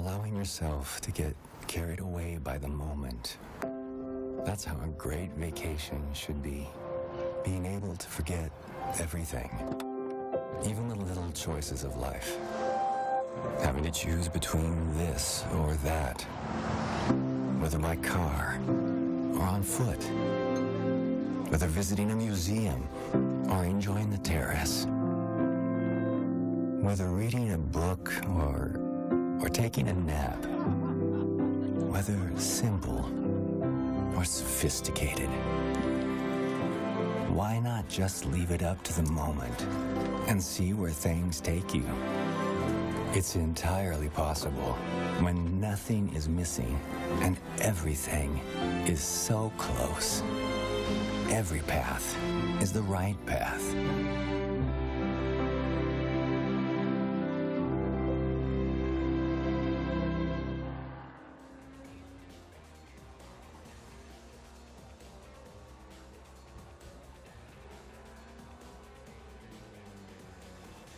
allowing yourself to get carried away by the moment. That's how a great vacation should be. Being able to forget everything, even the little choices of life. Having to choose between this or that, whether by car or on foot, whether visiting a museum or enjoying the terrace, whether reading a book or taking a nap, whether simple or sophisticated. Why not just leave it up to the moment and see where things take you? It's entirely possible when nothing is missing and everything is so close. Every path is the right path.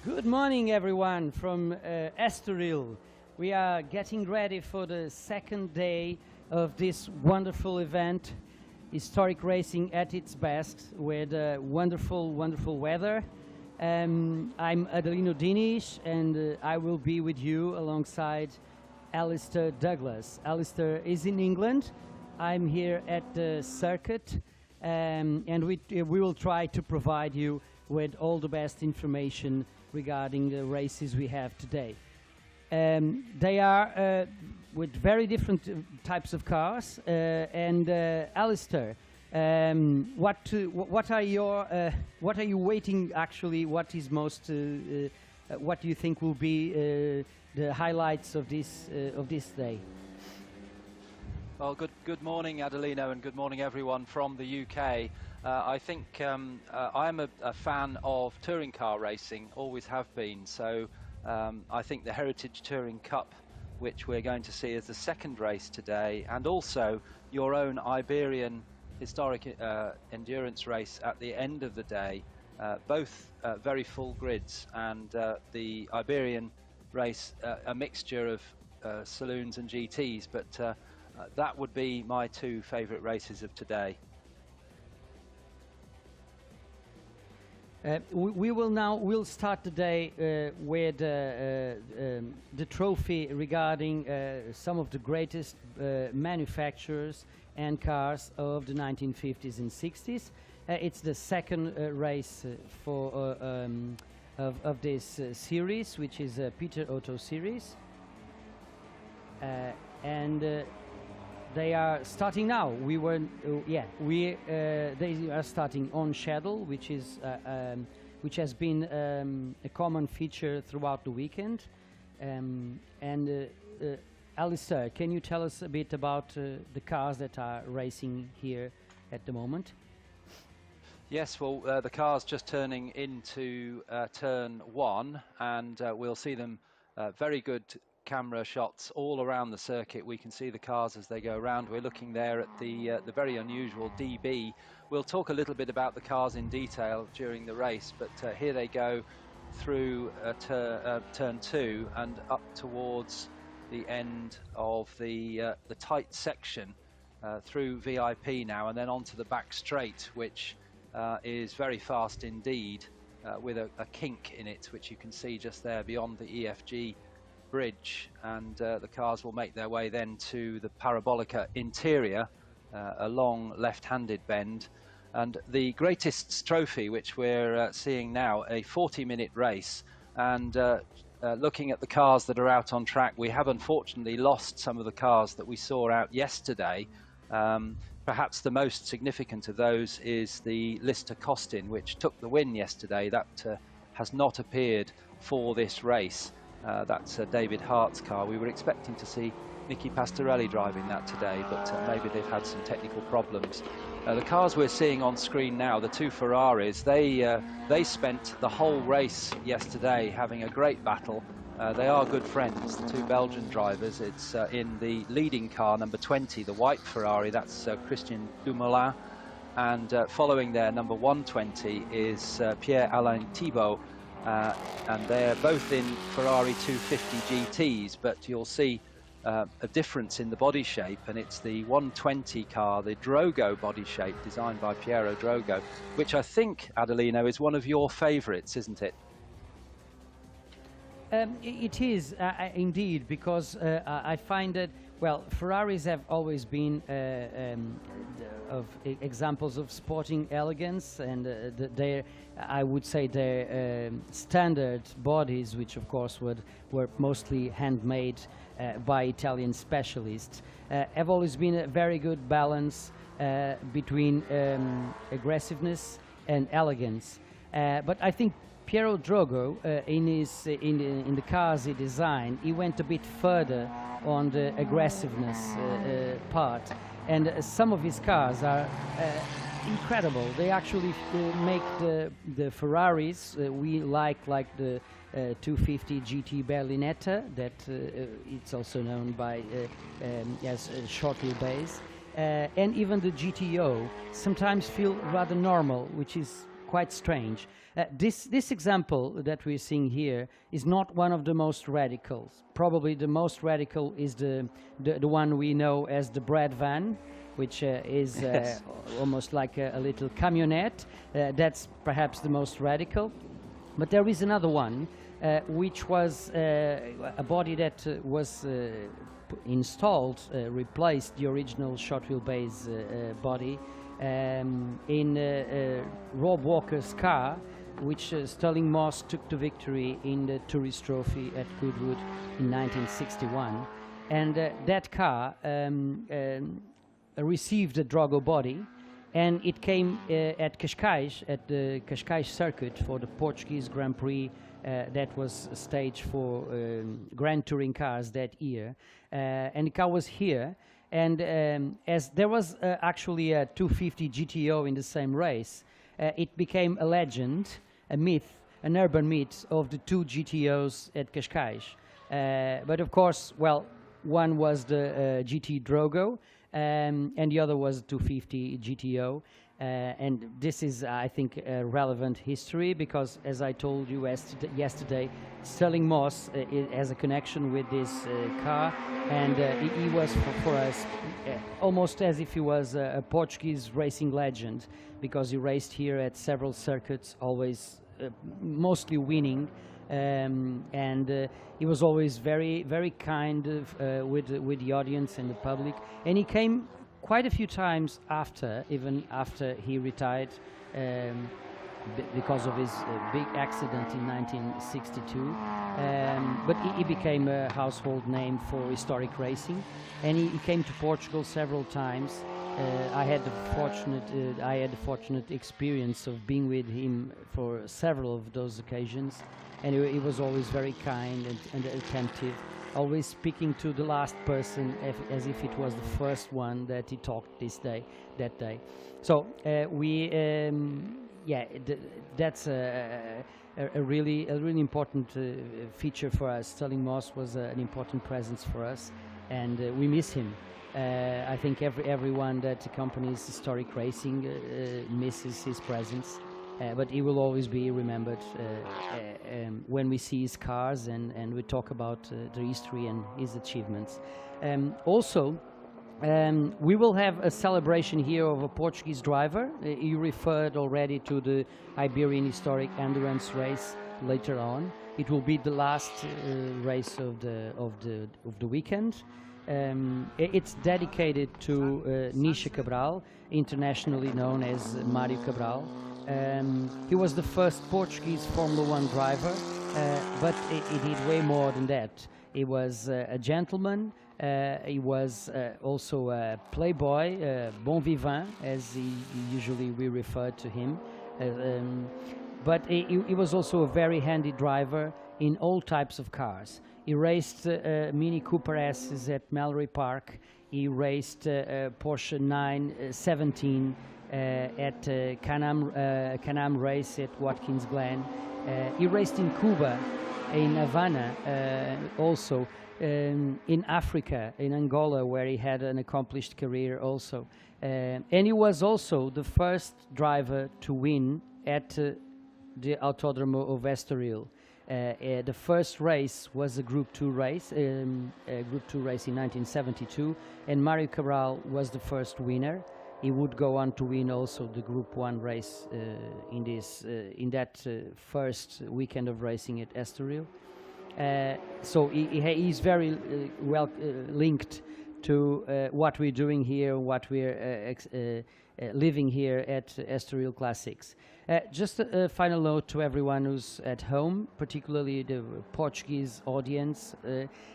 Good morning, everyone, from Estoril. We are getting ready for the second day of this wonderful event, historic racing at its best, with wonderful, wonderful weather. I'm Adelino Diniz, and I will be with you alongside Alistair Douglas. Alistair is in England. I'm here at the circuit, and we will try to provide you with all the best information regarding the races we have today. They are with very different types of cars. Alistair, what are you waiting actually? What is most? What do you think will be the highlights of this day? Well, good morning, Adelino, and good morning, everyone from the UK. I think I'm a fan of touring car racing, always have been. So I think the Heritage Touring Cup, which we're going to see as the second race today, and also your own Iberian historic endurance race at the end of the day, both very full grids, and the Iberian race a mixture of saloons and GTs, but that would be my two favourite races of today. We'll start the day with the trophy regarding some of the greatest manufacturers and cars of the 1950s and 60s. It's the second race of this series, which is Peter Auto Series, and they are starting now. They are starting on schedule, which which has been a common feature throughout the weekend. Alistair, can you tell us a bit about the cars that are racing here at the moment? Yes, well, the car's just turning into turn one, and we'll see them very good camera shots all around the circuit. We can see the cars as they go around. We're looking there at the very unusual DB. We'll talk a little bit about the cars in detail during the race, but here they go through turn two and up towards the end of the tight section through VIP now, and then onto the back straight, which is very fast indeed, with a kink in it, which you can see just there beyond the EFG bridge, and the cars will make their way then to the Parabolica interior, a long left-handed bend, and the greatest trophy, which we're seeing now, a 40-minute race. And looking at the cars that are out on track, we have unfortunately lost some of the cars that we saw out yesterday. Perhaps the most significant of those is the Lister Costin, which took the win yesterday. That has not appeared for this race. That's David Hart's car. We were expecting to see Nicky Pastorelli driving that today, but maybe they've had some technical problems. The cars we're seeing on screen now, the two Ferraris, they spent the whole race yesterday having a great battle. They are good friends, the two Belgian drivers. It's in the leading car, number 20, the white Ferrari, that's Christian Dumoulin. And following there, number 120 is Pierre-Alain Thibault. And they're both in Ferrari 250 GTs, but you'll see a difference in the body shape, and it's the 120 car, the Drogo body shape, designed by Piero Drogo, which I think, Adelino, is one of your favourites, isn't it? It is indeed, because I find that, well, Ferraris have always been examples of sporting elegance, and their, I would say, their standard bodies, which of course were mostly handmade by Italian specialists, have always been a very good balance between aggressiveness and elegance. But I think Piero Drogo, in the cars he designed, he went a bit further on the aggressiveness part, and some of his cars are incredible. They actually make the Ferraris we like the 250 GT Berlinetta, that it's also known by as short wheelbase, and even the GTO sometimes feel rather normal, which is quite strange. This example that we're seeing here is not one of the most radicals. Probably the most radical is the one we know as the bread van, which is Yes. almost like a little camionette. That's perhaps the most radical. But there is another one, which was a body that was installed, replaced the original short wheelbase body in Rob Walker's car, which Sterling Moss took to victory in the Tourist Trophy at Goodwood in 1961. And that car received a Drogo body, and it came at Cascais, at the Cascais circuit for the Portuguese Grand Prix that was staged for Grand Touring cars that year. And the car was here, and as there was actually a 250 GTO in the same race, it became a legend, a myth, an urban myth of the two GTOs at Cascais. But of course, well, one was the GT Drogo, and the other was 250 GTO. And this is, I think, a relevant history, because, as I told you yesterday, Sterling Moss has a connection with this car, and he was for us almost as if he was a Portuguese racing legend, because he raced here at several circuits, always mostly winning, and he was always very, very kind with the audience and the public, and he came quite a few times even after he retired, because of his big accident in 1962. But he became a household name for historic racing, and he came to Portugal several times. I had the fortunate experience of being with him for several of those occasions, and he was always very kind and attentive, always speaking to the last person as if it was the first one that he talked that day. So that's a really important feature for us. Sterling Moss was an important presence for us, and we miss him. I think everyone that accompanies historic racing misses his presence. But he will always be remembered when we see his cars and we talk about the history and his achievements. Also, we will have a celebration here of a Portuguese driver. You referred already to the Iberian Historic Endurance Race later on. It will be the last race of the weekend. It's dedicated to Nisha Cabral, internationally known as Mário Cabral. He was the first Portuguese Formula One driver, but he did way more than that. He was a gentleman, he was also a playboy, bon vivant, as we refer to him. But he was also a very handy driver in all types of cars. He raced Mini Cooper S's at Mallory Park. He raced Porsche 917 at Can-Am race at Watkins Glen. He raced in Cuba, in Havana, also in Africa, in Angola, where he had an accomplished career also. And he was also the first driver to win at the Autódromo of Estoril. The first race was a Group 2 race, in 1972, and Mario Cabral was the first winner. He would go on to win also the Group 1 race in that first weekend of racing at Estoril. So he's very well linked to what we're doing here, what we're living here at Estoril Classics. Just a final note to everyone who's at home, particularly the Portuguese audience.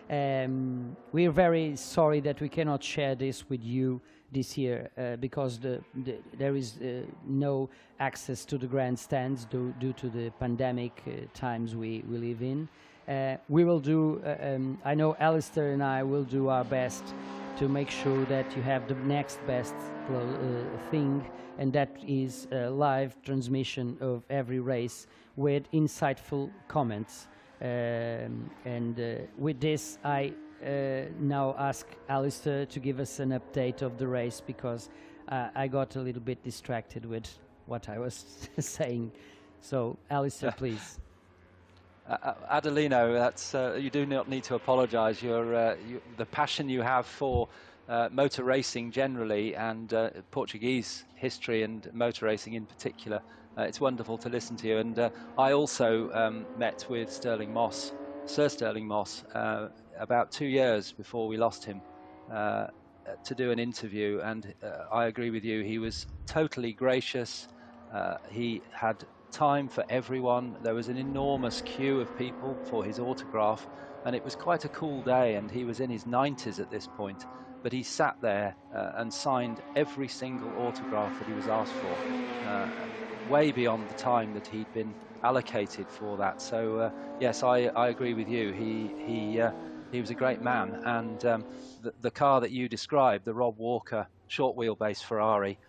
We're very sorry that we cannot share this with you this year because there is no access to the grandstands due to the pandemic times we live in. We will do, I know Alistair and I will do our best to make sure that you have the next best thing, and that is a live transmission of every race with insightful comments. With this, I now ask Alistair to give us an update of the race, because I got a little bit distracted with what I was saying. So, Alistair, please. Adelino, that's you do not need to apologise. The passion you have for motor racing generally, and Portuguese history and motor racing in particular, it's wonderful to listen to you. And I also met with Sir Sterling Moss, about 2 years before we lost him, to do an interview. And I agree with you. He was totally gracious. He had time for everyone. There was an enormous queue of people for his autograph, and it was quite a cool day, and he was in his 90s at this point, but he sat there and signed every single autograph that he was asked for, way beyond the time that he'd been allocated for that. So yes, I agree with you. He was a great man, and the car that you described, the Rob Walker short wheelbase Ferrari,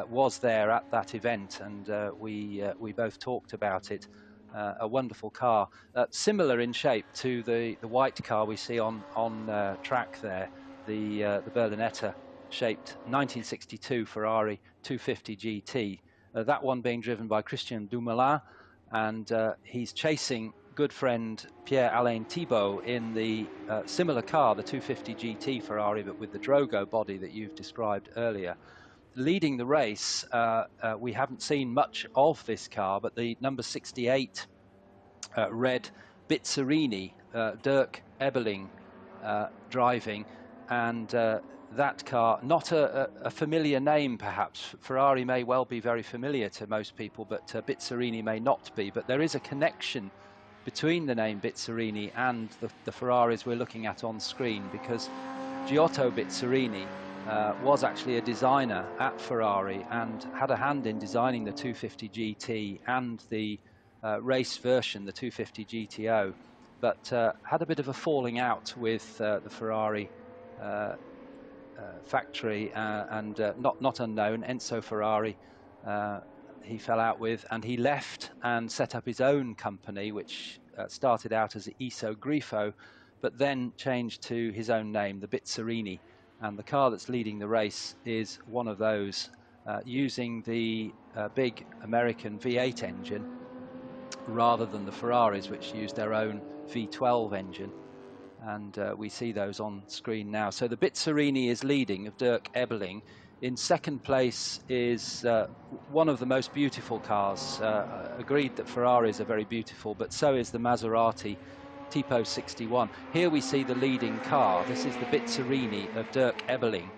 was there at that event, and we both talked about it. A wonderful car, similar in shape to the white car we see on track there, the Berlinetta shaped 1962 Ferrari 250 GT. That one being driven by Christian Dumoulin, and he's chasing good friend Pierre-Alain Thibault in the similar car, the 250 GT Ferrari, but with the Drogo body that you've described earlier. Leading the race, we haven't seen much of this car, but the number 68 red Bizzarini, Dirk Ebeling driving, and that car, not a familiar name perhaps. Ferrari may well be very familiar to most people, but Bizzarini may not be. But there is a connection between the name Bizzarini and the Ferraris we're looking at on screen, because Giotto Bizzarini was actually a designer at Ferrari and had a hand in designing the 250 GT and the race version, the 250 GTO, but had a bit of a falling out with the Ferrari factory and not unknown, Enzo Ferrari, he fell out with, and he left and set up his own company, which started out as Iso Grifo, but then changed to his own name, the Bizzarini. And the car that's leading the race is one of those, using the big American V8 engine rather than the Ferraris, which used their own V12 engine. And we see those on screen now. So the Bizzarini is leading, of Dirk Ebeling. In second place is one of the most beautiful cars. Agreed that Ferraris are very beautiful, but so is the Maserati Tipo 61. Here we see the leading car. This is the Bizzarini of Dirk Ebeling,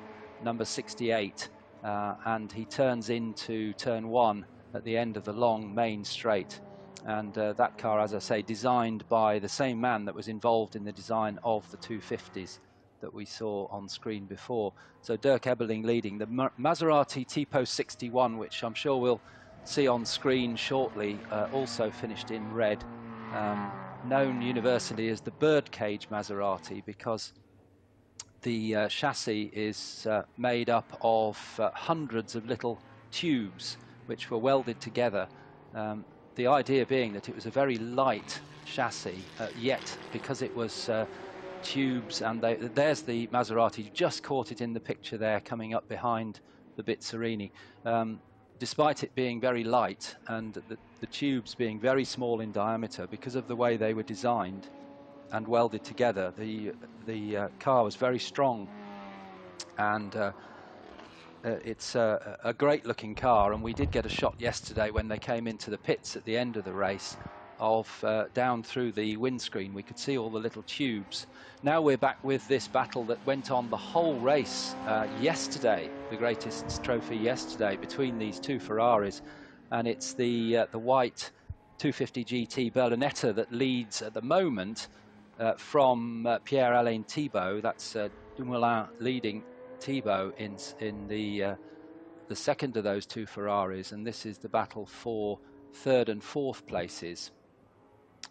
number 68, and he turns into turn 1 at the end of the long main straight. And that car, as I say, designed by the same man that was involved in the design of the 250s that we saw on screen before. So Dirk Ebeling leading. The Maserati Tipo 61, which I'm sure we'll see on screen shortly, also finished in red. Known universally as the birdcage Maserati, because the chassis is made up of hundreds of little tubes which were welded together. The idea being that it was a very light chassis, yet because it was tubes, and there's the Maserati, just caught it in the picture there coming up behind the Bizzarini. despite it being very light and the tubes being very small in diameter, because of the way they were designed and welded together, the car was very strong, and it's a great looking car. And we did get a shot yesterday when they came into the pits at the end of the race of down through the windscreen. We could see all the little tubes. Now we're back with this battle that went on the whole race yesterday, the greatest trophy yesterday, between these two Ferraris, and it's the white 250 GT Berlinetta that leads at the moment from Pierre-Alain Thibault. That's Dumoulin leading Thibault in the second of those two Ferraris, and this is the battle for third and fourth places.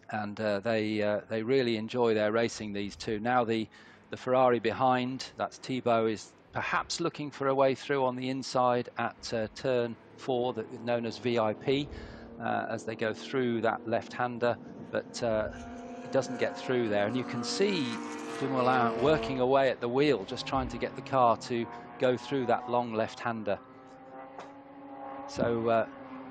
And they really enjoy their racing, these two. Now the Ferrari behind, that's Thibault, is perhaps looking for a way through on the inside at turn 4, known as VIP, as they go through that left-hander, but he doesn't get through there. And you can see Dumoulin working away at the wheel, just trying to get the car to go through that long left-hander. So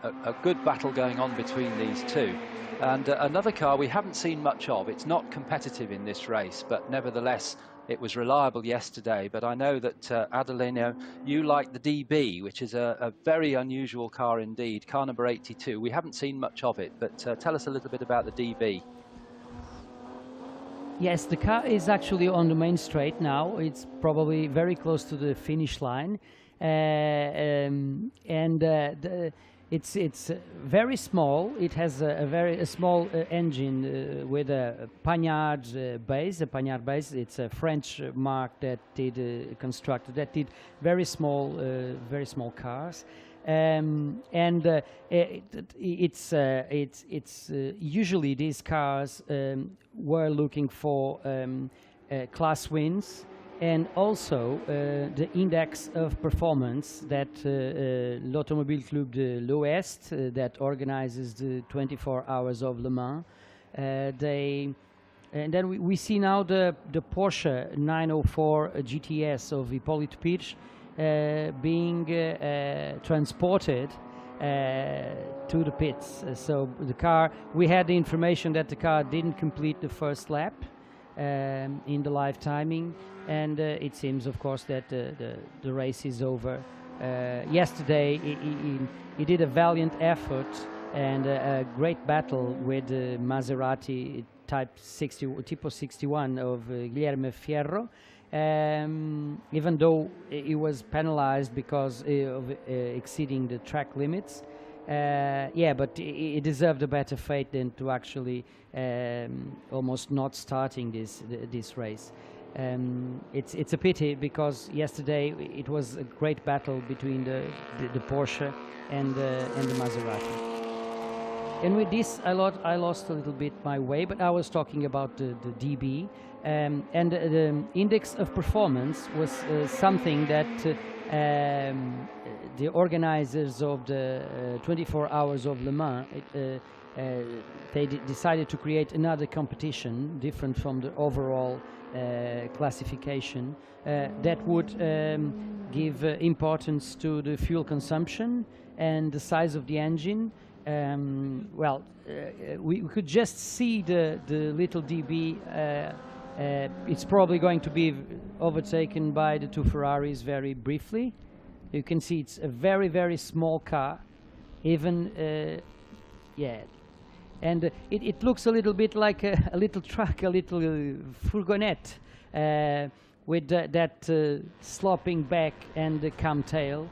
a good battle going on between these two. And another car we haven't seen much of. It's not competitive in this race, but nevertheless it was reliable yesterday. But I know that Adelino, you like the DB, which is a very unusual car indeed, car number 82. We haven't seen much of it, but tell us a little bit about the DB. Yes, the car is actually on the main straight now. It's probably very close to the finish line, it's very small. It has a very small engine with a Pagnard base. A Pagnard base. It's a French mark that did constructed that did very small cars. It's usually these cars were looking for class wins, and also the index of performance that l'Automobile Club de l'Ouest that organizes the 24 Hours of Le Mans. And then we see now the Porsche 904 GTS of Hippolyte Pirch being transported to the pits. So the car, we had the information that the car didn't complete the first lap in the live timing, and it seems, of course, that the race is over. Yesterday he did a valiant effort and a great battle with Maserati Tipo 61 of Guilherme Fierro. Even though he was penalized because of exceeding the track limits, but he deserved a better fate than to actually almost not starting this race. It's a pity, because yesterday it was a great battle between the Porsche and the Maserati. And with this, I lost a little bit my way, but I was talking about the DB. And the index of performance was something that the organizers of the 24 Hours of Le Mans, they decided to create another competition different from the overall classification that would give importance to the fuel consumption and the size of the engine. We could just see the little DB. It's probably going to be overtaken by the two Ferraris very briefly. You can see it's a very, very small car, even, and it looks a little bit like a little truck, a little fourgonnette, with that sloping back and the cam tail.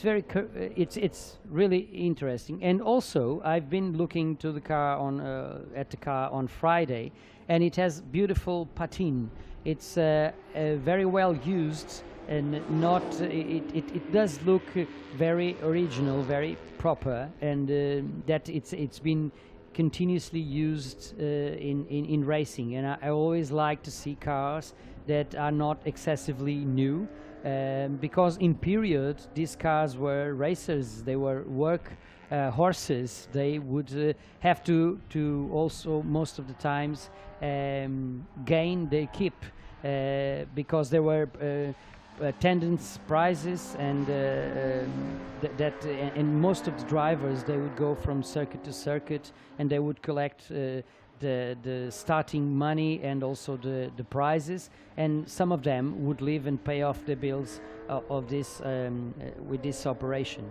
It's really interesting. And also, I've been looking to the car at the car on Friday, and it has beautiful patine. It's very well used, and not it does look very original, very proper, and that it's been continuously used in racing. And I always like to see cars that are not excessively new. Because in period these cars were racers, they were work horses. They would have to also most of the times gain their keep, because they were attendance prizes, and and most of the drivers, they would go from circuit to circuit, and they would collect the starting money and also the prizes, and some of them would live and pay off the bills of this with this operation.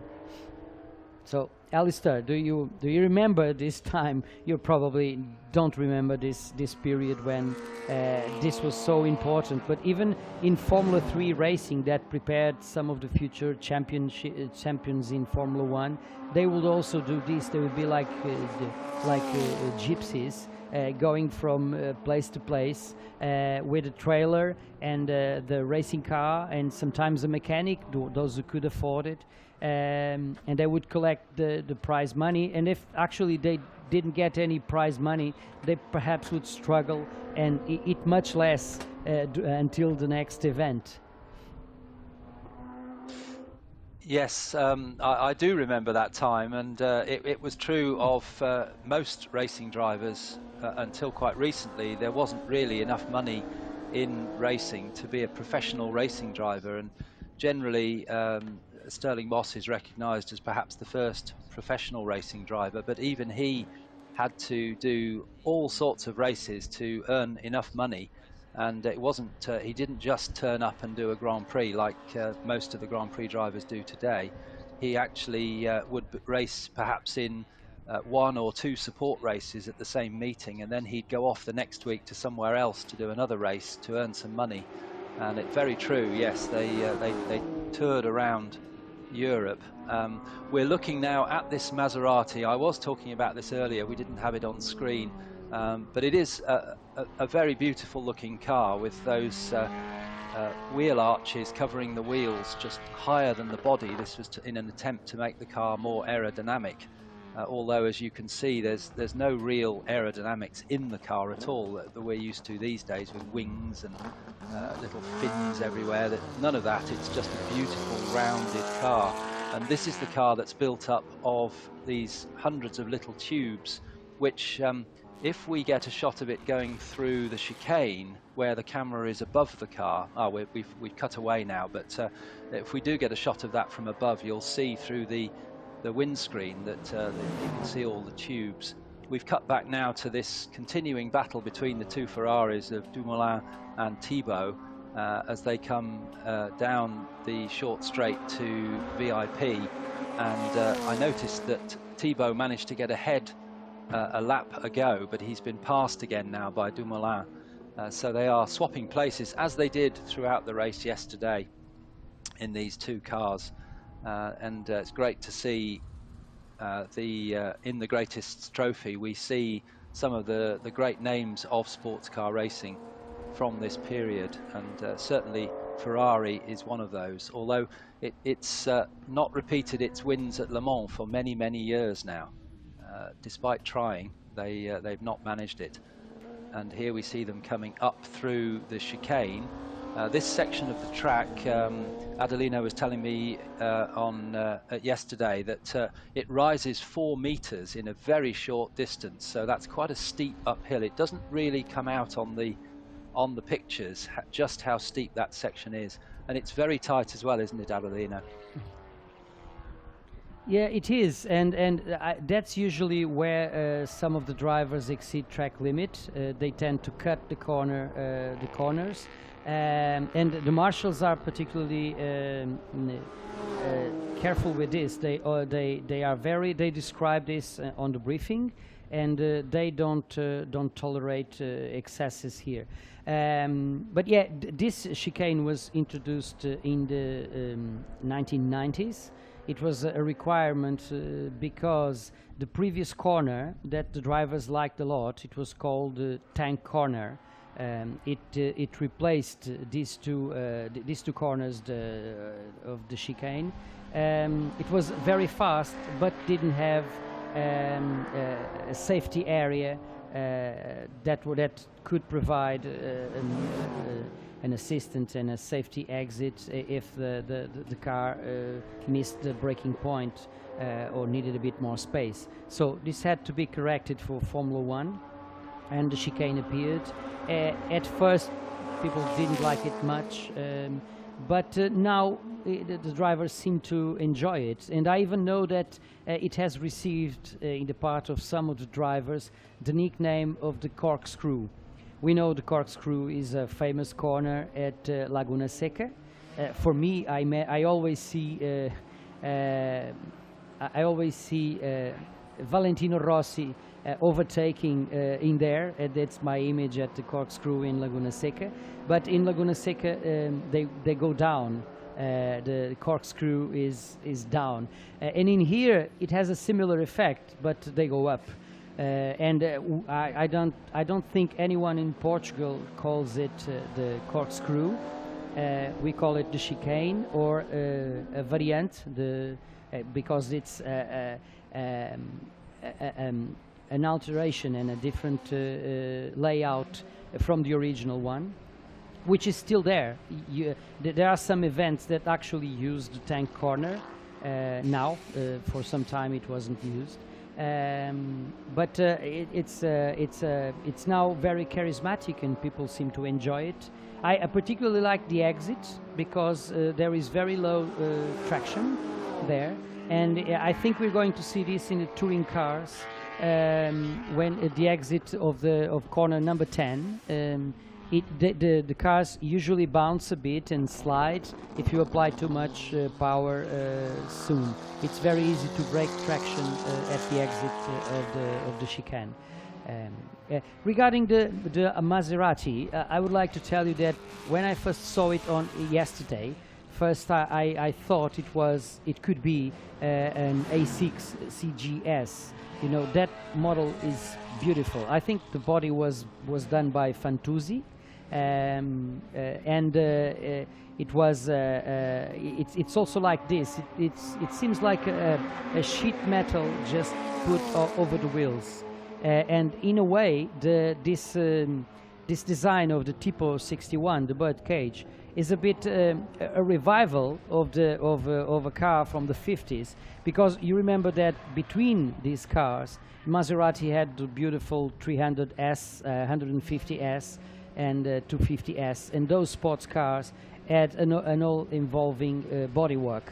So, Alistair, do you remember this time? You probably don't remember this period when this was so important. But even in Formula 3 racing, that prepared some of the future champions in Formula 1, they would also do this. They would be like gypsies, going from place to place with a trailer and the racing car, and sometimes a mechanic, those who could afford it. And they would collect the prize money, and if actually they didn't get any prize money, they perhaps would struggle and eat much less until the next event. Yes, I do remember that time, and it was true of most racing drivers until quite recently. There wasn't really enough money in racing to be a professional racing driver, and generally Stirling Moss is recognised as perhaps the first professional racing driver, but even he had to do all sorts of races to earn enough money, and it wasn't he didn't just turn up and do a Grand Prix like most of the Grand Prix drivers do today. He actually would race perhaps in 1 or 2 support races at the same meeting, and then he'd go off the next week to somewhere else to do another race to earn some money. And it's very true, yes, they toured around Europe. We're looking now at this Maserati. I was talking about this earlier, we didn't have it on screen, but it is a very beautiful looking car with those wheel arches covering the wheels just higher than the body. This was in an attempt to make the car more aerodynamic, although as you can see there's no real aerodynamics in the car at all that we're used to these days, with wings and little fins everywhere. None of that. It's just a beautiful rounded car, and this is the car that's built up of these hundreds of little tubes, which if we get a shot of it going through the chicane where the camera is above the car, we've cut away now, but if we do get a shot of that from above, you'll see through the windscreen that you can see all the tubes. We've cut back now to this continuing battle between the two Ferraris of Dumoulin and Thibault as they come down the short straight to VIP, and I noticed that Thibault managed to get ahead a lap ago, but he's been passed again now by Dumoulin, so they are swapping places as they did throughout the race yesterday in these two cars. And it's great to see in the Greatest Trophy we see some of the great names of sports car racing from this period, and certainly Ferrari is one of those, although it's not repeated its wins at Le Mans for many years now. Despite trying, they've not managed it, and here we see them coming up through the chicane. This section of the track, Adelino was telling me yesterday that it rises 4 meters in a very short distance, so that's quite a steep uphill. It doesn't really come out on the pictures just how steep that section is, and it's very tight as well, isn't it, Adelino? Yeah, it is, and that's usually where some of the drivers exceed track limit. They tend to cut the corners. And the marshals are particularly careful with this. They describe this on the briefing, and they don't tolerate excesses here. But yeah, this chicane was introduced in the 1990s. It was a requirement because the previous corner that the drivers liked a lot, it was called tank corner. It replaced these two corners of the chicane. It was very fast, but didn't have a safety area that could provide an assistance and a safety exit if the car missed the braking point or needed a bit more space. So this had to be corrected for Formula 1, and the chicane appeared. At first, people didn't like it much, but now the drivers seem to enjoy it. And I even know that it has received, in the part of some of the drivers, the nickname of the corkscrew. We know the corkscrew is a famous corner at Laguna Seca. For me, I always see Valentino Rossi overtaking in there. That's my image at the corkscrew in Laguna Seca. But in Laguna Seca, they go down. The corkscrew is down, and in here it has a similar effect, but they go up. I don't think anyone in Portugal calls it the corkscrew. We call it the chicane, or a variant, because it's an alteration and a different layout from the original one, which is still there. There are some events that actually use the tank corner now. For some time it wasn't used. But it's now very charismatic and people seem to enjoy it. I particularly like the exit because there is very low traction there, and I think we're going to see this in the touring cars when at the exit of corner number 10. The cars usually bounce a bit and slide if you apply too much power soon. It's very easy to break traction at the exit of the chicane. Regarding the Maserati, I would like to tell you that when I first saw it on yesterday, first I thought it could be an A6 CGS. You know, that model is beautiful. I think the body was done by Fantuzzi. It's also like this. It seems like a sheet metal just put over the wheels, and in a way, this design of the Tipo 61, the bird cage, is a bit a revival of a car from the 50s, because you remember that between these cars, Maserati had the beautiful 300S, 150S. And 250S, and those sports cars had an all-involving bodywork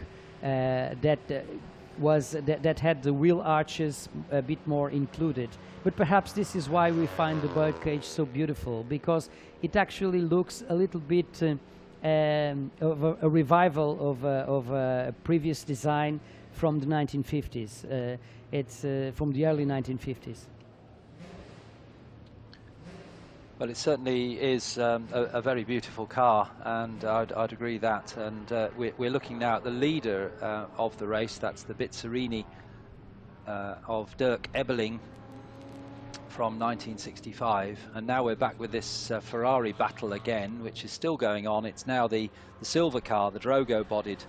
that had the wheel arches a bit more included. But perhaps this is why we find the birdcage so beautiful, because it actually looks a little bit of a revival of a previous design from the 1950s. It's from the early 1950s. Well, it certainly is a very beautiful car, and I'd agree that. And we're looking now at the leader of the race. That's the Bizzarini of Dirk Ebeling from 1965. And now we're back with this Ferrari battle again, which is still going on. It's now the silver car, the Drogo-bodied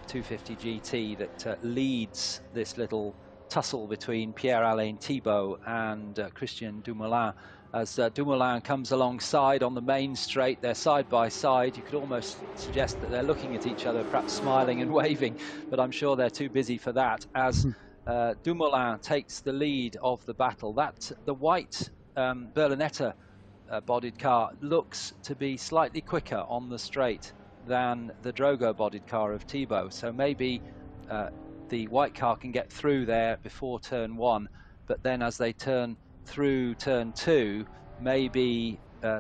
250 GT, that leads this little tussle between Pierre-Alain Thibault and Christian Dumoulin. As Dumoulin comes alongside on the main straight, they're side by side. You could almost suggest that they're looking at each other, perhaps smiling and waving, but I'm sure they're too busy for that. As Dumoulin takes the lead of the battle, the white Berlinetta bodied car looks to be slightly quicker on the straight than the Drogo bodied car of Thibault. So maybe the white car can get through there before turn 1, but then as they turn through turn 2, maybe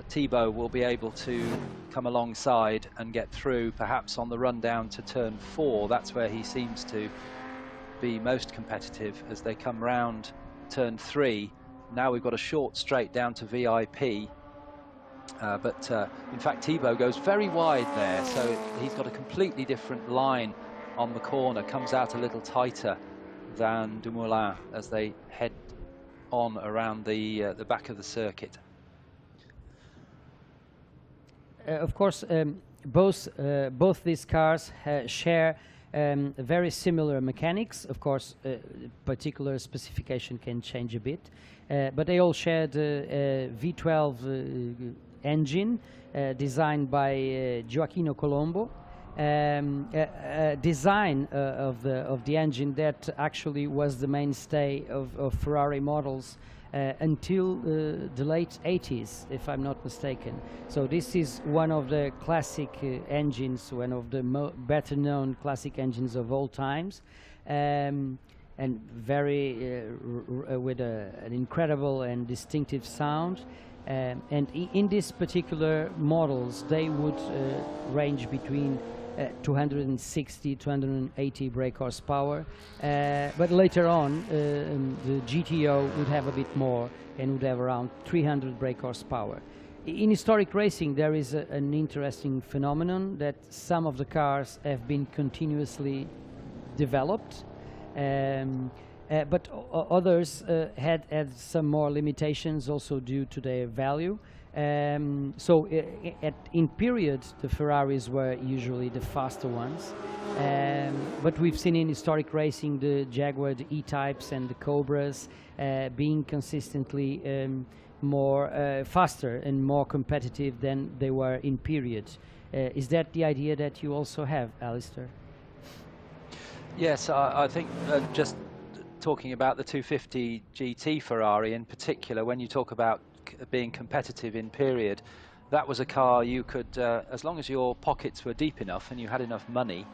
Thibault will be able to come alongside and get through, perhaps on the run down to turn 4. That's where he seems to be most competitive as they come round turn 3. Now we've got a short straight down to VIP, but in fact Thibault goes very wide there, so he's got a completely different line on the corner, comes out a little tighter than Dumoulin as they head on around the back of the circuit. Of course, both these cars share very similar mechanics. Of course, particular specification can change a bit, but they all share the V12 engine designed by Gioacchino Colombo. Design of the engine that actually was the mainstay of Ferrari models until the late 80s, if I'm not mistaken. So this is one of the classic engines, one of the better known classic engines of all times, and very with an incredible and distinctive sound. And in these particular models, they would range between 260, 280 brake horsepower, but later on the GTO would have a bit more and would have around 300 brake horsepower. In historic racing, there is an interesting phenomenon that some of the cars have been continuously developed, but others had some more limitations also due to their value. So in period, the Ferraris were usually the faster ones, but we've seen in historic racing the Jaguar, the E-types and the Cobras being consistently more faster and more competitive than they were in period. Is that the idea that you also have, Alistair? Yes, I think just talking about the 250 GT Ferrari in particular, when you talk about being competitive in period, that was a car you could, as long as your pockets were deep enough and you had enough money,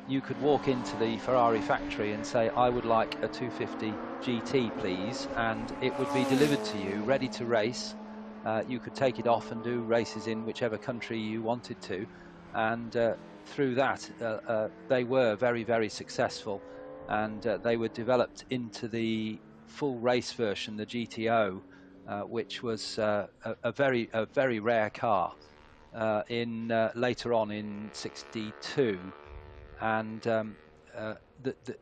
you could walk into the Ferrari factory and say, I would like a 250 GT please, and it would be delivered to you ready to race. You could take it off and do races in whichever country you wanted to, and through that they were very, very successful, and they were developed into the full race version, the GTO, which was a very rare car later on in '62, and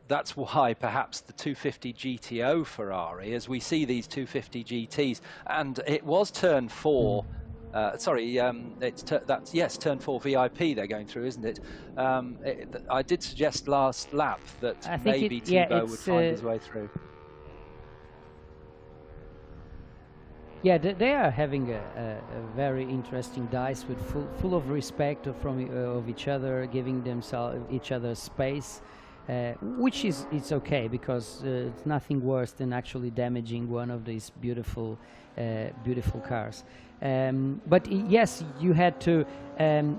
that's why perhaps the 250 GTO Ferrari, as we see these 250 GTs, and it was turn 4. It's turn 4 VIP they're going through, isn't it? I did suggest last lap that maybe Thibaut would find his way through. Yeah, they are having a very interesting dice with full of respect of each other, giving themselves each other space, which is okay, because it's nothing worse than actually damaging one of these beautiful cars. But yes, you had to,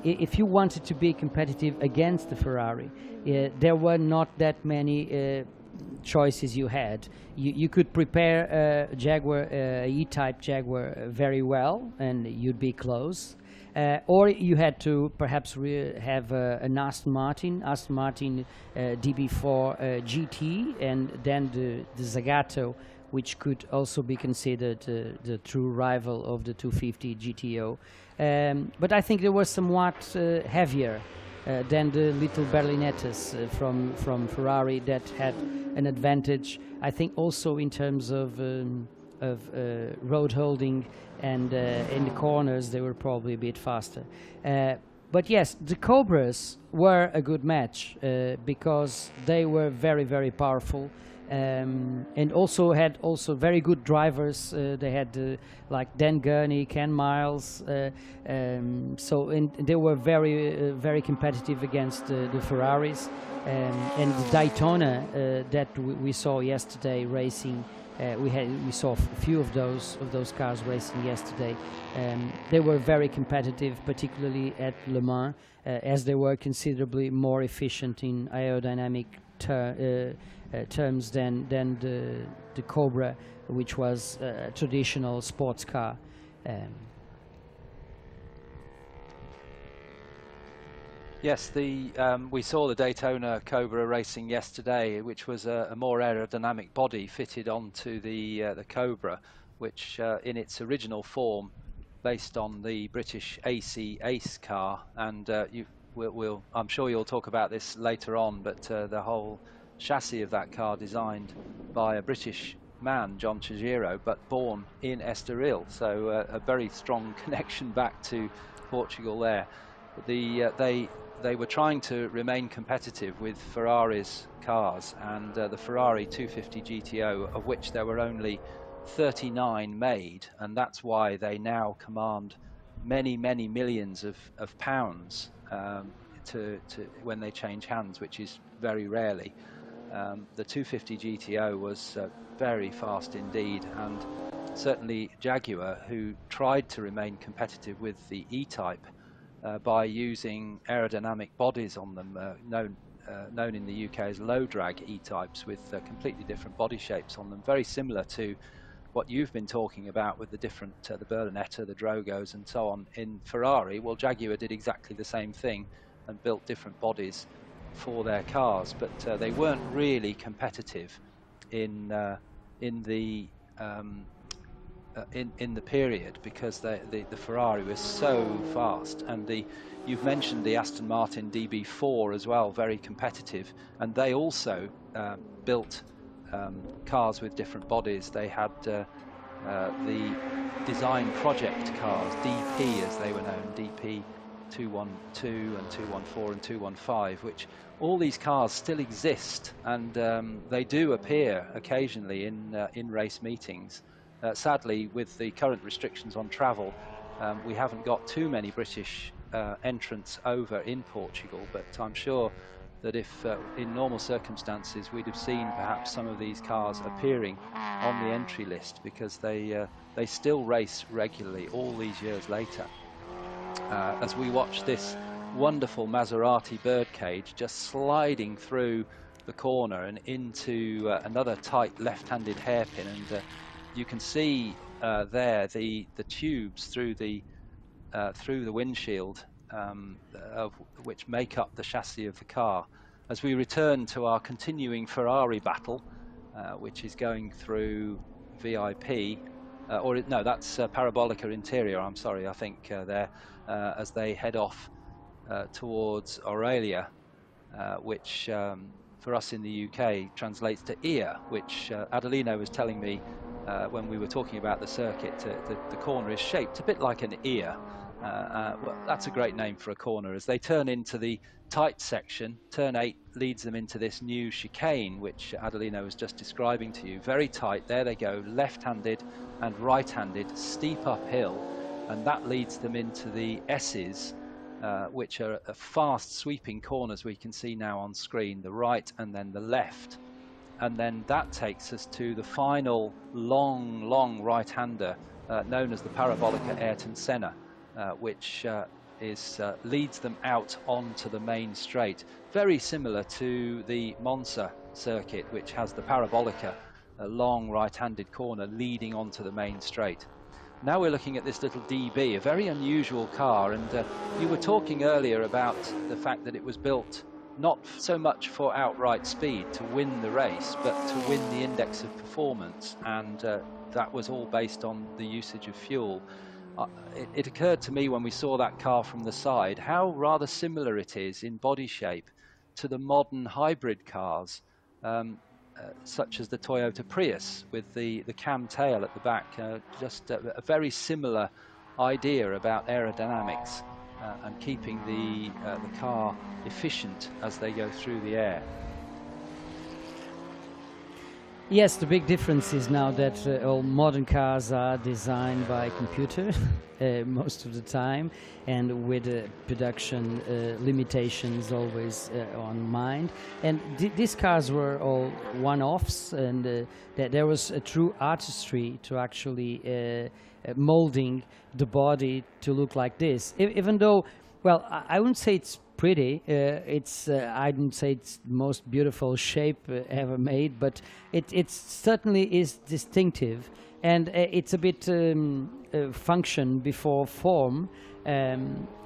if you wanted to be competitive against the Ferrari, there were not that many choices you had. You could prepare a Jaguar, E-type Jaguar very well, and you'd be close. Or you had to perhaps have an Aston Martin DB4 GT, and then the Zagato, which could also be considered the true rival of the 250 GTO. But I think they were somewhat heavier than the little Berlinettas from Ferrari that had an advantage, I think, also in terms of road holding, and in the corners they were probably a bit faster. But yes, the Cobras were a good match because they were very, very powerful. And also had very good drivers. They had like Dan Gurney, Ken Miles, and they were very very competitive against the Ferraris, and the Daytona that we saw yesterday racing. We saw a few of those cars racing yesterday. They were very competitive, particularly at Le Mans, as they were considerably more efficient in aerodynamic terms than the Cobra, which was a traditional sports car. Yes, we saw the Daytona Cobra racing yesterday, which was a more aerodynamic body fitted onto the Cobra, which in its original form, based on the British AC Ace car, and I'm sure you'll talk about this later on, but the whole chassis of that car designed by a British man, John Chigiro, but born in Estoril, so a very strong connection back to Portugal there. They were trying to remain competitive with Ferrari's cars, and the Ferrari 250 GTO, of which there were only 39 made, and that's why they now command many millions of pounds when they change hands, which is very rarely. The 250 GTO was very fast indeed, and certainly Jaguar, who tried to remain competitive with the E-Type by using aerodynamic bodies on them, known in the UK as low drag E-Types, with completely different body shapes on them, very similar to what you've been talking about with the different, the Berlinetta, the Drogos and so on in Ferrari. Well, Jaguar did exactly the same thing and built different bodies for their cars, but they weren't really competitive in the period, because the Ferrari was so fast. And you've mentioned the Aston Martin DB4 as well, very competitive, and they also built cars with different bodies. They had the design project cars, DP as they were known, DP 212 and 214 and 215, which all these cars still exist, and they do appear occasionally in race meetings. Sadly, with the current restrictions on travel, we haven't got too many British entrants over in Portugal, but I'm sure that if in normal circumstances we'd have seen perhaps some of these cars appearing on the entry list, because they still race regularly all these years later. As we watch this wonderful Maserati birdcage just sliding through the corner and into another tight left-handed hairpin, and you can see there the tubes through the windshield of which make up the chassis of the car. As we return to our continuing Ferrari battle, which is going through VIP, no, that's Parabolica Interior, I'm sorry, I think there, as they head off towards Aurelia, which for us in the UK translates to ear, which Adelino was telling me when we were talking about the circuit. The corner is shaped a bit like an ear. Well, that's a great name for a corner. As they turn into the tight section, turn 8 leads them into this new chicane, which Adelino was just describing to you. Very tight, there they go, left-handed and right-handed, steep uphill, and that leads them into the S's, which are fast sweeping corners we can see now on screen, the right and then the left. And then that takes us to the final long right-hander, known as the Parabolica Ayrton Senna, which leads them out onto the main straight. Very similar to the Monza circuit, which has the Parabolica, a long right-handed corner leading onto the main straight. Now we're looking at this little DB, a very unusual car, and you were talking earlier about the fact that it was built not so much for outright speed to win the race, but to win the index of performance, and that was all based on the usage of fuel. It occurred to me when we saw that car from the side how rather similar it is in body shape to the modern hybrid cars, such as the Toyota Prius with the cam tail at the back. Just a very similar idea about aerodynamics and keeping the car efficient as they go through the air. Yes, the big difference is now that all modern cars are designed by computer most of the time, and with production limitations always on mind. And these cars were all one-offs, and there was a true artistry to actually molding the body to look like this. Even though, well, I wouldn't say it's pretty. I wouldn't say it's the most beautiful shape ever made, but it certainly is distinctive, and it's a bit function before form,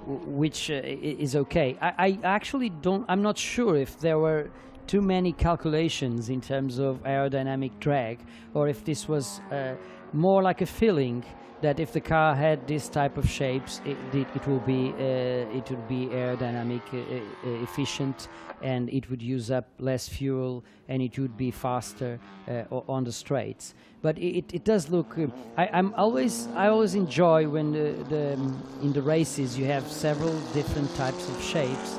which is okay. I actually don't. I'm not sure if there were too many calculations in terms of aerodynamic drag, or if this was more like a feeling that if the car had this type of shapes, it would be aerodynamic efficient, and it would use up less fuel, and it would be faster on the straights. But it does look. I always enjoy when in the races you have several different types of shapes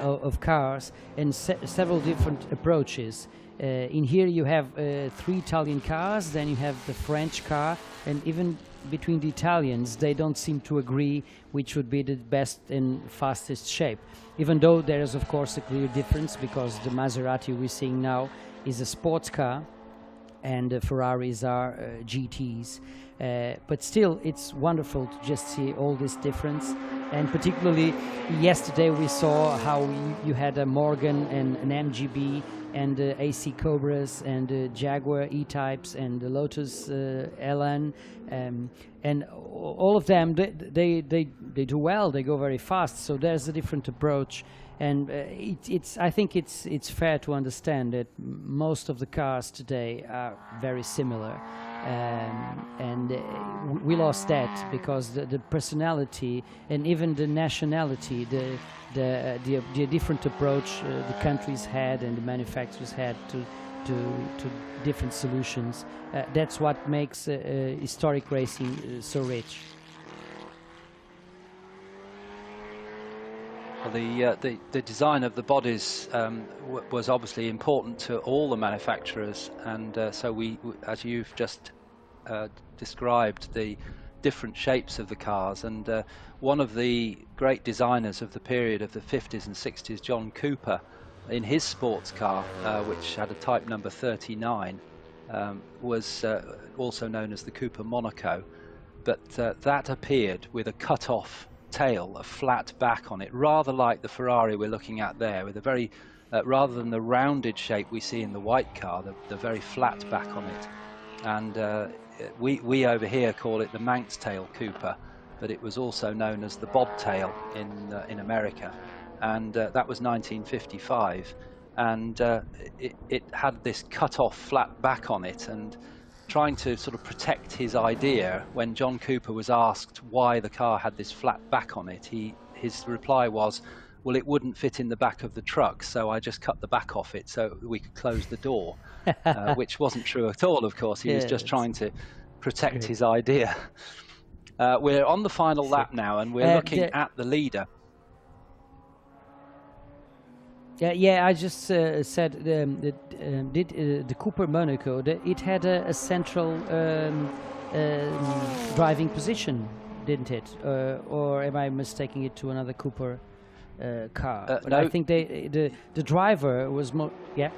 of cars and several different approaches. In here you have 3 Italian cars, then you have the French car, and even between the Italians they don't seem to agree which would be the best and fastest shape, even though there is of course a clear difference, because the Maserati we're seeing now is a sports car, and Ferraris are GTs. But still, it's wonderful to just see all this difference. And particularly yesterday we saw how you had a Morgan and an MGB and AC Cobras and Jaguar E-Types and the Lotus Elan, and all of them, they do well, they go very fast, so there's a different approach. And I think it's fair to understand that most of the cars today are very similar. And we lost that because the personality and even the nationality, the different approach the countries had and the manufacturers had to different solutions. That's what makes historic racing so rich. Well, the design of the bodies was obviously important to all the manufacturers, and so we, as you've just described, the different shapes of the cars. And one of the great designers of the period of the 50s and 60s, John Cooper, in his sports car, which had a type number 39, was also known as the Cooper Monaco, but that appeared with a cut-off tail, a flat back on it, rather like the Ferrari we're looking at there, with a very rather than the rounded shape we see in the white car, the very flat back on it. And we over here call it the Manx tail Cooper, but it was also known as the bobtail in America, and that was 1955, and it had this cut off flat back on it. And trying to sort of protect his idea, when John Cooper was asked why the car had this flat back on it, his reply was, well, it wouldn't fit in the back of the truck, so I just cut the back off it so we could close the door, which wasn't true at all, of course. He was just trying to protect his idea. We're on the final lap now, and we're looking at the leader. Yeah, I just said the Cooper Monaco, it had a central driving position, didn't it? Or am I mistaking it to another Cooper car? No. I think the driver was more. Yeah.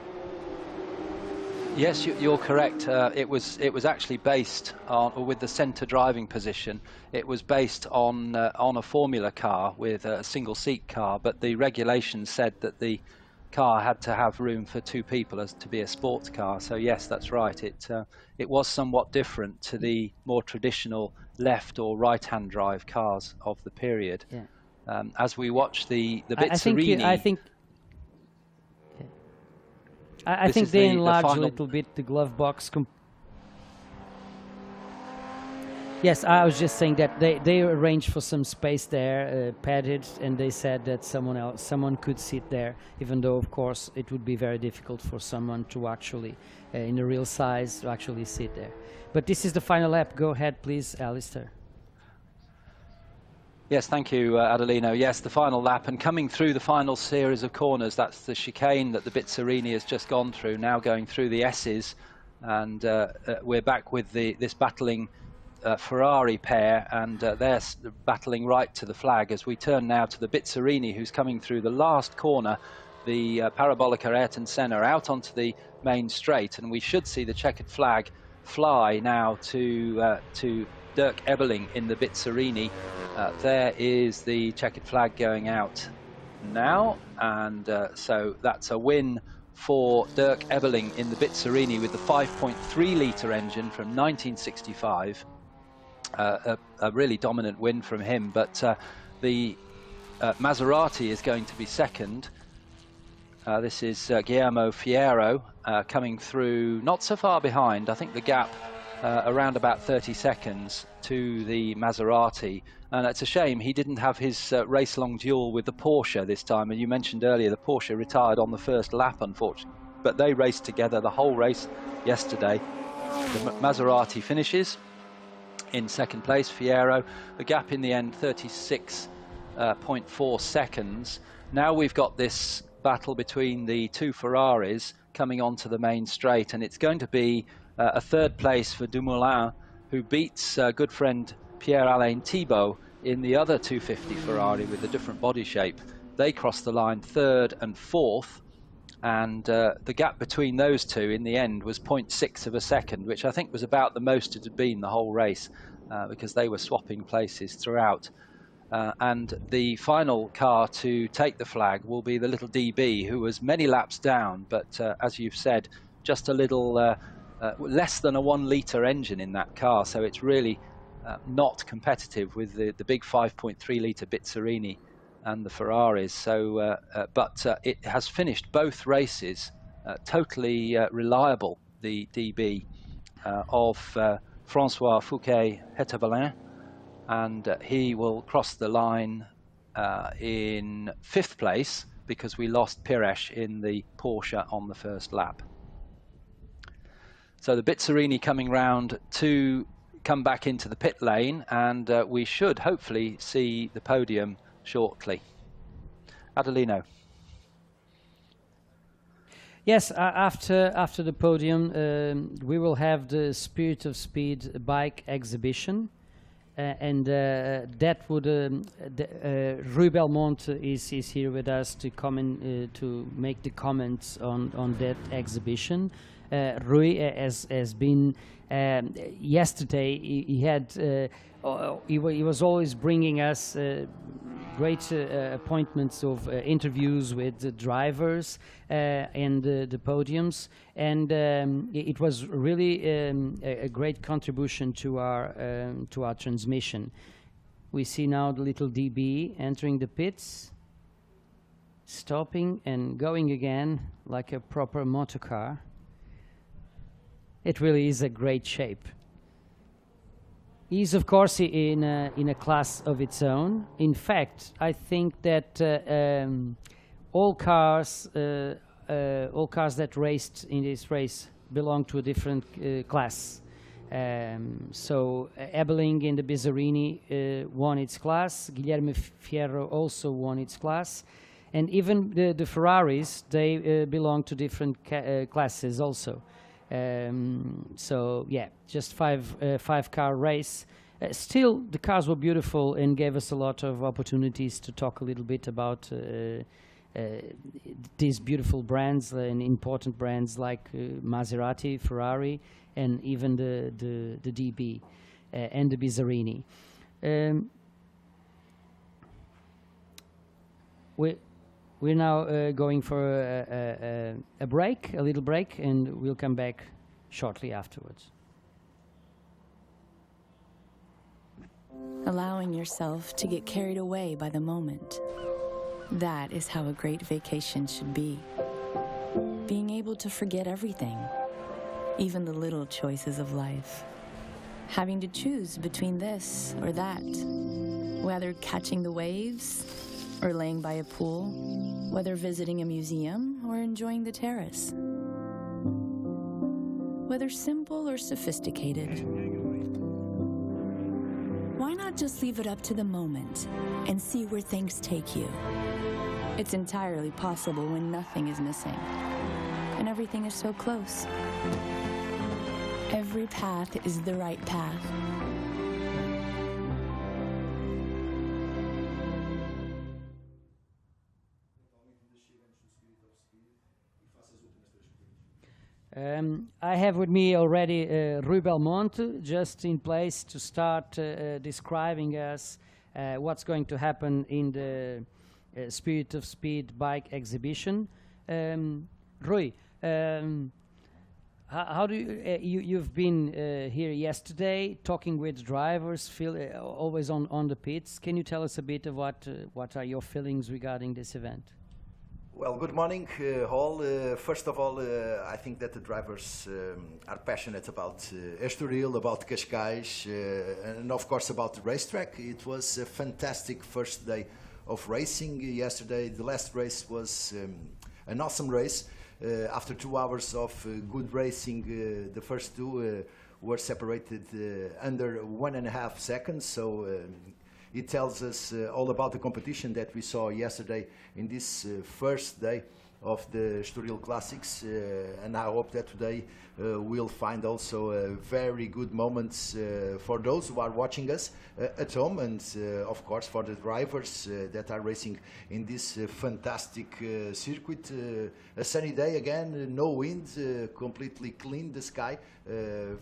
Yes, you're correct. It was actually based on, or with the centre driving position, it was based on a Formula car with a single seat car, but the regulations said that the car had to have room for two people as to be a sports car. So yes, that's right. It was somewhat different to the more traditional left or right hand drive cars of the period. Yeah. As we watch the Bizzarini, I think they enlarged a little bit the glove box. Yes, I was just saying that they arranged for some space there, padded, and they said that someone could sit there, even though, of course, it would be very difficult for someone to actually, in a real size, to actually sit there. But this is the final lap. Go ahead, please, Alistair. Yes, thank you, Adelino. Yes, the final lap, and coming through the final series of corners, that's the chicane that the Bizzarini has just gone through, now going through the S's, and we're back with this battling Ferrari pair, and they're battling right to the flag as we turn now to the Bizzarini, who's coming through the last corner, the Parabolica Ayrton Senna, out onto the main straight, and we should see the checkered flag fly now to Dirk Ebeling in the Bizzarini. There is the checkered flag going out now, and so that's a win for Dirk Ebeling in the Bizzarini with the 5.3 litre engine from 1965. A really dominant win from him, but the Maserati is going to be second. This is Guillermo Fierro coming through not so far behind. I think the gap around about 30 seconds to the Maserati, and it's a shame he didn't have his race-long duel with the Porsche this time. And you mentioned earlier the Porsche retired on the first lap, unfortunately, but they raced together the whole race yesterday. The Maserati finishes in second place, Fierro. The gap in the end, 36.4 seconds. Now we've got this battle between the two Ferraris coming onto the main straight, and it's going to be a third place for Dumoulin, who beats good friend Pierre-Alain Thibault in the other 250 Ferrari with a different body shape. They cross the line third and fourth, And the gap between those two in the end was 0.6 of a second, which I think was about the most it had been the whole race, because they were swapping places throughout. And the final car to take the flag will be the little DB, who was many laps down, but as you've said, just a little less than a 1 litre engine in that car, so it's really not competitive with the big 5.3 litre Bizzarini and the Ferraris. So, but it has finished both races totally reliable, the DB of François Fouquet-Hetevelin, and he will cross the line in 5th place because we lost Pires in the Porsche on the first lap. So the Bizzarini coming round to come back into the pit lane, and we should hopefully see the podium shortly. Adelino. Yes, after the podium, we will have the Spirit of Speed bike exhibition, and that would Rui Belmonte is here with us to comment to make the comments on that exhibition. Rui has been yesterday. He was always bringing us great appointments of interviews with the drivers and the podiums, and it was really a great contribution to our transmission. We see now the little DB entering the pits, stopping and going again like a proper motorcar. It really is a great shape. He's, of course, in a class of its own. In fact, I think that all cars that raced in this race belong to a different class. So Ebeling in the Bizzarini won its class. Guilherme Fierro also won its class. And even the Ferraris, they belong to different classes also. So yeah, just five car race. Still, the cars were beautiful and gave us a lot of opportunities to talk a little bit about these beautiful brands and important brands like Maserati, Ferrari, and even the DB and the Bizzarini. We're now going for a break, a little break, and we'll come back shortly afterwards. Allowing yourself to get carried away by the moment. That is how a great vacation should be. Being able to forget everything, even the little choices of life. Having to choose between this or that, whether catching the waves or laying by a pool, whether visiting a museum or enjoying the terrace. Whether simple or sophisticated. Why not just leave it up to the moment and see where things take you? It's entirely possible when nothing is missing and everything is so close. Every path is the right path. I have with me already Rui Belmonte, just in place to start describing us what's going to happen in the Spirit of Speed bike exhibition. Rui, how do you've been here yesterday talking with drivers, always on the pits. Can you tell us a bit of what are your feelings regarding this event? Well, good morning, all. First of all, I think that the drivers are passionate about Estoril, about Cascais, and of course about the racetrack. It was a fantastic first day of racing yesterday. The last race was an awesome race. After 2 hours of good racing, the first two were separated under 1.5 seconds. So it tells us all about the competition that we saw yesterday in this first day of the Estoril Classics, and I hope that today we'll find also very good moments for those who are watching us at home, and of course for the drivers that are racing in this fantastic circuit. A sunny day again, no wind, completely clean the sky,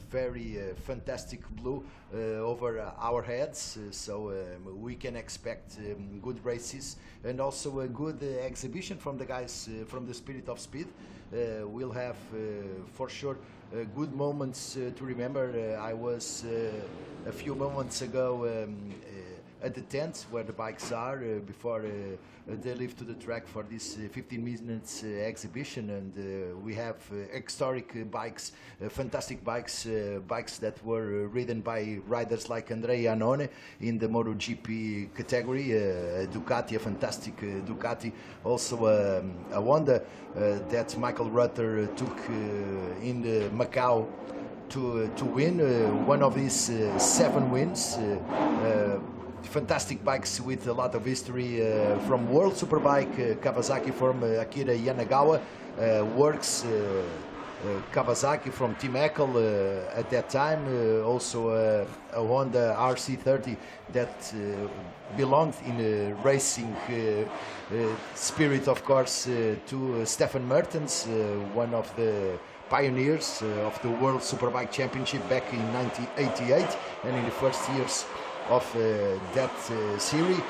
very fantastic blue over our heads, so we can expect good races and also a good exhibition from the guys from the Spirit of Speed. We'll have for sure good moments to remember. I was a few moments ago at the tent where the bikes are before they leave to the track for this 15 minutes exhibition, and we have historic bikes, fantastic bikes, bikes that were ridden by riders like Andrea Iannone in the MotoGP category, Ducati, a fantastic Ducati, also a Honda that Michael Rutter took in Macau to win one of these 7 wins. Fantastic bikes with a lot of history from World Superbike, Kawasaki from Akira Yanagawa, Works Kawasaki from Team Eckel at that time, also a Honda RC30 that belonged in racing spirit, of course, to Stefan Mertens, one of the pioneers of the World Superbike Championship back in 1988, and in the first years of that series.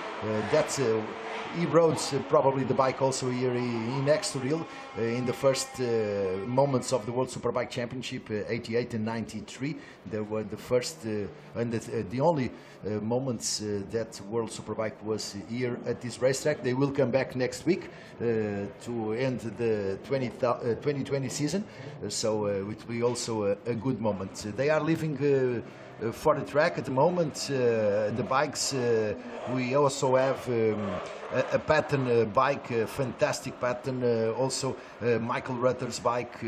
He rode probably the bike also here in Estoril in the first moments of the World Superbike Championship, 88 and 93. They were the first and the only moments that World Superbike was here at this racetrack. They will come back next week to end the 2020 season, so it will be also a good moment. They are leaving for the track at the moment. The bikes, we also have a pattern bike, a fantastic pattern, also Michael Rutter's bike,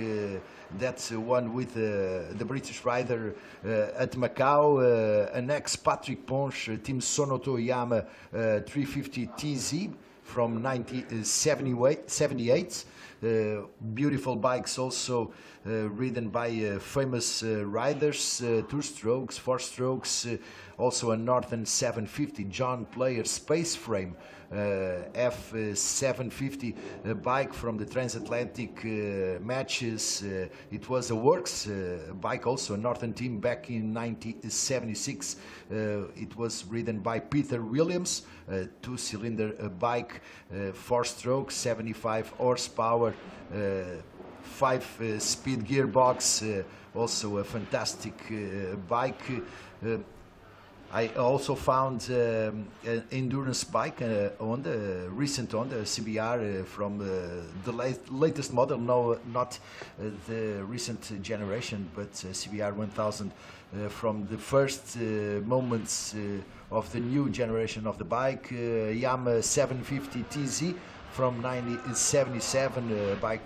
that's one with the British rider at Macau, an ex-Patrick Ponche Team Sonoto Yama 350 TZ from 1978. Beautiful bikes also ridden by famous riders, 2 strokes, 4 strokes, also a Northern 750 John Player Space Frame F750 bike from the transatlantic matches. It was a Works bike, also a Northern team back in 1976. It was ridden by Peter Williams, 2-cylinder bike, 4 strokes, 75 horsepower, 5-speed gearbox, also a fantastic bike. I also found an endurance bike on the recent Honda CBR from the latest model, no, not the recent generation, but CBR 1000 from the first moments of the new generation of the bike, Yamaha 750 TZ from 1977, bike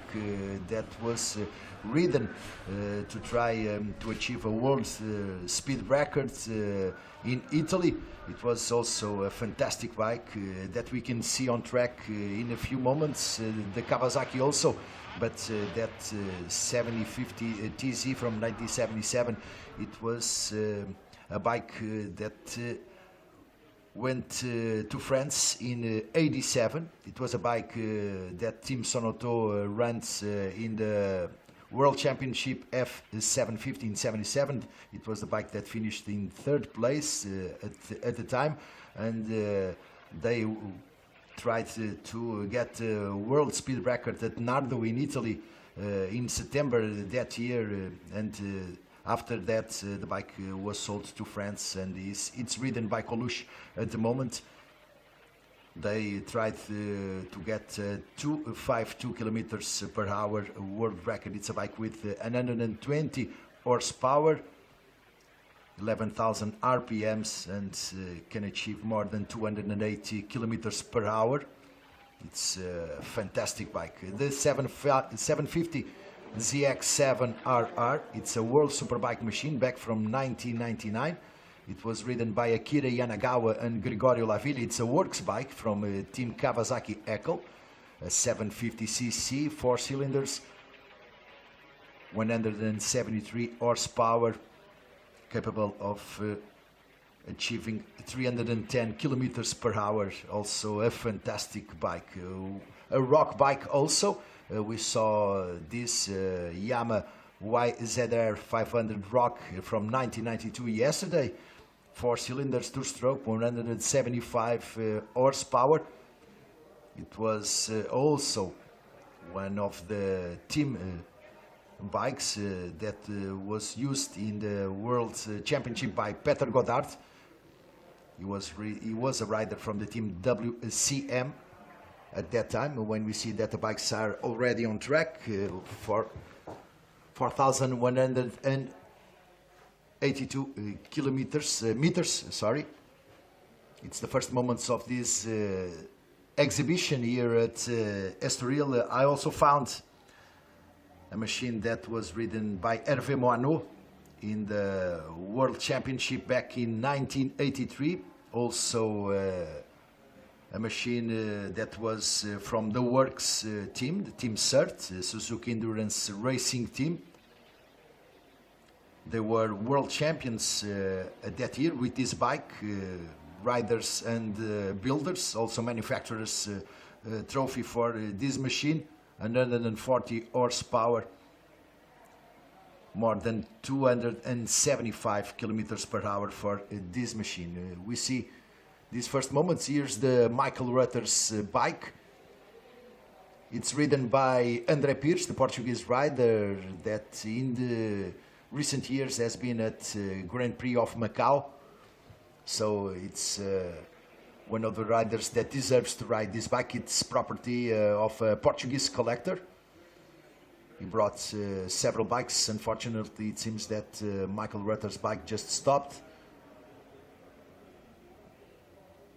that was ridden to try to achieve a world speed record in Italy. It was also a fantastic bike that we can see on track in a few moments, the Kawasaki also, but that 7050 TZ from 1977, it was a bike that went to France in 87. It was a bike that Team Sonoto runs in the World Championship F750 in 77. It was the bike that finished in 3rd place at the time, and they tried to get a world speed record at Nardo in Italy in September that year, and after that the bike was sold to France, and it's ridden by Coluche at the moment. They tried to get 252 kilometers per hour world record. It's a bike with 120 horsepower, 11,000 RPMs, and can achieve more than 280 kilometers per hour. It's a fantastic bike. The 750 ZX7RR, it's a World Superbike machine back from 1999. It was ridden by Akira Yanagawa and Gregorio Lavilli. It's a Works bike from Team Kawasaki Eckel. a 750cc, 4 cylinders, 173 horsepower, capable of achieving 310 kilometers per hour. Also a fantastic bike, a rock bike also. We saw this Yamaha YZR 500 Rock from 1992 yesterday. 4 cylinders, 2-stroke, 175 horsepower. It was also one of the team bikes that was used in the World Championship by Peter Goddard. He was a rider from the team WCM at that time. When we see that the bikes are already on track for 4,182 meters. Sorry, it's the first moments of this exhibition here at Estoril. I also found a machine that was ridden by Hervé Moineau in the World Championship back in 1983. Also a machine that was from the Works team, the Team CERT, Suzuki Endurance Racing Team. They were world champions that year with this bike, riders and builders, also manufacturers trophy for this machine, 140 horsepower, more than 275 kilometers per hour for this machine. We see these first moments. Here's the Michael Rutter's bike. It's ridden by André Pires, the Portuguese rider that in the recent years has been at Grand Prix of Macau. So it's one of the riders that deserves to ride this bike. It's property of a Portuguese collector. He brought several bikes. Unfortunately, it seems that Michael Rutter's bike just stopped.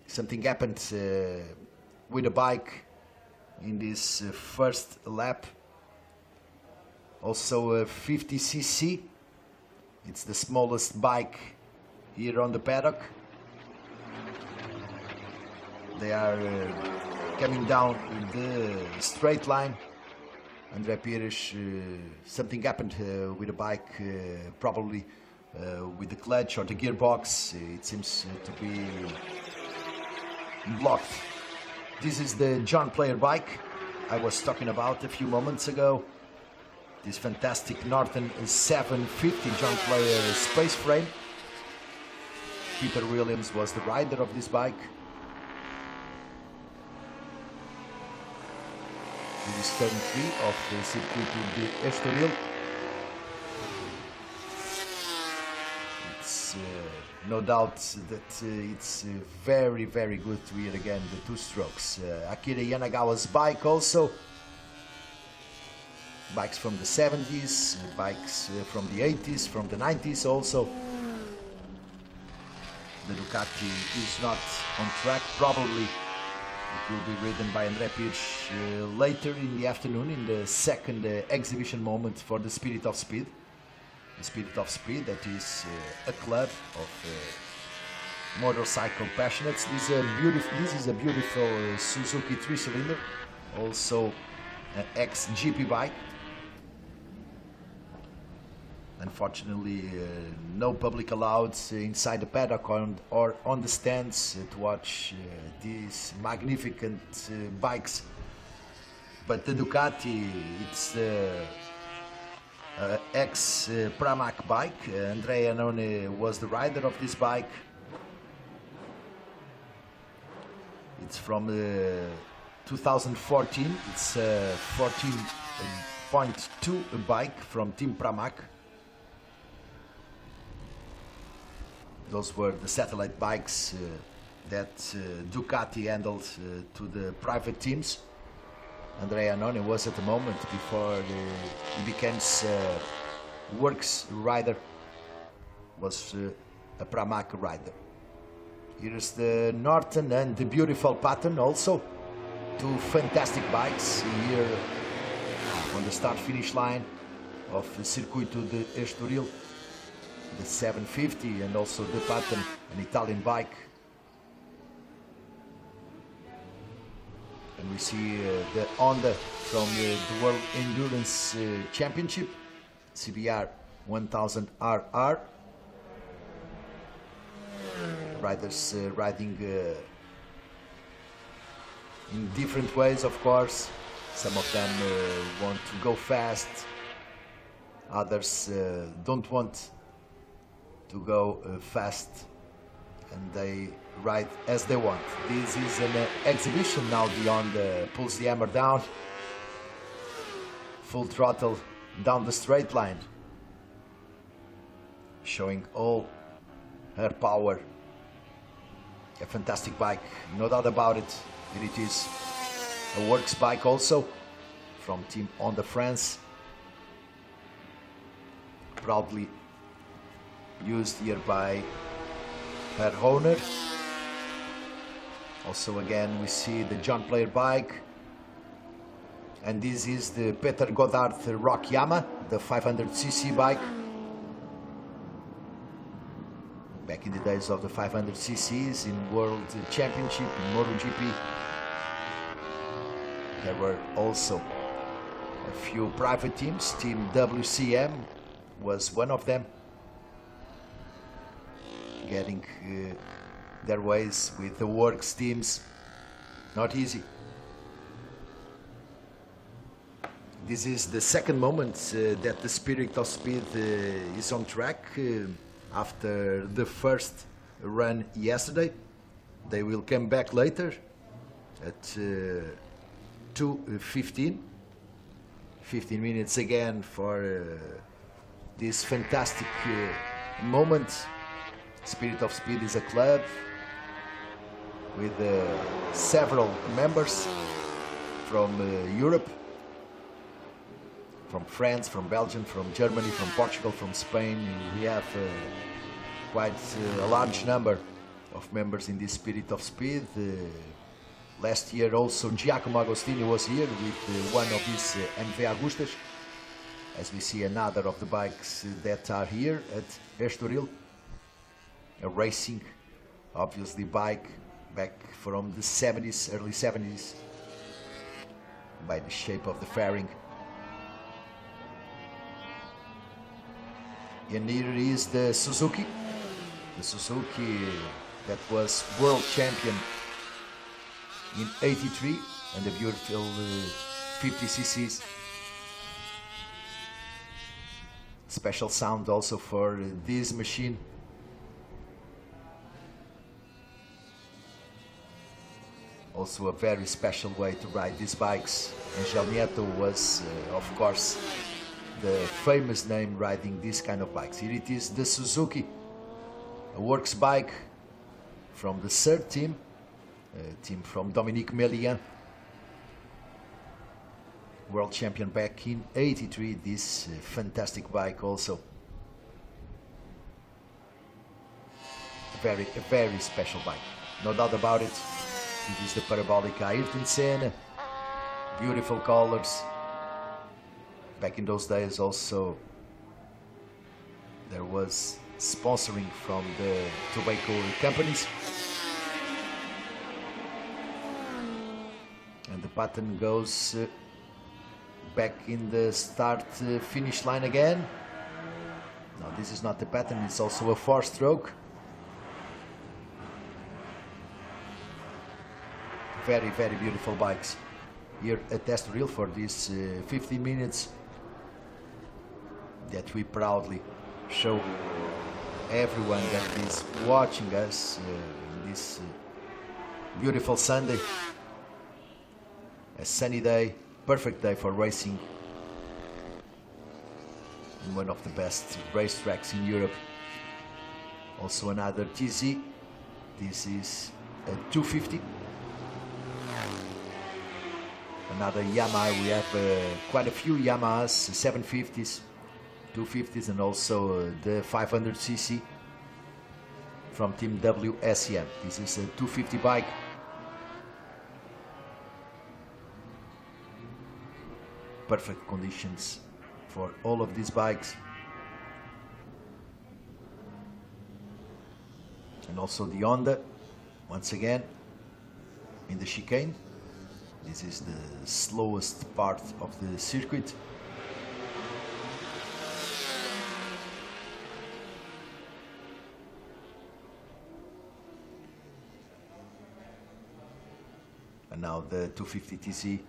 Something happened with the bike in this first lap. Also a 50cc. It's the smallest bike here on the paddock. They are coming down the straight line. André Pires, something happened with the bike, probably with the clutch or the gearbox. It seems to be blocked. This is the John Player bike I was talking about a few moments ago. This fantastic Norton 750 John Player space frame. Peter Williams was the rider of this bike. This is turn 3 of the Circuit de Estoril. It's no doubt that it's very, very good to hear again the 2 strokes. Akira Yanagawa's bike also. Bikes from the 70s, bikes from the 80s, from the 90s also. The Ducati is not on track. Probably it will be ridden by André Pires later in the afternoon in the second exhibition moment for the Spirit of Speed. The Spirit of Speed, that is a club of motorcycle passionates. This is a beautiful Suzuki 3-cylinder, also an ex-GP bike. Unfortunately, no public allowed inside the paddock or on the stands to watch these magnificent bikes. But the Ducati, it's the ex-Pramac bike. Andrea Iannone was the rider of this bike. It's from 2014. It's a 14.2 bike from Team Pramac. Those were the satellite bikes that Ducati handled to the private teams. Andrea Iannone was at the moment before he became Works rider, was a Pramac rider. Here's the Norton and the beautiful Patton also. 2 fantastic bikes here on the start-finish line of the Circuito de Estoril. The 750 and also the Patton, an Italian bike. We see the Honda from the World Endurance Championship, CBR 1000RR. Riders riding in different ways, of course. Some of them want to go fast, others don't want to go fast, and they ride as they want. This is an exhibition now. Beyond pulls the hammer down, full throttle down the straight line, showing all her power. A fantastic bike, no doubt about it. Here it is, a works bike also from Team Honda France, proudly used here by her owner. Also again we see the John Player bike, and this is the Peter Goddard Rock Yama, the 500cc bike. Back in the days of the 500cc's in World Championship, in MotoGP, there were also a few private teams. Team WCM was one of them, getting their ways with the works teams. Not easy. This is the second moment that the Spirit of Speed is on track. After the first run yesterday, they will come back later at 2:15. 15 minutes again for this fantastic moment. Spirit of Speed is a club with several members from Europe, from France, from Belgium, from Germany, from Portugal, from Spain. We have quite a large number of members in this Spirit of Speed. Last year also Giacomo Agostini was here with one of his MV Agustas, as we see another of the bikes that are here at Estoril. A racing, obviously, bike back from the 70s, early 70s, by the shape of the fairing. And here is the Suzuki that was world champion in '83, and the beautiful 50cc's. Special sound also for this machine. Also a very special way to ride these bikes. Angel Nieto was, of course, the famous name riding this kind of bikes. Here it is, the Suzuki, a works bike from the third team, a team from Dominique Melian, world champion back in '83. This fantastic bike also. A very special bike, no doubt about it. It is the Parabolica Ayrton Senna, beautiful colors. Back in those days also there was sponsoring from the tobacco companies. And the pattern goes back in the start-finish line again. Now this is not the pattern, it's also a four-stroke. Very beautiful bikes here at Estoril for these 15 minutes that we proudly show everyone that is watching us this beautiful Sunday. A sunny day, perfect day for racing in one of the best racetracks in Europe. Also another TZ. This is a 250. Another Yamaha. We have quite a few Yamahas, 750s, 250s, and also the 500cc from Team WSM. This is a 250 bike. Perfect conditions for all of these bikes. And also the Honda, once again, in the chicane. This is the slowest part of the circuit. And now the 250TC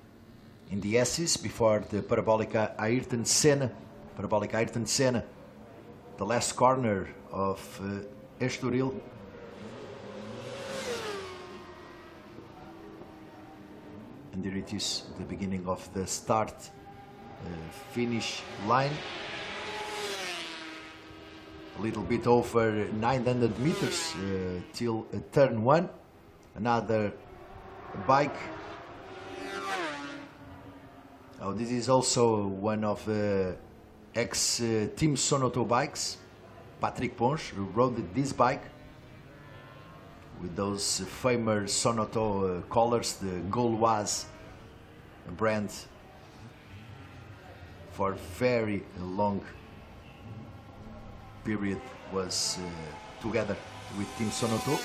in the S's before the Parabolica Ayrton Senna. Parabolica Ayrton Senna, the last corner of Estoril. And there it is, the beginning of the start finish line. A little bit over 900 meters till turn 1. Another bike. Oh, this is also one of the ex-Team Sonoto bikes. Patrick Ponche, who rode this bike with those famous Sonoto colors, the Gauloise brand, for very long period was together with Team Sonoto.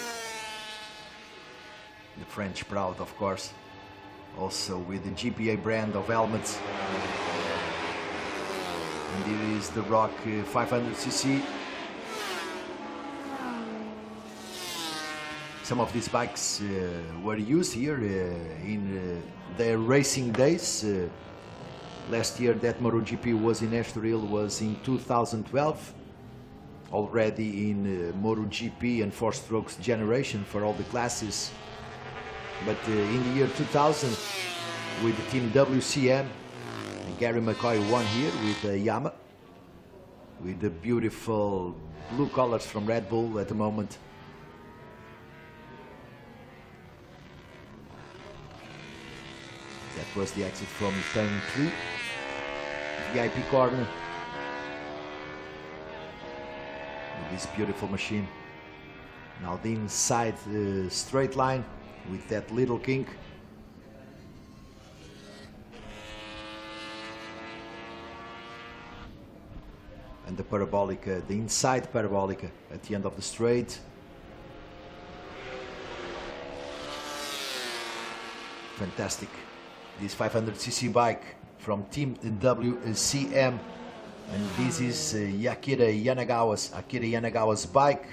The French proud, of course, also with the GPA brand of helmets. And here is the Rock 500cc. Some of these bikes were used here in their racing days. Last year that MotoGP was in Estoril was in 2012. Already in MotoGP and 4-strokes generation for all the classes. But in the year 2000, with the team WCM, Gary McCoy won here with Yamaha, with the beautiful blue colors from Red Bull at the moment. That was the exit from turn 3, VIP corner. With this beautiful machine. Now the inside straight line with that little kink. And the Parabolica, the inside Parabolica at the end of the straight. Fantastic. This 500cc bike from Team WCM. And this is Akira Yanagawa's bike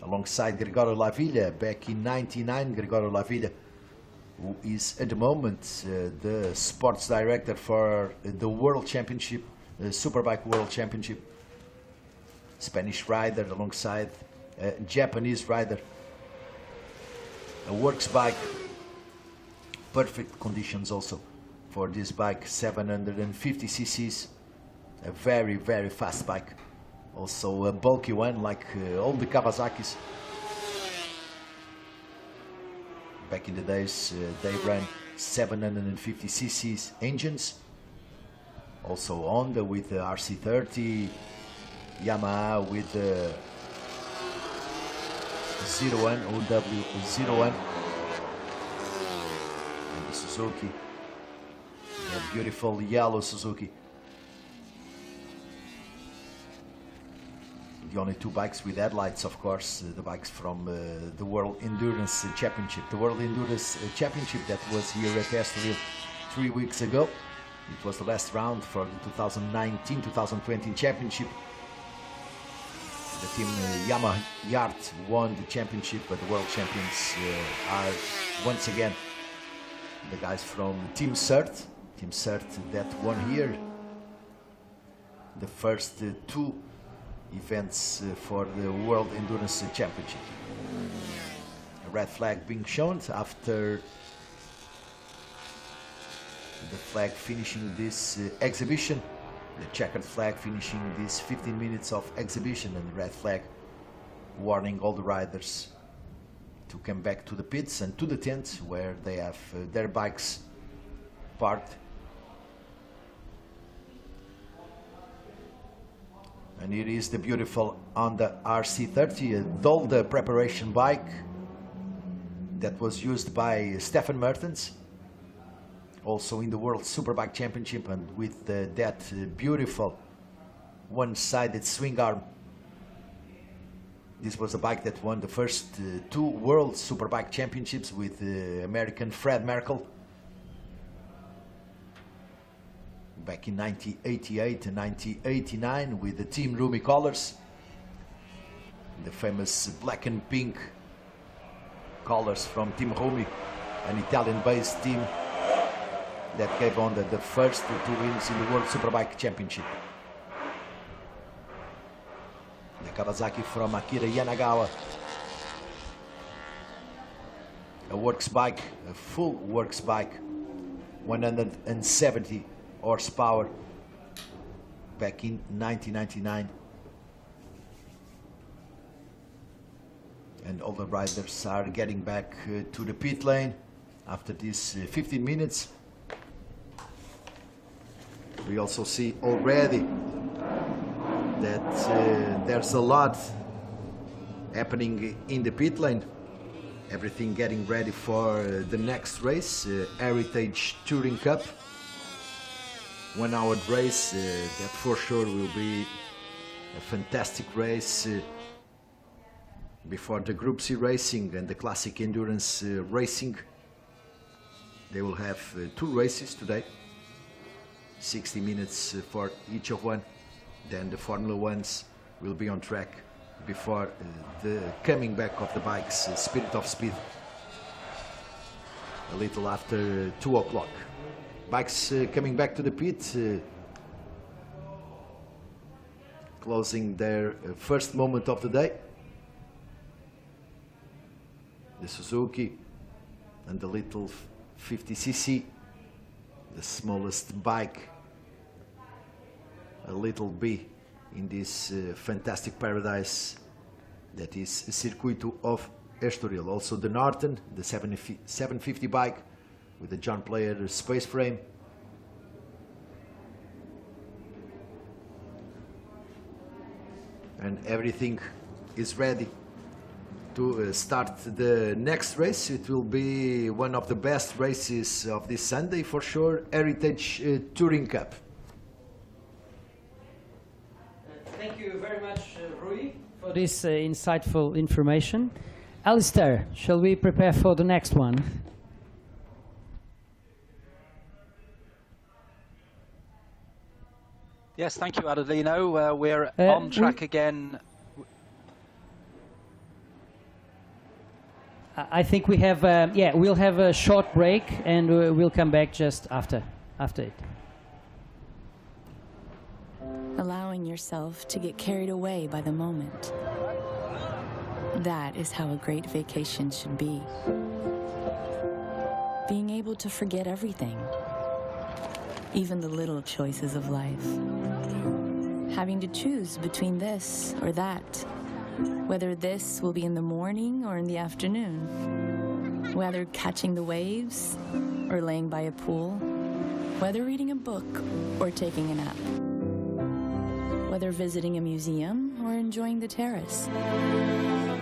alongside Gregorio Lavilla back in '99. Gregorio Lavilla, who is at the moment the sports director for the World Championship, the Superbike World Championship. Spanish rider alongside a Japanese rider. A works bike. Perfect conditions also for this bike, 750 cc's. A very, very fast bike. Also a bulky one like all the Kawasaki's. Back in the days they ran 750 cc's engines. Also Honda with the RC30, Yamaha with the 01, OW01, and the Suzuki, the beautiful yellow Suzuki. The only two bikes with headlights, of course, the bikes from the World Endurance Championship. The World Endurance Championship that was here at Estoril 3 weeks ago. It was the last round for the 2019-2020 championship. The team Yamaha Yard won the championship, but the world champions are once again the guys from Team Cert. Team Cert that won here the first two events for the World Endurance Championship. A red flag being shown after the flag finishing this exhibition. The checkered flag finishing these 15 minutes of exhibition, and the red flag warning all the riders to come back to the pits and to the tent where they have their bikes parked. And here is the beautiful Honda RC30, a Dolda preparation bike that was used by Stefan Mertens, also in the World Superbike Championship, and with that beautiful one-sided swing arm. This was a bike that won the first two World Superbike Championships with American Fred Merkel. back in 1988 and 1989 with the Team Rumi colors, the famous black and pink colors from Team Rumi, an Italian-based team that gave on the first two wins in the World Superbike Championship. The Kawasaki from Akira Yanagawa, a works bike, a full works bike, 170 horsepower back in 1999. And all the riders are getting back to the pit lane after these 15 minutes. We also see already that there's a lot happening in the pit lane. Everything getting ready for the next race, Heritage Touring Cup. 1 hour race, that for sure will be a fantastic race before the Group C racing and the Classic Endurance racing. They will have 2 races today, 60 minutes for each of one. Then the Formula Ones will be on track before the coming back of the bikes, Spirit of Speed, a little after 2 o'clock. Bikes coming back to the pit, closing their first moment of the day. The Suzuki and the little 50cc, the smallest bike, a little B in this fantastic paradise that is Circuito of Estoril. Also the Norton, the 750 bike with the John Player space frame. And everything is ready to start the next race. It will be one of the best races of this Sunday for sure, Heritage Touring Cup. Thank you very much, Rui, for this insightful information. Alistair, shall we prepare for the next one? Yes, thank you, Adelino. We're on track again. I think we have, we'll have a short break and we'll come back just after it. Allowing yourself to get carried away by the moment. That is how a great vacation should be. Being able to forget everything, even the little choices of life. Having to choose between this or that, whether this will be in the morning or in the afternoon, whether catching the waves or laying by a pool, whether reading a book or taking a nap, whether visiting a museum or enjoying the terrace,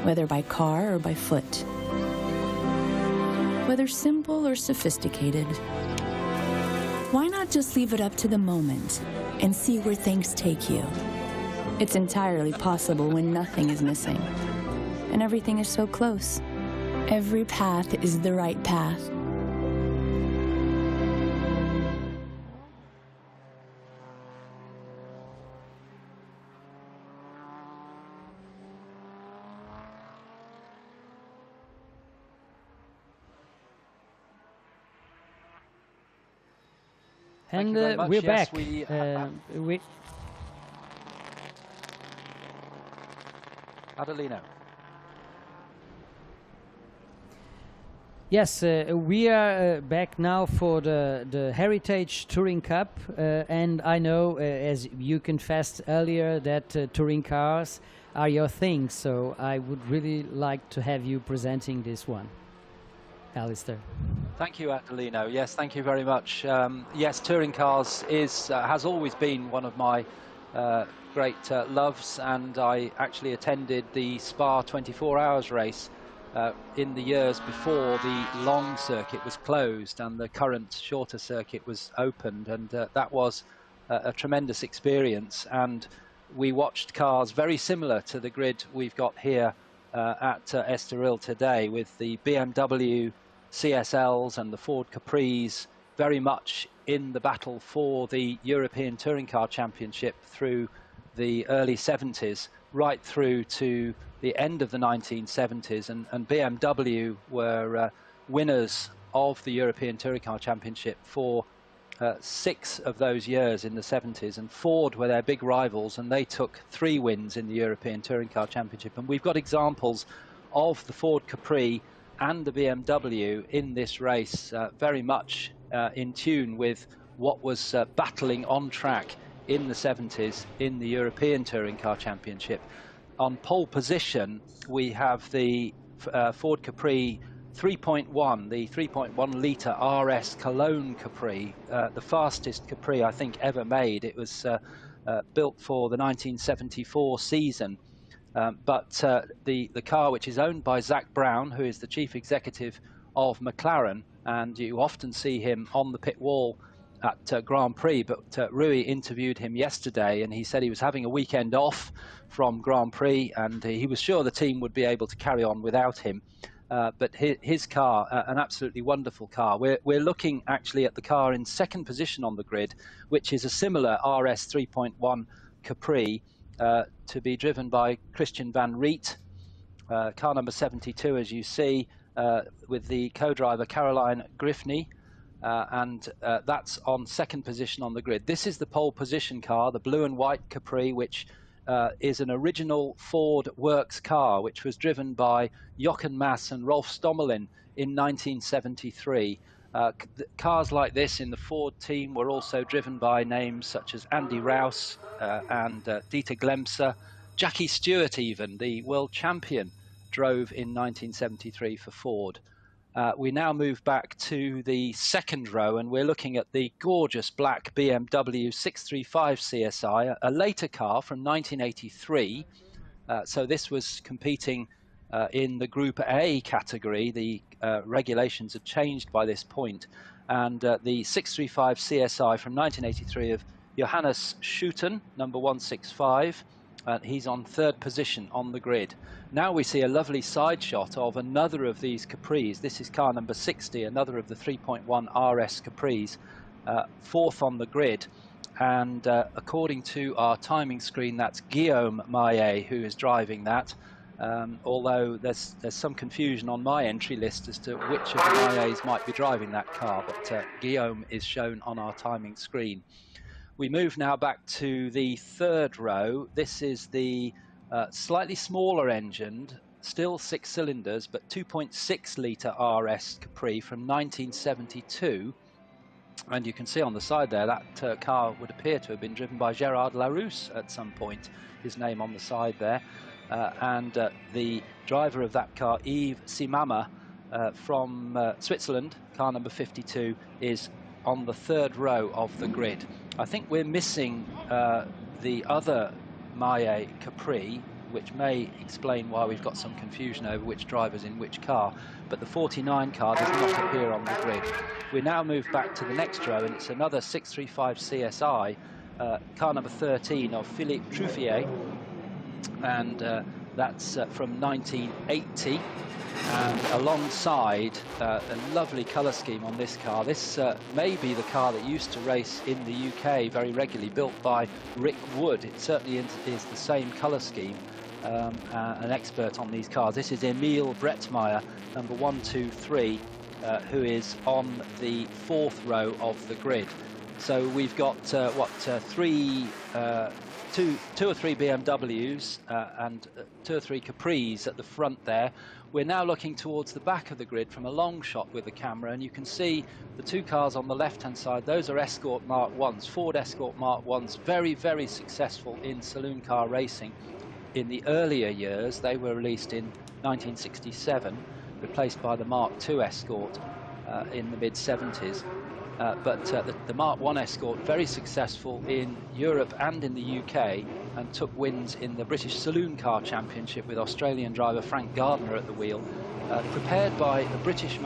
whether by car or by foot, whether simple or sophisticated. Why not just leave it up to the moment and see where things take you? It's entirely possible when nothing is missing and everything is so close. Every path is the right path. Thank you very much. We're Yes, back. Adelino. Yes, we are back now for the Heritage Touring Cup, and I know, as you confessed earlier, that touring cars are your thing, so I would really like to have you presenting this one. Alistair. Thank you, Adelino. Yes, thank you very much. Yes, touring cars has always been one of my great loves, and I actually attended the Spa 24 Hours race in the years before the long circuit was closed and the current shorter circuit was opened, and that was a tremendous experience. And we watched cars very similar to the grid we've got here at Estoril today, with the BMW CSLs and the Ford Capris very much in the battle for the European Touring Car Championship through the early 70s, right through to the end of the 1970s, and BMW were winners of the European Touring Car Championship for 6 of those years in the 70s, and Ford were their big rivals, and they took 3 wins in the European Touring Car Championship. And we've got examples of the Ford Capri and the BMW in this race, very much in tune with what was battling on track in the 70s in the European Touring Car Championship. On pole position, we have the Ford Capri 3.1, the 3.1 litre RS Cologne Capri, the fastest Capri I think ever made. It was built for the 1974 season. But the car, which is owned by Zak Brown, who is the chief executive of McLaren, and you often see him on the pit wall at Grand Prix, but Rui interviewed him yesterday, and he said he was having a weekend off from Grand Prix, and he was sure the team would be able to carry on without him. But his car, an absolutely wonderful car. We're looking actually at the car in second position on the grid, which is a similar RS 3.1 Capri, to be driven by Christian van Riet, car number 72, as you see, with the co-driver Caroline Griffney, and that's on second position on the grid. This is the pole position car, the blue and white Capri, which is an original Ford Works car, which was driven by Jochen Mass and Rolf Stommelen in 1973. Cars like this in the Ford team were also driven by names such as Andy Rouse and Dieter Glemser. Jackie Stewart, even, the world champion, drove in 1973 for Ford. We now move back to the second row, and we're looking at the gorgeous black BMW 635 CSI, a later car from 1983. So this was competing in the Group A category. The regulations had changed by this point. And the 635 CSI from 1983 of Johannes Schuten, number 165. He's on third position on the grid. Now we see a lovely side shot of another of these Capris. This is car number 60, another of the 3.1 RS Capris, fourth on the grid. And according to our timing screen, that's Guillaume Maillet who is driving that. Although there's some confusion on my entry list as to which of the Maillets might be driving that car, but Guillaume is shown on our timing screen. We move now back to the third row. This is the slightly smaller engined, still 6 cylinders, but 2.6 litre RS Capri from 1972. And you can see on the side there, that car would appear to have been driven by Gérard Larousse at some point, his name on the side there. And the driver of that car, Yves Simama, from Switzerland, car number 52, is on the third row of the grid. I think we're missing the other Maillet Capri, which may explain why we've got some confusion over which driver's in which car, but the 49 car does not appear on the grid. We now move back to the next row, and it's another 635 CSI, car number 13 of Philippe Truffier, and that's from 1980. And alongside a lovely colour scheme on this car. This may be the car that used to race in the UK very regularly, built by Rick Wood. It certainly is the same colour scheme. An expert on these cars. This is Emil Brettmeyer, number 123, who is on the fourth row of the grid. So we've got two or three BMWs and 2 or 3 Capris at the front there. We're now looking towards the back of the grid from a long shot with the camera, and you can see the 2 cars on the left-hand side. Those are Escort Mark 1s, Ford Escort Mark 1s, very, very successful in saloon car racing. In the earlier years, they were released in 1967, replaced by the Mark II Escort in the mid-70s. But the Mark I Escort, very successful in Europe and in the UK, and took wins in the British Saloon Car Championship with Australian driver Frank Gardner at the wheel, prepared by a British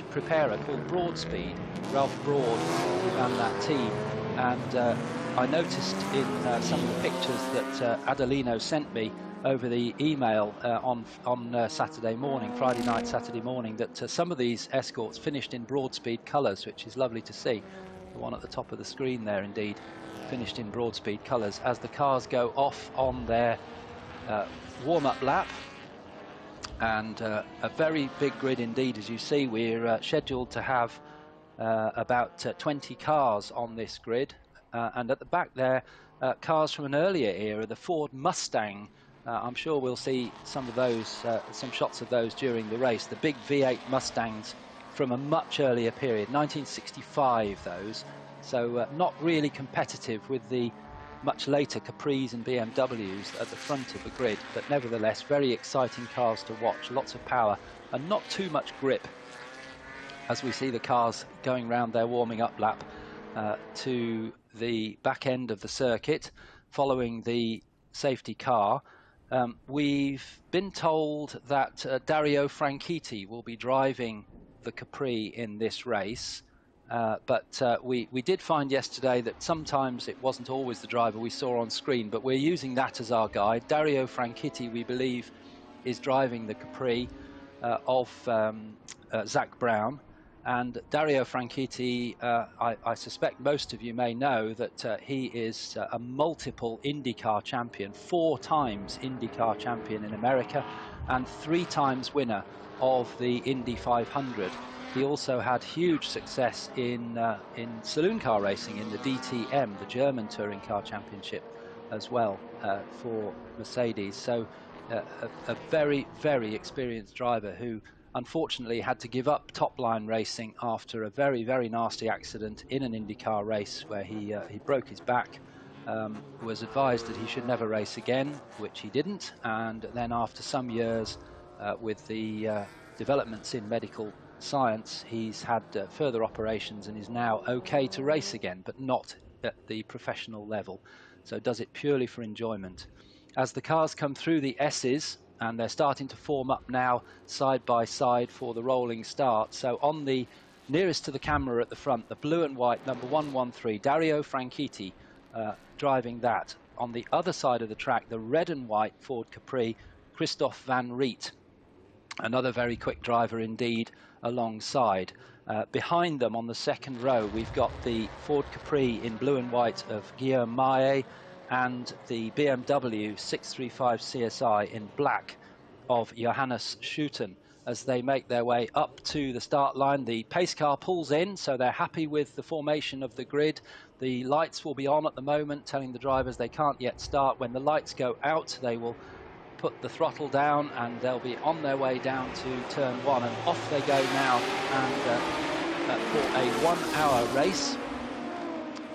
preparer called Broadspeed, Ralph Broad, who ran that team. And I noticed in some of the pictures that Adelino sent me over the email on Saturday morning, Friday night, Saturday morning, that some of these escorts finished in broad-speed colours, which is lovely to see. The one at the top of the screen there, indeed, finished in broad-speed colours as the cars go off on their warm-up lap. And a very big grid indeed. As you see, we're scheduled to have about 20 cars on this grid. And at the back there, cars from an earlier era, the Ford Mustang. I'm sure we'll see some of those, some shots of those during the race. The big V8 Mustangs from a much earlier period, 1965 those. So not really competitive with the much later Capris and BMWs at the front of the grid, but nevertheless very exciting cars to watch, lots of power and not too much grip as we see the cars going round their warming up lap to the back end of the circuit following the safety car. We've been told that Dario Franchitti will be driving the Capri in this race. But we did find yesterday that sometimes it wasn't always the driver we saw on screen, but we're using that as our guide. Dario Franchitti, we believe, is driving the Capri of Zach Brown. And Dario Franchitti, I suspect most of you may know that he is a multiple IndyCar champion, 4 times IndyCar champion in America, and 3 times winner of the Indy 500. He also had huge success in saloon car racing in the DTM, the German Touring Car Championship, as well for Mercedes. So a very, very experienced driver who unfortunately had to give up top-line racing after a very, very nasty accident in an IndyCar race where he broke his back, was advised that he should never race again, which he didn't, and then after some years with the developments in medical science, he's had further operations and is now okay to race again, but not at the professional level. So does it purely for enjoyment. As the cars come through the S's, and they're starting to form up now side by side for the rolling start. So on the nearest to the camera at the front, the blue and white number 113, Dario Franchitti driving that. On the other side of the track, the red and white Ford Capri, Christophe Van Riet, another very quick driver indeed, alongside. Behind them on the second row, we've got the Ford Capri in blue and white of Guillaume Maé and the BMW 635 CSI in black of Johannes Schuten. As they make their way up to the start line, the pace car pulls in, so they're happy with the formation of the grid. The lights will be on at the moment, telling the drivers they can't yet start. When the lights go out, they will put the throttle down and they'll be on their way down to turn 1, and off they go now, and for a 1-hour race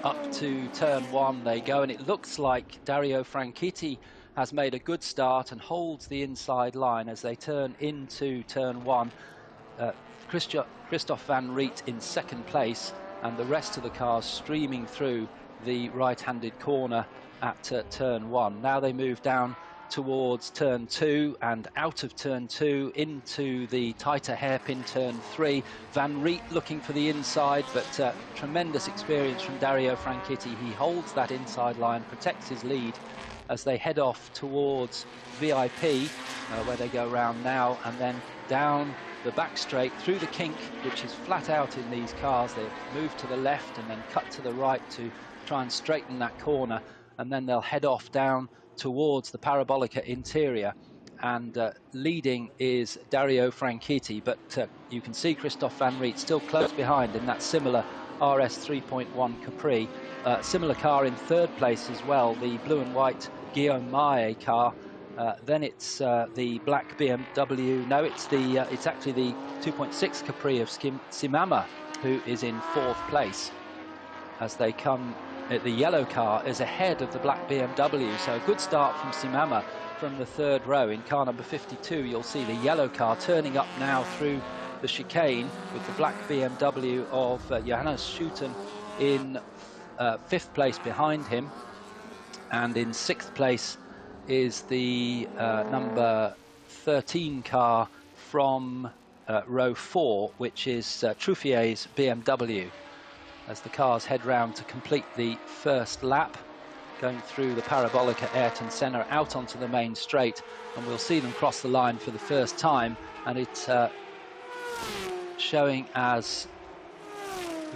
up to turn 1 they go, and it looks like Dario Franchitti has made a good start and holds the inside line as they turn into turn 1. Christophe Van Riet in second place, and the rest of the cars streaming through the right-handed corner at turn 1. Now they move down towards turn 2 and out of turn 2 into the tighter hairpin turn 3. Van Riet looking for the inside, but tremendous experience from Dario Franchitti. He holds that inside line, protects his lead as they head off towards VIP, where they go round now, and then down the back straight through the kink, which is flat out in these cars. They move to the left and then cut to the right to try and straighten that corner, and then they'll head off down towards the Parabolica interior, and leading is Dario Franchitti, but you can see Christophe Van Riet still close behind in that similar RS 3.1 Capri. Similar car in third place as well, the blue and white Guillaume Maé car. Then it's the black BMW. No, it's actually the 2.6 Capri of Simama, who is in fourth place as they come. The yellow car is ahead of the black BMW, so a good start from Simama from the third row. In car number 52, you'll see the yellow car turning up now through the chicane with the black BMW of Johannes Schuten in fifth place behind him, and in sixth place is the number 13 car from row 4, which is Truffier's BMW. As the cars head round to complete the first lap, going through the parabolic at Ayrton Senna out onto the main straight, and we'll see them cross the line for the first time, and it's showing as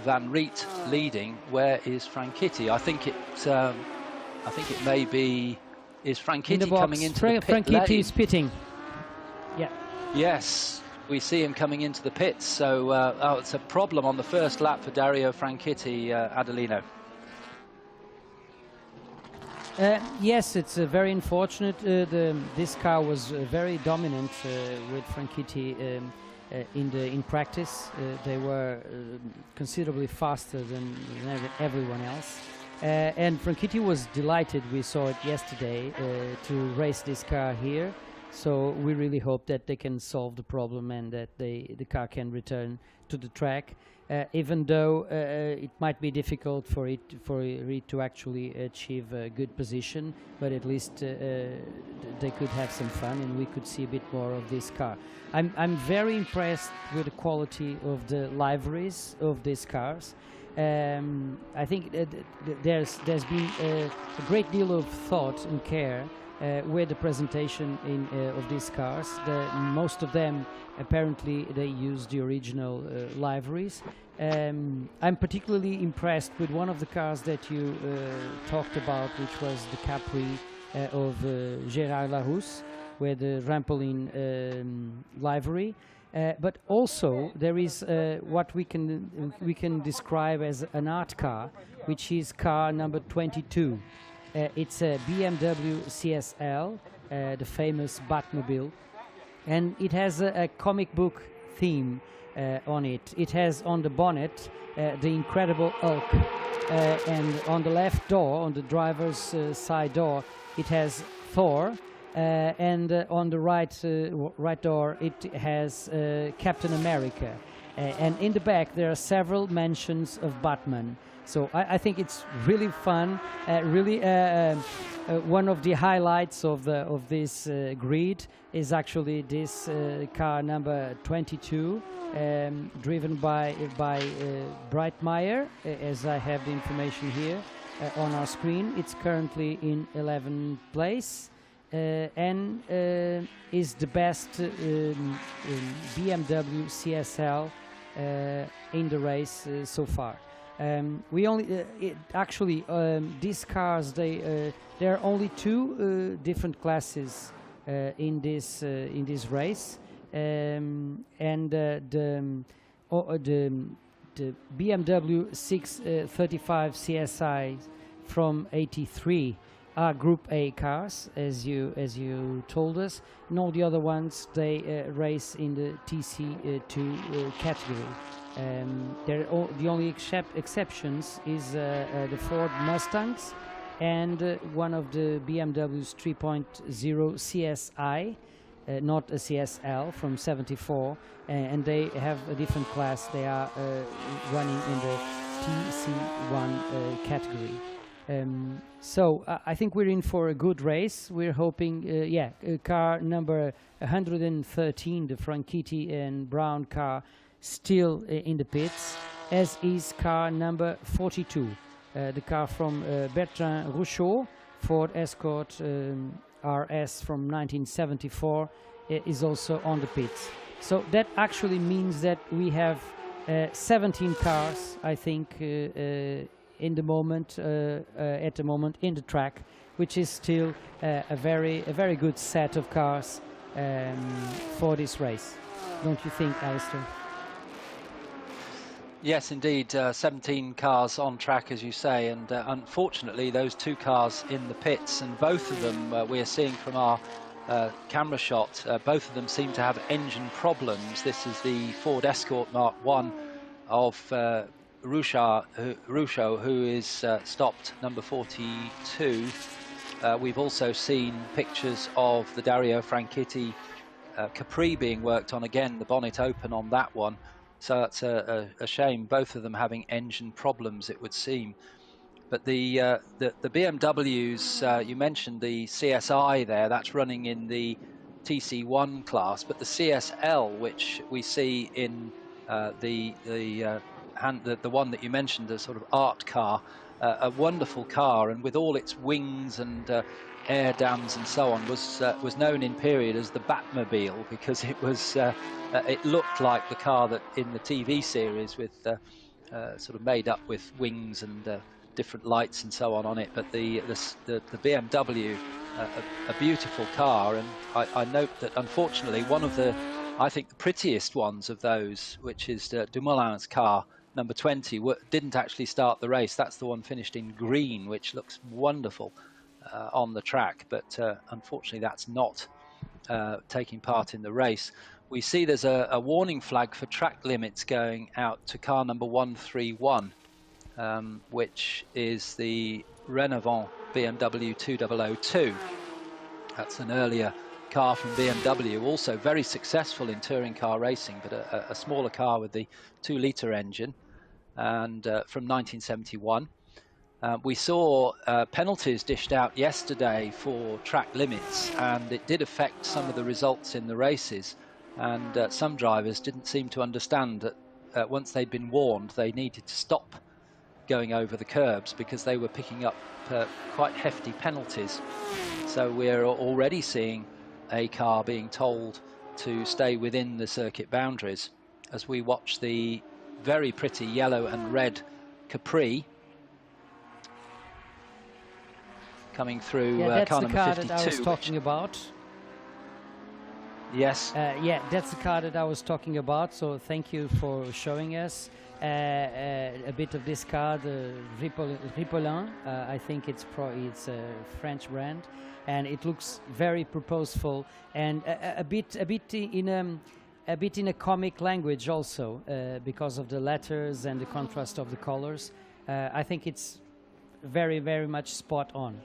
Van Riet leading. Where is Franchitti? I think it may be, is Franchitti coming into the pit Franchitti lane? is pitting. Yeah. Yes, we see him coming into the pits. So it's a problem on the first lap for Dario Franchitti, Adelino. Yes, it's very unfortunate. This car was very dominant with Franchitti in practice. They were considerably faster than everyone else. And Franchitti was delighted, we saw it yesterday, to race this car here. So we really hope that they can solve the problem and that the car can return to the track. Even though it might be difficult for it to actually achieve a good position, but at least they could have some fun and we could see a bit more of this car. I'm very impressed with the quality of the liveries of these cars. I think there's been a great deal of thought and care with the presentation of these cars. Most of them, apparently, they use the original liveries. I'm particularly impressed with one of the cars that you talked about, which was the Capri of Gérard Larousse, with the Rampolin livery. But also there is what we can describe as an art car, which is car number 22. It's a BMW CSL, the famous Batmobile, and it has a comic book theme on it. It has on the bonnet the Incredible Hulk, and on the left door, on the driver's side door, it has Thor, and on the right door it has Captain America, and in the back there are several mentions of Batman. So I think it's really fun, really one of the highlights of this grid is actually this car number 22, driven by Breitmeyer, as I have the information here on our screen. It's currently in 11th place and is the best BMW CSL in the race so far. We only actually these cars, there are only two different classes in this race, and the BMW 635 CSI from '83 are Group A cars, as you told us, and all the other ones they race in the TC2 category. The only exceptions is the Ford Mustangs and one of the BMW's 3.0 CSI, not a CSL, from '74, and they have a different class. They are running in the TC1 category. So I think we're in for a good race. We're hoping, car number 113, the Franchitti and Brown car, still in the pits, as is car number 42, the car from Bertrand Rouchot, Ford Escort RS from 1974, is also on the pits. So that actually means that we have 17 cars, I think, in the moment, at the moment in the track, which is still a very good set of cars for this race. Don't you think, Alistair? Yes, indeed, 17 cars on track, as you say, and unfortunately those two cars in the pits, and both of them we are seeing from our camera shot, both of them seem to have engine problems. This is the Ford Escort Mark I of Rouchot, who is stopped number 42. We've also seen pictures of the Dario Franchitti Capri being worked on, again the bonnet open on that one. So that's a shame, both of them having engine problems, it would seem. But the BMWs, you mentioned the CSI there, that's running in the TC1 class, but the CSL, which we see in the one that you mentioned, the sort of art car, a wonderful car, and with all its wings and air dams and so on, was known in period as the Batmobile, because it was it looked like the car that in the TV series, with sort of made up with wings and different lights and so on it. But the BMW, a beautiful car, and I note that unfortunately one of the, I think, the prettiest ones of those, which is Dumoulin's car, number 20, didn't actually start the race. That's the one finished in green, which looks wonderful on the track, but unfortunately that's not taking part in the race. We see there's a warning flag for track limits going out to car number 131, which is the Renovant BMW 2002. That's an earlier car from BMW, also very successful in touring car racing, but a smaller car with the 2-litre engine, and from 1971. We saw penalties dished out yesterday for track limits, and it did affect some of the results in the races, and some drivers didn't seem to understand that once they'd been warned, they needed to stop going over the curbs, because they were picking up quite hefty penalties. So we're already seeing a car being told to stay within the circuit boundaries, as we watch the very pretty yellow and red Capri coming through car number 52. That's the car that I was talking about. Yes. Yeah, that's the car that I was talking about, so thank you for showing us a bit of this car, the Ripollin. I think it's a French brand, and it looks very purposeful, and a bit in a comic language also, because of the letters and the contrast of the colors. I think it's very, very much spot on.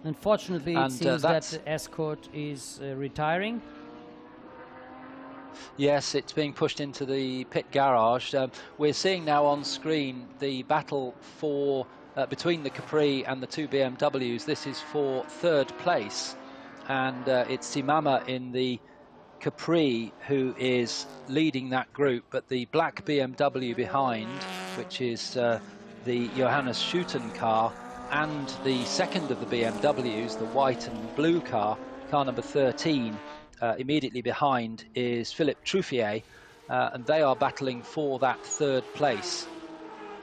Unfortunately, it seems that the Escort is retiring. Yes, it's being pushed into the pit garage. We're seeing now on screen the battle for between the Capri and the two BMWs. This is for third place, and it's Simama in the Capri who is leading that group, but the black BMW behind, which is the Johannes Schuten car, and the second of the BMWs, the white and blue car number 13, immediately behind is Philippe Truffier, and they are battling for that third place.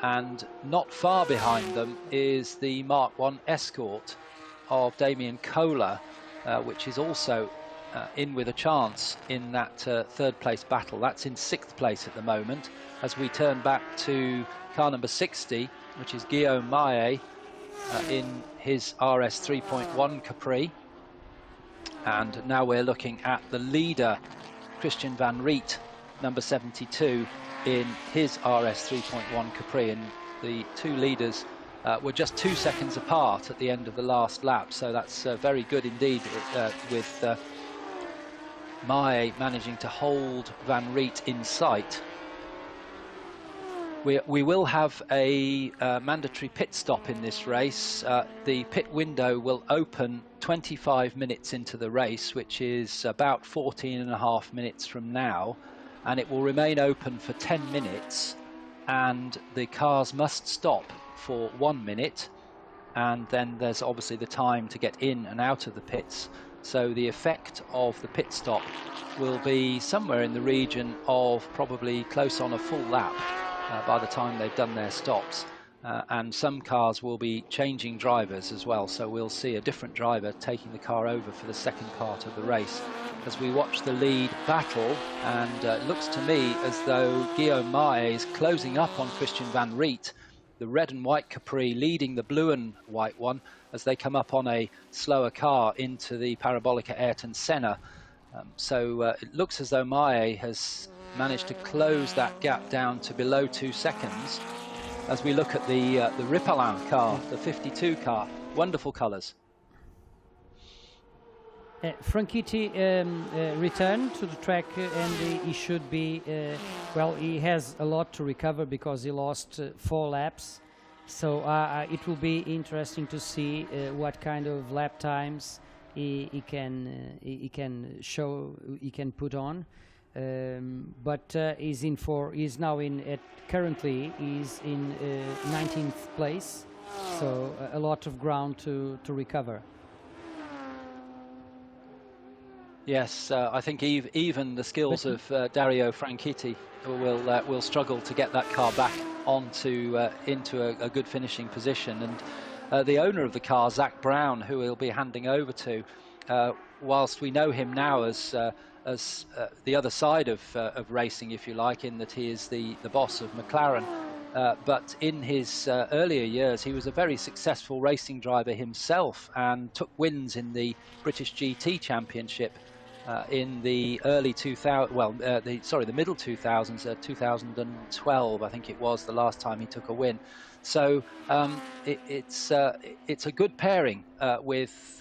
And not far behind them is the Mark 1 Escort of Damien Kohler, which is also in with a chance in that third place battle. That's in 6th place at the moment, as we turn back to car number 60, which is Guillaume Maé in his RS 3.1 Capri. And now we're looking at the leader, Christian Van Riet, number 72, in his RS 3.1 Capri. And the two leaders were just 2 seconds apart at the end of the last lap. So that's very good indeed, with Maé managing to hold Van Riet in sight. We will have a mandatory pit stop in this race. The pit window will open 25 minutes into the race, which is about 14.5 minutes from now, and it will remain open for 10 minutes, and the cars must stop for 1 minute, and then there's obviously the time to get in and out of the pits. So the effect of the pit stop will be somewhere in the region of probably close on a full lap by the time they've done their stops, and some cars will be changing drivers as well, so we'll see a different driver taking the car over for the second part of the race as we watch the lead battle. And it looks to me as though Guillaume Maé is closing up on Christian Van Riet, the red and white Capri leading the blue and white one as they come up on a slower car into the Parabolica Ayrton Senna. So it looks as though Maé has managed to close that gap down to below 2 seconds as we look at the Ripollin car, the 52 car. Wonderful colours. Franchitti returned to the track, and he should be, well, he has a lot to recover because he lost 4 laps. So it will be interesting to see what kind of lap times he can put on. but currently is in 19th place, so a lot of ground to recover. Yes, I think even the skills of Dario Franchitti will struggle to get that car back onto into a good finishing position. And the owner of the car, Zach Brown, who he'll be handing over to, whilst we know him now as the other side of racing, if you like, in that he is the boss of McLaren. But in his earlier years, he was a very successful racing driver himself and took wins in the British GT Championship in the early 2000, the middle 2000s, 2012, I think it was the last time he took a win. So it's a good pairing with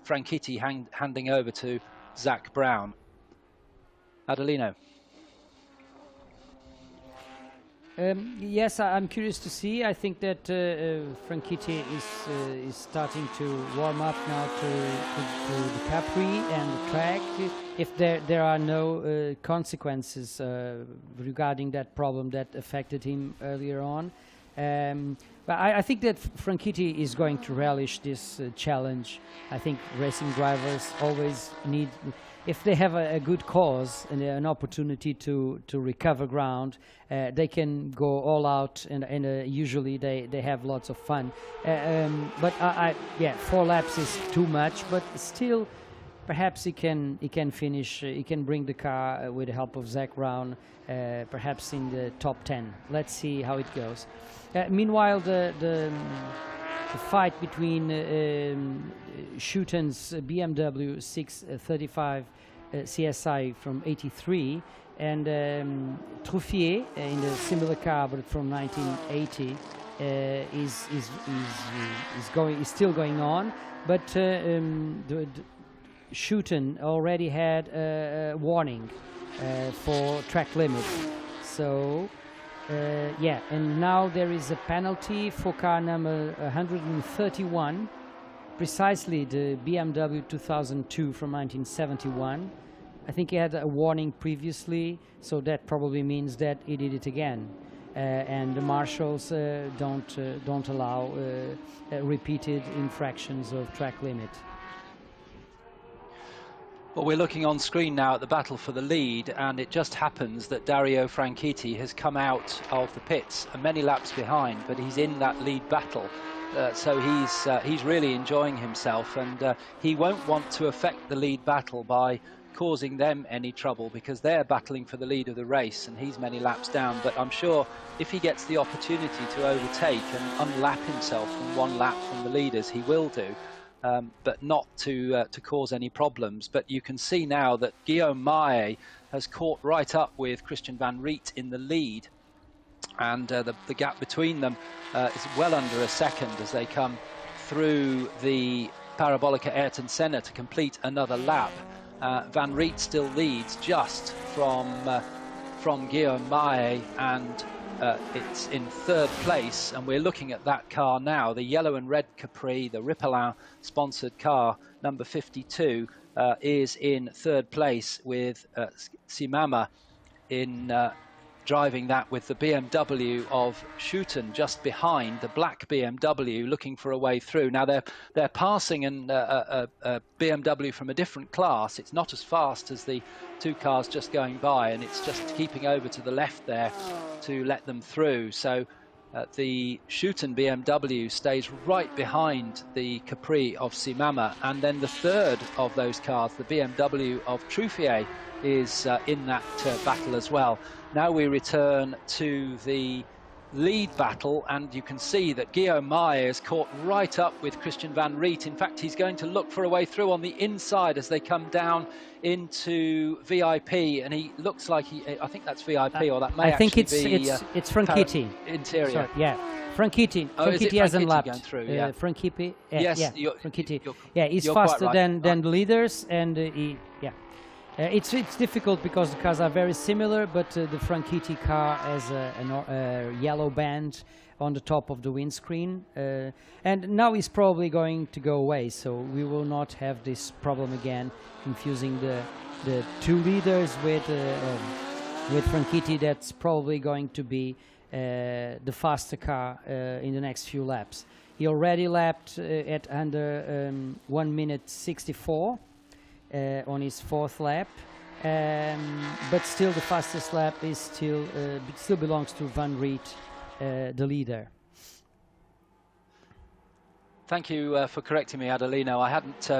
Franchitti handing over to Zach Brown. Adelino. Yes, I'm curious to see. I think that Franchitti is starting to warm up now to the Capri and the track. If there are no consequences regarding that problem that affected him earlier on. But I think that Franchitti is going to relish this challenge. I think racing drivers always need, if they have a good cause and an opportunity to recover ground, they can go all out, and usually they have lots of fun. But 4 laps is too much, but still, perhaps he can finish. He can bring the car with the help of Zach Brown, perhaps in the top 10. Let's see how it goes. Meanwhile, the fight between Schutten's BMW 635 CSI from '83 and Truffier in a similar car but from 1980 is still going on. But Schutten already had a warning for track limit. So. And now there is a penalty for car number 131, precisely the BMW 2002 from 1971. I think he had a warning previously, so that probably means that he did it again. And the marshals don't allow repeated infractions of track limit. Well, we're looking on screen now at the battle for the lead, and it just happens that Dario Franchitti has come out of the pits many laps behind, but he's in that lead battle. So he's really enjoying himself, and he won't want to affect the lead battle by causing them any trouble, because they're battling for the lead of the race and he's many laps down. But I'm sure if he gets the opportunity to overtake and unlap himself from 1 lap from the leaders, he will do. But not to cause any problems. But you can see now that Guillaume Maé has caught right up with Christian Van Riet in the lead, and the gap between them is well under a second as they come through the Parabolica Ayrton Senna to complete another lap. Van Riet still leads just from Guillaume Maé, and it's in 3rd place, and we're looking at that car now, the yellow and red Capri, the Ripollin sponsored car, number 52, is in 3rd place with Simama in driving that with the BMW of Schutten just behind, the black BMW, looking for a way through. Now they're passing a BMW from a different class. It's not as fast as the 2 cars just going by, and it's just keeping over to the left there to let them through. So the Schutten BMW stays right behind the Capri of Simama, and then the 3rd of those cars, the BMW of Truffier, is in that battle as well. Now we return to the lead battle, and you can see that Guillaume Maé is caught right up with Christian Van Riet. In fact, he's going to look for a way through on the inside as they come down into VIP, and he looks like I think that's VIP, or that may actually be it's Franchitti interior. Sorry, yeah, Franchitti. Oh, Franchitti hasn't lapped. Going through, yeah. Franchitti. Yes, Franchitti. He's faster right. than the leaders, and it's difficult because the cars are very similar, but the Franchitti car has a yellow band on the top of the windscreen, and now it's probably going to go away, so we will not have this problem again, confusing the two leaders with Franchitti. That's probably going to be the faster car in the next few laps. He already lapped at under 1 minute 64 on his fourth lap, but still the fastest lap is still belongs to Van Riet, the leader. Thank you for correcting me, Adelino. I hadn't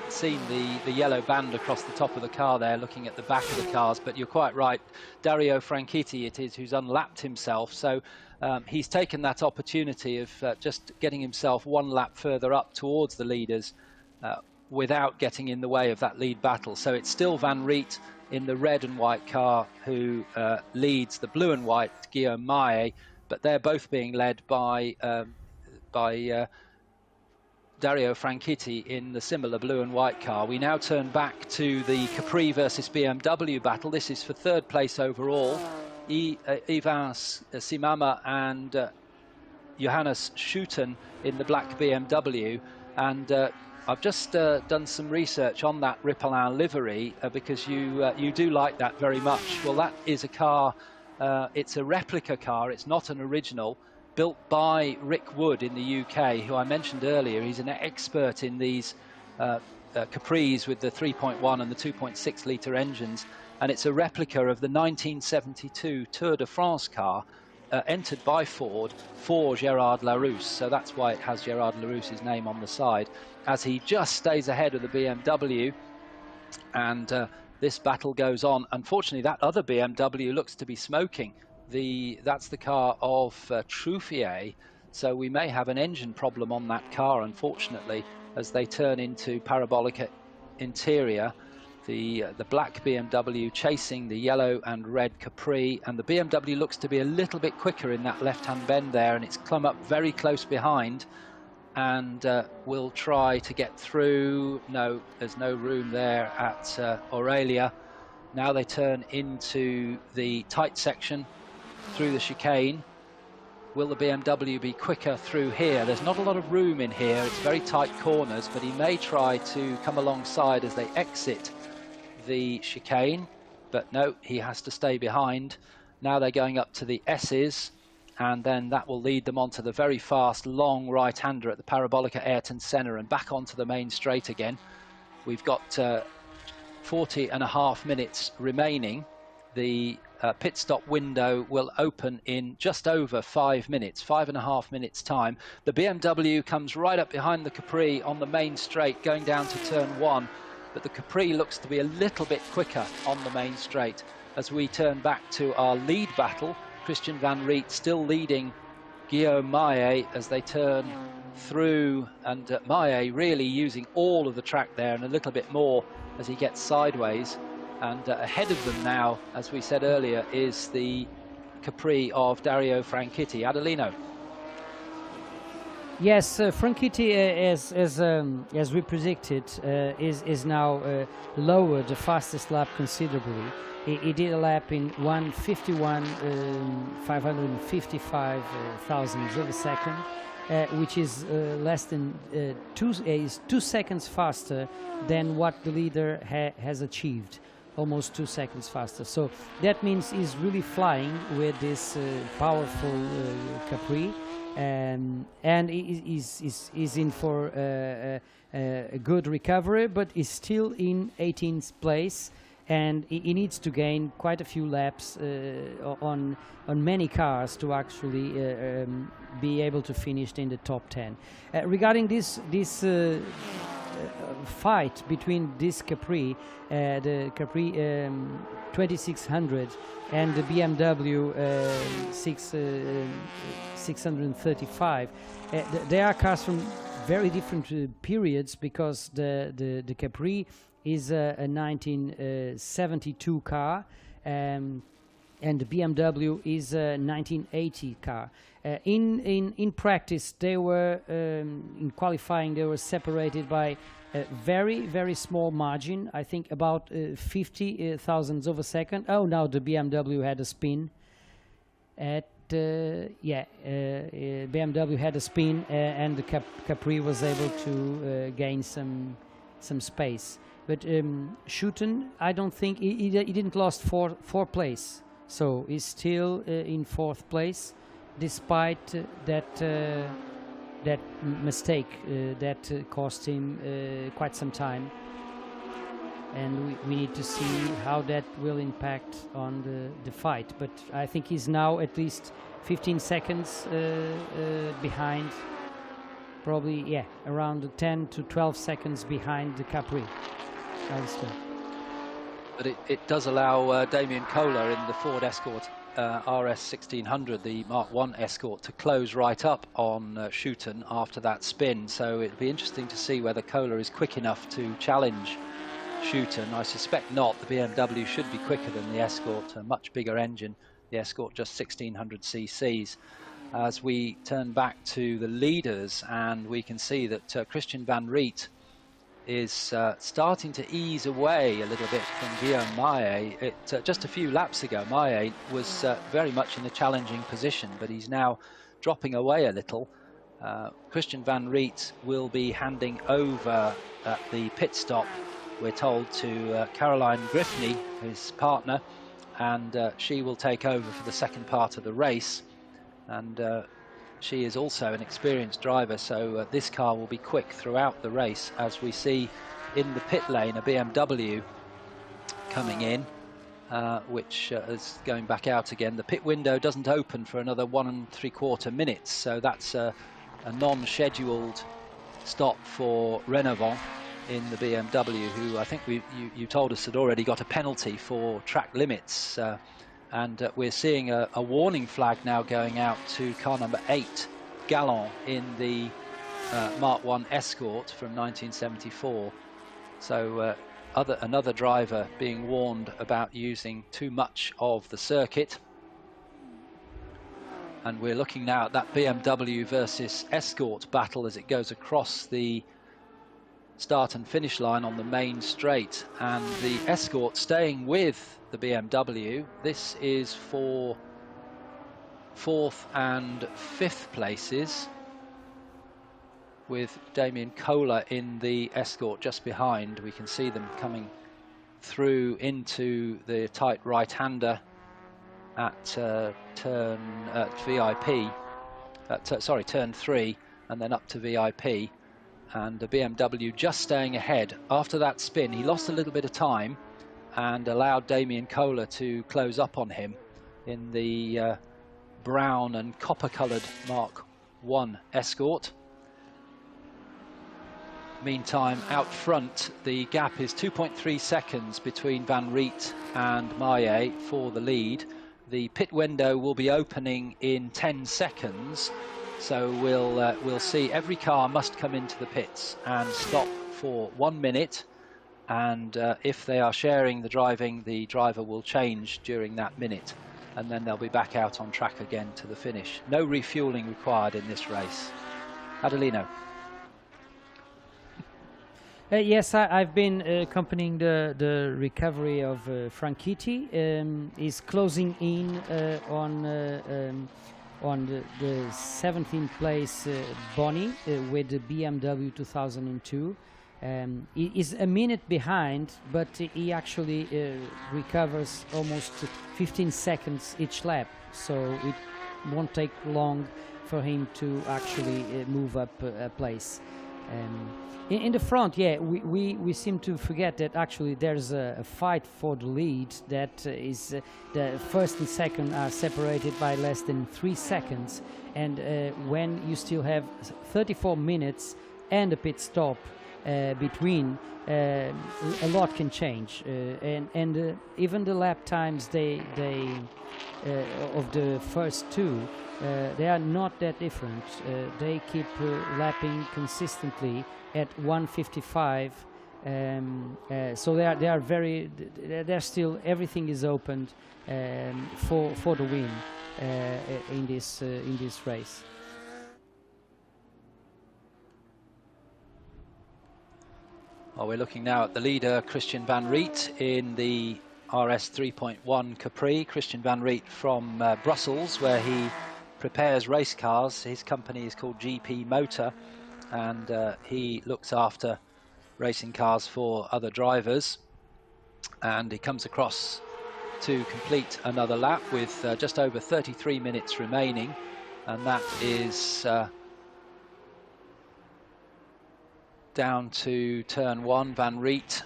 seen the yellow band across the top of the car there, looking at the back of the cars, but you're quite right. Dario Franchitti it is who's unlapped himself, so he's taken that opportunity of just getting himself one lap further up towards the leaders without getting in the way of that lead battle. So it's still Van Riet in the red and white car who leads the blue and white Guillaume Maé, but they're both being led by Dario Franchitti in the similar blue and white car. We now turn back to the Capri versus BMW battle. This is for third place overall. Ivan Simama and Johannes Schuten in the black BMW. And I've just done some research on that Ripollin livery because you do like that very much. Well, that is a car, it's a replica car, it's not an original, built by Rick Wood in the UK, who I mentioned earlier. He's an expert in these Capris with the 3.1 and the 2.6 litre engines, and it's a replica of the 1972 Tour de France car entered by Ford for Gérard Larousse. So that's why it has Gérard Larousse's name on the side, as he just stays ahead of the BMW, and this battle goes on. Unfortunately, that other BMW looks to be smoking. That's the car of Truffier, so we may have an engine problem on that car, unfortunately, as they turn into parabolic interior. The black BMW chasing the yellow and red Capri, and the BMW looks to be a little bit quicker in that left-hand bend there, and it's come up very close behind, and will try to get through. No, there's no room there at Aurelia. Now they turn into the tight section through the chicane. Will the BMW be quicker through here? There's not a lot of room in here, it's very tight corners, but he may try to come alongside as they exit the chicane, but no, he has to stay behind. Now they're going up to the S's, and then that will lead them onto the very fast long right-hander at the Parabolica Ayrton Senna and back onto the main straight again. We've got 40.5 minutes remaining. The pit stop window will open in just over 5 minutes, 5.5 minutes time. The BMW comes right up behind the Capri on the main straight going down to turn 1, but the Capri looks to be a little bit quicker on the main straight. As we turn back to our lead battle, Christian Van Riet still leading Guillaume Maé as they turn through, and Maé really using all of the track there and a little bit more as he gets sideways. And ahead of them now, as we said earlier, is the Capri of Dario Franchitti. Adelino. Yes, Franchitti, as we predicted, is now lowered the fastest lap considerably. He did a lap in 1:51,555 thousandths of a second, which is less than 2 seconds faster than what the leader has achieved. Almost 2 seconds faster. So that means he's really flying with this powerful Capri, and is in for a good recovery, but is still in 18th place, and he needs to gain quite a few laps on many cars to actually be able to finish in the top 10. Regarding this fight between this Capri, the Capri 2600 and the BMW 635, they are cars from very different periods, because the Capri is a 1972 car, and the BMW is a 1980 car. In practice, they were in qualifying, they were separated by a very small margin. I think about 50 thousandths of a second. Oh, now the BMW had a spin at BMW had a spin, and the Capri was able to gain some space. But Schouten, I don't think he didn't lost four place, so he's still in fourth place, despite that mistake that cost him quite some time. And we need to see how that will impact on the fight. But I think he's now at least 15 seconds behind, probably, around 10 to 12 seconds behind the Capri. But it does allow Damien Kohler in the Ford Escort RS 1600, the Mark I Escort, to close right up on Schouten after that spin. So it'll be interesting to see whether Kohler is quick enough to challenge Schouten. I suspect not. The BMW should be quicker than the Escort, a much bigger engine. The Escort just 1600 cc's. As we turn back to the leaders, and we can see that Christian van Riet is starting to ease away a little bit from Guillaume Maillet. Just a few laps ago, Maillet was very much in a challenging position, but he's now dropping away a little. Christian van Riet will be handing over at the pit stop, we're told, to Caroline Griffney, his partner, and she will take over for the second part of the race. And she is also an experienced driver, so this car will be quick throughout the race, as we see in the pit lane a BMW coming in, which is going back out again. The pit window doesn't open for another 1 3/4 minutes, so that's a non-scheduled stop for Renovant in the BMW, who I think you told us had already got a penalty for track limits. And we're seeing a warning flag now going out to car number 8, Galland, in the Mark I Escort from 1974. So another driver being warned about using too much of the circuit. And we're looking now at that BMW versus Escort battle as it goes across the start and finish line on the main straight, and the Escort staying with the BMW. This is for 4th and 5th places, with Damien Kohler in the Escort just behind. We can see them coming through into the tight right-hander at turn three, and then up to VIP. And the BMW just staying ahead. After that spin, he lost a little bit of time and allowed Damien Kohler to close up on him in the brown and copper-coloured Mark I Escort. Meantime, out front, the gap is 2.3 seconds between Van Riet and Maillet for the lead. The pit window will be opening in 10 seconds. So we'll see every car must come into the pits and stop for 1 minute, and if they are sharing the driving, the driver will change during that minute, and then they'll be back out on track again to the finish. No refueling required in this race. Adelino. Yes, I've been accompanying the recovery of Franchitti. He's closing in on the 17th place Boni with the BMW 2002. He is a minute behind, but he actually recovers almost 15 seconds each lap, so it won't take long for him to actually move up a place. In the front, we seem to forget that actually there's a fight for the lead. That is, the first and second are separated by less than 3 seconds, and when you still have 34 minutes and a pit stop between, a lot can change, and even the lap times of the first two, they are not that different. They keep lapping consistently at 1:55, so they are very. They're still, everything is opened for the win in this race. Well, we're looking now at the leader, Christian van Riet, in the RS 3.1 Capri. Christian van Riet from Brussels, where he prepares race cars. His company is called GP Motor, and he looks after racing cars for other drivers. And he comes across to complete another lap with just over 33 minutes remaining, and that is down to turn 1. Van Riet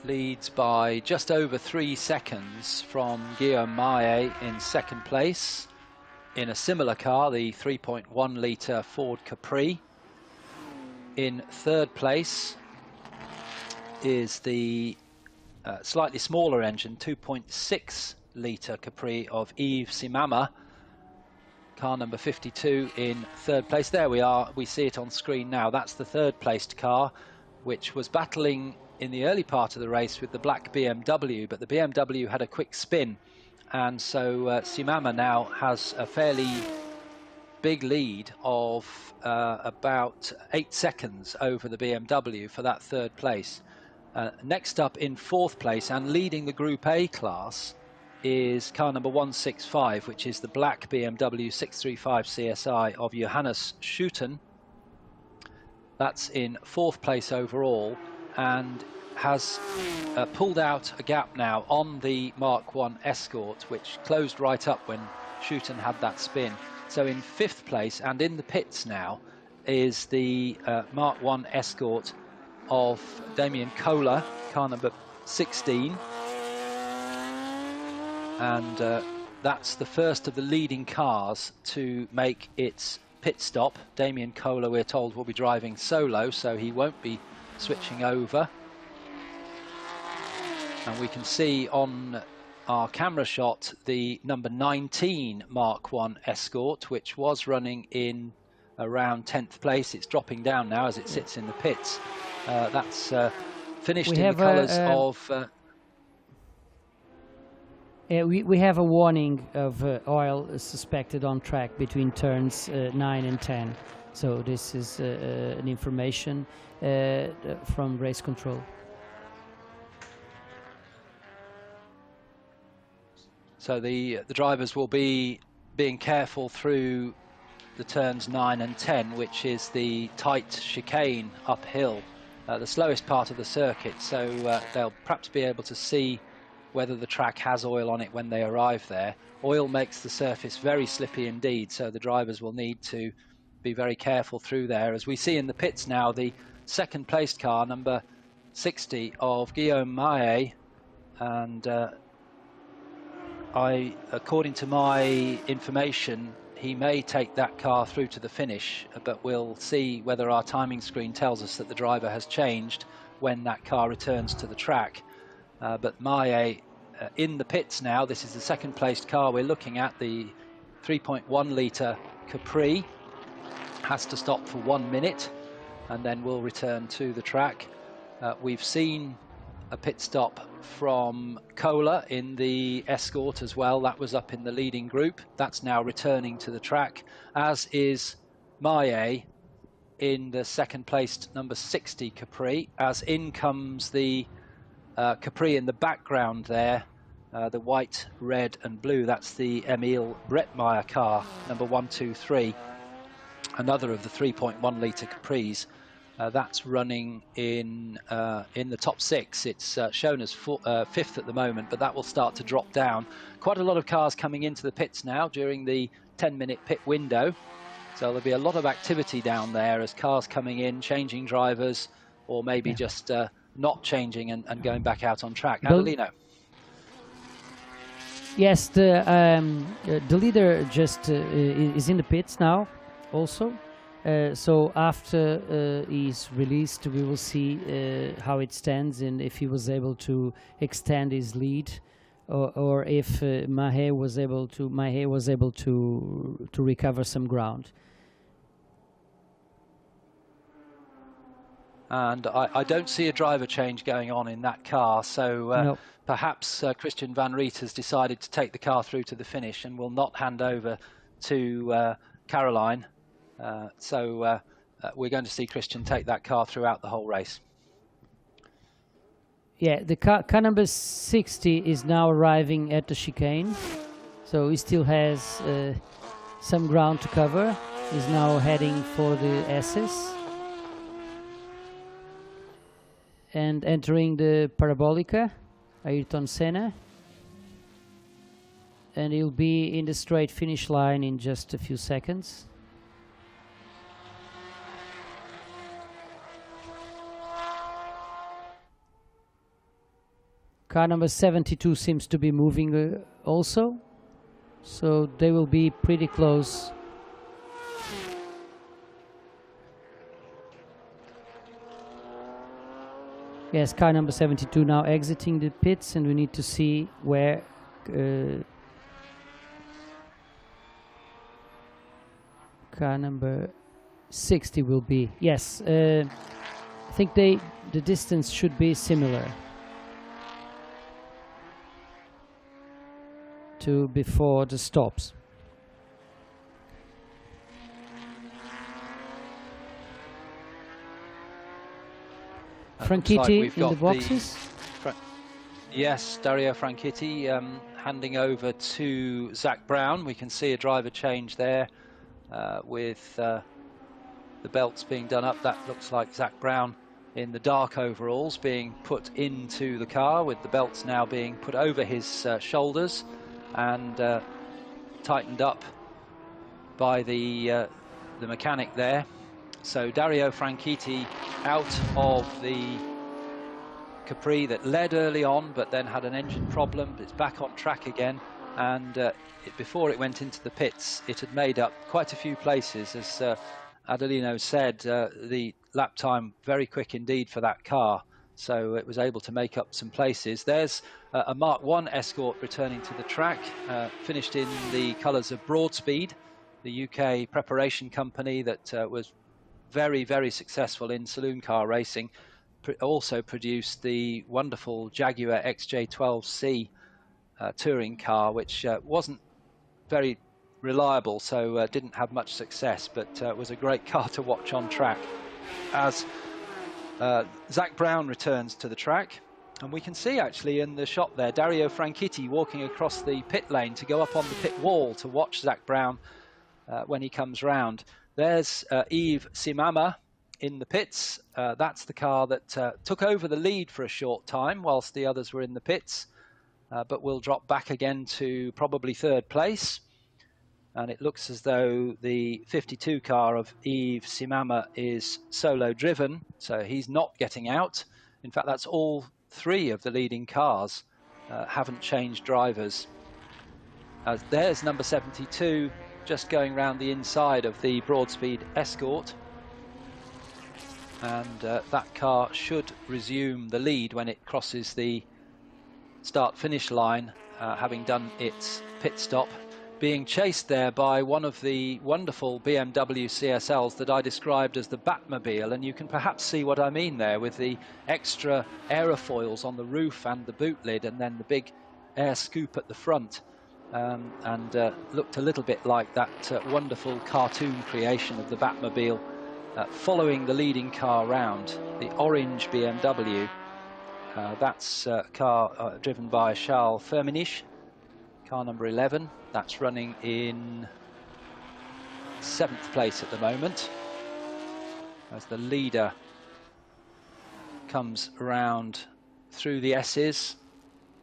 leads by just over 3 seconds from Guillaume Maillet in second place in a similar car, the 3.1 litre Ford Capri. In third place is the slightly smaller engine, 2.6 litre Capri of Yves Simama, car number 52 in third place. There we are, we see it on screen now. That's the third placed car, which was battling in the early part of the race with the black BMW, but the BMW had a quick spin, and so Simama now has a fairly big lead of about 8 seconds over the BMW for that third place. Next up in fourth place and leading the Group A class is car number 165, which is the black BMW 635 CSI of Johannes Schutten. That's in fourth place overall, and has pulled out a gap now on the Mark 1 Escort, which closed right up when Schutten had that spin. So in fifth place and in the pits now is the Mark 1 Escort of Damien Kohler, car number 16. And that's the first of the leading cars to make its pit stop. Damien Kohler, we're told, will be driving solo, so he won't be switching over. And we can see on our camera shot the number 19 Mark 1 Escort, which was running in around 10th place. It's dropping down now as it sits in the pits. That's finished in the colours of... we have a warning of oil suspected on track between turns 9 and 10. So this is an information from race control. So the drivers will be being careful through the turns 9 and 10, which is the tight chicane uphill, the slowest part of the circuit. So they'll perhaps be able to see whether the track has oil on it when they arrive there. Oil makes the surface very slippy indeed, so the drivers will need to be very careful through there. As we see in the pits now, the second placed car, number 60 of Guillaume Maillet, and according to my information, he may take that car through to the finish, but we'll see whether our timing screen tells us that the driver has changed when that car returns to the track. But Maillet in the pits now. This is the second placed car we're looking at, the 3.1 litre Capri. Has to stop for 1 minute and then we'll return to the track. We've seen a pit stop from Kohler in the Escort as well. That was up in the leading group. That's now returning to the track, as is Maillet in the second placed number 60 Capri, as in comes the Capri in the background there, the white, red and blue. That's the Emil Bretmeyer car, number 123, another of the 3.1 litre Capris. That's running in the top six. It's shown as fifth at the moment, but that will start to drop down. Quite a lot of cars coming into the pits now during the 10-minute pit window. So there'll be a lot of activity down there as cars coming in, changing drivers, or maybe just not changing and going back out on track. Adelino. Yes, the leader just is in the pits now also. So after he's released, we will see how it stands and if he was able to extend his lead, or if Maillet was able to recover some ground. And I don't see a driver change going on in that car, so no. Perhaps Christian van Riet has decided to take the car through to the finish and will not hand over to Caroline. We're going to see Christian take that car throughout the whole race. Yeah, the car number 60 is now arriving at the chicane, so he still has some ground to cover. He's now heading for the S's and entering the Parabolica, Ayrton Senna, and he'll be in the straight finish line in just a few seconds. Car number 72 seems to be moving also, so they will be pretty close. Yes, car number 72 now exiting the pits, and we need to see where car number 60 will be. Yes, I think the distance should be similar to before the stops. Franchitti in the boxes. Yes, Dario Franchitti handing over to Zak Brown. We can see a driver change there with the belts being done up. That looks like Zak Brown in the dark overalls being put into the car, with the belts now being put over his shoulders and tightened up by the mechanic there. So Dario Franchitti out of the Capri that led early on but then had an engine problem. It's back on track again, and before it went into the pits it had made up quite a few places. As Adelino said, the lap time very quick indeed for that car, so it was able to make up some places. There's a Mark 1 Escort returning to the track, finished in the colours of Broadspeed, the UK preparation company that was very, very successful in saloon car racing. Also produced the wonderful Jaguar XJ12C touring car, which wasn't very reliable, so didn't have much success, but was a great car to watch on track. As Zak Brown returns to the track, and we can see actually in the shot there Dario Franchitti walking across the pit lane to go up on the pit wall to watch Zak Brown when he comes round. There's Yves Simama in the pits. That's the car that took over the lead for a short time whilst the others were in the pits, but will drop back again to probably third place. And it looks as though the 52 car of Yves Simama is solo driven, so he's not getting out. In fact, that's all three of the leading cars haven't changed drivers. There's number 72 just going round the inside of the Broadspeed Escort, and that car should resume the lead when it crosses the start-finish line, having done its pit stop, being chased there by one of the wonderful BMW CSLs that I described as the Batmobile, and you can perhaps see what I mean there with the extra aerofoils on the roof and the boot lid, and then the big air scoop at the front. And looked a little bit like that wonderful cartoon creation of the Batmobile following the leading car round, the orange BMW. That's a car driven by Charles Firmenich, car number 11. That's running in 7th place at the moment, as the leader comes around through the S's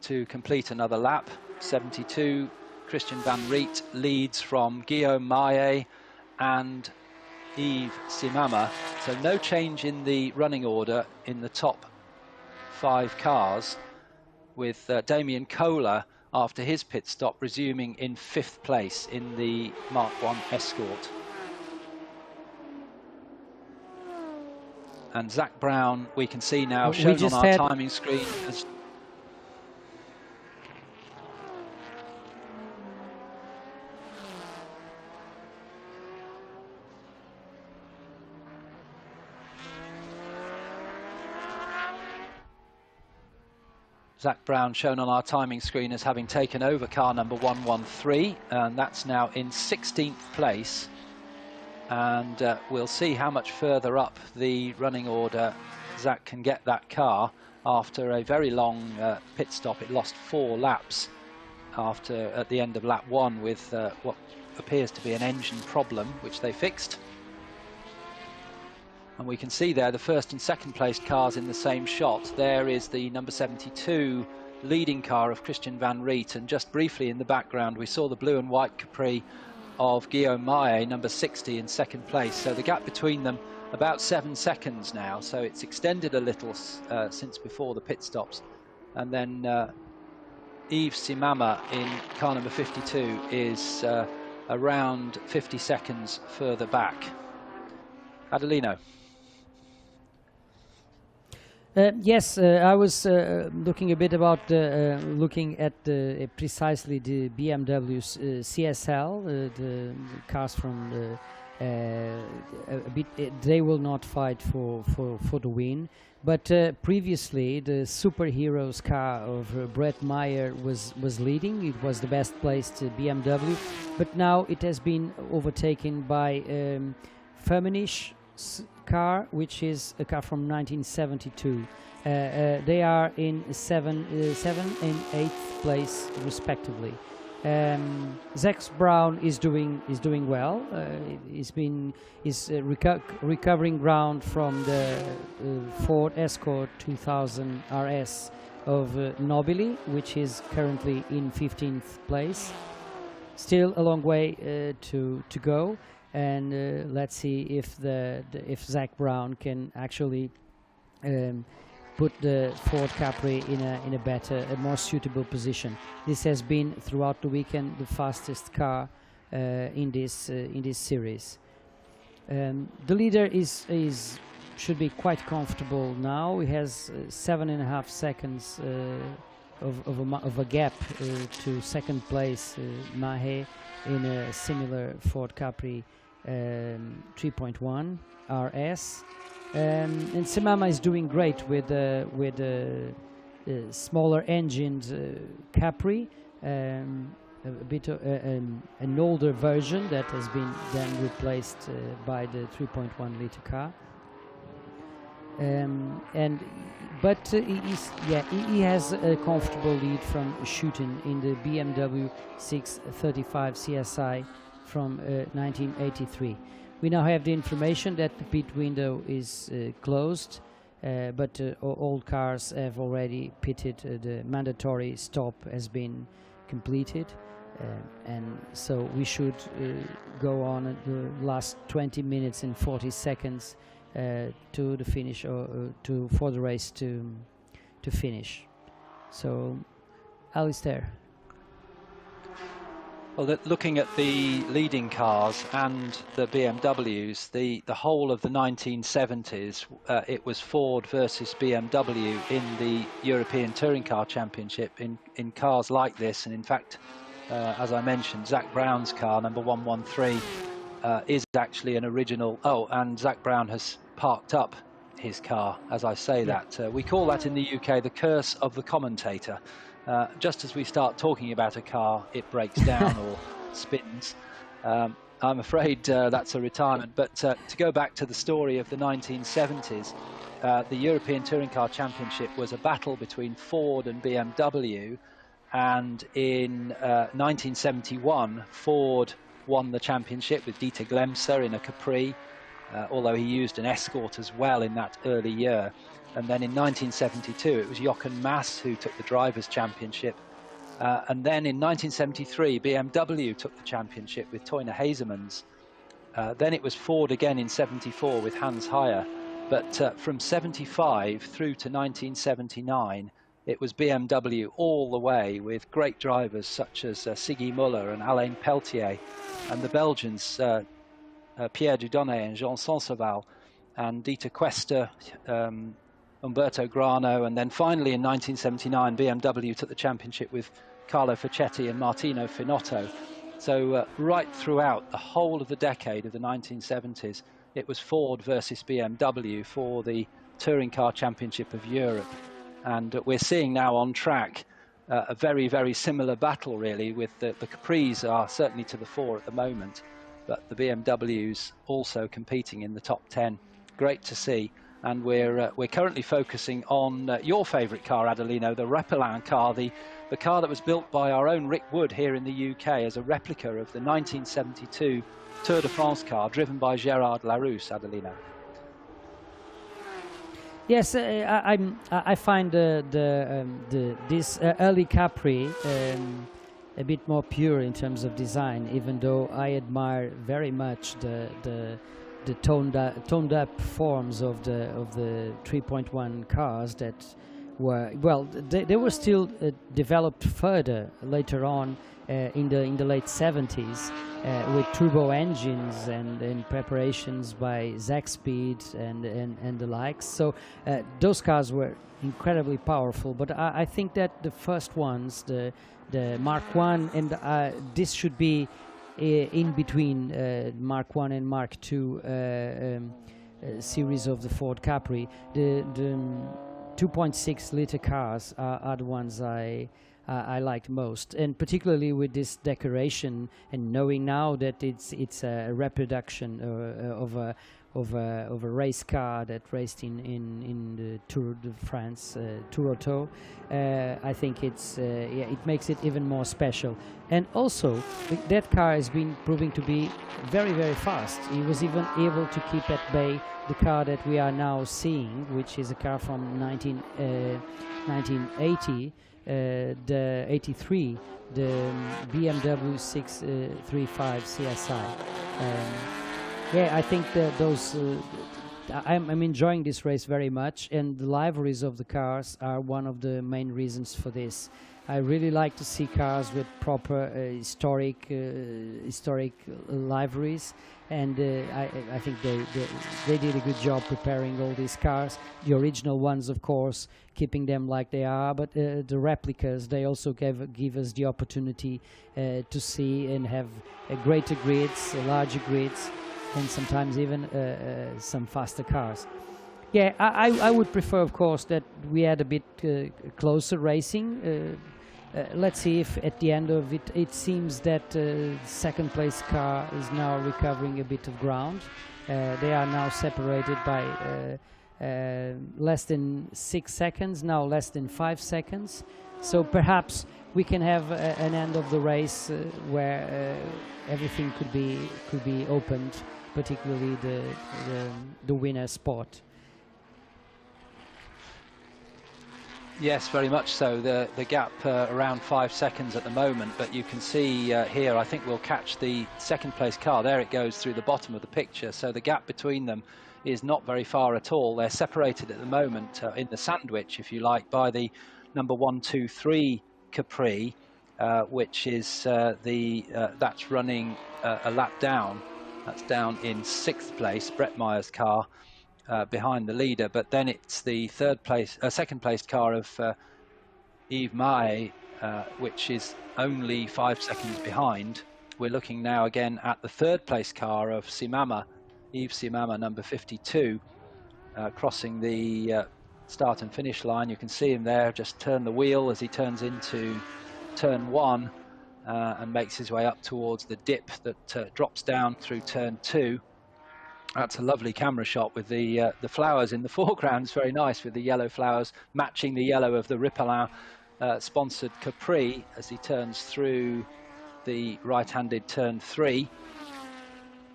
to complete another lap. 72, Christian Van Riet leads from Guillaume Maillet and Yves Simama. So no change in the running order in the top 5 cars, with Damien Kohler, after his pit stop, resuming in 5th place in the Mark 1 Escort. And Zak Brown, we can see now, shown on our timing screen as Zak Brown shown on our timing screen as having taken over car number 113, and that's now in 16th place. And we'll see how much further up the running order Zak can get that car. after a very long pit stop. It lost 4 laps at the end of lap 1 with what appears to be an engine problem, which they fixed. And we can see there the first and second placed cars in the same shot. There is the number 72 leading car of Christian van Riet, and just briefly in the background we saw the blue and white Capri of Guillaume Maé, number 60, in second place. So the gap between them about 7 seconds now, so it's extended a little since before the pit stops. And then Yves Simama in car number 52 is around 50 seconds further back. Adelino. Yes, I was looking a bit about looking at precisely the BMW CSL, the cars from a bit. They will not fight for the win, but previously the Superheroes car of Brett Meyer was leading. It was the best placed BMW, but now it has been overtaken by Firmenich car, which is a car from 1972. They are in 7th and 8th place respectively. Zach Brown is doing well. He's recovering ground from the Ford Escort 2000 RS of Nobili, which is currently in 15th place. Still a long way to go. And let's see if Zach Brown can actually put the Ford Capri in a better, a more suitable position. This has been throughout the weekend the fastest car in this series. The leader should be quite comfortable now. He has 7.5 seconds of a gap to second place Mahé in a similar Ford Capri 3.1 RS, and Simama is doing great with smaller engined Capri, a bit an older version that has been then replaced by the 3.1 liter car. But he has a comfortable lead from Schouten in the BMW 635 CSI from 1983. We now have the information that the pit window is closed, but all cars have already pitted. The mandatory stop has been completed, and so we should go on at the last 20 minutes and 40 seconds to the finish, for the race to finish. So, Alistair. Well, looking at the leading cars and the BMWs, the whole of the 1970s, it was Ford versus BMW in the European Touring Car Championship in cars like this. And in fact, as I mentioned, Zach Brown's car, number 113, is actually an original. Oh, and Zach Brown has parked up his car as I say that. We call that in the UK the curse of the commentator. Just as we start talking about a car, it breaks down or spins. I'm afraid that's a retirement. But to go back to the story of the 1970s, the European Touring Car Championship was a battle between Ford and BMW. And in 1971, Ford won the championship with Dieter Glemser in a Capri, although he used an Escort as well in that early year. And then in 1972, it was Jochen Mass who took the Drivers' Championship. And then in 1973, BMW took the championship with Toyne Hazemans. Then it was Ford again in 74 with Hans Heyer. But from 75 through to 1979, it was BMW all the way with great drivers such as Siggy Muller and Alain Peltier, and the Belgians, Pierre Dudonné and Jean Senseval, and Dieter Quester, Umberto Grano, and then finally in 1979 BMW took the championship with Carlo Facchetti and Martino Finotto. So right throughout the whole of the decade of the 1970s, it was Ford versus BMW for the Touring Car Championship of Europe. And we're seeing now on track a very, very similar battle, really, with the Capris are certainly to the fore at the moment, but the BMWs also competing in the top 10. Great to see. and we're currently focusing on your favourite car, Adelino, the Repelin car, the car that was built by our own Rick Wood here in the UK as a replica of the 1972 Tour de France car driven by Gérard Larousse, Adelino. Yes, I find this early Capri a bit more pure in terms of design, even though I admire very much the toned up forms of the 3.1 cars that were, well, they were still developed further later on in the late 70s with turbo engines and preparations by Zaxpeed and the likes. So those cars were incredibly powerful, but I think that the first ones, the Mark I, and this should be in between Mark I and Mark II series of the Ford Capri. The 2.6 liter cars are the ones I liked most, and particularly with this decoration, and knowing now that it's a reproduction of a race car that raced in the Tour de France, Tour Auto. I think it makes it even more special. And also, that car has been proving to be very, very fast. He was even able to keep at bay the car that we are now seeing, which is a car from 1980, the 83, the BMW 635 CSI. Yeah, I think that those. I'm enjoying this race very much, and the liveries of the cars are one of the main reasons for this. I really like to see cars with proper historic liveries, and I think they did a good job preparing all these cars. The original ones, of course, keeping them like they are, but the replicas, they also give us the opportunity to see and have greater grids, larger grids, and sometimes even some faster cars. Yeah, I would prefer, of course, that we had a bit closer racing. Let's see if at the end of it, it seems that second place car is now recovering a bit of ground. They are now separated by less than 6 seconds, now less than 5 seconds. So perhaps we can have an end of the race where everything could be opened, particularly the winner spot. Yes, very much so. The gap around 5 seconds at the moment, but you can see here, I think we'll catch the second place car. There it goes through the bottom of the picture. So the gap between them is not very far at all. They're separated at the moment in the sandwich, if you like, by the number 1, 2, 3 Capri, which is that's running a lap down. That's down in 6th place, Brett Meyer's car. Behind the leader, but then it's the second place car of Yves Mahé, which is only 5 seconds behind. We're looking now again at the third place car of Simama, Yves Simama, number 52, crossing the start and finish line. You can see him there, just turn the wheel as he turns into turn 1 and makes his way up towards the dip that drops down through turn 2. That's a lovely camera shot with the flowers in the foreground. It's very nice with the yellow flowers matching the yellow of the Repelin sponsored Capri as he turns through the right-handed turn 3.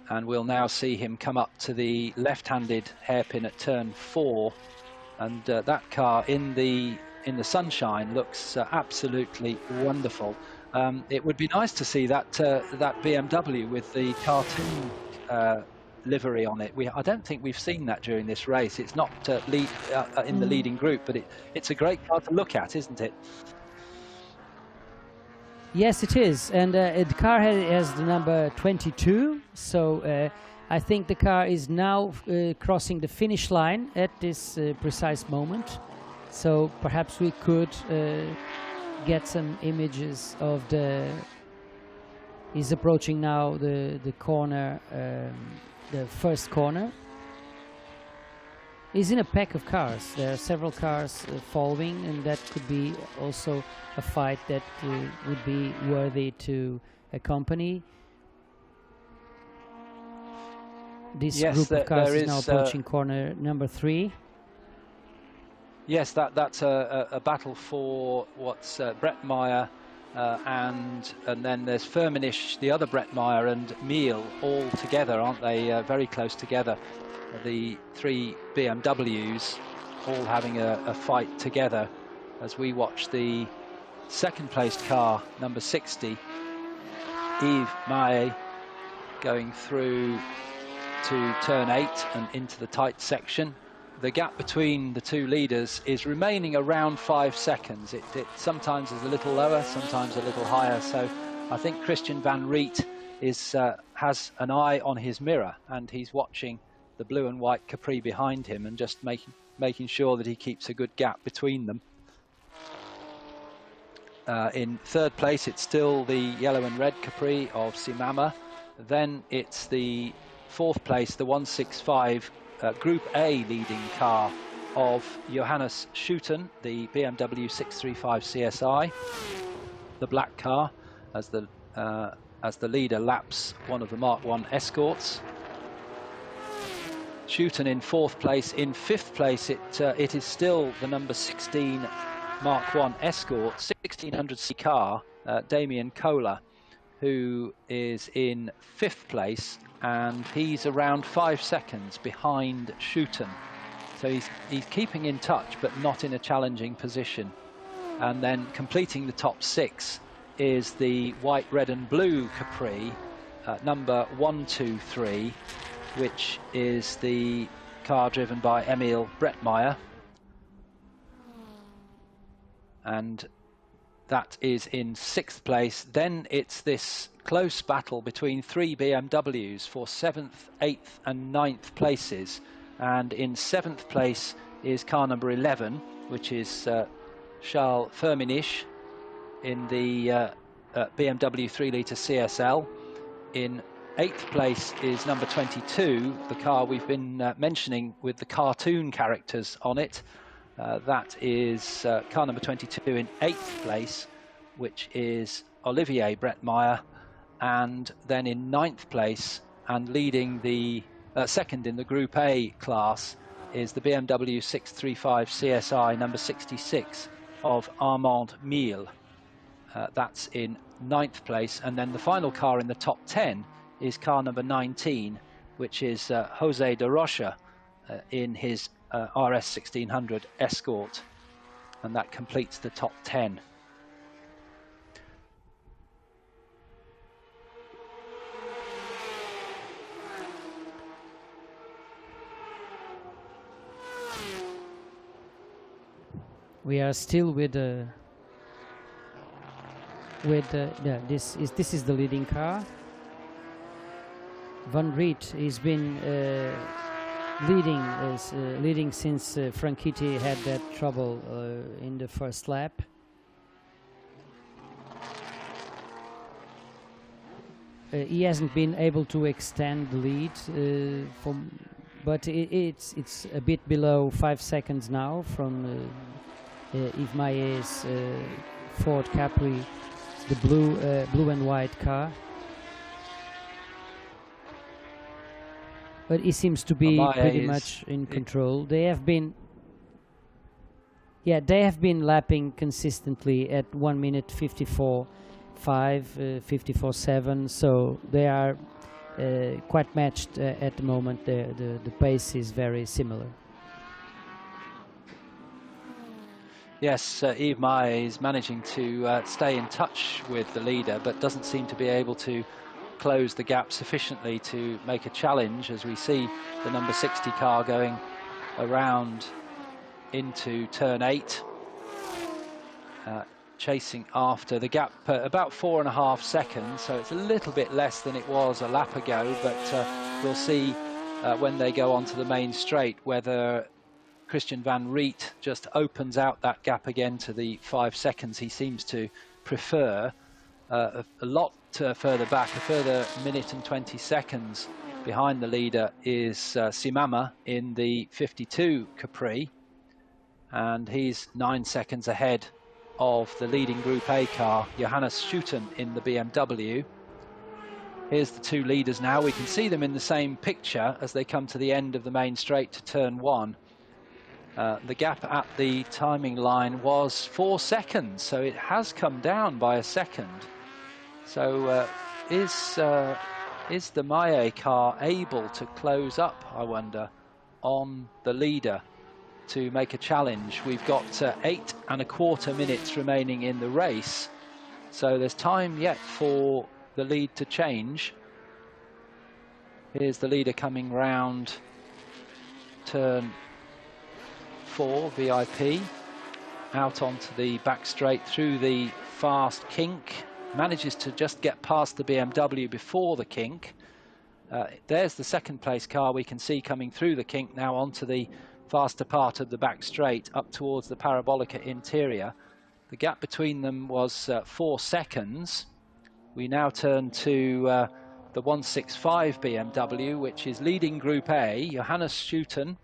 And we'll now see him come up to the left-handed hairpin at turn 4. And that car in the sunshine looks absolutely wonderful. It would be nice to see that BMW with the cartoon livery on it. I don't think we've seen that during this race. It's not in the leading group, but it's a great car to look at, isn't it? Yes, it is, and the car has the number 22, so I think the car is now crossing the finish line at this precise moment, so perhaps we could get some images of he's approaching now the corner, the first corner. He's in a pack of cars. There are several cars following, and that could be also a fight that would be worthy to accompany. This Yes, group of cars there is now is, approaching corner number 3. Yes, that's a battle for what's Brett Meyer, and then there's Firmenich, the other Brett Meyer, and Miele all together, aren't they? Very close together. The 3 BMWs all having a fight together as we watch the second placed car, number 60, Yves Maé, going through to turn 8 and into the tight section. The gap between the 2 leaders is remaining around 5 seconds. It sometimes is a little lower, sometimes a little higher. So I think Christian van Riet has an eye on his mirror, and he's watching the blue and white Capri behind him and just making sure that he keeps a good gap between them. In third place, it's still the yellow and red Capri of Simama. Then it's the fourth place, the 165 Group A leading car of Johannes Schouten, the BMW 635 CSI, the black car, as the leader laps one of the Mark 1 Escorts. Schouten in fourth place. In fifth place, it is still the number 16 Mark 1 Escort, 1600C car, Damien Kohler, who is in fifth place, and he's around 5 seconds behind Schouten. So he's keeping in touch, but not in a challenging position. And then completing the top 6 is the white, red and blue Capri, number 123, which is the car driven by Emil Brettmeyer. And that is in 6th place. Then it's this close battle between 3 BMWs for 7th, 8th and 9th places. And in 7th place is car number 11, which is Charles Firmenich in the BMW 3-litre CSL. In 8th place is number 22, the car we've been mentioning with the cartoon characters on it. That is car number 22 in 8th place, which is Olivier Brettmeyer. And then in 9th place and leading the second in the Group A class is the BMW 635 CSI number 66 of Armand Miele. That's in 9th place. And then the final car in the top 10 is car number 19, which is Jose de Rocha in his RS 1600 Escort, and that completes the top 10. We are still with this is the leading car. Van Riet has been leading since Franchitti had that trouble in the first lap. He hasn't been able to extend the lead, but it's a bit below 5 seconds now from Yves Maé's Ford Capri, the blue and white car. But he seems to be pretty much in control. They have been lapping consistently at 1 minute 54.5, 54.7. So they are quite matched at the moment. The pace is very similar. Yes, Yves Maé is managing to stay in touch with the leader, but doesn't seem to be able to close the gap sufficiently to make a challenge, as we see the number 60 car going around into turn 8, chasing after the gap about 4.5 seconds, so it's a little bit less than it was a lap ago, but we'll see when they go onto the main straight whether Christian van Riet just opens out that gap again to the 5 seconds he seems to prefer. A lot further back, a further minute and 20 seconds behind the leader is Simama in the 52 Capri, and he's 9 seconds ahead of the leading Group A car, Johannes Schouten, in the BMW. Here's the two leaders now. We can see them in the same picture as they come to the end of the main straight to turn 1. The gap at the timing line was 4 seconds, so it has come down by a second. So is the Maé car able to close up, I wonder, on the leader to make a challenge? We've got 8¼ minutes remaining in the race, so there's time yet for the lead to change. Here's the leader coming round turn 4, VIP, out onto the back straight through the fast kink, manages to just get past the BMW before the kink. There's the second place car we can see coming through the kink now onto the faster part of the back straight up towards the Parabolica interior. The gap between them was 4 seconds. We now turn to the 165 BMW, which is leading Group A. Johannes Schuiten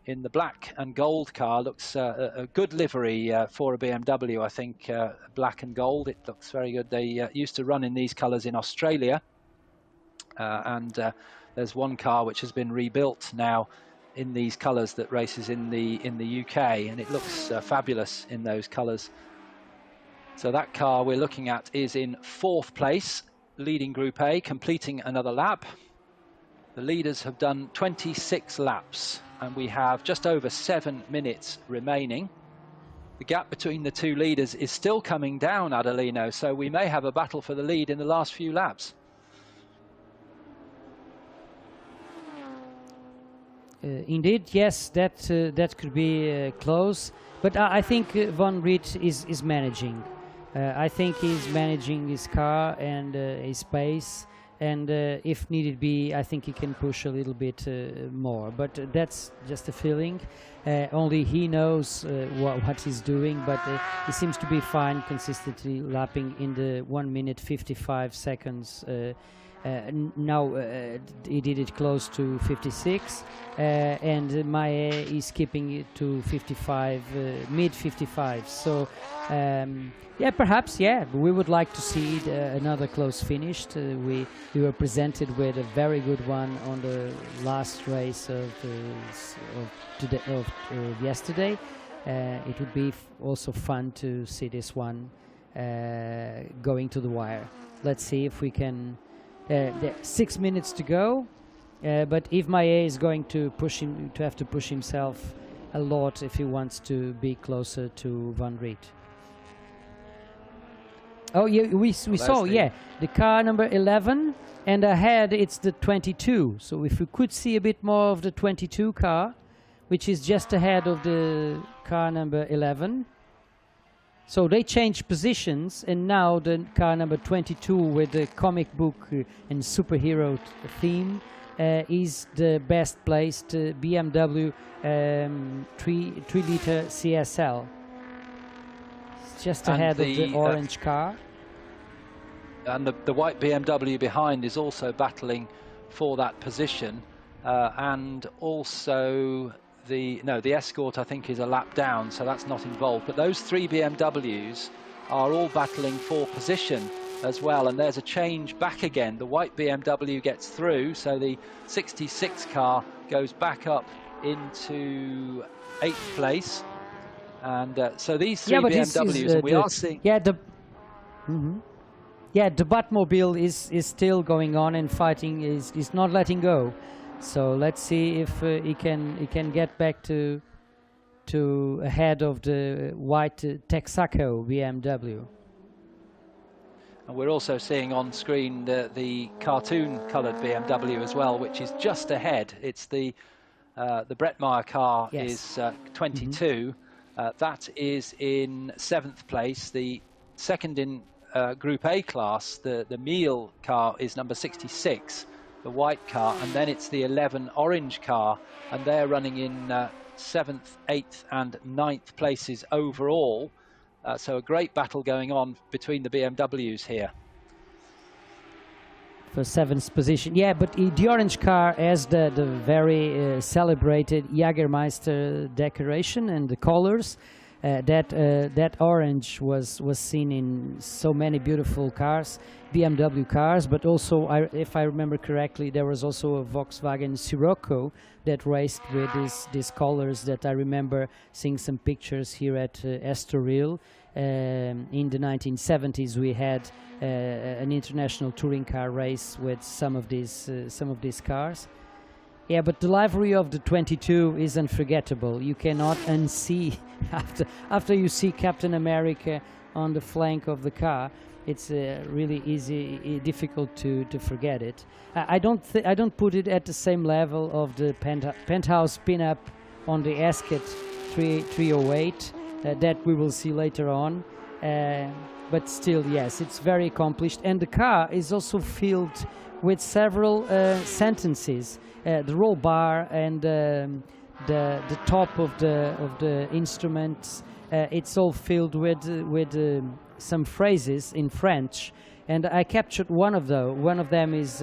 in the black and gold car. Looks a good livery for a BMW, I think, black and gold. It looks very good. They used to run in these colours in Australia. And there's one car which has been rebuilt now in these colours that races in the UK, and it looks fabulous in those colours. So that car we're looking at is in 4th place, leading Group A, completing another lap. The leaders have done 26 laps, and we have just over 7 minutes remaining. The gap between the two leaders is still coming down, Adelino, so we may have a battle for the lead in the last few laps. Indeed, yes, that could be close, but I think Van Riet is managing. I think he's managing his car and his pace, and if needed be, I think he can push a little bit more. But that's just a feeling. Only he knows what he's doing, but he seems to be fine, consistently lapping in the 1 minute 55 seconds. Now he did it close to 56, and Maé is keeping it to 55, mid 55. So yeah, perhaps, yeah, we would like to see another close finish. We were presented with a very good one on the last race of yesterday. It would be also fun to see this one going to the wire. Let's see if we can. 6 minutes to go, but if Maé is going to have to push himself a lot if he wants to be closer to Van Riet. Oh yeah, we saw, yeah, the car number 11, and ahead it's the 22. So if we could see a bit more of the 22 car, which is just ahead of the car number 11. So they changed positions, and now the car number 22 with the comic book and superhero theme is the best placed BMW 3-liter CSL. It's just ahead of the orange car. And the white BMW behind is also battling for that position, and also the Escort I think is a lap down, so that's not involved, but those 3 BMWs are all battling for position as well, and there's a change back again. The white BMW gets through, so the 66 car goes back up into 8th place, and so these 3 BMWs, and we are seeing... Yeah, the Batmobile is still going on and fighting, is not letting go. So let's see if he can get back to ahead of the white Texaco BMW. And we're also seeing on screen the cartoon-coloured BMW as well, which is just ahead. It's the Bretmeier car, yes. Is 22. That is in 7th place. The second in Group A class, the Miele car, is number 66. The white car, and then it's the 11 orange car, and they're running in 7th, 8th and 9th places overall. So a great battle going on between the BMWs here. For 7th position, yeah, but the orange car has the very celebrated Jägermeister decoration and the colors. That orange was seen in so many beautiful cars, BMW cars, but also, if I remember correctly, there was also a Volkswagen Sirocco that raced with these colors that I remember seeing some pictures here at Estoril. In the 1970s, we had an international touring car race with some of these cars. Yeah, but the livery of the 22 is unforgettable. You cannot unsee after you see Captain America on the flank of the car. It's really difficult to forget it. I don't put it at the same level of the penthouse pin-up on the Esket 308 that we will see later on. But still, yes, it's very accomplished, and the car is also filled with several sentences. The roll bar and the top of the instruments, it's all filled with some phrases in French, and I captured one of them. One of them is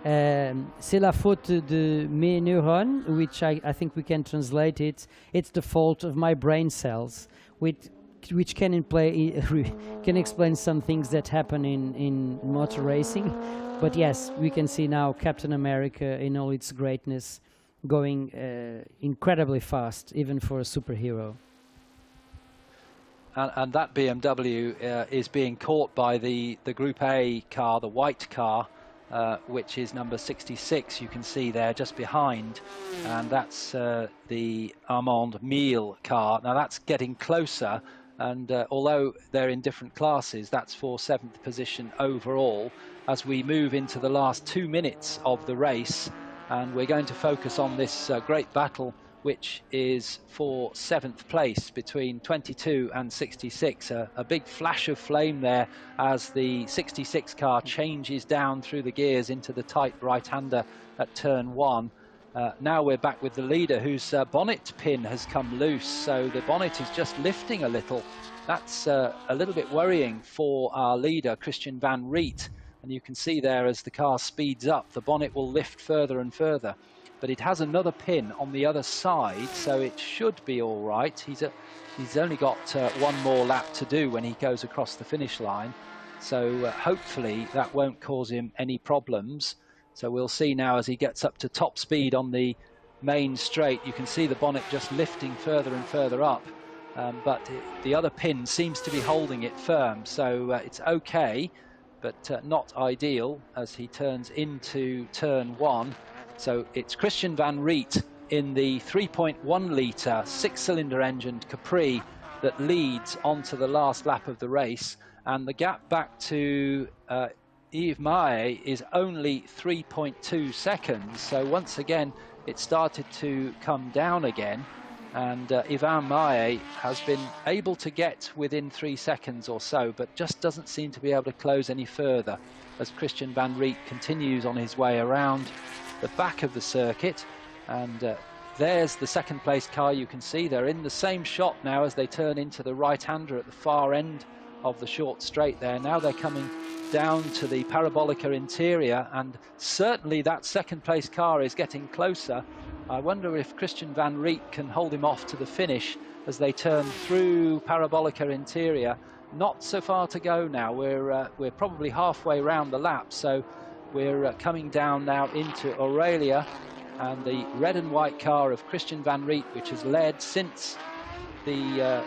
c'est la faute de mes neurones, which I think we can translate it. It's the fault of my brain cells, which can explain some things that happen in motor racing. But yes, we can see now Captain America in all its greatness going incredibly fast, even for a superhero. And that BMW is being caught by the Group A car, the white car, which is number 66. You can see there just behind, and that's the Armand Miele car. Now that's getting closer, and although they're in different classes, that's for 7th position overall as we move into the last 2 minutes of the race. And we're going to focus on this great battle, which is for 7th place between 22 and 66. A big flash of flame there as the 66 car changes down through the gears into the tight right-hander at turn 1. Now we're back with the leader, whose bonnet pin has come loose, so the bonnet is just lifting a little. That's a little bit worrying for our leader, Christian Van Riet. And you can see there, as the car speeds up, the bonnet will lift further and further. But it has another pin on the other side, so it should be all right. He's only got one more lap to do when he goes across the finish line. So hopefully that won't cause him any problems. So we'll see now as he gets up to top speed on the main straight. You can see the bonnet just lifting further and further up. But the other pin seems to be holding it firm. So it's okay, but not ideal as he turns into turn 1. So it's Christian Van Riet in the 3.1 litre 6-cylinder engined Capri that leads onto the last lap of the race, and the gap back to Yves Maé is only 3.2 seconds. So once again it started to come down again, and Yvan Maé has been able to get within 3 seconds or so, but just doesn't seem to be able to close any further as Christian Van Riet continues on his way around the back of the circuit. And there's the 2nd place car. You can see they're in the same shot now as they turn into the right-hander at the far end of the short straight there. Now they're coming down to the Parabolica interior, and certainly that 2nd place car is getting closer. I wonder if Christian Van Riet can hold him off to the finish as they turn through Parabolica interior. Not so far to go now. We're probably halfway round the lap, so we're coming down now into Aurelia, and the red and white car of Christian Van Riet, which has led since the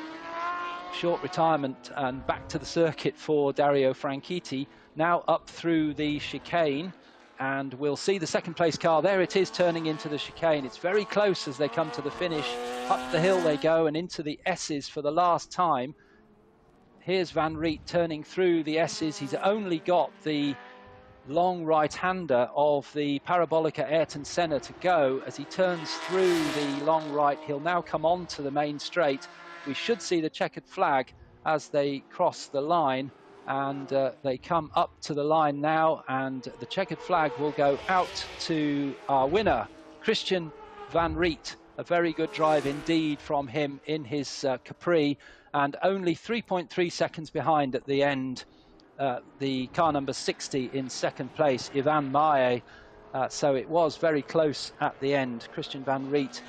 short retirement and back to the circuit for Dario Franchitti, now up through the chicane. And we'll see the 2nd place car. There it is, turning into the chicane. It's very close as they come to the finish. Up the hill they go and into the S's for the last time. Here's Van Riet turning through the S's. He's only got the long right-hander of the Parabolica Ayrton Senna to go. As he turns through the long right, he'll now come on to the main straight. We should see the checkered flag as they cross the line, and they come up to the line now, and the checkered flag will go out to our winner, Christian Van Riet. A very good drive indeed from him in his Capri, and only 3.3 seconds behind at the end, the car number 60 in 2nd place, Yvan Maé. So it was very close at the end. Christian Van Riet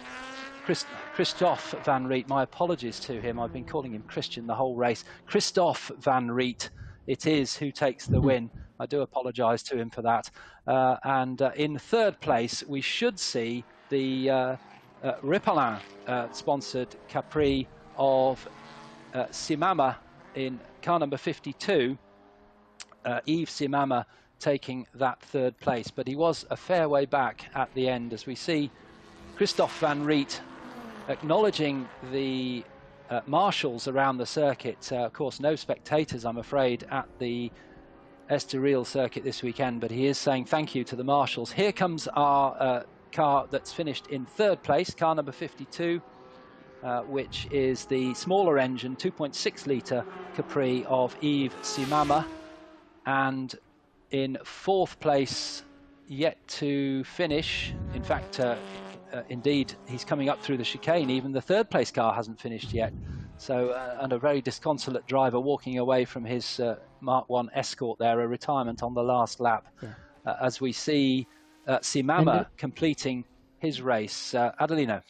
Christophe Van Riet. My apologies to him. I've been calling him Christian the whole race. Christophe Van Riet it is who takes the win. I do apologise to him for that. And in third place, we should see the Ripalin sponsored Capri of Simama in car number 52. Yves Simama taking that third place, but he was a fair way back at the end, as we see Christophe Van Riet acknowledging the marshals around the circuit. Of course, no spectators, I'm afraid, at the Estoril circuit this weekend, but he is saying thank you to the marshals. Here comes our car that's finished in third place, car number 52, which is the smaller engine, 2.6 litre Capri of Yves Simama. And in fourth place, yet to finish, in fact, indeed, he's coming up through the chicane. Even the third place car hasn't finished yet. So, and a very disconsolate driver walking away from his Mark 1 Escort there, a retirement on the last lap. Yeah. As we see Simama completing his race. Adelino.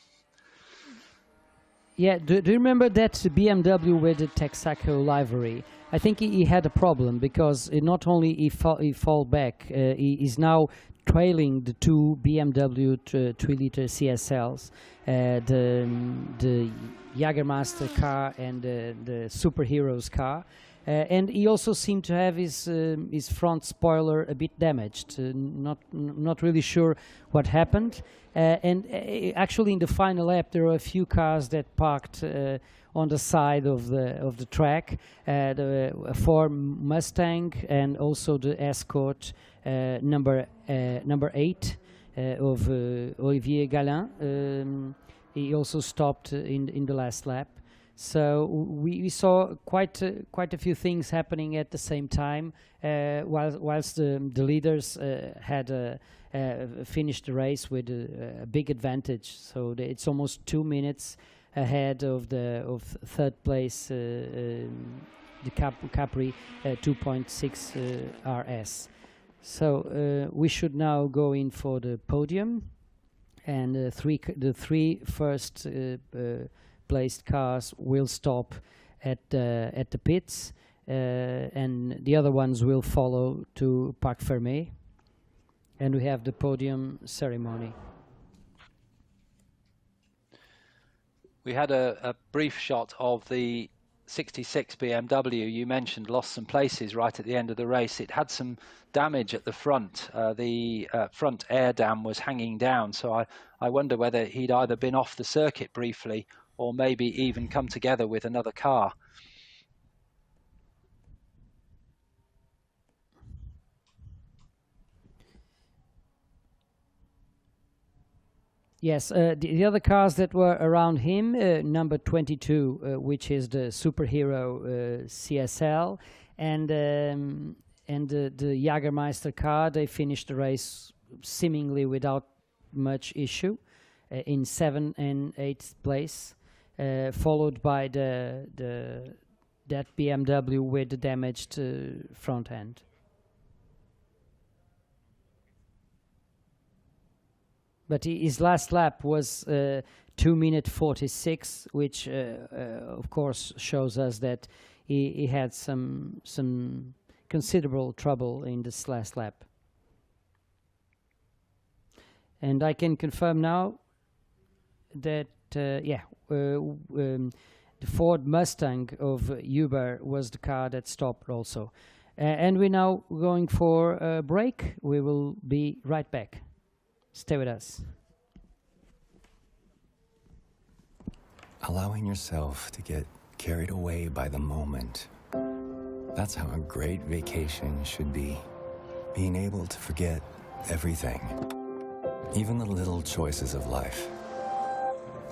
Yeah, do you remember that BMW with the Texaco livery? I think he had a problem because not only he fall back, he is now trailing the two BMW 3-liter CSLs, the Jagermeister car and the Superheroes car. And he also seemed to have his front spoiler a bit damaged. Not really sure what happened. And actually, in the final lap, there were a few cars that parked on the side of the track. The Ford Mustang and also the Escort number 8 of Olivier Galin. He also stopped in the last lap. So we saw quite a few things happening at the same time, whilst the leaders had finished the race with a big advantage. So it's almost 2 minutes ahead of third place, the Capri 2.6 RS. So we should now go in for the podium, and the three first placed cars will stop at the pits, and the other ones will follow to Parc Fermé, and we have the podium ceremony. We had a brief shot of the 66 BMW you mentioned, lost some places right at the end of the race. It had some damage at the front. The front air dam was hanging down, so I wonder whether he'd either been off the circuit briefly or maybe even come together with another car. Yes, the other cars that were around him, number 22, which is the Superhero CSL, and the Jagermeister car, they finished the race seemingly without much issue in 7th and 8th place. Followed by that BMW with the damaged front end. But his last lap was 2:46, which of course shows us that he had some considerable trouble in this last lap. And I can confirm now that the Ford Mustang of Uber was the car that stopped also. And we're now going for a break. We will be right back. Stay with us. Allowing yourself to get carried away by the moment. That's how a great vacation should be. Being able to forget everything. Even the little choices of life.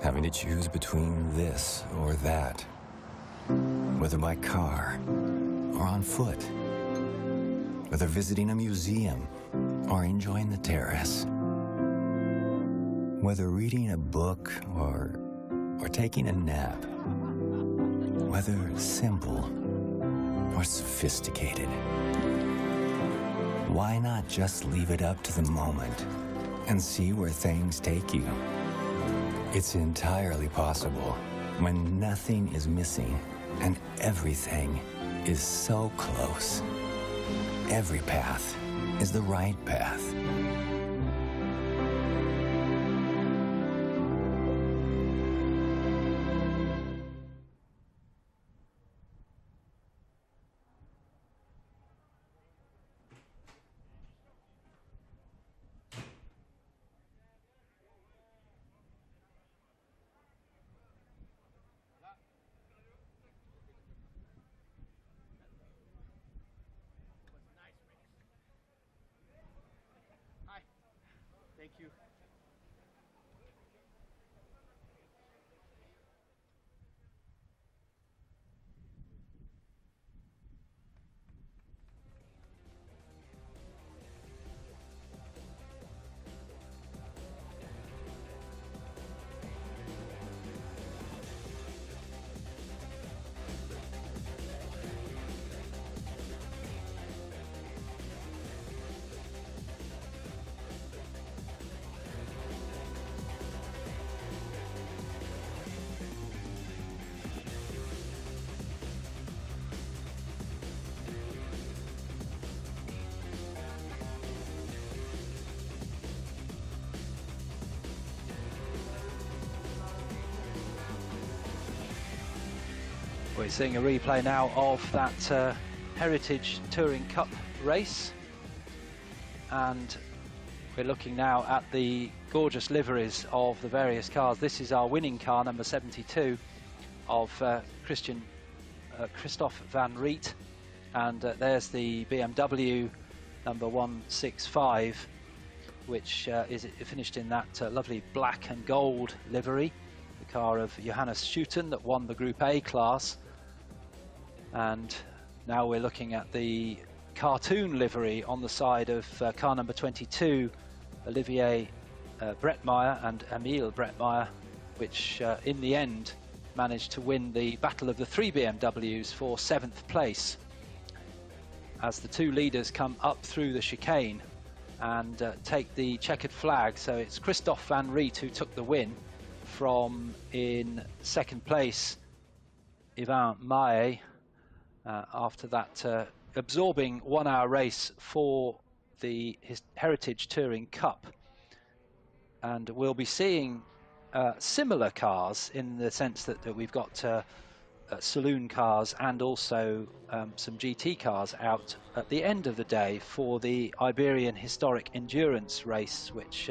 Having to choose between this or that, whether by car or on foot, whether visiting a museum or enjoying the terrace, whether reading a book or taking a nap, whether simple or sophisticated. Why not just leave it up to the moment and see where things take you? It's entirely possible when nothing is missing and everything is so close. Every path is the right path. Thank you. We're seeing a replay now of that Heritage Touring Cup race, and we're looking now at the gorgeous liveries of the various cars. This is our winning car, number 72, of Christoph van Riet, and there's the BMW number 165, which is finished in that lovely black and gold livery, the car of Johannes Schuten that won the Group A class. And now we're looking at the cartoon livery on the side of car number 22, Olivier Bretmeier and Emile Bretmeier, which in the end managed to win the battle of the three BMWs for 7th place, as the two leaders come up through the chicane and take the checkered flag. So it's Christoph van Riet who took the win, from in 2nd place Yvan Maé, after that absorbing 1 hour race for the Heritage Touring Cup. And we'll be seeing similar cars in the sense that we've got saloon cars and also some GT cars out at the end of the day for the Iberian Historic Endurance race, which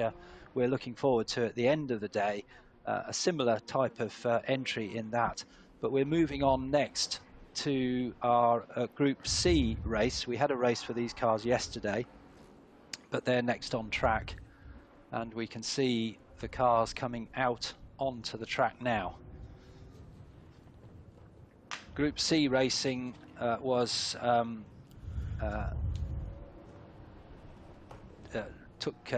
we're looking forward to at the end of the day. A similar type of entry in that. But we're moving on next to our Group C race. We had a race for these cars yesterday, but they're next on track, and we can see the cars coming out onto the track now. Group C racing took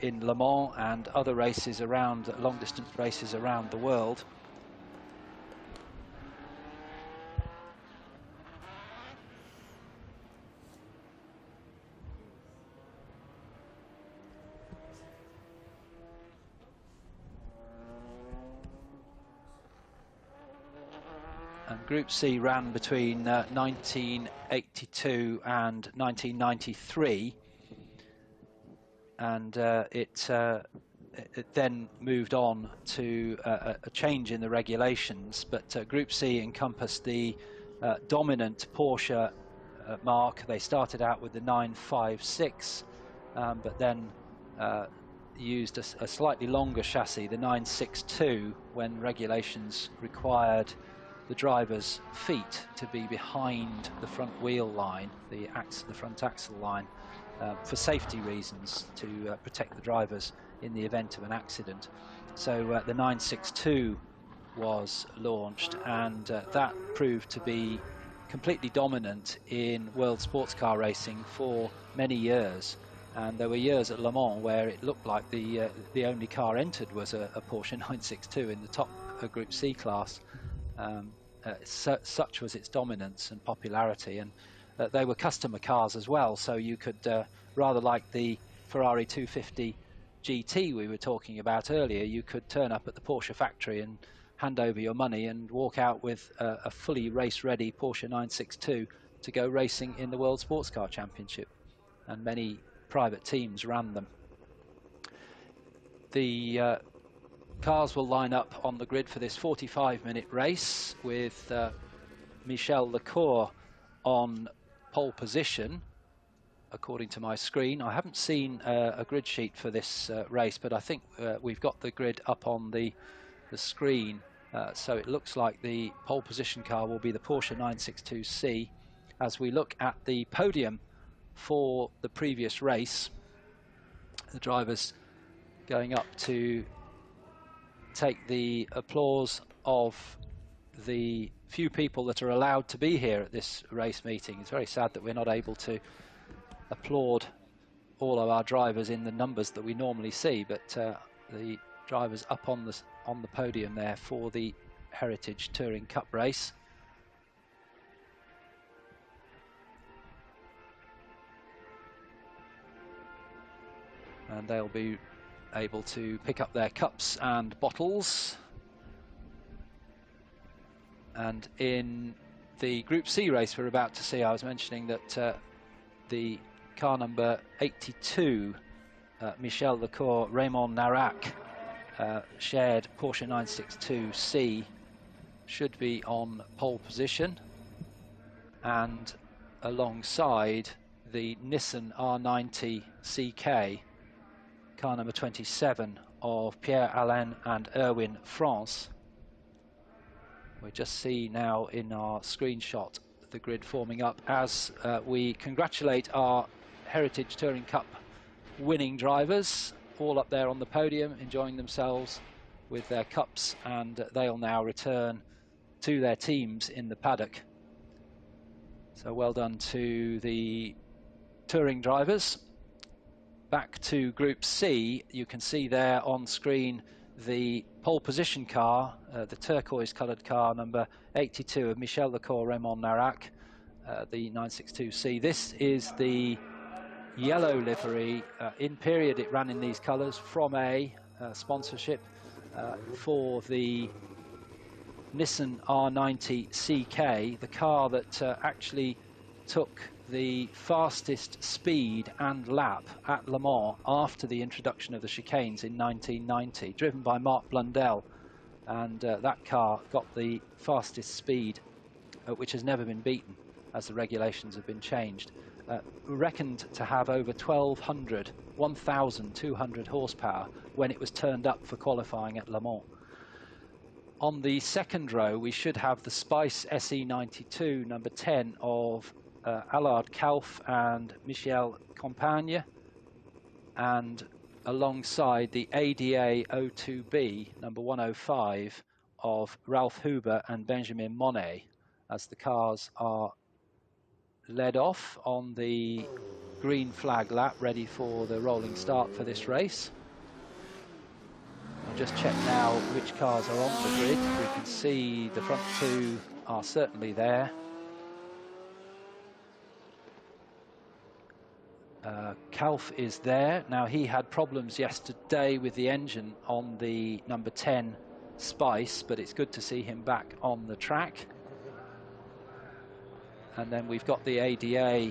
in Le Mans and other races around, long distance races around the world. And Group C ran between 1982 and 1993, and it then moved on to a change in the regulations. But Group C encompassed the dominant Porsche mark. They started out with the 956, but then used a slightly longer chassis, the 962, when regulations required the driver's feet to be behind the front wheel line, the front axle line, for safety reasons, to protect the drivers in the event of an accident. So the 962 was launched, and that proved to be completely dominant in world sports car racing for many years. And there were years at Le Mans where it looked like the only car entered was a Porsche 962 in the top Group C class. Such was its dominance and popularity, and they were customer cars as well, so you could, rather like the Ferrari 250 GT we were talking about earlier, you could turn up at the Porsche factory and hand over your money and walk out with a fully race-ready Porsche 962 to go racing in the World Sports Car Championship. And many private teams ran them. The cars will line up on the grid for this 45-minute race with Michel Lecour on pole position, according to my screen. I haven't seen a grid sheet for this race, but I think we've got the grid up on the screen. So it looks like the pole position car will be the Porsche 962C. As we look at the podium for the previous race, the drivers going up to take the applause of the few people that are allowed to be here at this race meeting. It's very sad that we're not able to applaud all of our drivers in the numbers that we normally see, but the drivers up on the podium there for the Heritage Touring Cup race. And they'll be able to pick up their cups and bottles. And in the Group C race we're about to see, I was mentioning that the car number 82, Michel Lecour, Raymond Narac, shared Porsche 962C, should be on pole position, and alongside the Nissan R90 CK, car number 27 of Pierre-Alain and Erwin France. We just see now in our screenshot the grid forming up as we congratulate our Heritage Touring Cup winning drivers, all up there on the podium enjoying themselves with their cups, and they'll now return to their teams in the paddock. So well done to the touring drivers. Back to Group C, you can see there on screen the pole position car, the turquoise coloured car number 82 of Michel Lecour, Raymond Narac, the 962C. This is the yellow livery. In period it ran in these colours from a sponsorship for the Nissan R90 CK, the car that actually took the fastest speed and lap at Le Mans after the introduction of the chicanes in 1990, driven by Mark Blundell, and that car got the fastest speed, which has never been beaten as the regulations have been changed, reckoned to have over 1,200 horsepower when it was turned up for qualifying at Le Mans. On the second row we should have the Spice SE92 number 10 of Allard Kauf and Michel Compagne, and alongside the ADA 02B number 105 of Ralph Huber and Benjamin Monet, as the cars are led off on the green flag lap, ready for the rolling start for this race. I'll just check now which cars are on the grid. We can see the front two are certainly there. Kauf is there. Now, he had problems yesterday with the engine on the number 10 Spice, but it's good to see him back on the track. And then we've got the ADA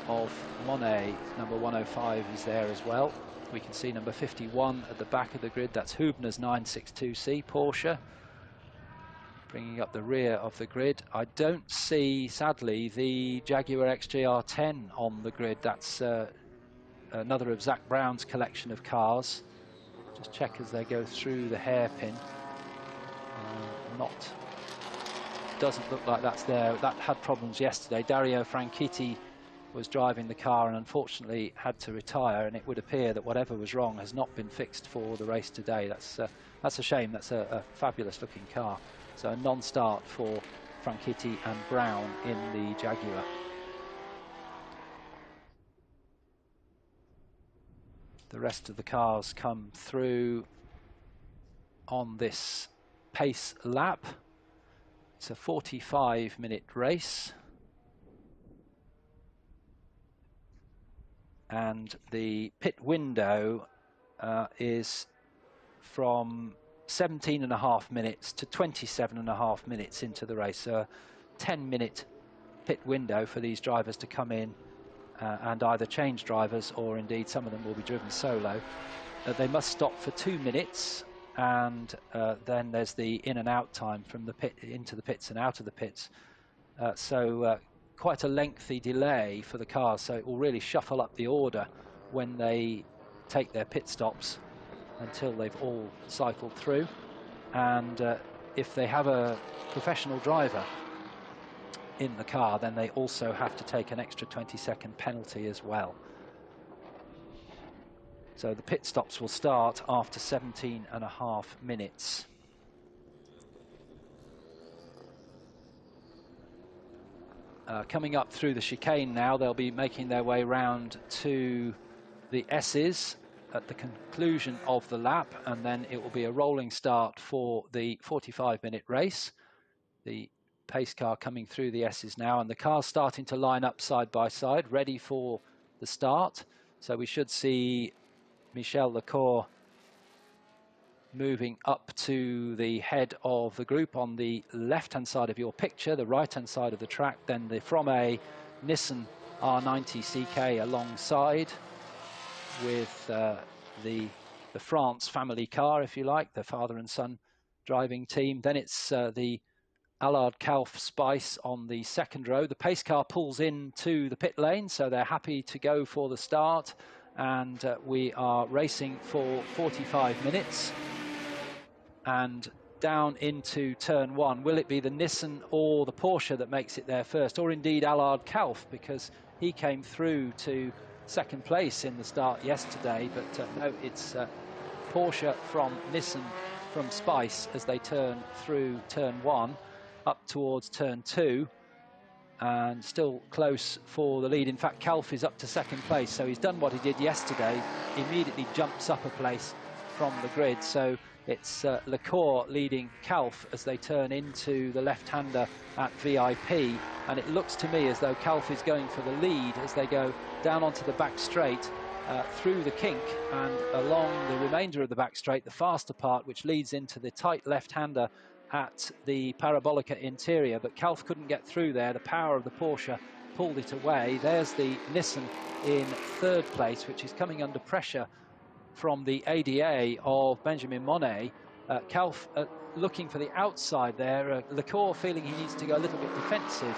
of Monet, number 105 is there as well. We can see number 51 at the back of the grid. That's Hubner's 962C Porsche, bringing up the rear of the grid. I don't see, sadly, the Jaguar XJR10 on the grid. That's another of Zach Brown's collection of cars. Just check as they go through the hairpin. Doesn't look like that's there. That had problems yesterday. Dario Franchitti was driving the car and unfortunately had to retire, and it would appear that whatever was wrong has not been fixed for the race today. That's a shame. That's a fabulous looking car. So a non-start for Franchitti and Brown in the Jaguar. The rest of the cars come through on this pace lap. It's a 45-minute race. and the pit window is from 17.5 minutes to 27.5 minutes into the race. So a 10-minute pit window for these drivers to come in and either change drivers, or indeed some of them will be driven solo. They must stop for 2 minutes, and then there's the in and out time from the pit into the pits and out of the pits. So quite a lengthy delay for the cars, so it will really shuffle up the order when they take their pit stops until they've all cycled through. And if they have a professional driver in the car, then they also have to take an extra 20-second penalty as well. So the pit stops will start after 17.5 minutes. Coming up through the chicane now, they'll be making their way round to the S's at the conclusion of the lap, and then it will be a rolling start for the 45-minute race. The pace car coming through the S's now, and the cars starting to line up side by side, ready for the start. So we should see Michel Lecour moving up to the head of the group on the left-hand side of your picture, the right-hand side of the track. Then the from a Nissan R90 CK alongside with the France family car, if you like, the father and son driving team. Then it's the Allard Kauf Spice on the second row. The pace car pulls into the pit lane, so they're happy to go for the start. And we are racing for 45 minutes. And down into turn one, will it be the Nissan or the Porsche that makes it there first, or indeed Allard Kauf, because he came through to second place in the start yesterday. But no, it's Porsche from Nissan from Spice as they turn through turn one up towards turn two, and still close for the lead. In fact, Kauf is up to second place, so he's done what he did yesterday, immediately jumps up a place from the grid. So it's Lecour leading Kauf as they turn into the left-hander at VIP, and it looks to me as though Kauf is going for the lead as they go down onto the back straight, through the kink and along the remainder of the back straight, the faster part, which leads into the tight left-hander at the Parabolica interior. But Kauf couldn't get through there. The power of the Porsche pulled it away. There's the Nissan in third place, which is coming under pressure from the ADA of Benjamin Monet. Kauf looking for the outside there. Lecour feeling he needs to go a little bit defensive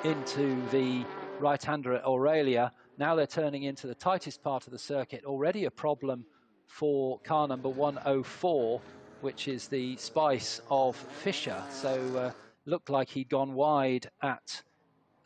into the right-hander at Aurelia. Now they're turning into the tightest part of the circuit. Already a problem for car number 104, which is the Spice of Fischer. So looked like he'd gone wide at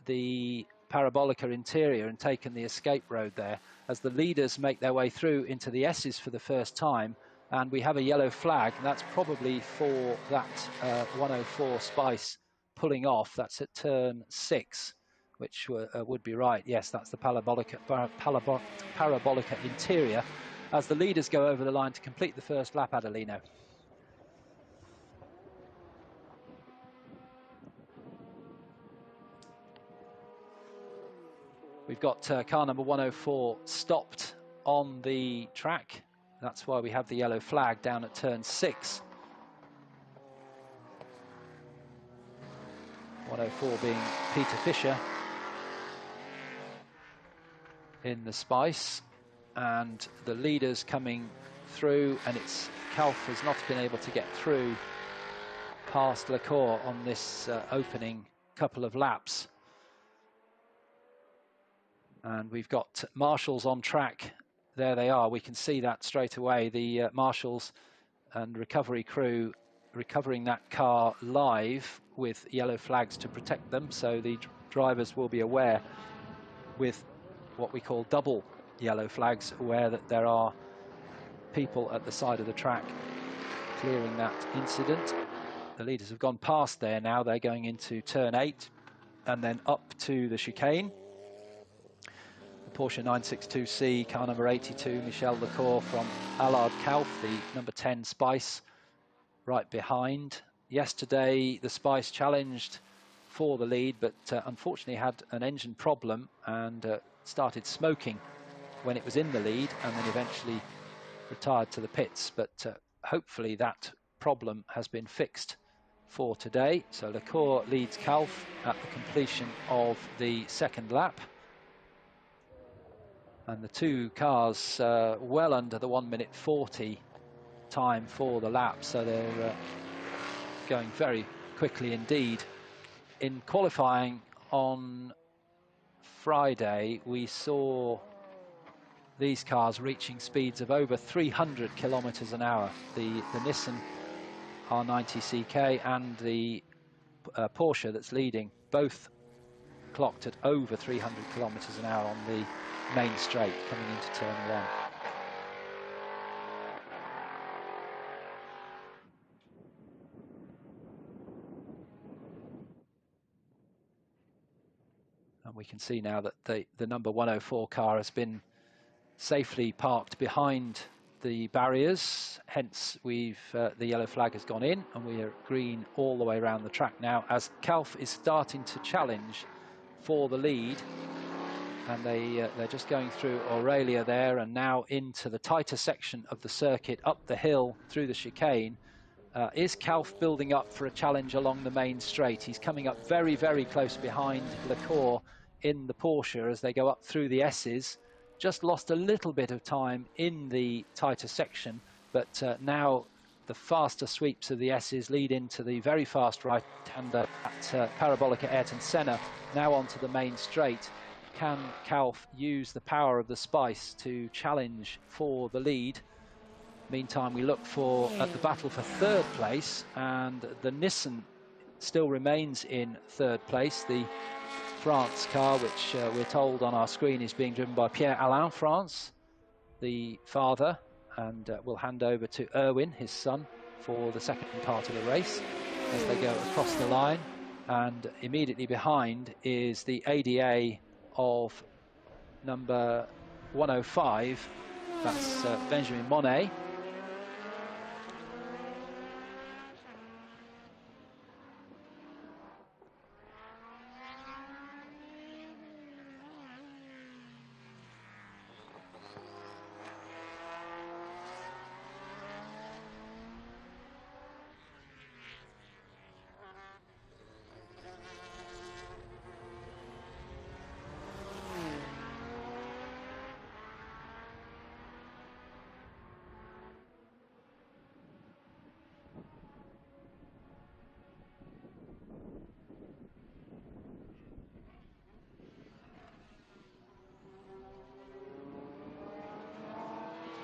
the Parabolica interior and taken the escape road there as the leaders make their way through into the S's for the first time. And we have a yellow flag, and that's probably for that 104 Spice pulling off. That's at turn 6, which would be right. Yes, that's the Parabolica interior as the leaders go over the line to complete the first lap, Adelino. We've got car number 104 stopped on the track. That's why we have the yellow flag down at turn 6. 104 being Peter Fischer in the Spice, and the leaders coming through, and it's Kauf has not been able to get through past Lecour on this opening couple of laps. And we've got marshals on track. There they are. We can see that straight away. The marshals and recovery crew recovering that car live with yellow flags to protect them. So the drivers will be aware with what we call double yellow flags, aware that there are people at the side of the track clearing that incident. The leaders have gone past there now. They're going into turn 8 and then up to the chicane. Porsche 962C, car number 82, Michel Lecour from Allard Kauf, the number 10 Spice, right behind. Yesterday, the Spice challenged for the lead, but unfortunately had an engine problem and started smoking when it was in the lead and then eventually retired to the pits. But hopefully that problem has been fixed for today. So Lecour leads Calf at the completion of the second lap. And the two cars well under the 1:40 time for the lap, so they're going very quickly indeed. In qualifying on Friday, we saw these cars reaching speeds of over 300 kilometers an hour. The Nissan R90 CK and the Porsche that's leading, both clocked at over 300 kilometers an hour on the main straight coming into turn 1. And we can see now that the number 104 car has been safely parked behind the barriers. Hence, the yellow flag has gone in, and we are green all the way around the track now, as Calf is starting to challenge for the lead. And they're just going through Aurelia there, and now into the tighter section of the circuit, up the hill through the chicane. Is Calf building up for a challenge along the main straight? He's coming up very, very close behind Lecour in the Porsche as they go up through the S's. Just lost a little bit of time in the tighter section, but now the faster sweeps of the S's lead into the very fast right-hander at Parabolica Ayrton Senna, now onto the main straight. Can Calf use the power of the Spice to challenge for the lead? Meantime, we look at the battle for third place, and the Nissan still remains in third place. The France car, which we're told on our screen is being driven by Pierre-Alain France, the father, and we'll hand over to Erwin, his son, for the second part of the race as they go across the line. And immediately behind is the ADA of number 105, that's Benjamin Monet.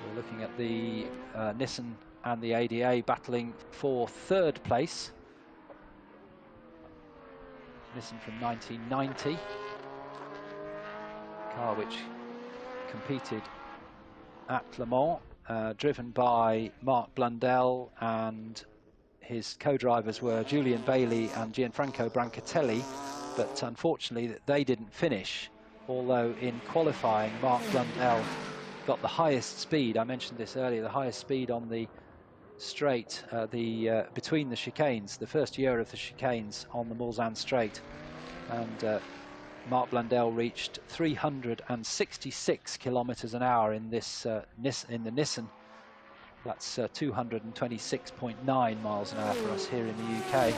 We're looking at the Nissan and the ADA battling for third place. Nissan from 1990, car which competed at Le Mans, driven by Mark Blundell, and his co-drivers were Julian Bailey and Gianfranco Brancatelli, but unfortunately they didn't finish, although in qualifying Mark Blundell got the highest speed. I mentioned this earlier, the highest speed on the straight, between the chicanes, the first year of the chicanes on the Mulsanne straight, and Mark Blundell reached 366 kilometers an hour in this in the Nissan. That's 226.9 miles an hour for us here in the UK,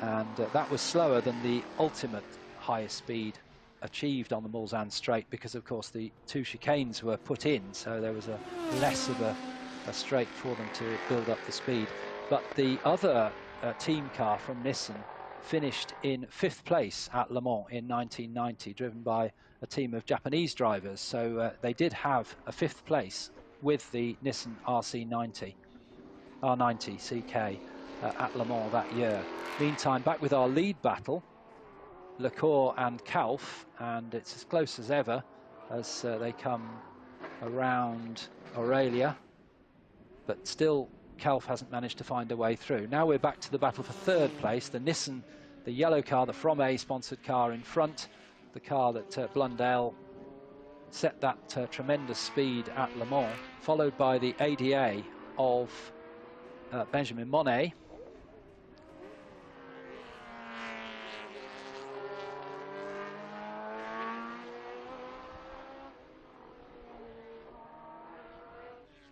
and that was slower than the ultimate highest speed achieved on the Mulsanne straight, because of course the two chicanes were put in, so there was less of a straight for them to build up the speed. But the other team car from Nissan finished in 5th place at Le Mans in 1990, driven by a team of Japanese drivers, so they did have a 5th place with the Nissan R90 CK at Le Mans that year. Meantime, back with our lead battle, Lecour and Calf, and it's as close as ever as they come around Aurelia, but still Calf hasn't managed to find a way through. Now we're back to the battle for third place. The Nissan, the yellow car, the From-A sponsored car in front, the car that Blundell set that tremendous speed at Le Mans, followed by the ADA of Benjamin Monet.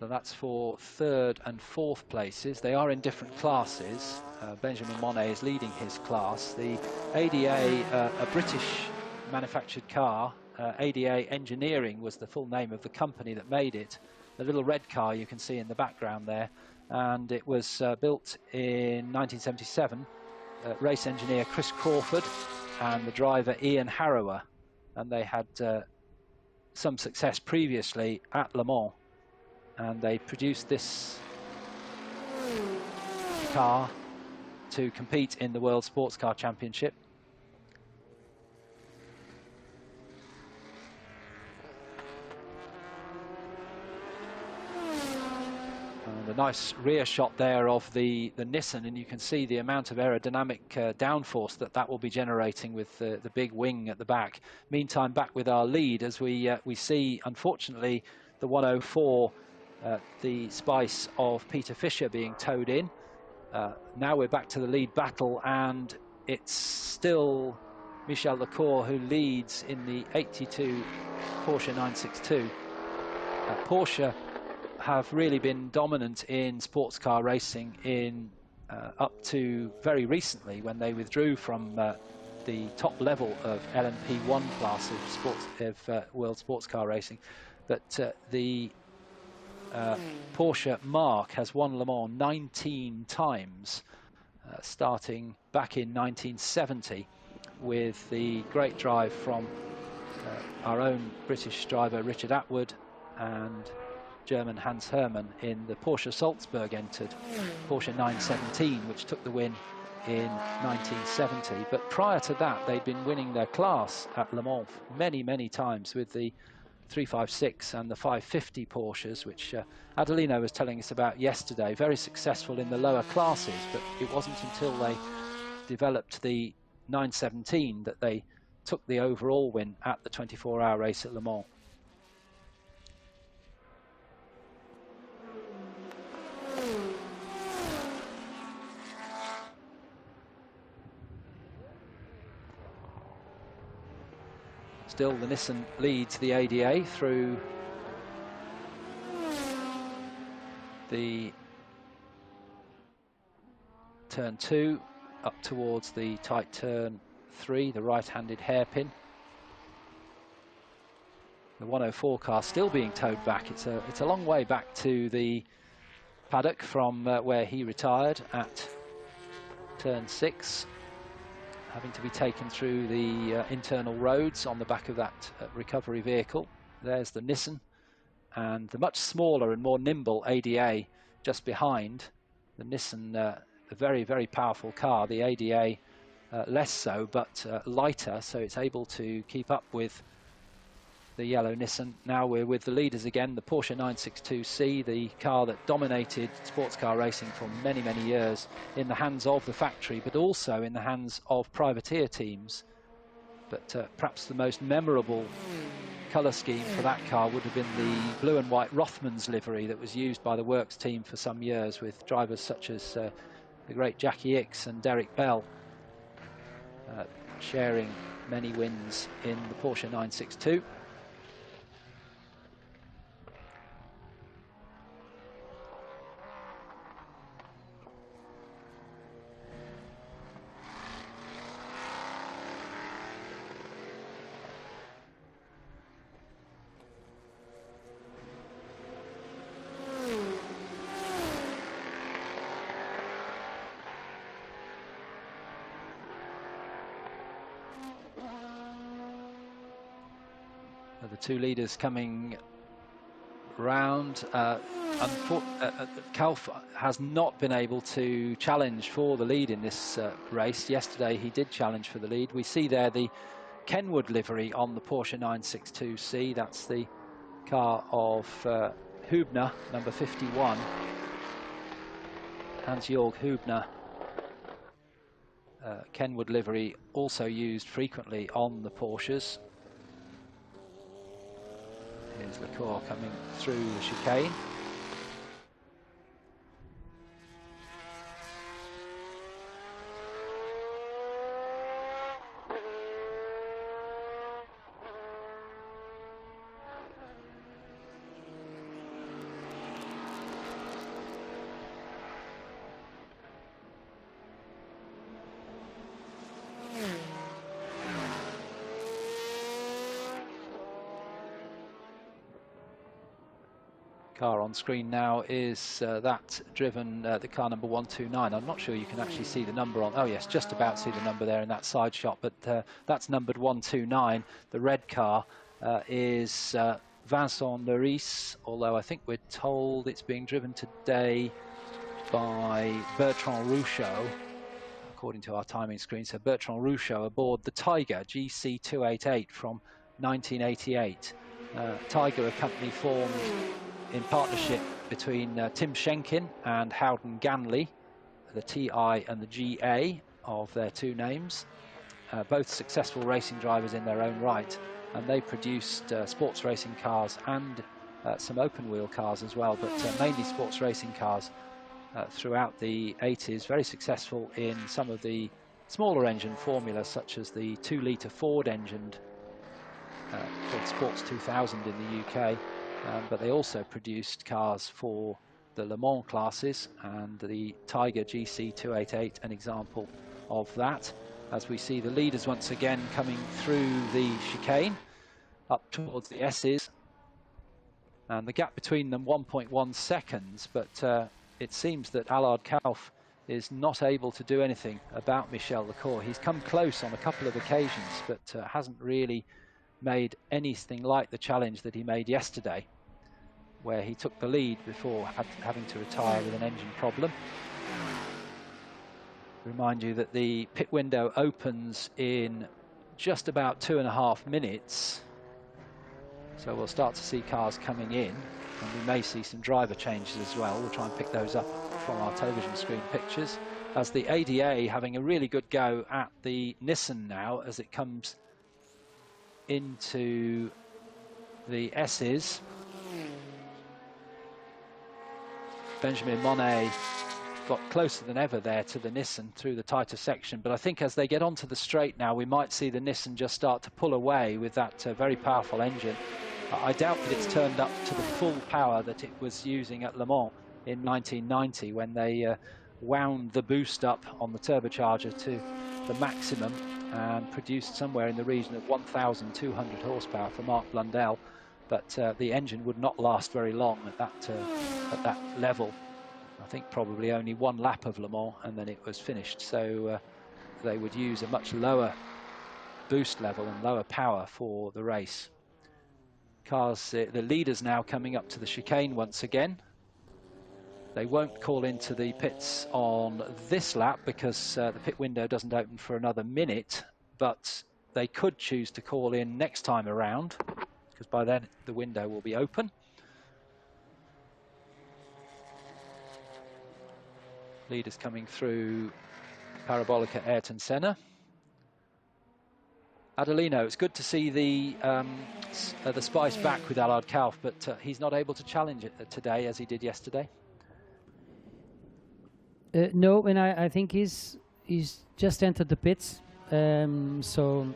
So that's for third and fourth places. They are in different classes. Benjamin Monet is leading his class. The ADA, a British manufactured car, ADA Engineering was the full name of the company that made it. The little red car you can see in the background there. And it was built in 1977. Race engineer Chris Crawford and the driver Ian Harrower. And they had some success previously at Le Mans. And they produced this car to compete in the World Sports Car Championship. And a nice rear shot there of the Nissan, and you can see the amount of aerodynamic downforce that will be generating with the big wing at the back. Meantime, back with our lead as we see, unfortunately, the 104 the Spice of Peter Fischer being towed in. Now we're back to the lead battle, and it's still Michel Lecour who leads in the 82 Porsche 962. Porsche have really been dominant in sports car racing in up to very recently, when they withdrew from the top level of LMP1 class of world sports car racing. But the Porsche Mark has won Le Mans 19 times, starting back in 1970 with the great drive from our own British driver Richard Atwood and German Hans Hermann in the Porsche Salzburg entered Porsche 917, which took the win in 1970. But prior to that, they'd been winning their class at Le Mans many times with the 356 and the 550 Porsches, which Adelino was telling us about yesterday. Very successful in the lower classes, but it wasn't until they developed the 917 that they took the overall win at the 24-hour race at Le Mans. Still, the Nissan leads the ADA through the turn 2 up towards the tight turn 3, the right-handed hairpin. The 104 car still being towed back. It's a long way back to the paddock from where he retired at turn 6. Having to be taken through the internal roads on the back of that recovery vehicle. There's the Nissan, and the much smaller and more nimble ADA just behind. The Nissan, a very powerful car. The ADA less so, but lighter, so it's able to keep up with the yellow Nissan. Now we're with the leaders again, the Porsche 962C, the car that dominated sports car racing for many years in the hands of the factory, but also in the hands of privateer teams. But perhaps the most memorable colour scheme for that car would have been the blue and white Rothmans livery that was used by the Works team for some years, with drivers such as the great Jackie Ickx and Derek Bell sharing many wins in the Porsche 962. The two leaders coming round. Kalf has not been able to challenge for the lead in this race. Yesterday he did challenge for the lead. We see there the Kenwood livery on the Porsche 962C. That's the car of Hübner, number 51. Hans-Jörg Hübner. Kenwood livery also used frequently on the Porsches. Here's Lecour coming through the chicane. Car on screen now is that driven the car number 129. I'm not sure you can actually see the number on. Oh yes, just about see the number there in that side shot, but that's numbered 129. The red car is Vincent Leris, although I think we're told it's being driven today by Bertrand Rouchot, according to our timing screen. So Bertrand Rouchot aboard the Tiger GC288 from 1988. Tiger, a company formed in partnership between Tim Schenkin and Howden Ganley, the TI and the GA of their two names, both successful racing drivers in their own right, and they produced sports racing cars and some open wheel cars as well, but mainly sports racing cars throughout the 80s, very successful in some of the smaller engine formulas, such as the 2-litre Ford engined called Sports 2000 in the UK. But they also produced cars for the Le Mans classes, and the Tiger GC288 an example of that, as we see the leaders once again coming through the chicane up towards the S's, and the gap between them 1.1 seconds, but it seems that Allard Kauf is not able to do anything about Michel Lecour. He's come close on a couple of occasions, but hasn't really made anything like the challenge that he made yesterday, where he took the lead before having to retire with an engine problem. Remind you that the pit window opens in just about 2.5 minutes, so we'll start to see cars coming in, and we may see some driver changes as well. We'll try and pick those up from our television screen pictures, as the ADA having a really good go at the Nissan now as it comes into the S's. Benjamin Monet got closer than ever there to the Nissan through the tighter section, but I think as they get onto the straight now, we might see the Nissan just start to pull away with that very powerful engine. I doubt that it's turned up to the full power that it was using at Le Mans in 1990, when they wound the boost up on the turbocharger to the maximum and produced somewhere in the region of 1,200 horsepower for Mark Blundell. But the engine would not last very long at that level. I think probably only one lap of Le Mans and then it was finished. So they would use a much lower boost level and lower power for the race. Cars, the leaders now coming up to the chicane once again. They won't call into the pits on this lap because the pit window doesn't open for another minute, but they could choose to call in next time around, because by then the window will be open. Leaders coming through Parabolica Ayrton Senna. Adelino, it's good to see the Spice back with Allard Kauf, but he's not able to challenge it today as he did yesterday. No, and I think he's just entered the pits, so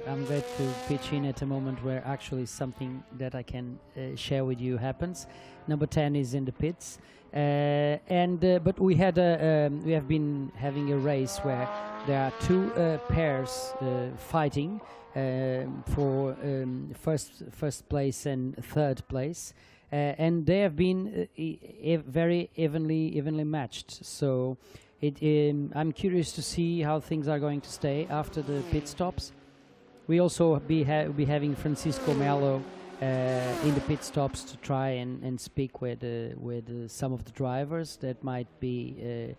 I'm glad to pitch in at a moment where actually something that I can share with you happens. Number 10 is in the pits, but we have been having a race where there are two pairs fighting for first place and third place. And they have been very evenly matched. So I'm curious to see how things are going to stay after the pit stops. We also be having Francisco Melo in the pit stops to try and speak with some of the drivers that might be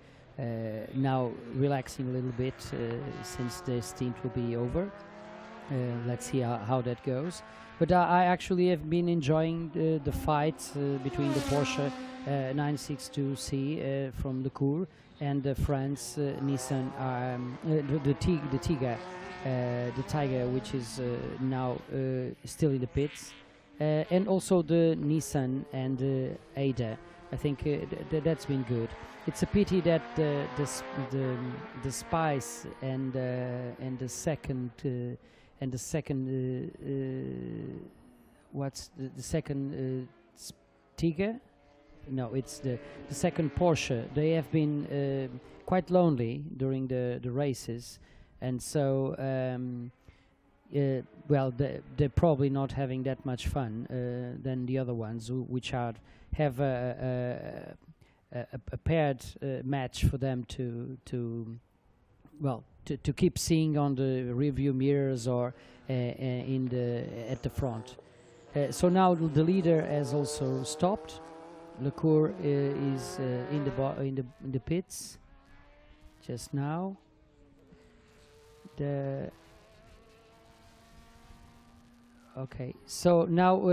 now relaxing a little bit since the stint will be over. Let's see how that goes. But I actually have been enjoying the fight between the Porsche 962C from Lecour and the France Nissan, the Tiger, which is now still in the pits, and also the Nissan and the Ada. I think that's been good. It's a pity that the Spice and the second. And the second, what's the second Tiger? No, it's the second Porsche. They have been quite lonely during the races, and so well, they're probably not having that much fun than the other ones, which have a paired match for them to keep seeing on the rearview mirrors or at the front. So now the leader has also stopped. Lecour is in the pits just now. Okay, so now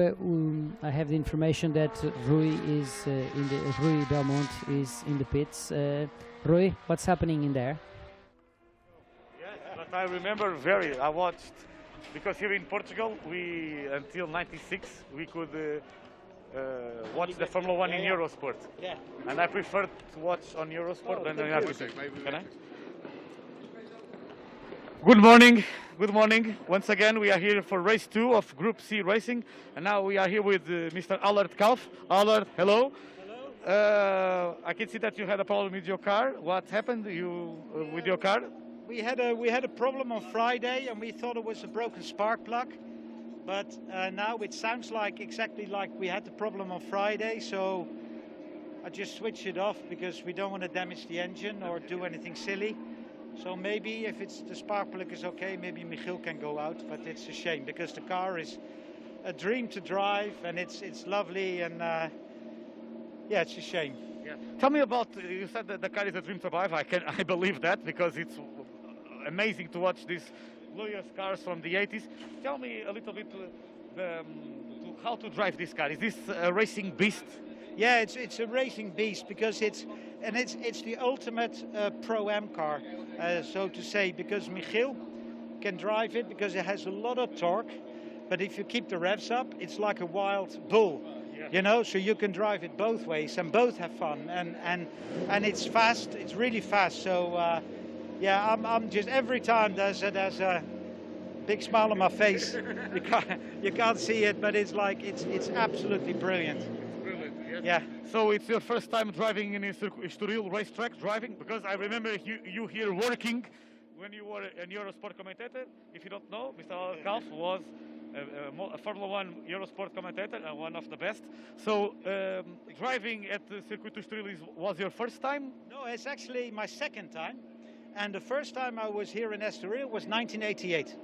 I have the information that Rui Belmont is in the pits. Rui, what's happening in there? Yes, but I remember I watched, because here in Portugal, until '96, we could watch the Formula One in Eurosport. Yeah. And I prefer to watch on Eurosport than on Africa. Can I? Good morning. Good morning. Once again, we are here for race 2 of Group C racing, and now we are here with Mr. Allard Kalf. Allard, hello. Hello. I can see that you had a problem with your car. What happened with your car? We had a problem on Friday, and we thought it was a broken spark plug. But now it sounds exactly like we had the problem on Friday. So I just switched it off because we don't want to damage the engine or do anything silly. So maybe if the spark plug is okay, maybe Michiel can go out, but it's a shame because the car is a dream to drive and it's lovely, and yeah, it's a shame. Yeah. Tell me about, you said that the car is a dream to drive. I believe that because it's amazing to watch these glorious cars from the 80s. Tell me a little bit how to drive this car. Is this a racing beast? Yeah, it's a racing beast because it's the ultimate Pro-Am car, so to say, because Michiel can drive it because it has a lot of torque, but if you keep the revs up, it's like a wild bull, you know, so you can drive it both ways and both have fun, and it's fast, it's really fast, so yeah, I'm just, every time there's a big smile on my face. You can't see it, but it's like, it's absolutely brilliant. Yeah. So it's your first time driving in Estoril racetrack driving? Because I remember you here working when you were a Eurosport commentator. If you don't know, Mr. Kalf was a Formula One Eurosport commentator and one of the best. So driving at the Circuit Estoril was your first time? No, it's actually my second time. And the first time I was here in Estoril was 1988,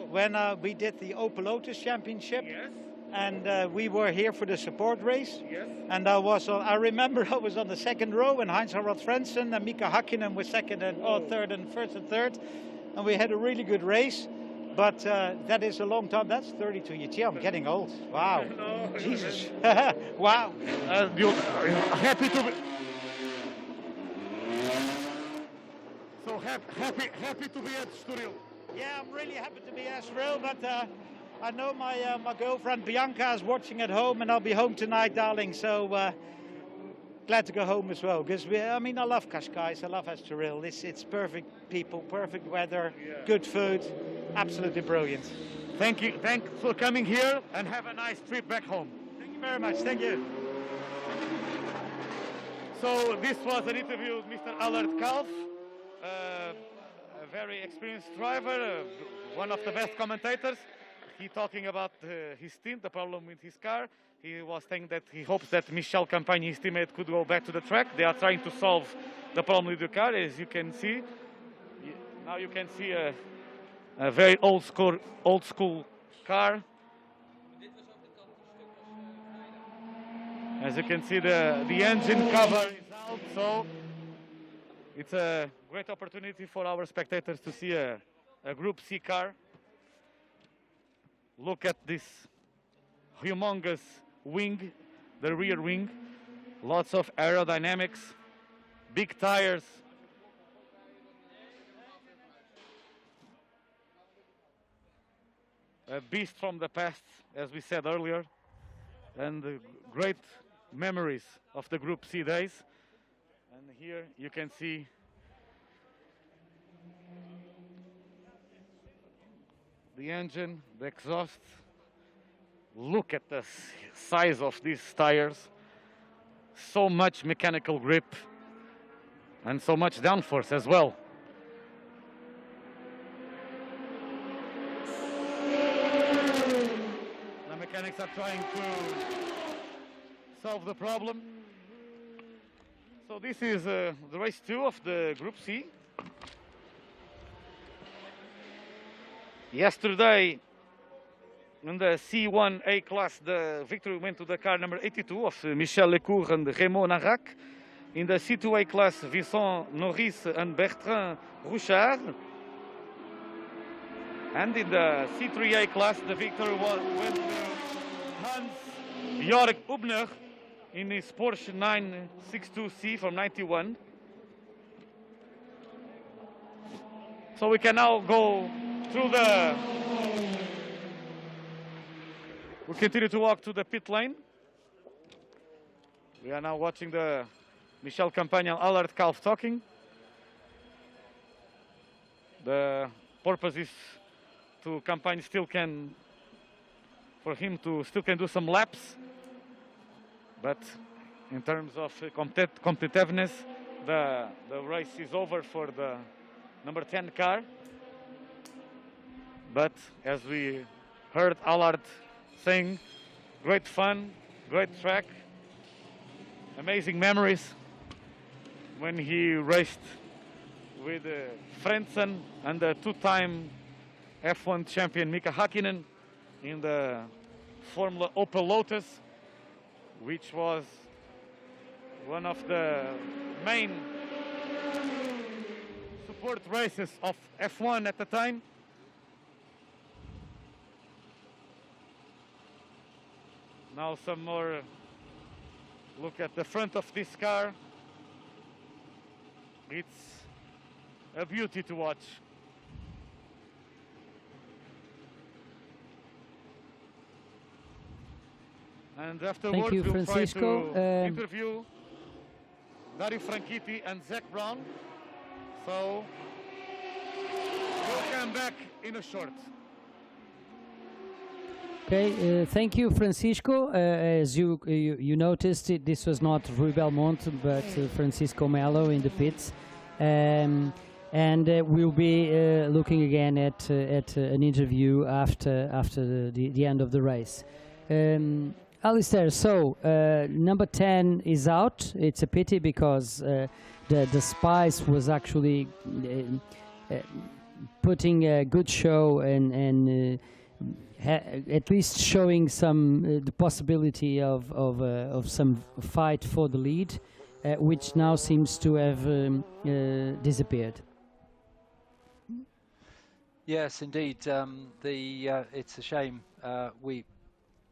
when we did the Opel Lotus Championship. Yes. And we were here for the support race. Yes. And I remember I was on the second row, and Heinz-Harald Frentzen and Mika Hakkinen were second and third and first and third. And we had a really good race. But that is a long time. That's 32 years. Yeah, I'm getting old. Wow. No. Jesus. Wow. You're happy to be... So happy to be at Estoril. Yeah, I'm really happy to be at Estoril, but I know my girlfriend Bianca is watching at home, and I'll be home tonight, darling. So glad to go home as well, because I love Cascais, I love Estoril. It's perfect people, perfect weather, good food, absolutely brilliant. Thank you. Thanks for coming here, and have a nice trip back home. Thank you very much. Thank you. So this was an interview with Mr. Allard Kalf, a very experienced driver, one of the best commentators. He talking about his team, the problem with his car. He was saying that he hopes that Michel Campagne, his teammate, could go back to the track. They are trying to solve the problem with the car, as you can see. Now you can see a very old school car. As you can see, the engine cover is out, so it's a great opportunity for our spectators to see a Group C car. Look at this humongous wing, the rear wing, lots of aerodynamics, big tires. A beast from the past, as we said earlier, and great memories of the Group C days. And here you can see the engine, the exhaust. Look at the size of these tires. So much mechanical grip and so much downforce as well. Mechanics are trying to solve the problem. So this is the race 2 of the Group C. Yesterday, in the C1A class, the victory went to the car number 82 of Michel Lecour and Raymond Narac. In the C2A class, Vincent Norris and Bertrand Rouchard. And in the C3A class, the victory went to Hans-Jörg Hubner in his Porsche 962C from 91. So we can now go through we continue to walk to the pit lane. We are now watching the Michel Campagna and Allard Kalf talking. The purpose is to Campagna for him to still can do some laps. But in terms of competitiveness, the race is over for the number 10 car. But as we heard Allard saying, great fun, great track, amazing memories when he raced with Frentzen and the two-time F1 champion Mika Hakkinen in the Formula Opel Lotus, which was one of the main support races of F1 at the time. Now some more look at the front of this car. It's a beauty to watch. And afterwards, you, we'll Francisco. try to interview Dario Franchitti and Zach Brown. So we'll come back in a short. Okay, thank you, Francisco. As you noticed, this was not Rui Belmont, but Francisco Melo in the pits. And we'll be looking again at an interview after the end of the race. Alistair, so number 10 is out. It's a pity because the Spice was actually putting a good show and at least showing some the possibility of some fight for the lead, which now seems to have disappeared. Yes, indeed. It's a shame.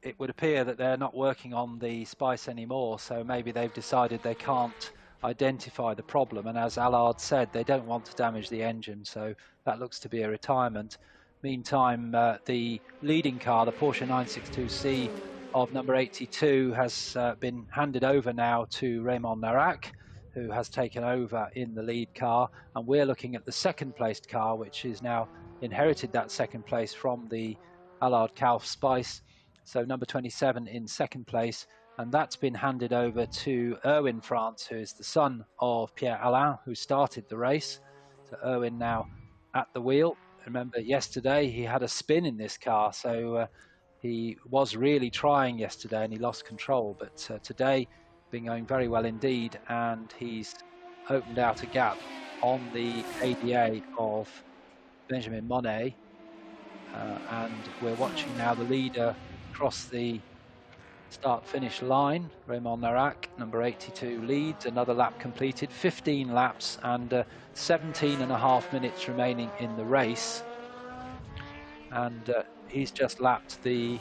It would appear that they're not working on the Spice anymore, so maybe they've decided they can't identify the problem. And as Allard said, they don't want to damage the engine, so that looks to be a retirement. Meantime, the leading car, the Porsche 962C of number 82, has been handed over now to Raymond Narac, who has taken over in the lead car. And we're looking at the second placed car, which is now inherited that second place from the Allard Kalf Spice. So number 27 in second place. And that's been handed over to Erwin France, who is the son of Pierre Alain, who started the race. So Erwin now at the wheel. Remember, yesterday he had a spin in this car, so he was really trying yesterday and he lost control. But today, been going very well indeed, and he's opened out a gap on the ADA of Benjamin Monet. And we're watching now the leader cross the start-finish line. Raymond Narac, number 82, leads. Another lap completed, 15 laps and 17.5 minutes remaining in the race. And he's just lapped the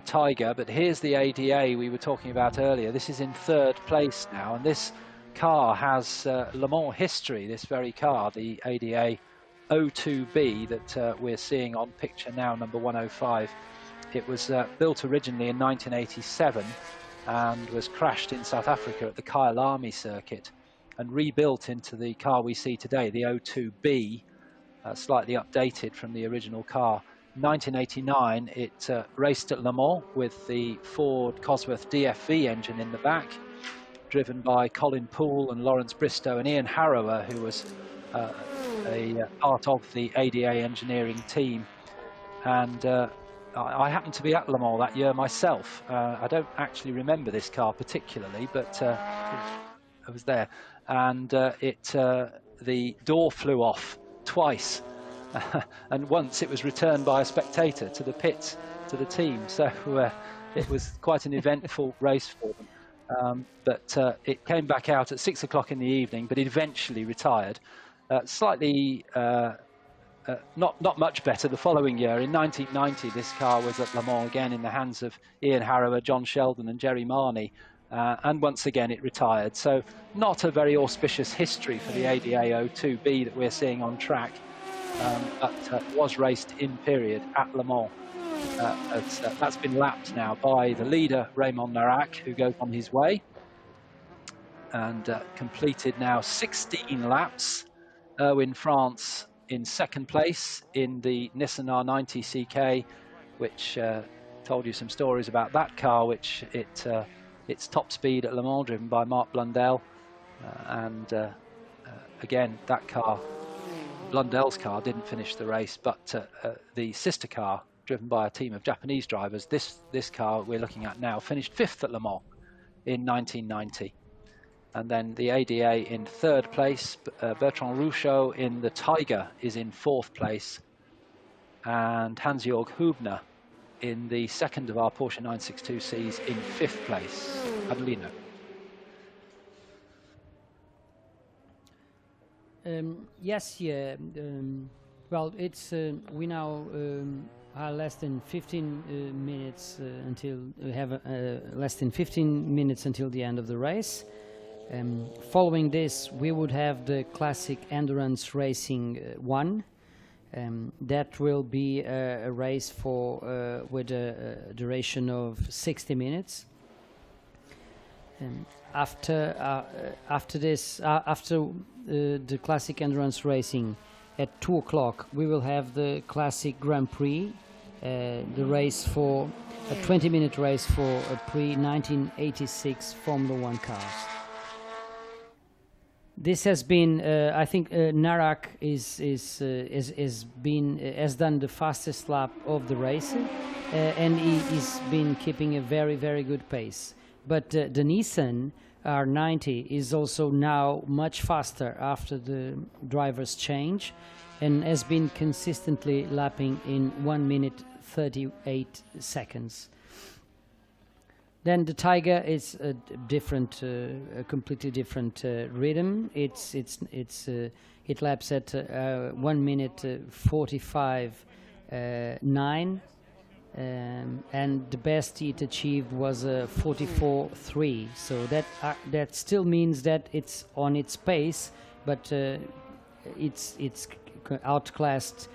Tiger. But here's the ADA we were talking about earlier. This is in third place now, and this car has Le Mans history, this very car, the ADA 02B that we're seeing on picture now, number 105. It was built originally in 1987 and was crashed in South Africa at the Kyalami circuit and rebuilt into the car we see today, the 02B, slightly updated from the original car. In 1989, it raced at Le Mans with the Ford Cosworth DFV engine in the back, driven by Colin Poole and Lawrence Bristow and Ian Harrower, who was a part of the ADA engineering team. And I happened to be at Le Mans that year myself. I don't actually remember this car particularly, but I was there, and the door flew off twice, and once it was returned by a spectator to the pits, to the team. So it was quite an eventful race for them. But it came back out at 6 o'clock in the evening, but it eventually retired. Slightly not much better the following year. In 1990, this car was at Le Mans again in the hands of Ian Harrower, John Sheldon and Jerry Marney. And once again it retired. So not a very auspicious history for the ADA 02B that we're seeing on track, but was raced in period at Le Mans. That's been lapped now by the leader, Raymond Narac, who goes on his way, and completed now 16 laps. Erwin France in second place in the Nissan R90 CK, which told you some stories about that car, which its top speed at Le Mans, driven by Mark Blundell. Again, that car, Blundell's car, didn't finish the race, but the sister car, driven by a team of Japanese drivers, this car we're looking at now, finished 5th at Le Mans in 1990. And then the ADA in 3rd place, Bertrand Ruchot in the Tiger is in 4th place, and Hans-Jörg Hubner in the second of our Porsche 962Cs in 5th place. Adelino. Yes, yeah. Well, it's we now are less than 15 minutes until we have less than 15 minutes until the end of the race. Following this, we would have the classic endurance racing 1. That will be a race for with a duration of 60 minutes. After the classic endurance racing, at 2 o'clock, we will have the classic Grand Prix, the race for a 20-minute race for a Prix 1986 Formula 1 cars. This has been, I think, Narac has done the fastest lap of the race, and he's been keeping a very, very good pace. But the Nissan R90 is also now much faster after the driver's change, and has been consistently lapping in 1 minute 38 seconds. Then the Tiger is a different, a completely different rhythm. It laps at 1 minute 45.9, and the best it achieved was 44.3. So that still means that it's on its pace, but it's outclassed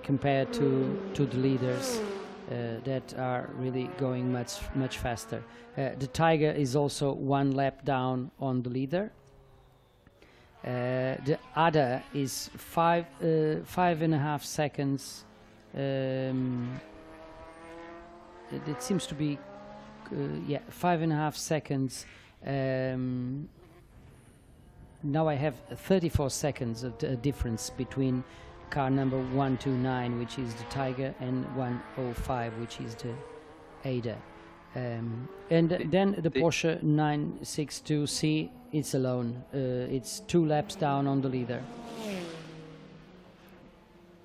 compared to the leaders. That are really going much faster. The Tiger is also 1 lap down on the leader. The Ada is 5.5 seconds. It seems to be 5.5 seconds. Now I have 34 seconds of the difference between car number 129, which is the Tiger, and 105, which is the Ada. And then the Porsche 962C, it's alone. It's 2 laps down on the leader.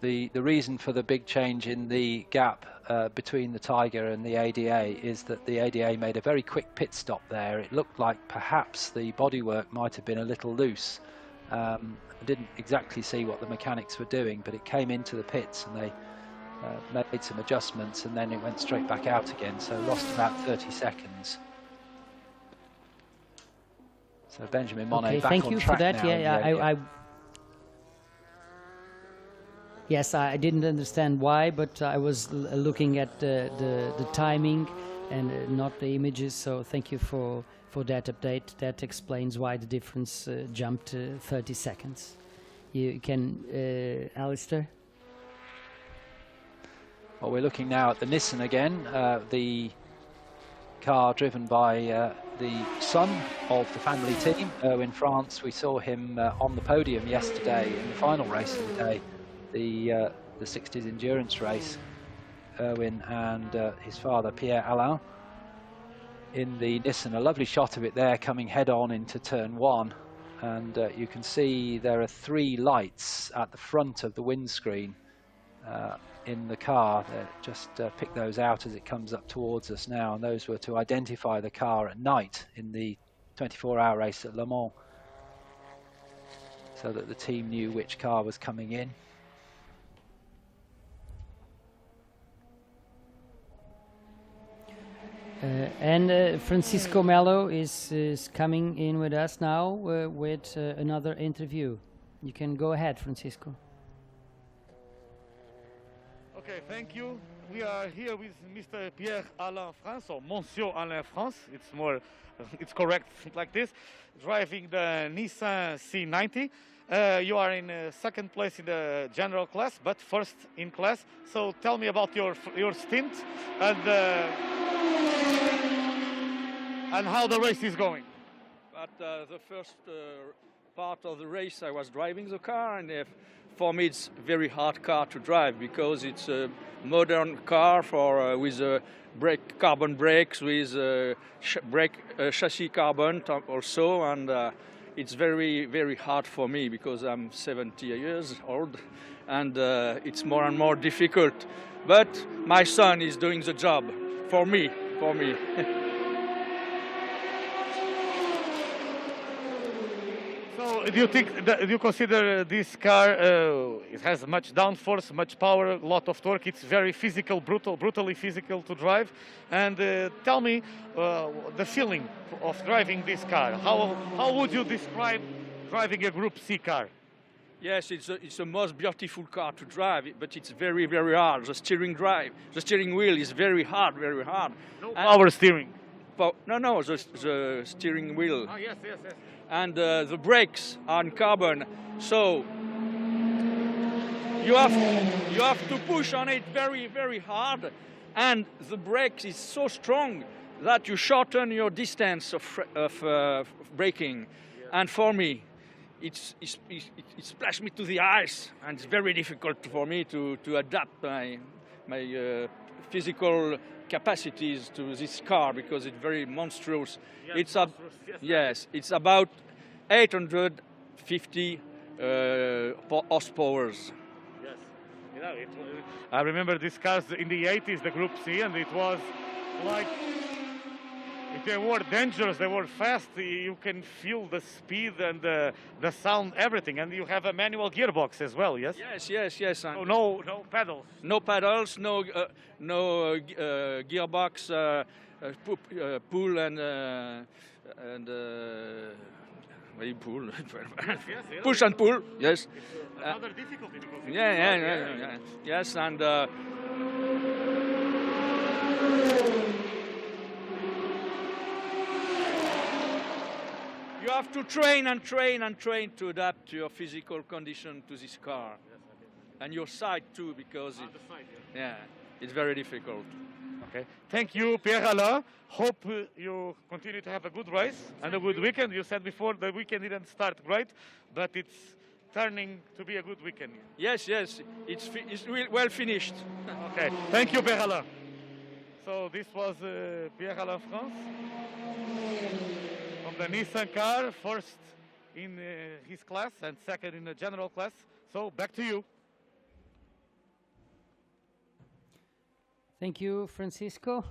The reason for the big change in the gap between the Tiger and the ADA is that the ADA made a very quick pit stop there. It looked like perhaps the bodywork might have been a little loose. I didn't exactly see what the mechanics were doing, but it came into the pits and they made some adjustments, and then it went straight back out again, so lost about 30 seconds. So Benjamin Monnet back on track now. Yeah, yes, I didn't understand why, but I was looking at the timing and not the images, so thank you for that update. That explains why the difference jumped 30 seconds. You can, Alistair? Well, we're looking now at the Nissan again, the car driven by the son of the family team, Erwin France. We saw him on the podium yesterday in the final race of the day, the 60s endurance race. Erwin and his father Pierre Alain in the Nissan. A lovely shot of it there coming head on into turn 1, and you can see there are 3 lights at the front of the windscreen in the car. Just pick those out as it comes up towards us now, and those were to identify the car at night in the 24-hour race at Le Mans, so that the team knew which car was coming in. And Francisco Melo is coming in with us now with another interview. You can go ahead, Francisco. Okay, thank you. We are here with Mr. Pierre Alain France, or Monsieur Alain France. It's more, it's correct like this. Driving the Nissan C90. You are in second place in the general class, but first in class. So tell me about your stint and how the race is going. But the first part of the race, I was driving the car, and for me it's a very hard car to drive because it's a modern car with carbon brakes, with chassis carbon also, and it's very, very hard for me because I'm 70 years old, and it's more and more difficult. But my son is doing the job for me. So do you think that, do you consider this car, it has much downforce, much power, a lot of torque, it's very physical, brutally physical to drive, and tell me the feeling of driving this car. How would you describe driving a Group C car? Yes, it's the most beautiful car to drive, but it's very, very hard. The steering wheel is very hard. No power steering. No, the steering wheel. Oh, yes. And the brakes are on carbon, so you have to push on it very, very hard, and the brake is so strong that you shorten your distance of braking. Yeah. And for me, it splashed me to the ice, and it's very difficult for me to adapt my physical capacities to this car because it's very monstrous. Yeah, it's about 850 horsepower. Yes, I remember these cars in the 80s, the Group C, and it was like, they were dangerous, they were fast, you can feel the speed and the sound, everything, and you have a manual gearbox as well, yes? Yes. So no pedals? No pedals, no gearbox, pull and pull. Yes. Push and pull, yes. Another difficulty. Yeah. Yes, and you have to train to adapt your physical condition to this car. Yes, and your sight too, because it's very difficult. Okay. Thank you, Pierre Alain. Hope you continue to have a good race and a good weekend. You said before the weekend didn't start great, but it's turning to be a good weekend. Yes, it's well finished. Okay. Thank you, Pierre Alain. So this was Pierre Alain France from the Nissan car, first in his class and second in the general class. So back to you. Thank you, Francisco.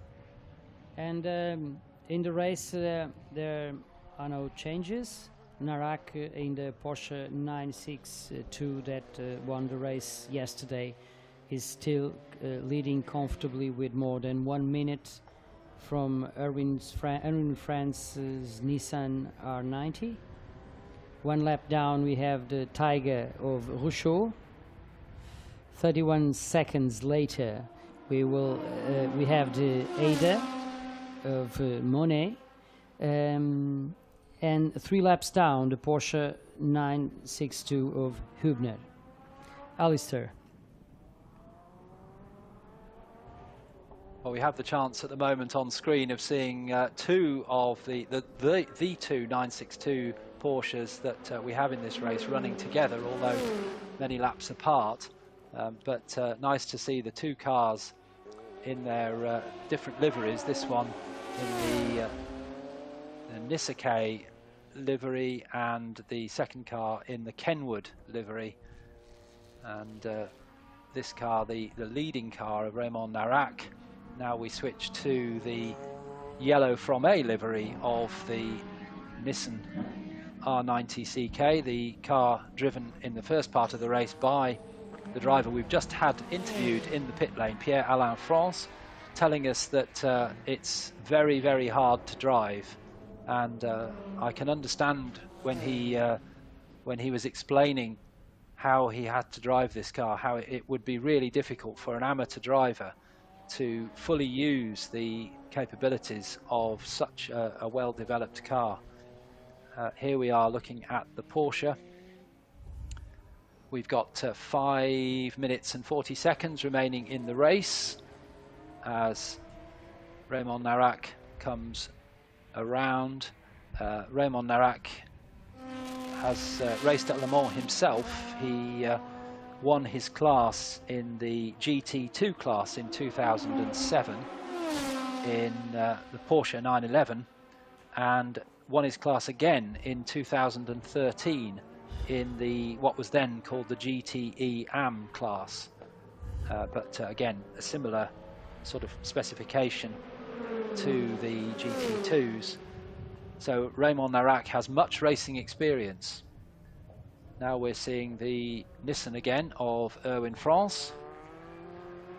And in the race, there are no changes. Narak in the Porsche 962 that won the race yesterday is still leading comfortably with more than 1 minute from Erwin France's Nissan R90. 1 lap down, we have the Tiger of Rouchot. 31 seconds later, we have the Ada of Monet, and 3 laps down, the Porsche 962 of Hübner. Alistair. Well, we have the chance at the moment on screen of seeing two of the two 962 Porsches that we have in this race running together, although many laps apart. But nice to see the two cars in their different liveries. This one in the Nisake livery, and the second car in the Kenwood livery. And this car, the leading car of Raymond Narac. Now we switch to the yellow from A livery of the Nissan R90 CK, the car driven in the first part of the race by the driver we've just had interviewed in the pit lane, Pierre-Alain France, telling us that it's very, very hard to drive. And I can understand when he was explaining how he had to drive this car, how it would be really difficult for an amateur driver to fully use the capabilities of such a well-developed car. Here we are looking at the Porsche. We've got 5 minutes and 40 seconds remaining in the race as Raymond Narac comes around. Raymond Narac has raced at Le Mans himself. He won his class in the GT2 class in 2007 in the Porsche 911, and won his class again in 2013 in the what was then called the GTE AM class, but again a similar sort of specification to the GT2s. So Raymond Narac has much racing experience. Now we're seeing the Nissan again of Erwin France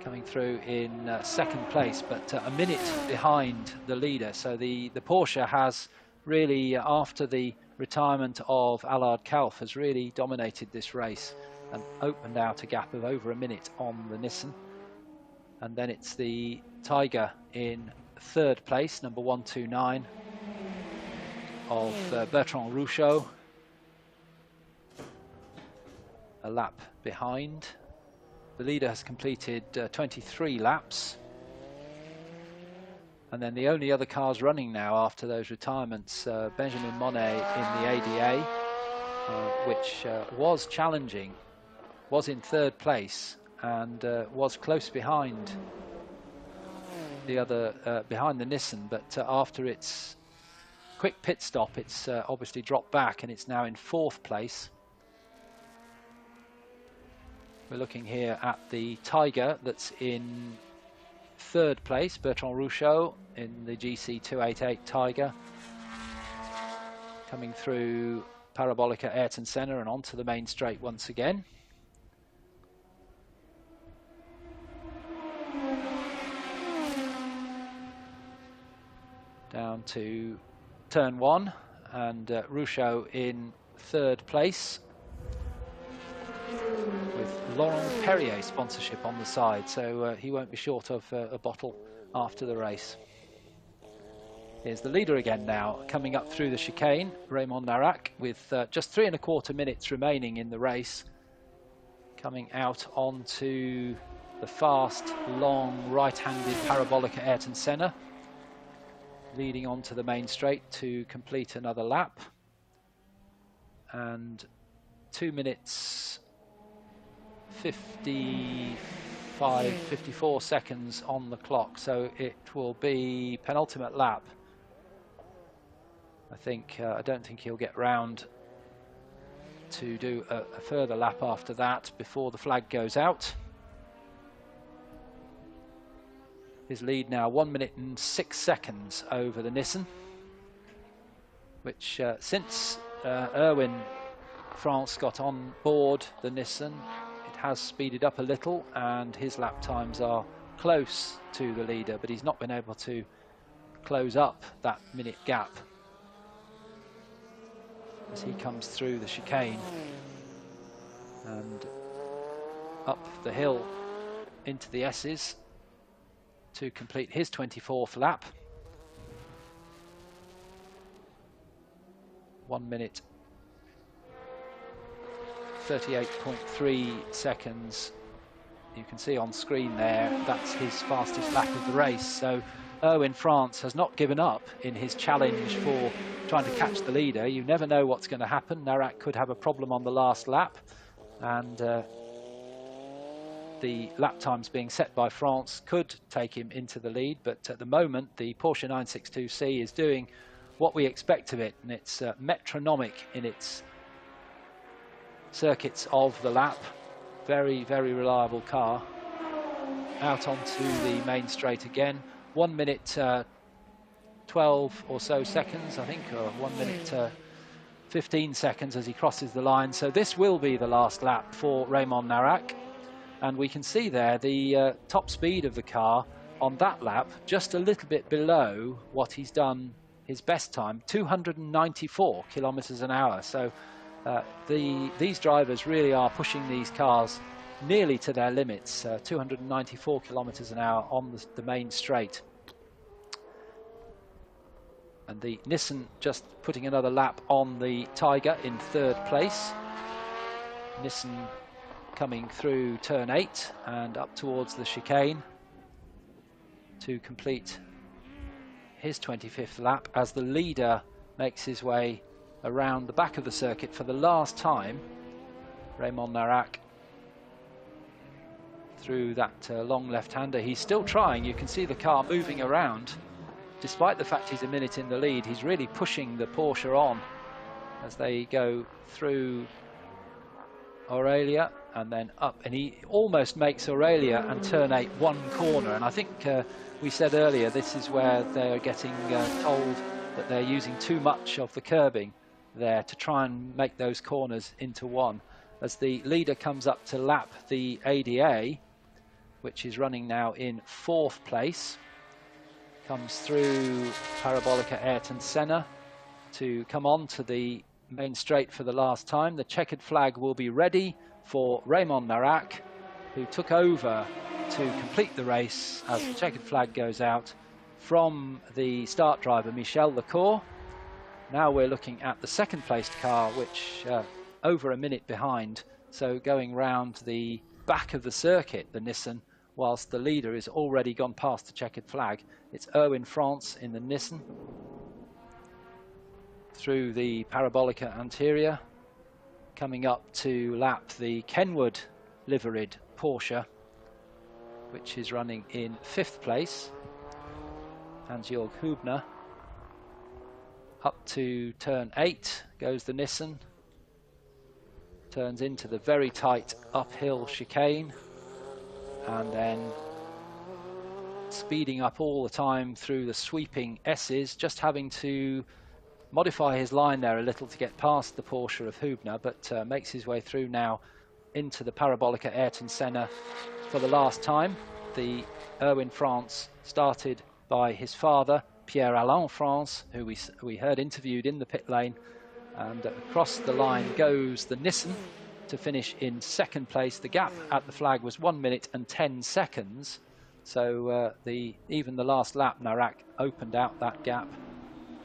coming through in second place, but a minute behind the leader. So the Porsche has really, after the retirement of Allard Kalf, has really dominated this race and opened out a gap of over a minute on the Nissan. And then it's the Tiger in third place, number 129 of Bertrand Rouchot, a lap behind. The leader has completed 23 laps, and then the only other cars running now after those retirements, Benjamin Monet in the ADA, which was challenging, was in third place and was close behind the other, behind the Nissan, but after its quick pit stop, it's obviously dropped back and it's now in fourth place. We're looking here at the Tiger that's in third place, Bertrand Rouchot in the GC288 Tiger, coming through Parabolica Ayrton Senna and onto the main straight once again. Down to turn one, and Rouchot in third place with Laurent Perrier sponsorship on the side, so he won't be short of a bottle after the race. Here's the leader again now, coming up through the chicane, Raymond Narac, with just 3¼ minutes remaining in the race, coming out onto the fast, long, right-handed Parabolica Ayrton Senna, leading onto the main straight to complete another lap, and 2 minutes 54 seconds on the clock, so it will be penultimate lap. I don't think he'll get round to do a further lap after that before the flag goes out. His lead now 1 minute and 6 seconds over the Nissan, which since Erwin France got on board the Nissan, it has speeded up a little, and his lap times are close to the leader, but he's not been able to close up that minute gap as he comes through the chicane and up the hill into the S's to complete his 24th lap. 1 minute 38.3 seconds. You can see on screen there, that's his fastest lap of the race. So Erwin France has not given up in his challenge for trying to catch the leader. You never know what's going to happen. Narac could have a problem on the last lap, and the lap times being set by France could take him into the lead, but at the moment the Porsche 962C is doing what we expect of it, and it's metronomic in its circuits of the lap. Very, very reliable car. Out onto the main straight again. 1 minute 12 or so seconds, I think, or 1 minute 15 seconds as he crosses the line. So this will be the last lap for Raymond Narac. And we can see there the top speed of the car on that lap, just a little bit below what he's done his best time, 294 kilometers an hour. So these drivers really are pushing these cars nearly to their limits, 294 kilometers an hour on the main straight. And the Nissan just putting another lap on the Tiger in third place. Nissan coming through turn 8 and up towards the chicane to complete his 25th lap as the leader makes his way around the back of the circuit for the last time. Raymond Narac through that long left-hander. He's still trying. You can see the car moving around. Despite the fact he's a minute in the lead, he's really pushing the Porsche on as they go through Aurelia and then up, and he almost makes Aurelia and turn 8 one corner. And I think we said earlier, this is where they're getting told that they're using too much of the curbing there to try and make those corners into one. As the leader comes up to lap the ADA, which is running now in 4th place, comes through Parabolica Ayrton Senna to come on to the main straight for the last time. The checkered flag will be ready for Raymond Narac, who took over to complete the race as the checkered flag goes out from the start driver Michel Lecour. Now we're looking at the second placed car, which over a minute behind, so going round the back of the circuit, the Nissan, whilst the leader is already gone past the checkered flag. It's Erwin France in the Nissan through the Parabolica Anterior, coming up to lap the Kenwood liveried Porsche, which is running in 5th place. Hans-Jörg Hubner. Up to turn 8 goes the Nissan. Turns into the very tight uphill chicane, and then speeding up all the time through the sweeping S's, just having to modify his line there a little to get past the Porsche of Hubner, but makes his way through now into the Parabolica Ayrton Senna for the last time. The Erwin France started by his father, Pierre-Alain France, who we heard interviewed in the pit lane, and across the line goes the Nissan to finish in 2nd place. The gap at the flag was 1 minute and 10 seconds, so even the last lap, Narac opened out that gap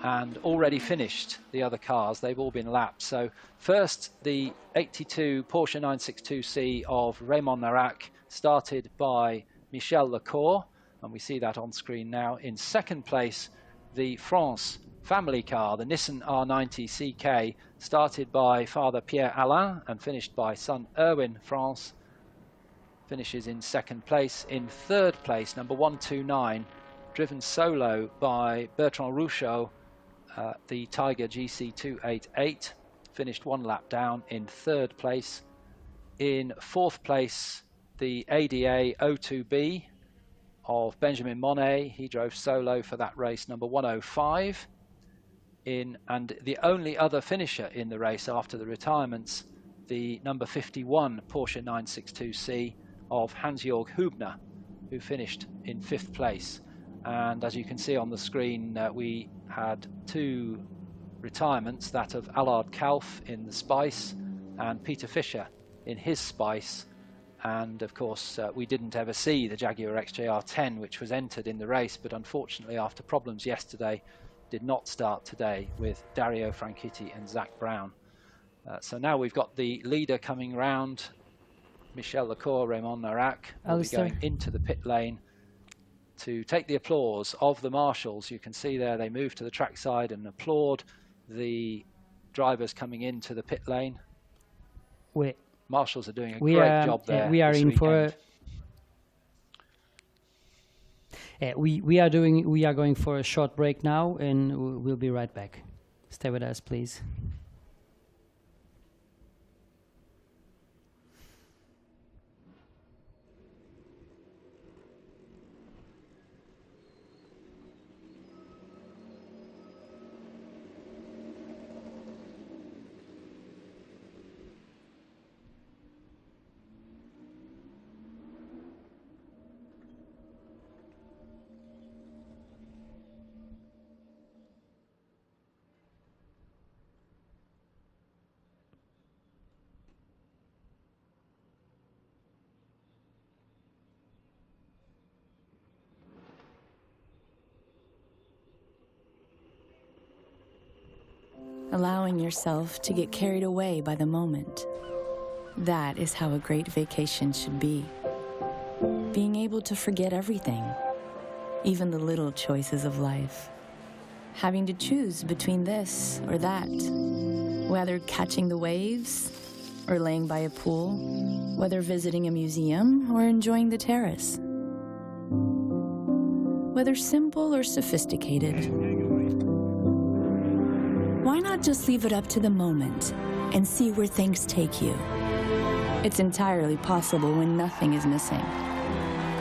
and already finished the other cars. They've all been lapped. So first, the 82 Porsche 962C of Raymond Narac, started by Michel Lecour, and we see that on screen now. In 2nd place, the France family car, the Nissan R90 CK, started by father Pierre Alain and finished by son Erwin France, finishes in 2nd place. In 3rd place, number 129, driven solo by Bertrand Rouchot, the Tiger GC288, finished 1 lap down in 3rd place. In 4th place, the ADA 02B of Benjamin Monet. He drove solo for that race, number 105. And the only other finisher in the race after the retirements, the number 51 Porsche 962C of Hans-Jörg Hubner, who finished in 5th place. And as you can see on the screen, we had 2 retirements, that of Allard Kalf in the Spice and Peter Fischer in his Spice. And of course, we didn't ever see the Jaguar XJR10, which was entered in the race, but unfortunately after problems yesterday, did not start today with Dario Franchitti and Zach Brown. So now we've got the leader coming round, Michel Lecour, Raymond Narac, will be going into the pit lane to take the applause of the marshals. You can see there they move to the trackside and applaud the drivers coming into the pit lane. Marshals are doing a great job there. We are in for We are going for a short break now, and we'll be right back. Stay with us, please. Allowing yourself to get carried away by the moment. That is how a great vacation should be. Being able to forget everything, even the little choices of life. Having to choose between this or that, whether catching the waves or laying by a pool, whether visiting a museum or enjoying the terrace. Whether simple or sophisticated. Why not just leave it up to the moment and see where things take you? It's entirely possible when nothing is missing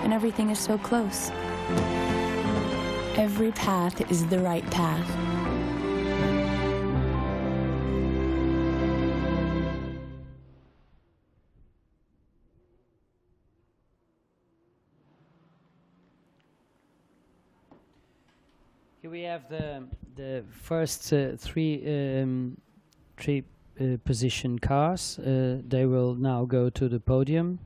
and everything is so close. Every path is the right path. Here we have the first three position cars. They will now go to the podium.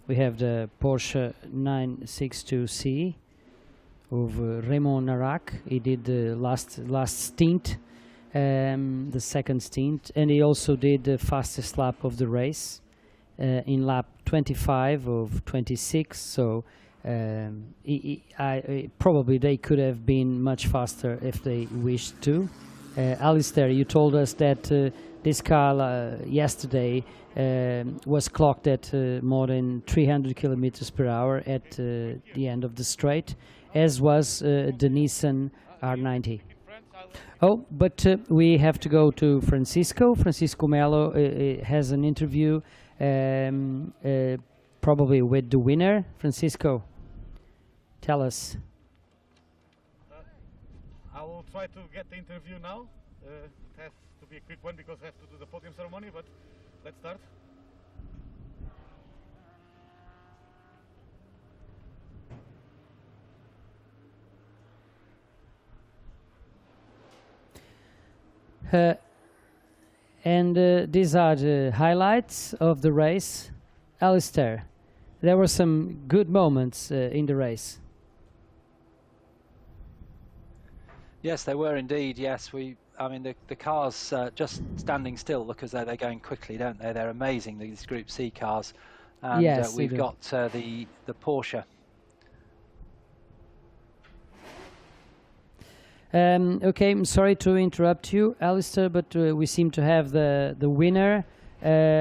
We have the Porsche 962C of Raymond Narak. He did the last stint, the second stint, and he also did the fastest lap of the race in lap 25 of 26. So probably they could have been much faster if they wished to. Alistair, you told us that this car yesterday was clocked at more than 300 kilometers per hour at the end of the straight, as was the Nissan R90. Oh, but we have to go to Francisco. Francisco Melo has an interview probably with the winner. Francisco, tell us. I will try to get the interview now. It has to be a quick one because I have to do the podium ceremony, but let's start. And these are the highlights of the race. Alistair, there were some good moments in the race. Yes, they were indeed. Yes, I mean, the cars just standing still look as though they're going quickly, don't they? They're amazing, these Group C cars. And yes, we've got the Porsche. Okay, I'm sorry to interrupt you, Alistair, but we seem to have the winner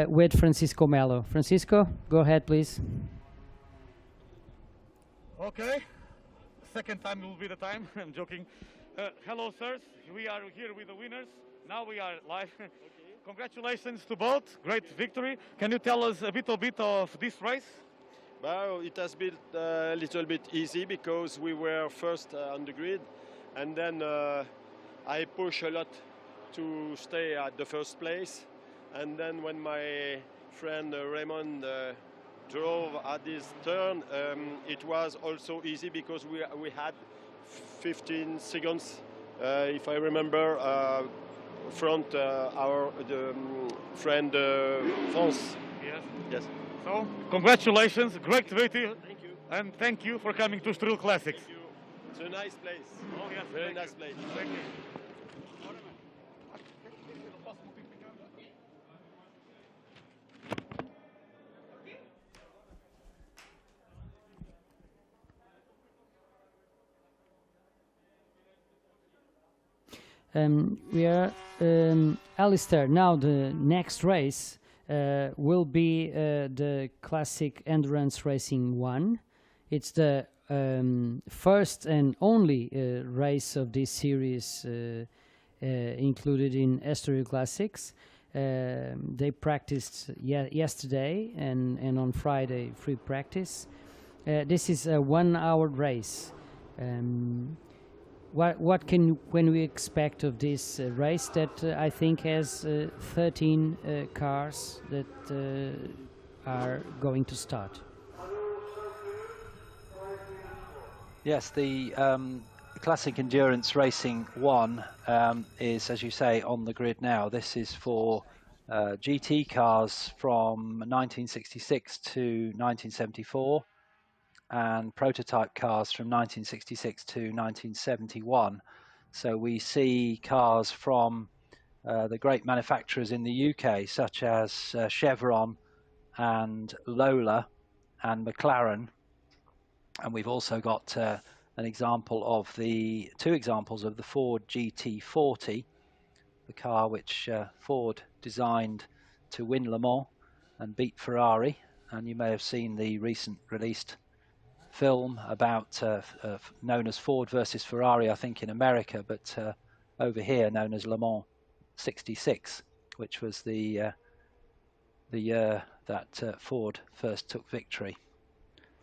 with Francisco Melo. Francisco, go ahead, please. Okay, second time will be the time. I'm joking. Hello, sirs. We are here with the winners. Now we are live. Okay. Congratulations to both. Great victory. Can you tell us a bit of this race? Well, it has been a little bit easy because we were first on the grid, and then I pushed a lot to stay at the first place. And then when my friend Raymond drove at this turn, it was also easy because we had 15 seconds, if I remember, front our friend France. Yes. Yes. So, congratulations, great victory. Thank you. And thank you for coming to Estoril Classics. Thank you. It's a nice place. Oh, yes. Very nice place. Thank you. We are Alistair. Now the next race will be the Classic Endurance Racing 1. It's the first and only race of this series included in Estoril Classics. They practiced yesterday and on Friday free practice. This is a 1 hour race. What can we expect of this race that I think has 13 cars that are going to start? Yes, the Classic Endurance Racing 1 is, as you say, on the grid now. This is for GT cars from 1966 to 1974 and prototype cars from 1966 to 1971. So we see cars from the great manufacturers in the UK, such as Chevron and Lola and McLaren. And we've also got two examples of the Ford GT40, the car which Ford designed to win Le Mans and beat Ferrari. And you may have seen the recent released film about known as Ford versus Ferrari, I think in America, but over here known as Le Mans 66, which was the year that Ford first took victory.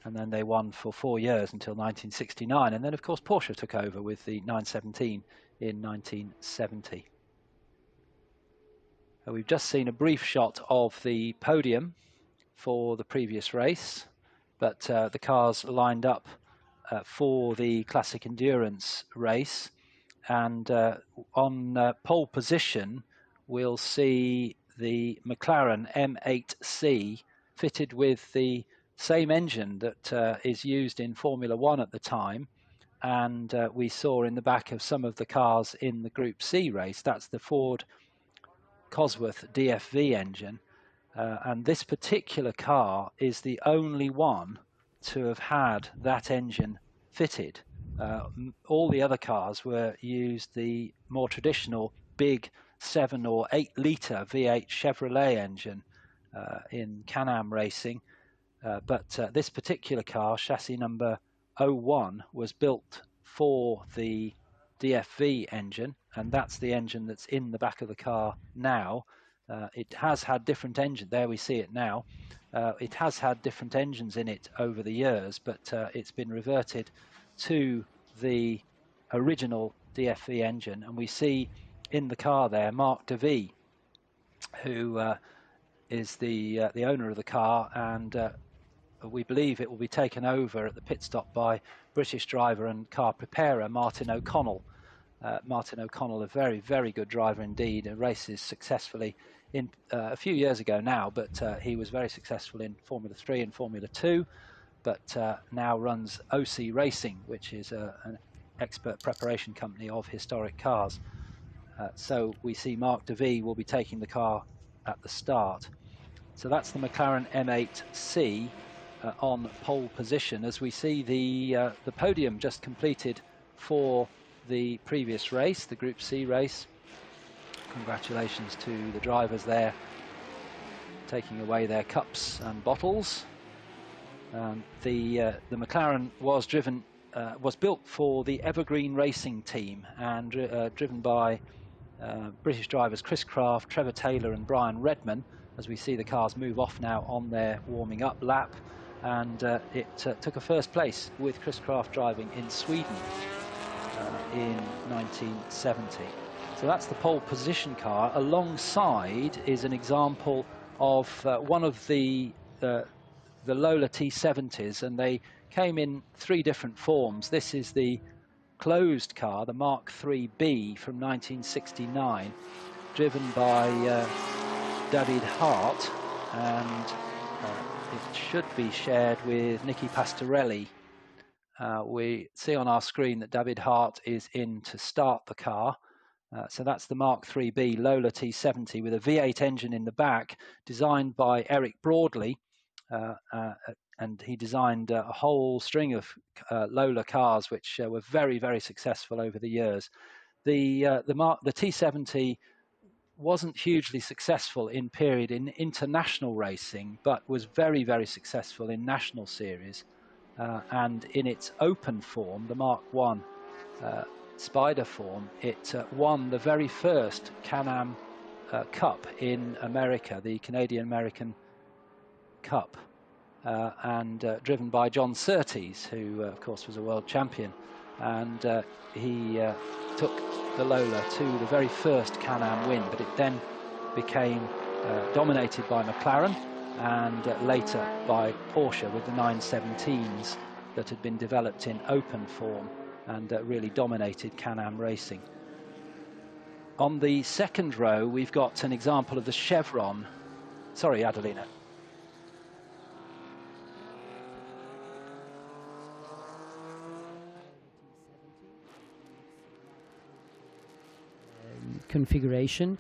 And then they won for 4 years until 1969. And then, of course, Porsche took over with the 917 in 1970. We've just seen a brief shot of the podium for the previous race, but the cars lined up for the Classic Endurance race. And on pole position, we'll see the McLaren M8C fitted with the same engine that is used in Formula One at the time, and we saw in the back of some of the cars in the Group C race. That's the Ford Cosworth DFV engine, and this particular car is the only one to have had that engine fitted. All the other cars used the more traditional big 7 or 8 litre V8 Chevrolet engine in Can-Am racing. But this particular car, chassis number 01, was built for the DFV engine, and that's the engine that's in the back of the car now. It has had different engines. There we see it now. It has had different engines in it over the years, but it's been reverted to the original DFV engine. And we see in the car there Mark DeVee, who is the owner of the car, and we believe it will be taken over at the pit stop by British driver and car preparer Martin O'Connell. Martin O'Connell, a very, very good driver indeed, races successfully in a few years ago now, but he was very successful in Formula 3 and Formula 2, but now runs OC Racing, which is an expert preparation company of historic cars. So we see Mark DeVee will be taking the car at the start. So that's the McLaren M8C on pole position, as we see the podium just completed for the previous race, the Group C race. Congratulations to the drivers there, taking away their cups and bottles. The McLaren was built for the Evergreen Racing team and driven by British drivers Chris Craft, Trevor Taylor and Brian Redman, as we see the cars move off now on their warming up lap. And it took a first place with Chris Craft driving in Sweden in 1970. So that's the pole position car. Alongside is an example of one of the Lola T70s, and they came in 3 different forms. This is the closed car, the Mark IIIB from 1969, driven by David Hart, and it should be shared with Nicky Pastorelli. We see on our screen that David Hart is in to start the car. So that's the Mark IIIB Lola T70 with a V8 engine in the back, designed by Eric Broadley, and he designed a whole string of Lola cars which were very, very successful over the years. The T70 wasn't hugely successful in period in international racing, but was very, very successful in national series. and in its open form, the Mark I Spider form, it won the very first Can-Am Cup in America, the Canadian-American Cup, and driven by John Surtees, who of course was a world champion, and he took the Lola to the very first Can-Am win, but it then became dominated by McLaren and later by Porsche with the 917s that had been developed in open form and really dominated Can-Am racing. On the second row, we've got an example of the Chevron. Sorry, Adelina. Configuration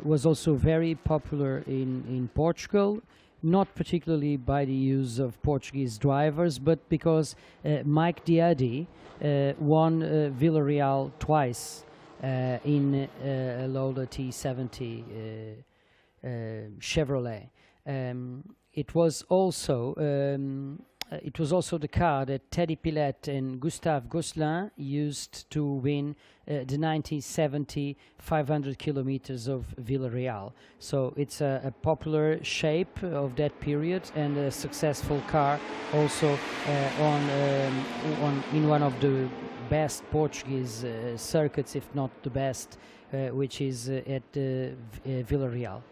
was also very popular in Portugal, not particularly by the use of Portuguese drivers, but because Mike Diadi won Villarreal twice in a Lola T70 Chevrolet. It was also the car that Teddy Pillet and Gustave Gosselin used to win the 1970 500 kilometers of Villarreal. So it's a popular shape of that period and a successful car also in one of the best Portuguese circuits, if not the best, which is at Villarreal.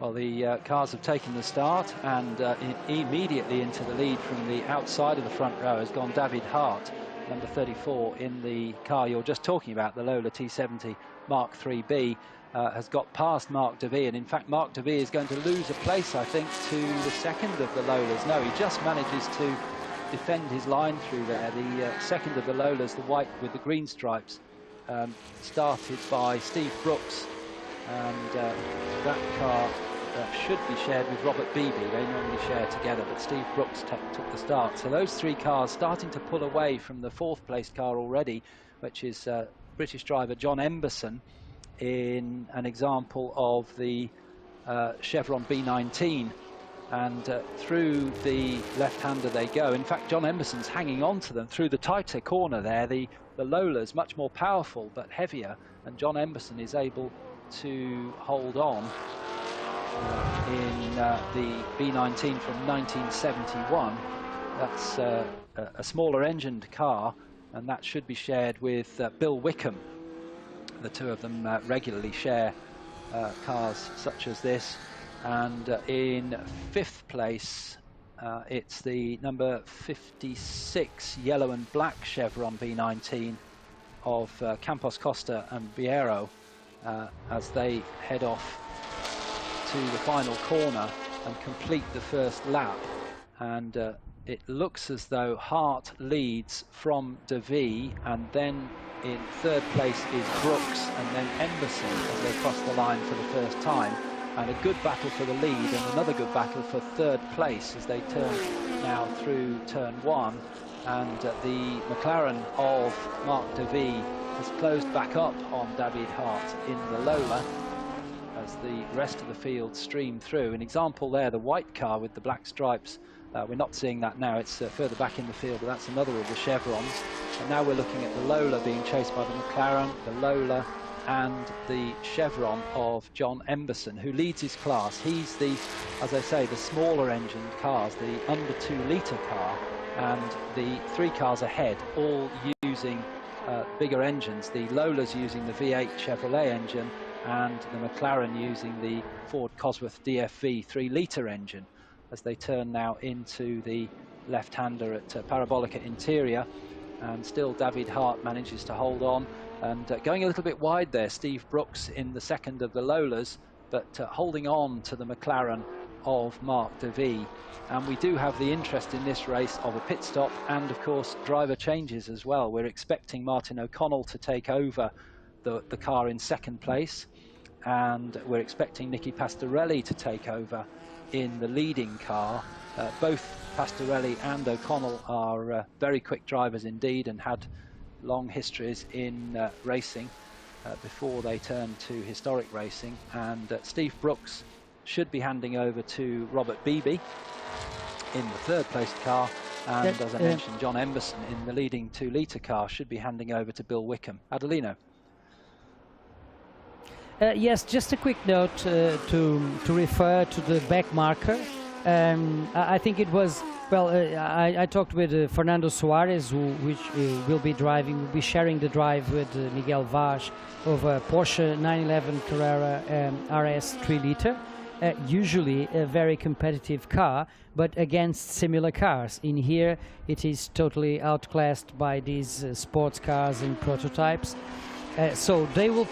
Well, the cars have taken the start, and immediately into the lead from the outside of the front row has gone David Hart, number 34 in the car you're just talking about, the Lola T70 Mark IIIB, has got past Marc de Vie, and in fact Marc de Vie is going to lose a place, I think, to the second of the Lolas. No, he just manages to defend his line through there. The second of the Lolas, the white with the green stripes, started by Steve Brooks, and that car should be shared with Robert Beebe. They normally share together, but Steve Brooks took the start. So those three cars starting to pull away from the fourth placed car already, which is British driver John Emberson, in an example of the Chevron B19, and through the left-hander they go. In fact, John Emberson's hanging on to them through the tighter corner there. The Lola's much more powerful but heavier, and John Emberson is able to hold on in the B19 from 1971. That's a smaller engined car, and that should be shared with Bill Wickham. The two of them regularly share cars such as this. And in fifth place, it's the number 56 yellow and black Chevron B19 of Campos Costa and Biero, as they head off to the final corner and complete the first lap. And it looks as though Hart leads from de Vie, and then in third place is Brooks, and then Emberson as they cross the line for the first time. And a good battle for the lead, and another good battle for third place as they turn now through turn one. And the McLaren of Marc de Vie has closed back up on David Hart in the Lola as the rest of the field stream through. An example there, the white car with the black stripes. We're not seeing that now, it's further back in the field, but that's another of the Chevrons. And now we're looking at the Lola being chased by the McLaren, the Lola, and the Chevron of John Emberson, who leads his class. He's the, as I say, the smaller engined cars, the under 2 litre car, and the three cars ahead, all using bigger engines. The Lola's using the V8 Chevrolet engine, and the McLaren using the Ford Cosworth DFV 3 litre engine, as they turn now into the left-hander at Parabolica Interior. And still David Hart manages to hold on, and going a little bit wide there, Steve Brooks in the second of the Lolas, but holding on to the McLaren of Marc de Vie. And we do have the interest in this race of a pit stop and of course driver changes as well. We're expecting Martin O'Connell to take over the car in second place, and we're expecting Nicky Pastorelli to take over in the leading car. Both Pastorelli and O'Connell are very quick drivers indeed, and had long histories in racing before they turned to historic racing. And Steve Brooks should be handing over to Robert Beebe in the third-placed car. And as I mentioned, John Emberson in the leading 2-litre car should be handing over to Bill Wickham. Adelino. Yes, just a quick note to refer to the back marker. I think it was, well, I talked with Fernando Soares, which will be sharing the drive with Miguel Vaz of a Porsche 911 Carrera RS 3-litre. Usually a very competitive car, but against similar cars. In here, it is totally outclassed by these sports cars and prototypes. So they will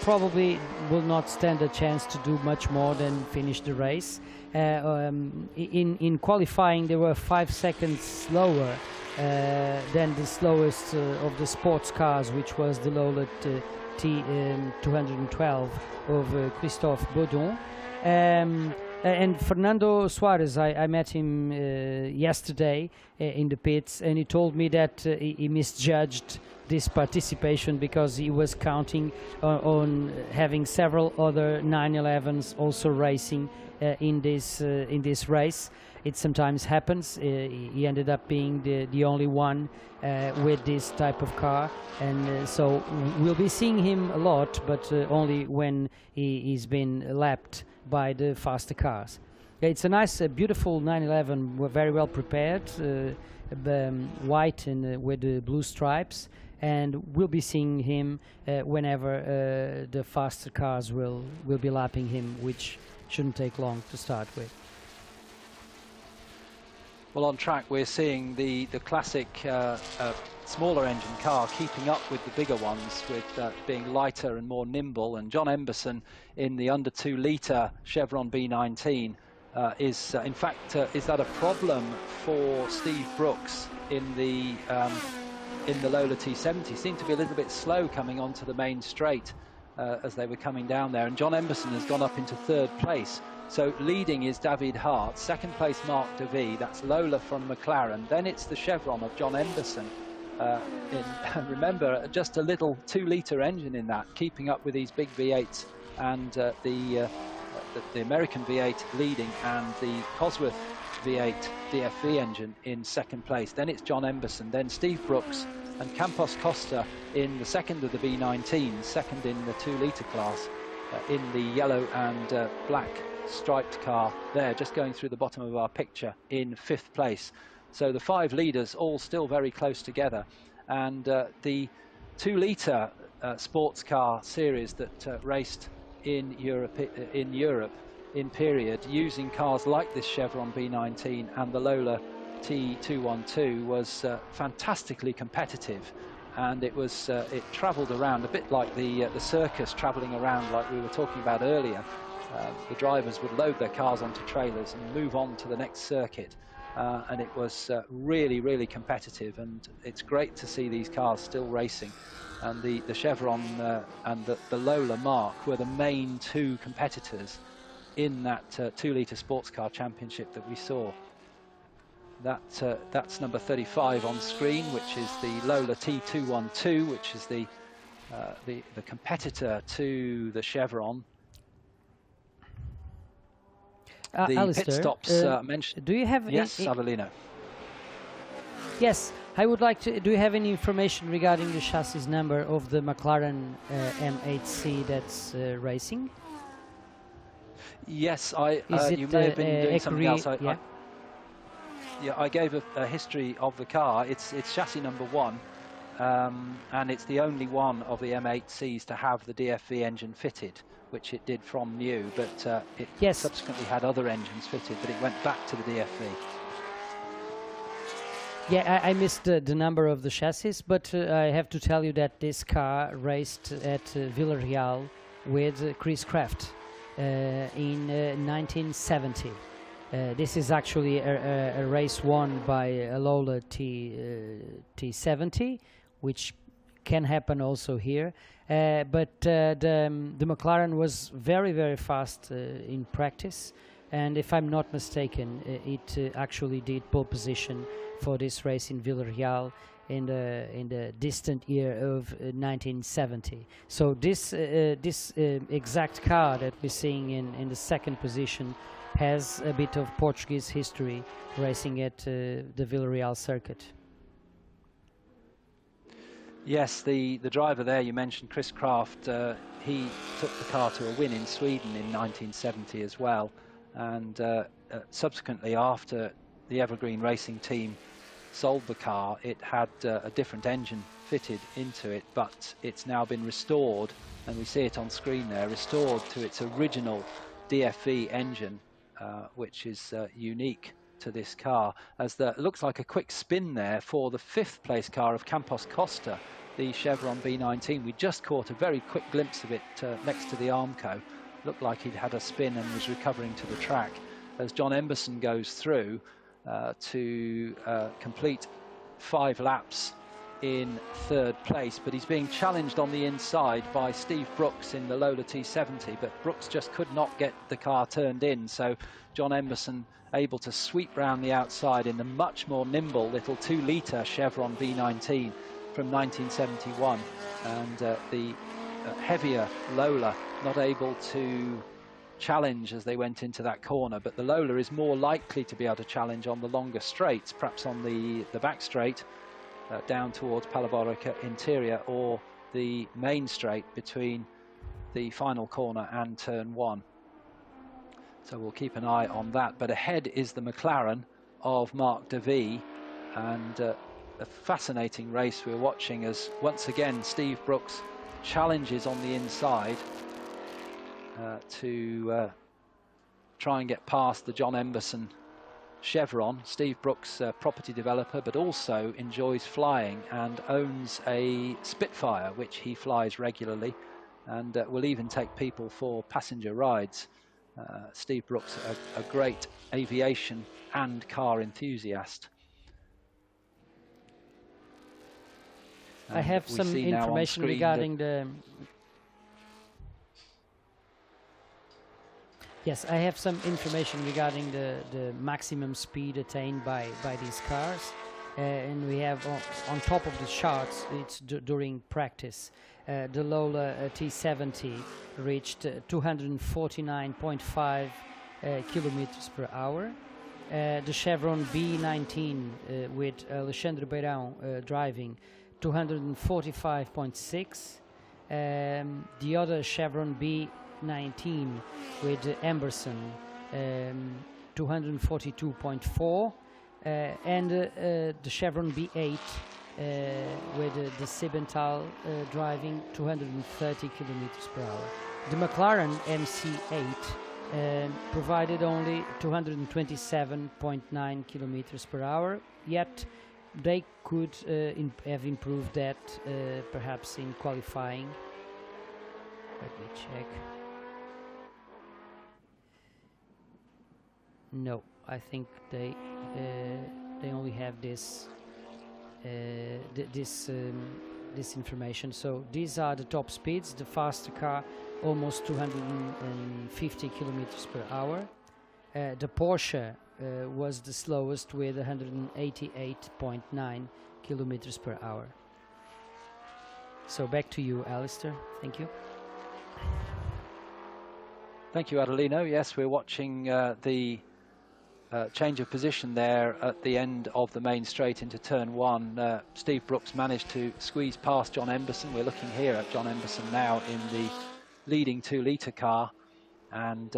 not stand a chance to do much more than finish the race. In qualifying, they were 5 seconds slower than the slowest of the sports cars, which was the Lola T212 of Christophe Baudon. And Fernando Soares, I met him yesterday in the pits, and he told me that he misjudged this participation because he was counting on having several other 911s also racing in this race. It sometimes happens. He ended up being the only one with this type of car, and so we'll be seeing him a lot, but only when he's been lapped by the faster cars. It's a nice, beautiful 911. We're very well prepared, white and with the blue stripes, and we'll be seeing him whenever the faster cars will be lapping him, which shouldn't take long to start with. Well, on track we're seeing the classic smaller engine car keeping up with the bigger ones, with being lighter and more nimble. And John Emberson in the under 2-litre Chevron B19 is in fact is that a problem for Steve Brooks in the Lola T70? Seemed to be a little bit slow coming onto the main straight as they were coming down there, and John Emberson has gone up into 3rd place. So leading is David Hart, 2nd place Mark De Vries, that's Lola from McLaren, then it's the Chevron of John Emberson. Remember, just a little 2-litre engine in that, keeping up with these big V8s, and the American V8 leading, and the Cosworth V8 DFV engine in 2nd place. Then it's John Emberson, then Steve Brooks and Campos Costa in the 2nd of the B19, 2nd in the 2-litre class, in the yellow and black striped car there, just going through the bottom of our picture, in 5th place. So the 5 leaders all still very close together, and the 2-litre sports car series that raced in Europe in period, using cars like this Chevron B19 and the Lola T212, was fantastically competitive, and it was it travelled around a bit like the circus travelling around, like we were talking about earlier. The drivers would load their cars onto trailers and move on to the next circuit, and it was really competitive, and it's great to see these cars still racing. And the Chevron and the Lola Mark were the main 2 competitors in that 2-litre sports car championship that we saw. That's number 35 on screen, which is the Lola T212, which is the competitor to the Chevron. The Alistair, pit stops mentioned. Do you have? Yes, Avelino. Yes, I would like to. Do you have any information regarding the chassis number of the McLaren M8C that's racing? Yes, you may have been doing something else. I gave a history of the car. It's chassis number 1, and it's the only one of the M8Cs to have the DFV engine fitted, which it did from new, but it subsequently had other engines fitted, but it went back to the DFV. Yeah, I missed the number of the chassis, but I have to tell you that this car raced at Villarreal with Chris Kraft in 1970. This is actually a race won by a Lola T70, which can happen also here. But the McLaren was very fast in practice, and if I'm not mistaken, it actually did pole position for this race in Villarreal in the distant year of 1970. So this exact car that we're seeing in the second position has a bit of Portuguese history racing at the Villarreal circuit. Yes, the driver there you mentioned, Chris Kraft, he took the car to a win in Sweden in 1970 as well, and subsequently, after the Evergreen Racing team sold the car, it had a different engine fitted into it, but it's now been restored, and we see it on screen there, restored to its original DFV engine, which is unique to this car, as it looks like a quick spin there for the 5th place car of Campos Costa, the Chevron B19. We just caught a very quick glimpse of it next to the Armco. Looked like he'd had a spin and was recovering to the track as John Emberson goes through to complete 5 laps in 3rd place, but he's being challenged on the inside by Steve Brooks in the Lola T70, but Brooks just could not get the car turned in, so John Emberson able to sweep round the outside in the much more nimble little 2-litre Chevron V19 from 1971, and the heavier Lola not able to challenge as they went into that corner, but the Lola is more likely to be able to challenge on the longer straights, perhaps on the back straight down towards Palaborica Interior, or the main straight between the final corner and turn 1. So we'll keep an eye on that. But ahead is the McLaren of Marc Davy, and a fascinating race we're watching as once again Steve Brooks challenges on the inside to try and get past the John Emberson Chevron. Steve Brooks, property developer, but also enjoys flying and owns a Spitfire, which he flies regularly, and will even take people for passenger rides. Steve Brooks, a great aviation and car enthusiast. I have some information regarding the... Yes, I have some information regarding the maximum speed attained by these cars. And we have on top of the charts, it's during practice. The Lola T70 reached 249.5 kilometers per hour. The Chevron B19 with Alexandre Beirão driving 245.6. The other Chevron B19 with Emberson 242.4. And the Chevron B8 with the Siebenthal driving 230 kilometers per hour. The McLaren MC8 provided only 227.9 kilometers per hour, yet they could have improved that perhaps in qualifying. Let me check. No, I think they only have this this information. So these are the top speeds. The faster car almost 250 kilometers per hour. The Porsche was the slowest with 188.9 kilometers per hour. So back to you, Alistair. Thank you. Thank you, Adelino. Yes, we're watching the change of position there at the end of the main straight into turn 1. Steve Brooks managed to squeeze past John Emberson. We're looking here at John Emberson now in the leading 2-litre car, and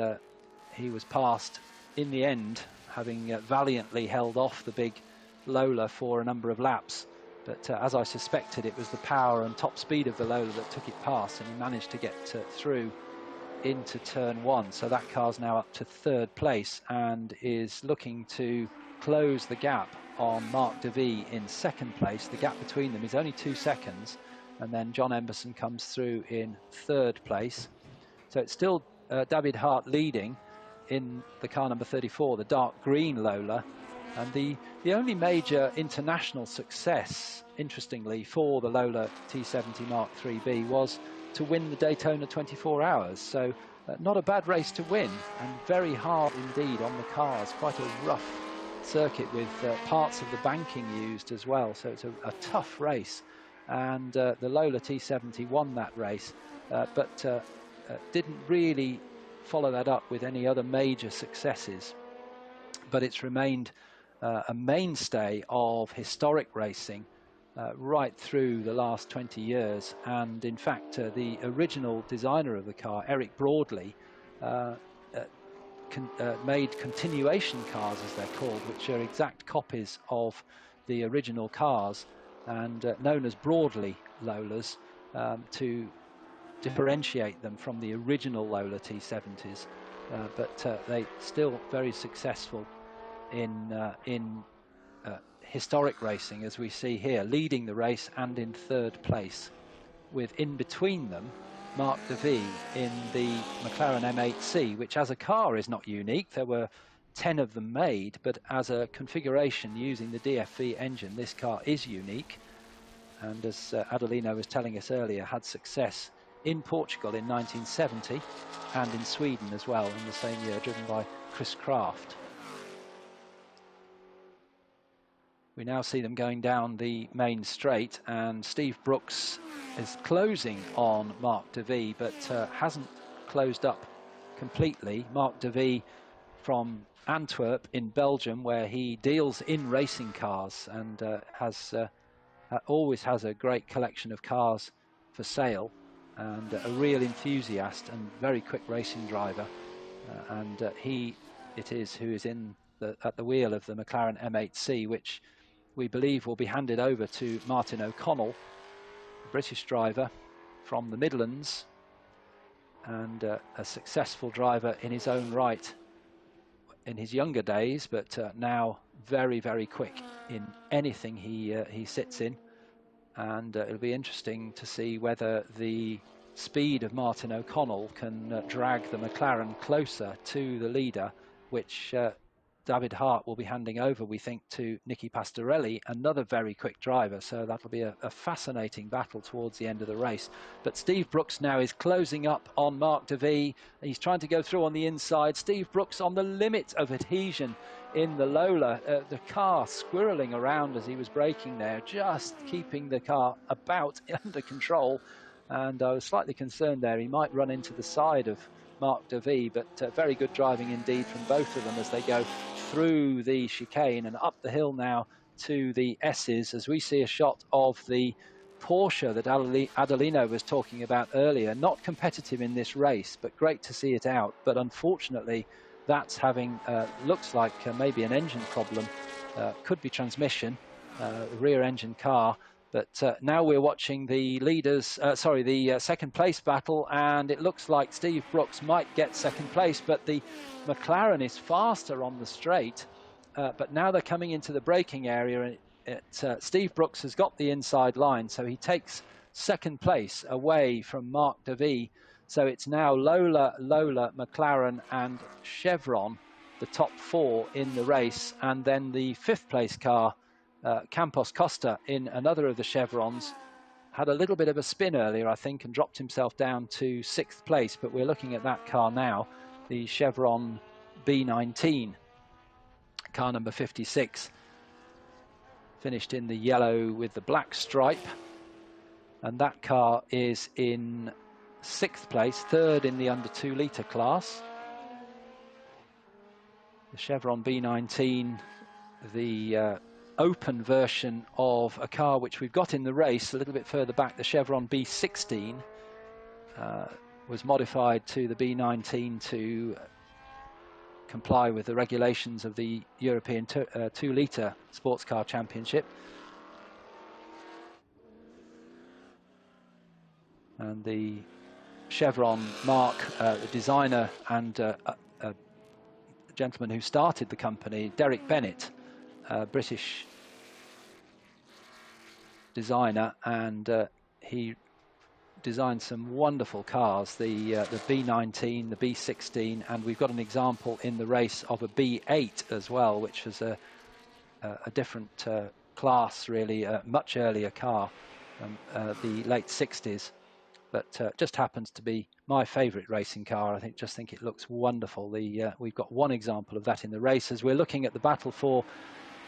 he was passed in the end, having valiantly held off the big Lola for a number of laps. But as I suspected, it was the power and top speed of the Lola that took it past, and he managed to get through into turn 1. So that car's now up to 3rd place and is looking to close the gap on Marc Davy in 2nd place. The gap between them is only 2 seconds, and then John Emberson comes through in 3rd place. So it's still David Hart leading in the car number 34, the dark green Lola. And the only major international success, interestingly, for the Lola T70 Mark IIIB was to win the Daytona 24 Hours. So not a bad race to win, and very hard indeed on the cars. Quite a rough circuit with parts of the banking used as well, so it's a tough race. And the Lola T70 won that race, but didn't really follow that up with any other major successes. But it's remained a mainstay of historic racing right through the last 20 years. And in fact, the original designer of the car, Eric Broadley, made continuation cars, as they're called, which are exact copies of the original cars, and known as Broadley Lolas, to differentiate them from the original Lola T70s. But they still very successful in historic racing, as we see here, leading the race and in third place, with in between them Mark de Vie in the McLaren M8C, which as a car is not unique. There were 10 of them made, but as a configuration using the DFV engine, this car is unique. And as Adelino was telling us earlier, had success in Portugal in 1970 and in Sweden as well in the same year, driven by Chris Kraft. We now see them going down the main straight, and Steve Brooks is closing on Mark de Vie, but hasn't closed up completely. Mark de Vie from Antwerp in Belgium, where he deals in racing cars and always has a great collection of cars for sale, and a real enthusiast and very quick racing driver. He it is who is at the wheel of the McLaren M8C, which we believe will be handed over to Martin O'Connell, a British driver from the Midlands, and a successful driver in his own right in his younger days, but now very, very quick in anything he sits in. And it'll be interesting to see whether the speed of Martin O'Connell can drag the McLaren closer to the leader, which David Hart will be handing over, we think, to Nicky Pastorelli, another very quick driver. So that'll be a fascinating battle towards the end of the race. But Steve Brooks now is closing up on Mark de Vie. He's trying to go through on the inside. Steve Brooks on the limit of adhesion in the Lola. The car squirreling around as he was braking there, just keeping the car about under control. And I was slightly concerned there he might run into the side of Mark de Vie, but very good driving indeed from both of them as they go through the chicane and up the hill now to the S's, as we see a shot of the Porsche that Adelino was talking about earlier. Not competitive in this race, but great to see it out. But unfortunately, that's having, looks like maybe an engine problem, could be transmission, rear engine car. But now we're watching the leaders, the second place battle, and it looks like Steve Brooks might get second place, but the McLaren is faster on the straight. But now they're coming into the braking area, and Steve Brooks has got the inside line, so he takes second place away from Mark de Vie. So it's now Lola, McLaren and Chevron, the top four in the race, and then the fifth place car, Campos Costa in another of the Chevrons, had a little bit of a spin earlier, I think, and dropped himself down to sixth place. But we're looking at that car now, the Chevron B19, car number 56, finished in the yellow with the black stripe. And that car is in sixth place, third in the under 2 litre class. The Chevron B19, the open version of a car which we've got in the race a little bit further back, the Chevron B16, was modified to the B19 to comply with the regulations of the European 2 litre Sports Car Championship. And the Chevron Mark, the designer and a gentleman who started the company, Derek Bennett, British designer, and he designed some wonderful cars, the B19, the B16, and we've got an example in the race of a B8 as well, which was a different class, really, a much earlier car, the late 60s. but just happens to be my favourite racing car. I just think it looks wonderful. We've got one example of that in the race as we're looking at the battle for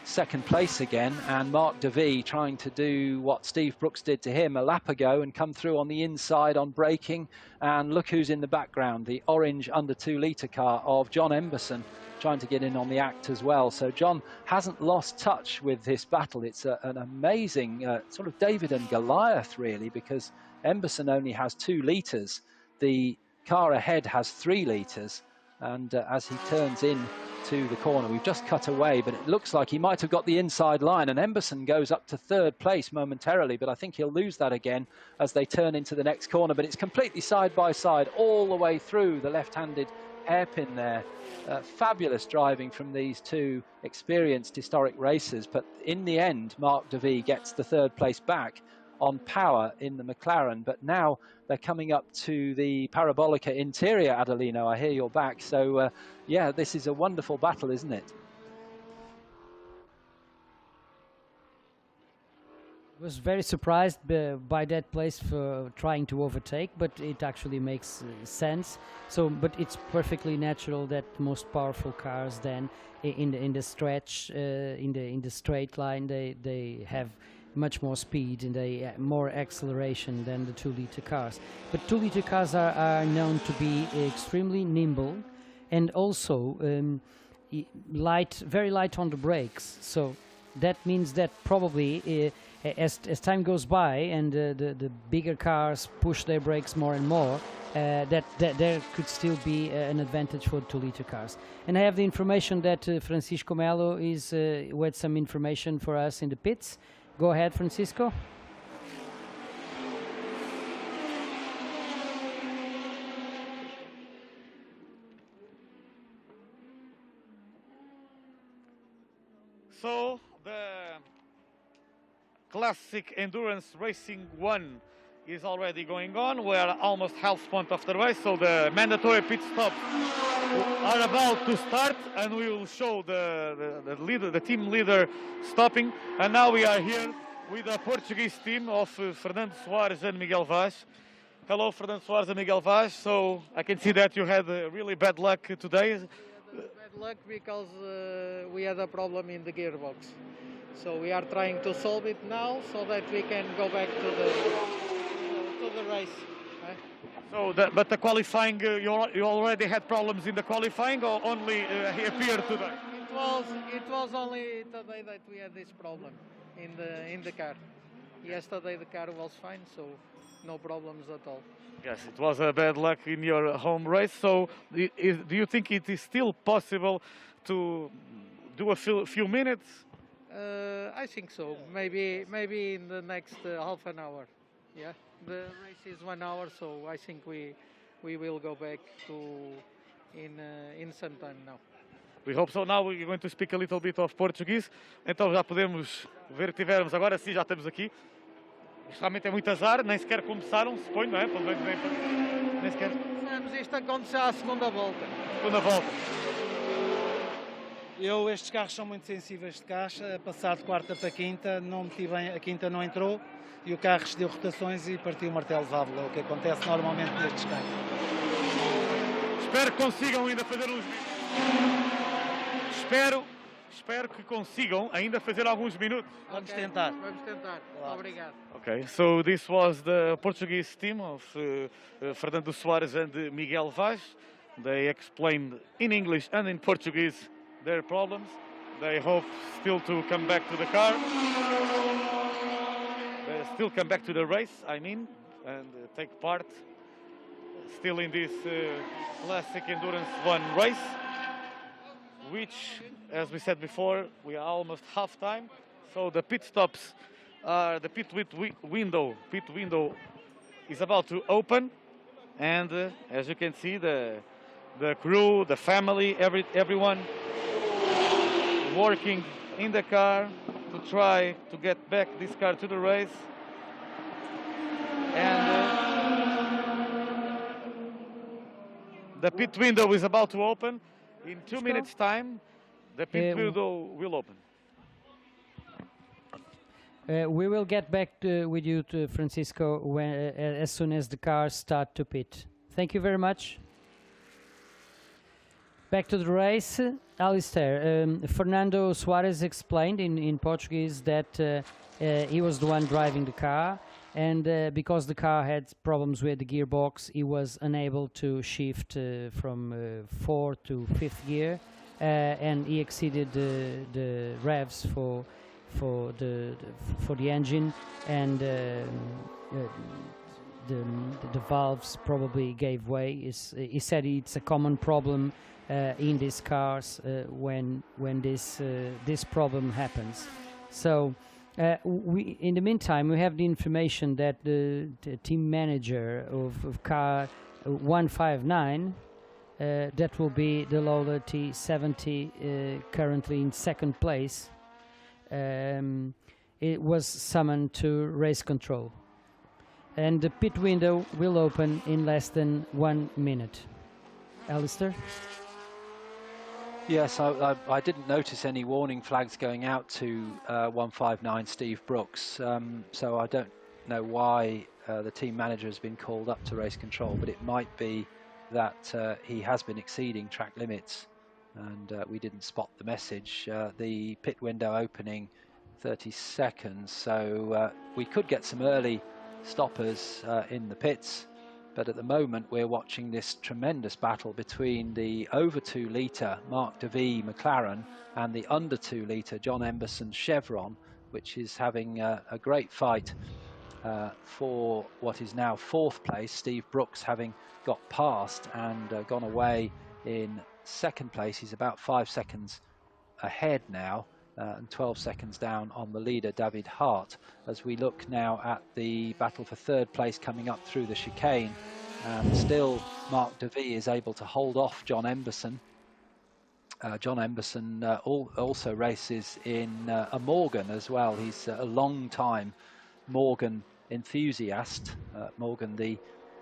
second place again, and Mark DeVee trying to do what Steve Brooks did to him a lap ago and come through on the inside on braking. And look who's in the background, the orange under 2 litre car of John Emberson, trying to get in on the act as well. So John hasn't lost touch with this battle. It's an amazing sort of David and Goliath really, because Emberson only has 2 litres, the car ahead has 3 litres, and as he turns in to the corner, we've just cut away, but it looks like he might have got the inside line, and Emberson goes up to 3rd place momentarily, but I think he'll lose that again as they turn into the next corner. But it's completely side by side all the way through the left-handed hairpin there. Fabulous driving from these 2 experienced historic racers, but in the end Mark DeVee gets the 3rd place back on power in the McLaren. But now they're coming up to the Parabolica interior, Adelino. I hear you're back. So yeah, this is a wonderful battle, isn't it? I was very surprised by that place for trying to overtake, but it actually makes sense. So, but it's perfectly natural that most powerful cars then in the stretch, in the straight line, they have much more speed and more acceleration than the 2 litre cars. But 2 litre cars are known to be extremely nimble and also very light on the brakes. So that means that probably as time goes by and the bigger cars push their brakes more and more, that there could still be an advantage for 2 litre cars. And I have the information that Francisco Melo is with some information for us in the pits. Go ahead, Francisco. So the classic endurance racing 1 is already going on. We are almost half point of the race, so the mandatory pit stops are about to start, and we will show the team leader stopping. And now we are here with the Portuguese team of Fernando Soares and Miguel Vaz. Hello, Fernando Soares and Miguel Vaz. So I can see that you had really bad luck today. Bad luck because we had a problem in the gearbox. So we are trying to solve it now so that we can go back to the race. So, but the qualifying, you already had problems in the qualifying, or only he appeared today? It was only today that we had this problem in the car. Yesterday the car was fine, so no problems at all. Yes, it was a bad luck in your home race. So, do you think it is still possible to do a few minutes? I think so. Maybe in the next half an hour. Yeah, the race is 1 hour, so I think we will go back to in some time now. We hope so. Now we're going to speak a little bit of Portuguese. Então já podemos ver que tivermos agora sim, já estamos aqui. Isto realmente é muito azar, nem sequer começaram, suponho, não é? Nem sequer. Isto aconteceu à segunda volta. Segunda volta. Estes carros são muito sensíveis de caixa, a passar de quarta para quinta, não meti bem, a quinta não entrou e o carro deu rotações e partiu o martelo de válvula, o que acontece normalmente nestes carros. Espero que consigam ainda fazer uns... Espero que consigam ainda fazer alguns minutos. Vamos tentar. Vamos tentar. Claro. Obrigado. Okay, so this was the Portuguese team of Fernando Soares and Miguel Vaz. They explained in English and in Portuguese their problems. They hope still to come back to the car. They still come back to the race, I mean, and take part still in this classic Endurance 1 race, which, as we said before, we are almost half time. So the pit stops are, the pit window is about to open, and as you can see, the crew, the family, everyone working in the car to try to get back this car to the race. And the pit window is about to open. In 2 minutes' time, the pit window will open. We will get back with you, to Francisco, as soon as the cars start to pit. Thank you very much. Back to the race, Alistair. Fernando Soares explained in Portuguese that he was the one driving the car, and because the car had problems with the gearbox, he was unable to shift from 4th to 5th gear, and he exceeded the revs for the engine, and the valves probably gave way. He said it's a common problem in these cars when this problem happens. So in the meantime, we have the information that the team manager of car 159, that will be the Lola T70, currently in 2nd place, it was summoned to race control, and the pit window will open in less than 1 minute. Alistair? Yes, I didn't notice any warning flags going out to 159 Steve Brooks, so I don't know why the team manager has been called up to race control, but it might be that he has been exceeding track limits, and we didn't spot the message. The pit window opening 30 seconds, so we could get some early stoppers in the pits, but at the moment we're watching this tremendous battle between the over 2 litre Mark DeVee McLaren and the under 2 litre John Emberson Chevron, which is having a great fight for what is now 4th place. Steve Brooks having got past and gone away in 2nd place. He's about 5 seconds ahead now, and 12 seconds down on the leader David Hart, as we look now at the battle for 3rd place coming up through the chicane, and still Mark DeVee is able to hold off John Emberson. John Emberson also races in a Morgan as well. He's a long time Morgan enthusiast. Morgan, the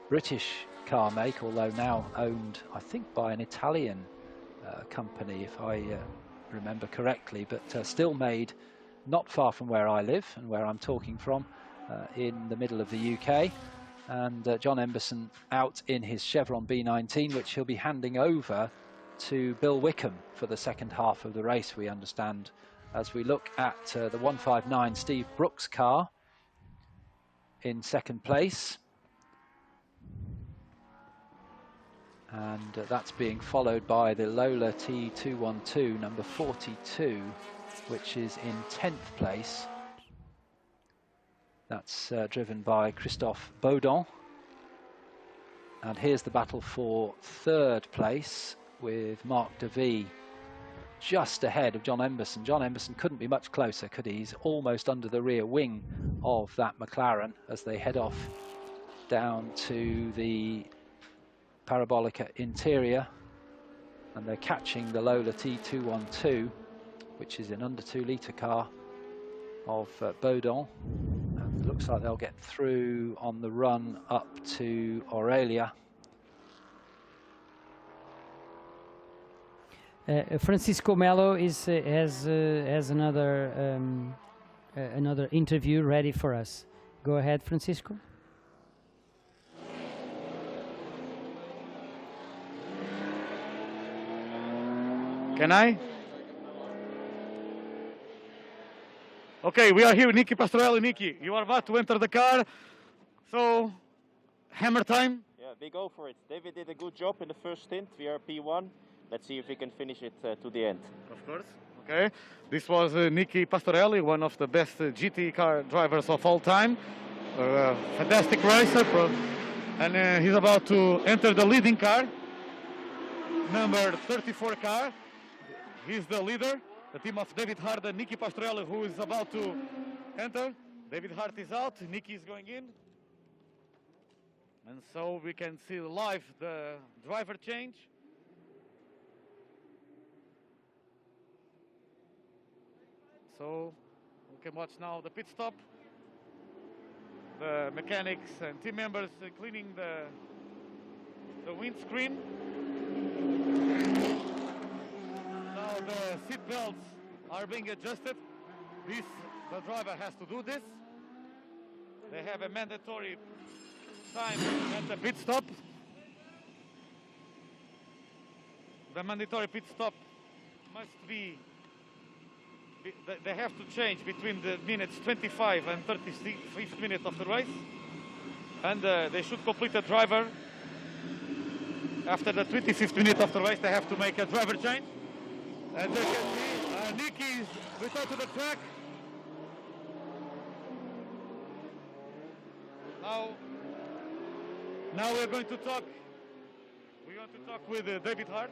British car make, although now owned, I think, by an Italian company, if I remember correctly, but still made not far from where I live and where I'm talking from, in the middle of the UK. And John Emberson out in his Chevron B19, which he'll be handing over to Bill Wickham for the 2nd half of the race, we understand, as we look at the 159 Steve Brooks car in 2nd place. And that's being followed by the Lola T212 number 42, which is in 10th place. That's driven by Christophe Baudon. And here's the battle for 3rd place, with Mark DeVee just ahead of John Emberson. John Emberson couldn't be much closer, could he? He's almost under the rear wing of that McLaren as they head off down to the Parabolica interior, and they're catching the Lola T212, which is an under 2 litre car of Baudon, and looks like they'll get through on the run up to Aurelia. Francisco Melo has another another interview ready for us. Go ahead, Francisco. Can I? Okay, we are here with Nicky Pastorelli. Nicky, you are about to enter the car, so hammer time. Yeah, we go for it. David did a good job in the first stint. We are P1. Let's see if we can finish it to the end. Of course. Okay, this was Nicky Pastorelli, one of the best GT car drivers of all time. Fantastic racer, and he's about to enter the leading car, number 34 car. He's the leader, the team of David Hart and Nicky Pastorelli, who is about to enter. David Hart is out, Nicky is going in. And so we can see live the driver change. So we can watch now the pit stop. The mechanics and team members cleaning the windscreen. Now the seat belts are being adjusted. This the driver has to do this. They have a mandatory time at the pit stop. The mandatory pit stop must be, they have to change between the minutes 25 and 35th minute of the race. And they should complete a driver. After the 25th minute of the race, they have to make a driver change. As you can see, Nicky is returned to the track. Now we're going to talk. We want to talk with David Hart.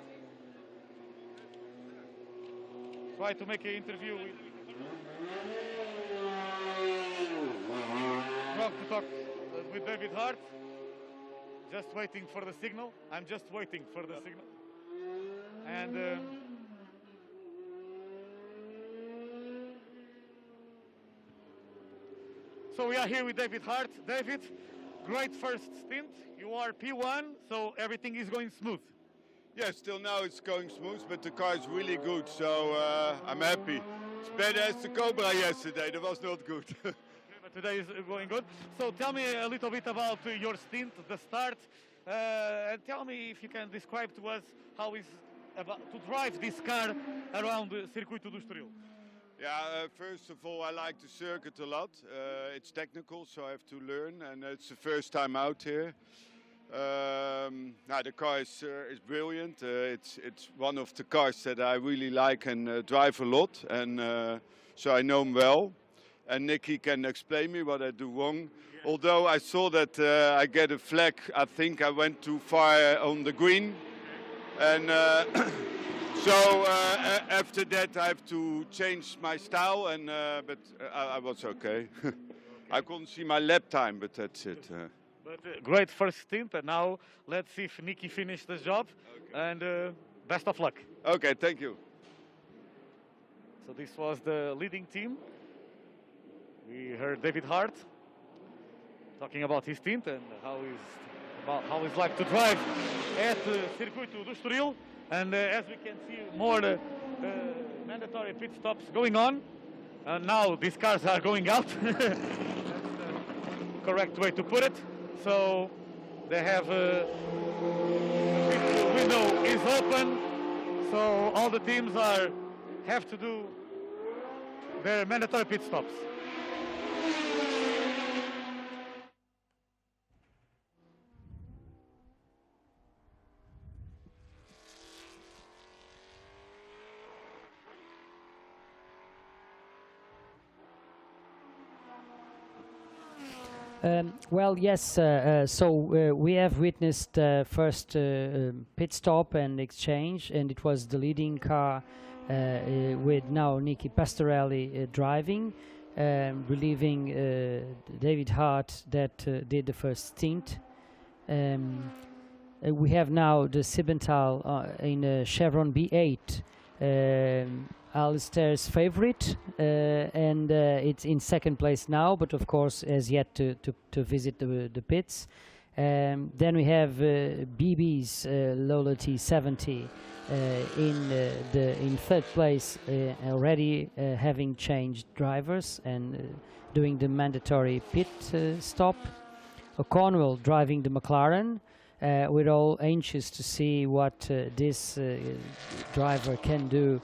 Try to make an interview with. To talk with David Hart. Just waiting for the signal. I'm just waiting for the signal. And so we are here with David Hart. David, great first stint. You are P1, so everything is going smooth. Yeah, still now it's going smooth, but the car is really good, so I'm happy. It's better as the Cobra yesterday. That was not good. But today is going good. So tell me a little bit about your stint, the start, and tell me if you can describe to us how is about to drive this car around the Circuito do Estoril. Yeah, first of all, I like the circuit a lot. It's technical, so I have to learn, and it's the first time out here. The car is brilliant. It's one of the cars that I really like and drive a lot, and so I know him well. And Nicky can explain me what I do wrong. Yeah. Although I saw that I get a flag, I think I went too far on the green, and so after that I have to change my style. And but I was okay. I couldn't see my lap time, but that's it. But great first stint, and now let's see if Nicky finished the job. Okay. And best of luck. Okay, thank you. So this was the leading team. We heard David Hart talking about his stint and how it's like to drive at Circuito do Estoril. And as we can see, more mandatory pit stops going on. And now these cars are going out. That's the correct way to put it. So they have the window is open. So all the teams have to do their mandatory pit stops. Well, yes, so we have witnessed first pit stop and exchange, and it was the leading car with now Nicky Pastorelli driving, relieving David Hart that did the first stint. We have now the Siebental in Chevron B8, Alistair's favorite, and it's in second place now, but of course has yet to visit the pits. Then we have BB's Lola T70 in third place, already having changed drivers and doing the mandatory pit stop. O'Connell driving the McLaren. We're all anxious to see what this driver can do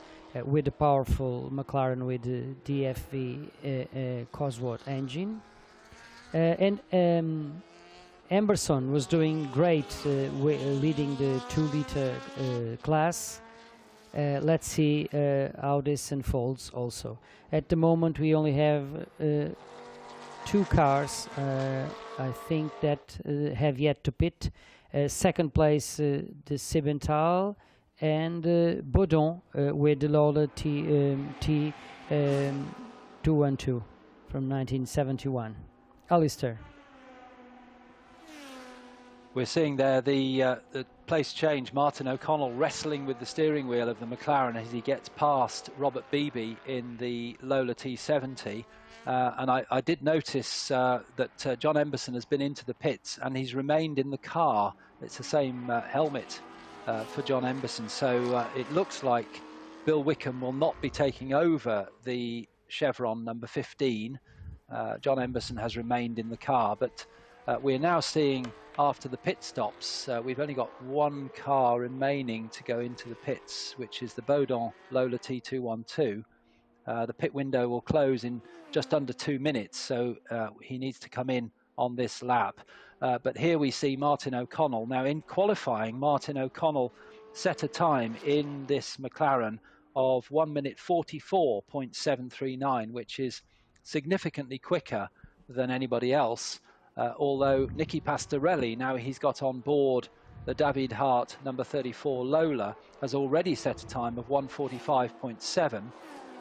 with the powerful McLaren with the DFV Cosworth engine. And Emberson was doing great leading the 2-liter class. Let's see how this unfolds also. At the moment we only have two cars, I think, that have yet to pit. Second place, the Siebental, and Baudon with the Lola T212 from 1971. Alistair. We're seeing there the place change. Martin O'Connell wrestling with the steering wheel of the McLaren as he gets past Robert Beebe in the Lola T70. And I did notice that John Emberson has been into the pits and he's remained in the car. It's the same helmet for John Emberson. So it looks like Bill Wickham will not be taking over the chevron number 15. John Emberson has remained in the car, but we're now seeing, after the pit stops, we've only got one car remaining to go into the pits, which is the Baudon Lola T212. The pit window will close in just under 2 minutes, so he needs to come in on this lap. But here we see Martin O'Connell. Now, in qualifying, Martin O'Connell set a time in this McLaren of 1 minute 44.739, which is significantly quicker than anybody else. Although Nicky Pastorelli, now he's got on board the David Hart number 34 Lola, has already set a time of 1:45.7.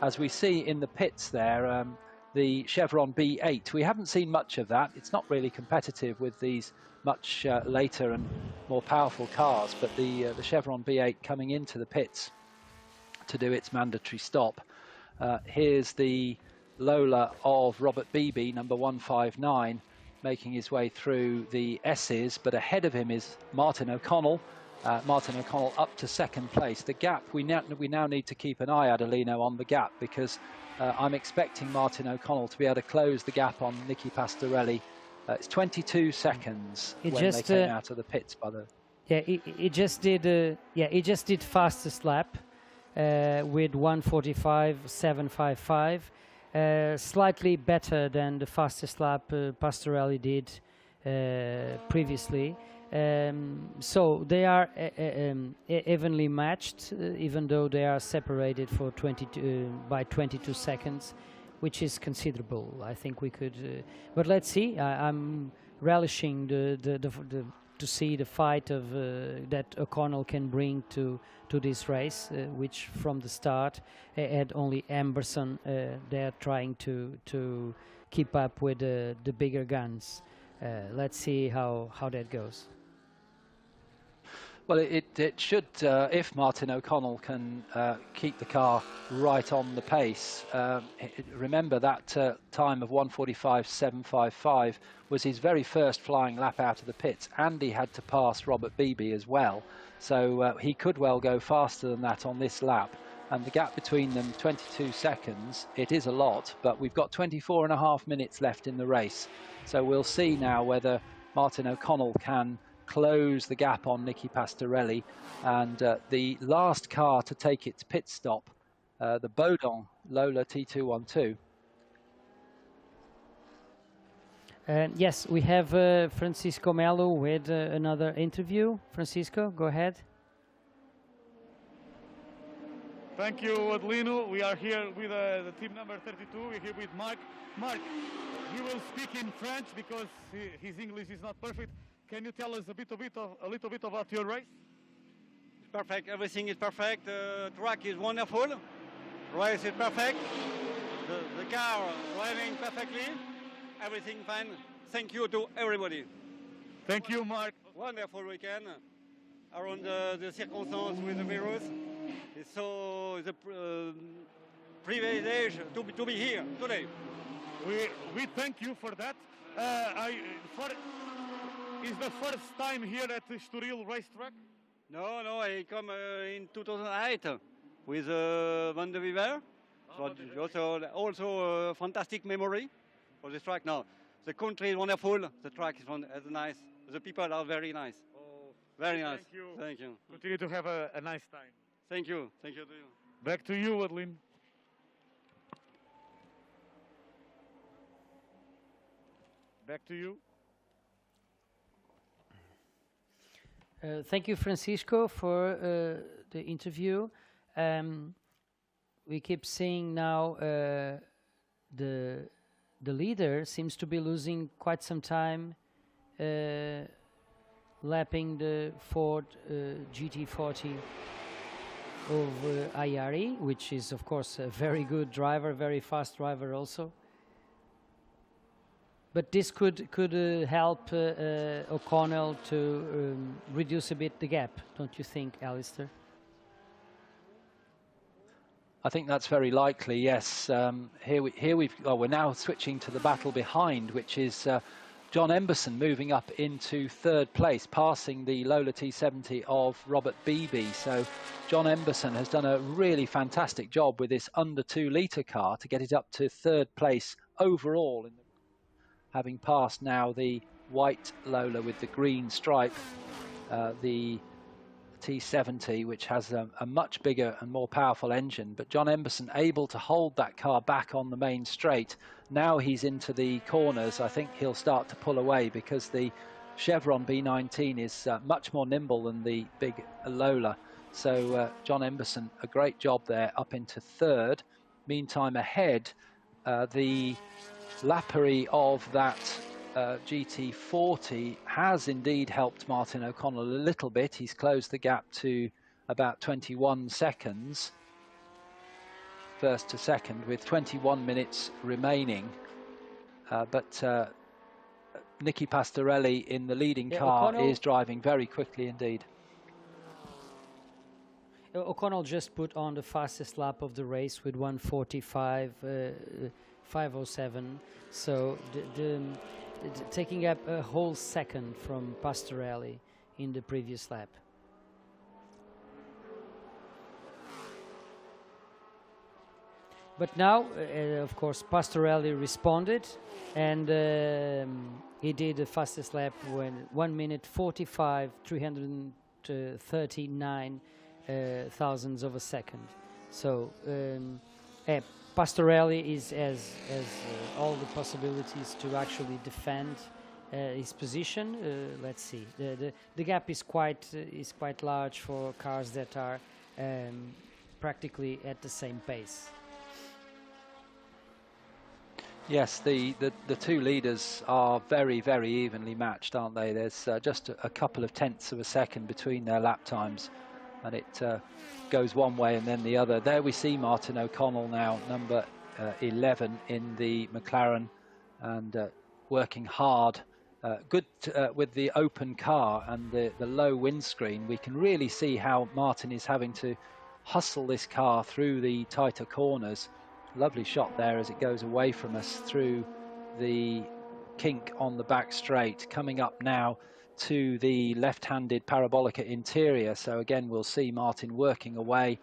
As we see in the pits there, the Chevron B8, we haven't seen much of that. It's not really competitive with these much later and more powerful cars, but the Chevron B8 coming into the pits to do its mandatory stop. Here's the Lola of Robert Beebe, number 159, making his way through the S's, but ahead of him is Martin O'Connell. Martin O'Connell up to second place. The gap, we now need to keep an eye, Adelino, on the gap, because I'm expecting Martin O'Connell to be able to close the gap on Nicky Pastorelli. It's 22 seconds when they came out of the pits by the... Yeah, he just did fastest lap with 1:45.755. Slightly better than the fastest lap Pastorelli did previously. So they are evenly matched, even though they are separated for by 22 seconds, which is considerable. I think we could, but let's see. I'm relishing to see the fight of that O'Connell can bring to this race, which from the start had only Emberson there trying to keep up with the bigger guns. Let's see how that goes. Well, it should, if Martin O'Connell can keep the car right on the pace. Remember that time of 1:45.755 was his very first flying lap out of the pits, and he had to pass Robert Beebe as well. So he could well go faster than that on this lap. And the gap between them, 22 seconds, it is a lot, but we've got 24.5 minutes left in the race. So we'll see now whether Martin O'Connell can close the gap on Nicky Pastorelli. And the last car to take its pit stop, the Baudon Lola T212. Yes, we have Francisco Melo with another interview. Francisco, go ahead. Thank you, Adelino. We are here with the team number 32. We're here with Mark. Mark, he will speak in French because his English is not perfect. Can you tell us a little bit about your race? It's perfect. Everything is perfect. The track is wonderful. Race is perfect. The car driving perfectly. Everything fine. Thank you to everybody. Thank you, Mark. Wonderful weekend around the circumstance with the virus. It's a privilege to be here today. We thank you for that. Is the first time here at the Estoril racetrack? No, I come in 2008 with Van de Viver. So also a fantastic memory for this track. Now, the country is wonderful. The track is nice. The people are very nice. Oh, very nice. Thank you. Thank you. Continue to have a nice time. Thank you. Thank you to you. Back to you, Adeline. Back to you. Thank you, Francisco, for the interview. We keep seeing now the leader seems to be losing quite some time lapping the Ford GT40 of Ayari, which is, of course, a very good driver, very fast driver also. But this could help O'Connell to reduce a bit the gap, don't you think, Alistair? I think that's very likely, yes. We're now switching to the battle behind, which is John Emberson moving up into third place, passing the Lola T70 of Robert Beebe. So John Emberson has done a really fantastic job with this under 2 litre car to get it up to third place overall, having passed now the white Lola with the green stripe, the T70, which has a much bigger and more powerful engine. But John Emberson able to hold that car back on the main straight. Now he's into the corners. I think he'll start to pull away because the Chevron B19 is much more nimble than the big Lola. So John Emberson, a great job there, up into third. Meantime, ahead, the lappery of that GT40 has indeed helped Martin O'Connell a little bit. He's closed the gap to about 21 seconds, first to second, with 21 minutes remaining. But Nicky Pastorelli in the leading car is driving very quickly indeed. O'Connell just put on the fastest lap of the race with 1:45.507. So taking up a whole second from Pastorelli in the previous lap. But now, of course, Pastorelli responded, and he did the fastest lap when 1:45.339 thousandths of a second. So Pastorelli has all the possibilities to actually defend his position. Let's see. The gap is quite large for cars that are practically at the same pace. Yes, the two leaders are very, very evenly matched, aren't they? There's just a couple of tenths of a second between their lap times, and it goes one way and then the other. There we see Martin O'Connell now, number 11 in the McLaren, and working hard. Good with the open car and the low windscreen. We can really see how Martin is having to hustle this car through the tighter corners. Lovely shot there as it goes away from us through the kink on the back straight, coming up now to the left-handed parabolica interior. So again, we'll see Martin working away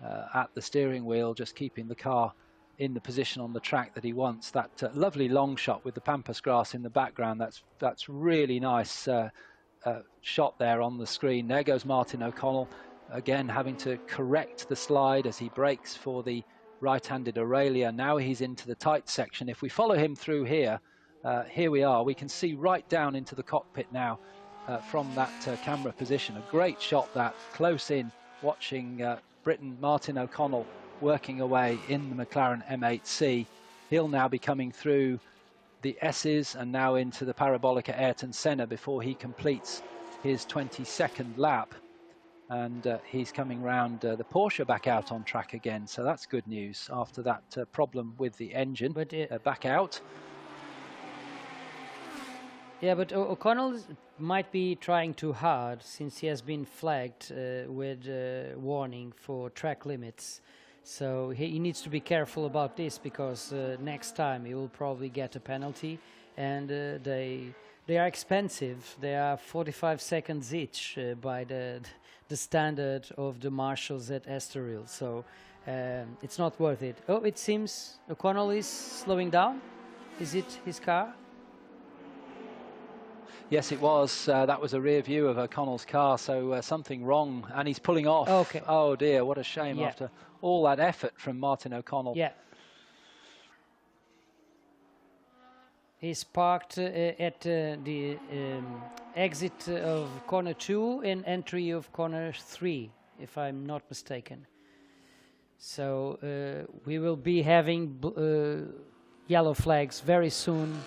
at the steering wheel, just keeping the car in the position on the track that he wants. That lovely long shot with the pampas grass in the background, that's really nice shot there on the screen. There goes Martin O'Connell, again having to correct the slide as he brakes for the right-handed Aurelia. Now he's into the tight section. If we follow him through here, here we are. We can see right down into the cockpit now from that camera position. A great shot, that close in, watching Briton Martin O'Connell working away in the McLaren M8C. He'll now be coming through the S's and now into the parabolica Ayrton Senna before he completes his 22nd lap. And he's coming round the Porsche back out on track again. So that's good news after that problem with the engine. But back out. Yeah, but O'Connell might be trying too hard since he has been flagged with warning for track limits. So he needs to be careful about this, because next time he will probably get a penalty, and they are expensive. They are 45 seconds each by the standard of the marshals at Estoril. So it's not worth it. Oh, it seems O'Connell is slowing down. Is it his car? Yes, it was. That was a rear view of O'Connell's car, so something wrong, and he's pulling off. Okay. Oh dear, what a shame after all that effort from Martin O'Connell. Yeah. He's parked at the exit of corner 2 and entry of corner 3, if I'm not mistaken. So we will be having yellow flags very soon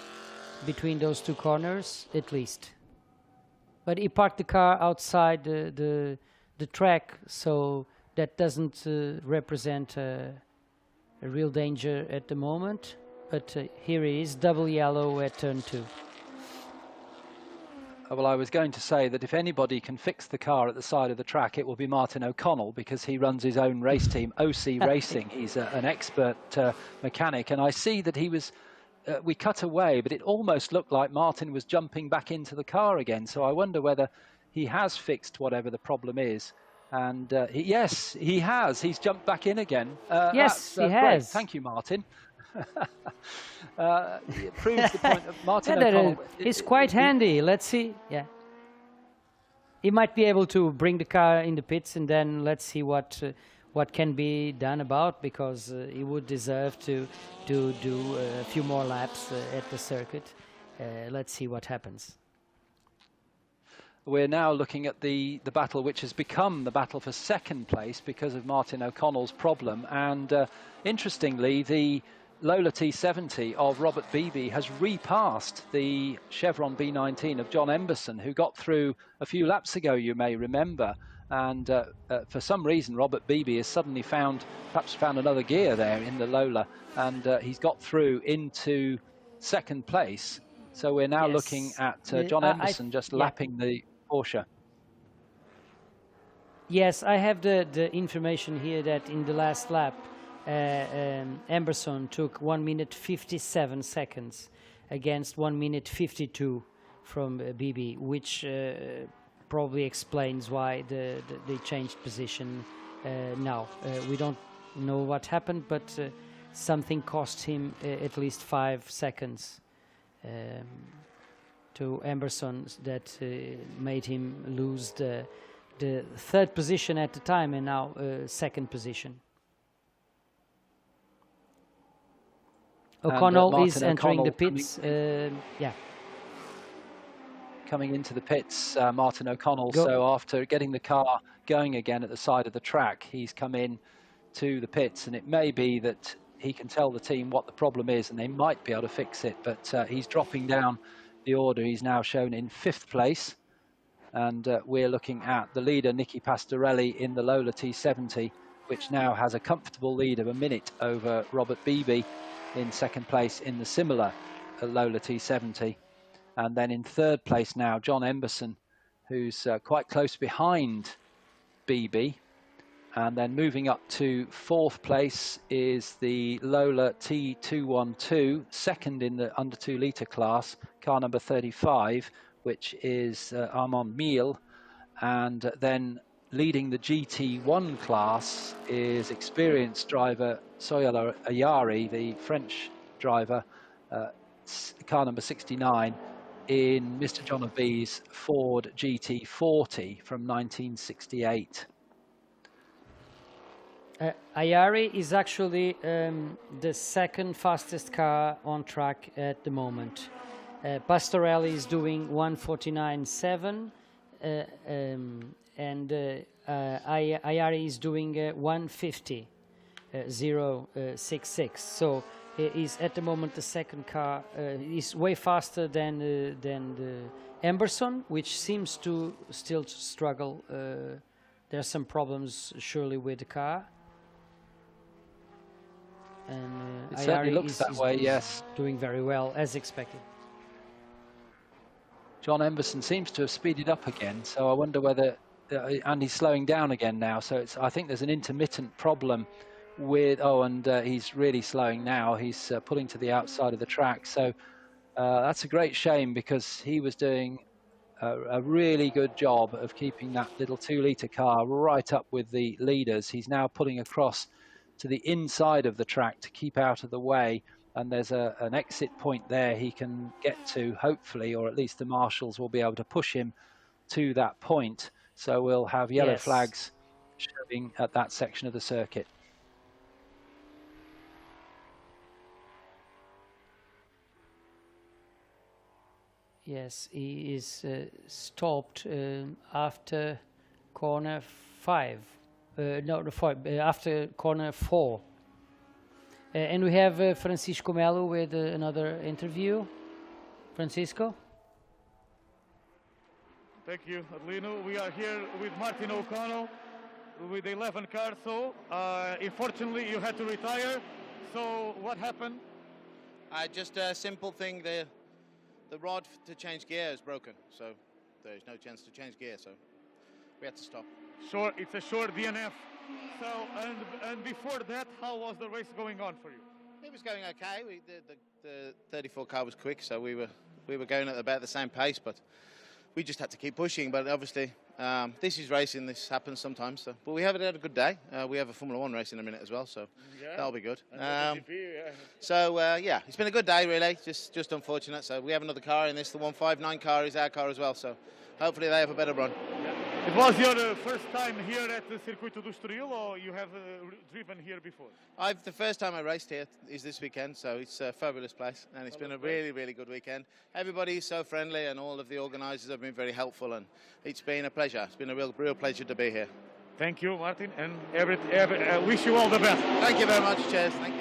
between those two corners, at least. But he parked the car outside the track, so that doesn't represent a real danger at the moment. But here he is, double yellow at turn 2. Well, I was going to say that if anybody can fix the car at the side of the track, it will be Martin O'Connell, because he runs his own race team, OC Racing. He's an expert mechanic, and I see that he was we cut away, but it almost looked like Martin was jumping back into the car again. So I wonder whether he has fixed whatever the problem is. And yes, he has. He's jumped back in again. Yes, he great. has. Thank you, Martin. It proves the point of Martin O'Connell. It's quite handy. Let's see. Yeah. He might be able to bring the car in the pits, and then let's see what can be done about, because he would deserve to do a few more laps at the circuit. Let's see what happens. We're now looking at the battle which has become the battle for second place because of Martin O'Connell's problem. And interestingly, the Lola T70 of Robert Beebe has repassed the Chevron B19 of John Emberson, who got through a few laps ago, you may remember. And for some reason, Robert Beebe has suddenly perhaps found another gear there in the Lola, and he's got through into second place. So we're now looking at John Emberson just lapping the Porsche. Yes, I have the information here that in the last lap, Emberson took 1 minute 57 seconds against 1 minute 52 from Beebe, which probably explains why they changed position now. We don't know what happened, but something cost him at least 5 seconds to Emberson that made him lose the third position at the time, and now second position. O'Connell is entering the pits. Coming into the pits, Martin O'Connell. So after getting the car going again at the side of the track, he's come in to the pits, and it may be that he can tell the team what the problem is and they might be able to fix it, but he's dropping down the order. He's now shown in 5th place, and we're looking at the leader, Nicky Pastorelli, in the Lola T70, which now has a comfortable lead of a minute over Robert Beebe in 2nd place in the similar Lola T70. And then in 3rd place now, John Emberson, who's quite close behind Beebe. And then moving up to 4th place is the Lola T212, second in the under 2 litre class, car number 35, which is Armand Miel. And then leading the GT1 class is experienced driver Soyala Ayari, the French driver, car number 69, in Mr. John of B's Ford GT40 from 1968. Ayari is actually the second fastest car on track at the moment. Pastorelli is doing 1:49.7, and Ayari is doing 1:50.066. So is at the moment the second car. Is way faster than the Emberson, which seems to still struggle. There's some problems surely with the car. And it certainly looks that way, yes. Doing very well, as expected. John Emberson seems to have speeded up again, so I wonder whether, and he's slowing down again now, so I think there's an intermittent problem with, he's really slowing now. He's pulling to the outside of the track, so that's a great shame, because he was doing a really good job of keeping that little 2 litre car right up with the leaders. He's now pulling across to the inside of the track to keep out of the way, and there's an exit point there he can get to, hopefully, or at least the marshals will be able to push him to that point. So we'll have yellow flags showing at that section of the circuit. Yes, he is stopped after corner 5. After corner 4. And we have Francisco Melo with another interview. Francisco? Thank you, Adelino. We are here with Martin O'Connell with 11 cars. So, unfortunately, you had to retire. So, what happened? Just a simple thing. The rod to change gear is broken, so there's no chance to change gear. So, we had to stop. Sure, it's a short DNF. So, and before that, how was the race going on for you? It was going okay. The 34 car was quick, so we were going at about the same pace, but we just had to keep pushing. But obviously, this is racing. This happens sometimes. So, but we have had a good day. We have a Formula One race in a minute as well, so that'll be good. Yeah, it's been a good day really. Just unfortunate. So we have another car in this. The 159 car is our car as well. So hopefully they have a better run. It was your first time here at the Circuito do Estoril, or you have driven here before? The first time I raced here is this weekend, so it's a fabulous place, and it's been a really good weekend. Everybody is so friendly, and all of the organisers have been very helpful, and it's been a pleasure. It's been a real pleasure to be here. Thank you, Martin, and I wish you all the best. Thank you very much. Cheers. Thank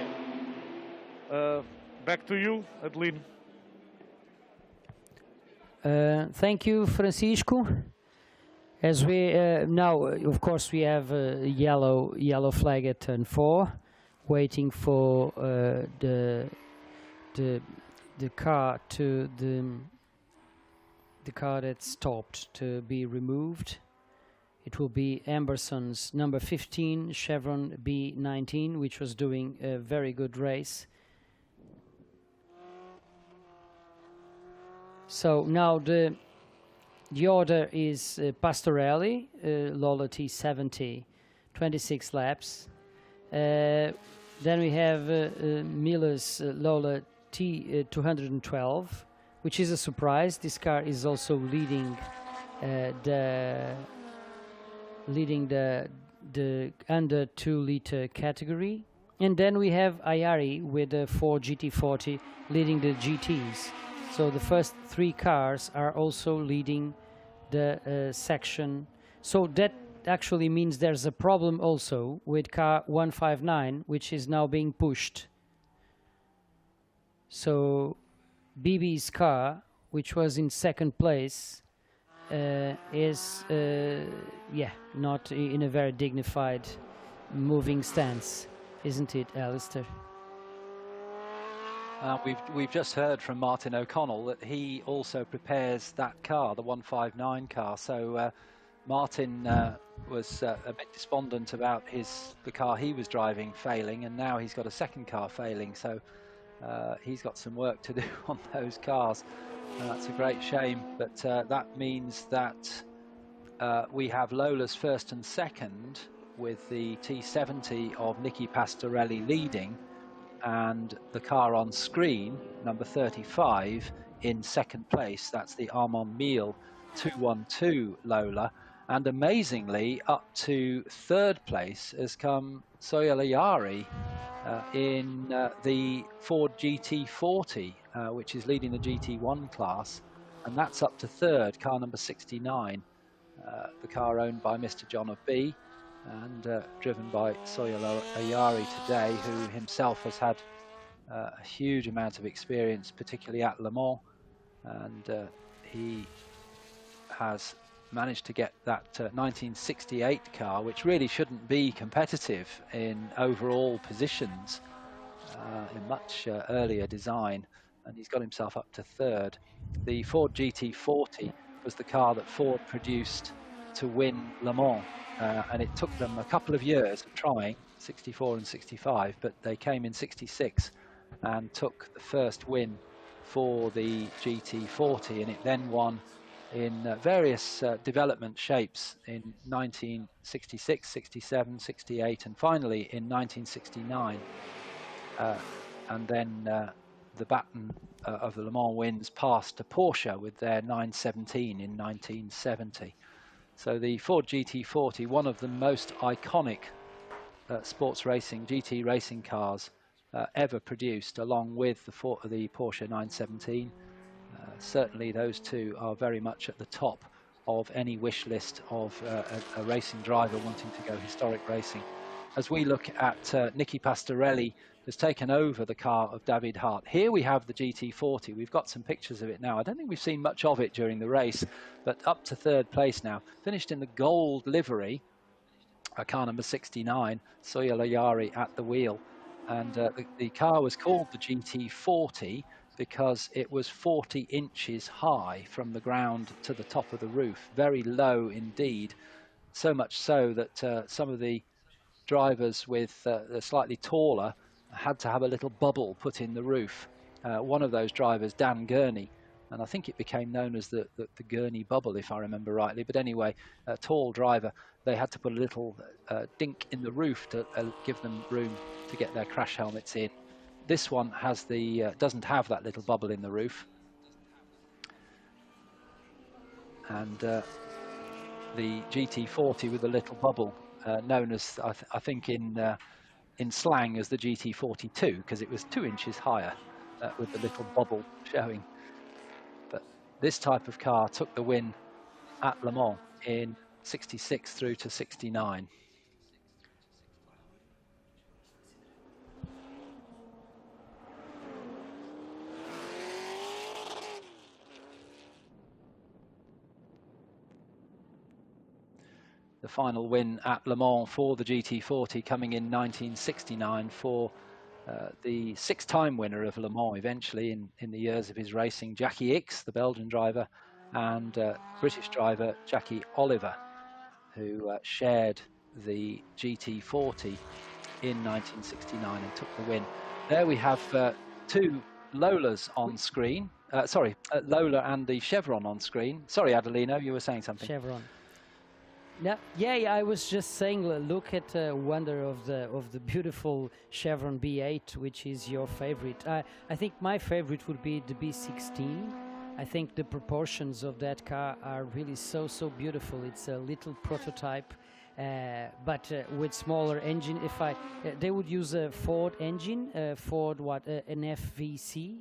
you. Back to you, Adelino. Thank you, Francisco. As we now, of course, we have a yellow flag at turn 4, waiting for the car that stopped to be removed. It will be Emerson's number 15 Chevron B19, which was doing a very good race. So now the order is Pastorelli, Lola T70, 26 laps. Then we have Miller's Lola T212, which is a surprise. This car is also leading the under 2-liter category. And then we have Ayari with the Ford GT40 leading the GTs. So the first 3 cars are also leading the section. So that actually means there's a problem also with car 159, which is now being pushed. So BB's car, which was in second place, is not in a very dignified moving stance, isn't it, Alistair? We've just heard from Martin O'Connell that he also prepares that car, the 159 car. So Martin was a bit despondent about the car he was driving failing, and now he's got a second car failing. So he's got some work to do on those cars. That's a great shame, but that means that we have Lola's first and second with the T70 of Nicky Pastorelli leading, and the car on screen, number 35, in second place. That's the Armand Miele 212 Lola. And amazingly, up to third place has come Soyal Ayari in the Ford GT40, which is leading the GT1 class. And that's up to third, car number 69, the car owned by Mr. John of B, and driven by Soyal Ayari today, who himself has had a huge amount of experience, particularly at Le Mans, and he has managed to get that 1968 car, which really shouldn't be competitive in overall positions, in much earlier design, and he's got himself up to third. The Ford GT40 was the car that Ford produced to win Le Mans, and it took them a couple of years of trying, 64 and 65, but they came in 66 and took the first win for the GT40, and it then won in various development shapes in 1966, 67, 68, and finally in 1969. And then the baton of the Le Mans wins passed to Porsche with their 917 in 1970. So the Ford GT40, one of the most iconic sports racing, GT racing cars ever produced, along with the Porsche 917. Certainly those two are very much at the top of any wish list of a racing driver wanting to go historic racing. As we look at Nicky Pastorelli has taken over the car of David Hart. Here we have the GT40. We've got some pictures of it now. I don't think we've seen much of it during the race, but up to third place now. Finished in the gold livery, car number 69, Soyal Ayari at the wheel. And the car was called the GT40 because it was 40 inches high from the ground to the top of the roof. Very low indeed. So much so that some of the drivers with slightly taller had to have a little bubble put in the roof. One of those drivers, Dan Gurney, and I think it became known as the Gurney bubble, if I remember rightly. But anyway, a tall driver, they had to put a little dink in the roof to give them room to get their crash helmets in. This one has doesn't have that little bubble in the roof. And the GT40 with a little bubble, known as, I think in slang, as the GT42, because it was 2 inches higher with the little bubble showing. But this type of car took the win at Le Mans in 66 through to 69. The final win at Le Mans for the GT40 coming in 1969 for the 6-time winner of Le Mans eventually in the years of his racing, Jackie Ickx, the Belgian driver, and British driver Jackie Oliver, who shared the GT40 in 1969 and took the win. There we have 2 Lolas on screen. Sorry, Lola and the Chevron on screen. Sorry, Adelino, you were saying something. Chevron. Yeah, I was just saying, look at wonder of the beautiful Chevron B8, which is your favorite. I think my favorite would be the B16. I think the proportions of that car are really so beautiful. It's a little prototype, but with smaller engine. They would use a Ford engine, an FVC.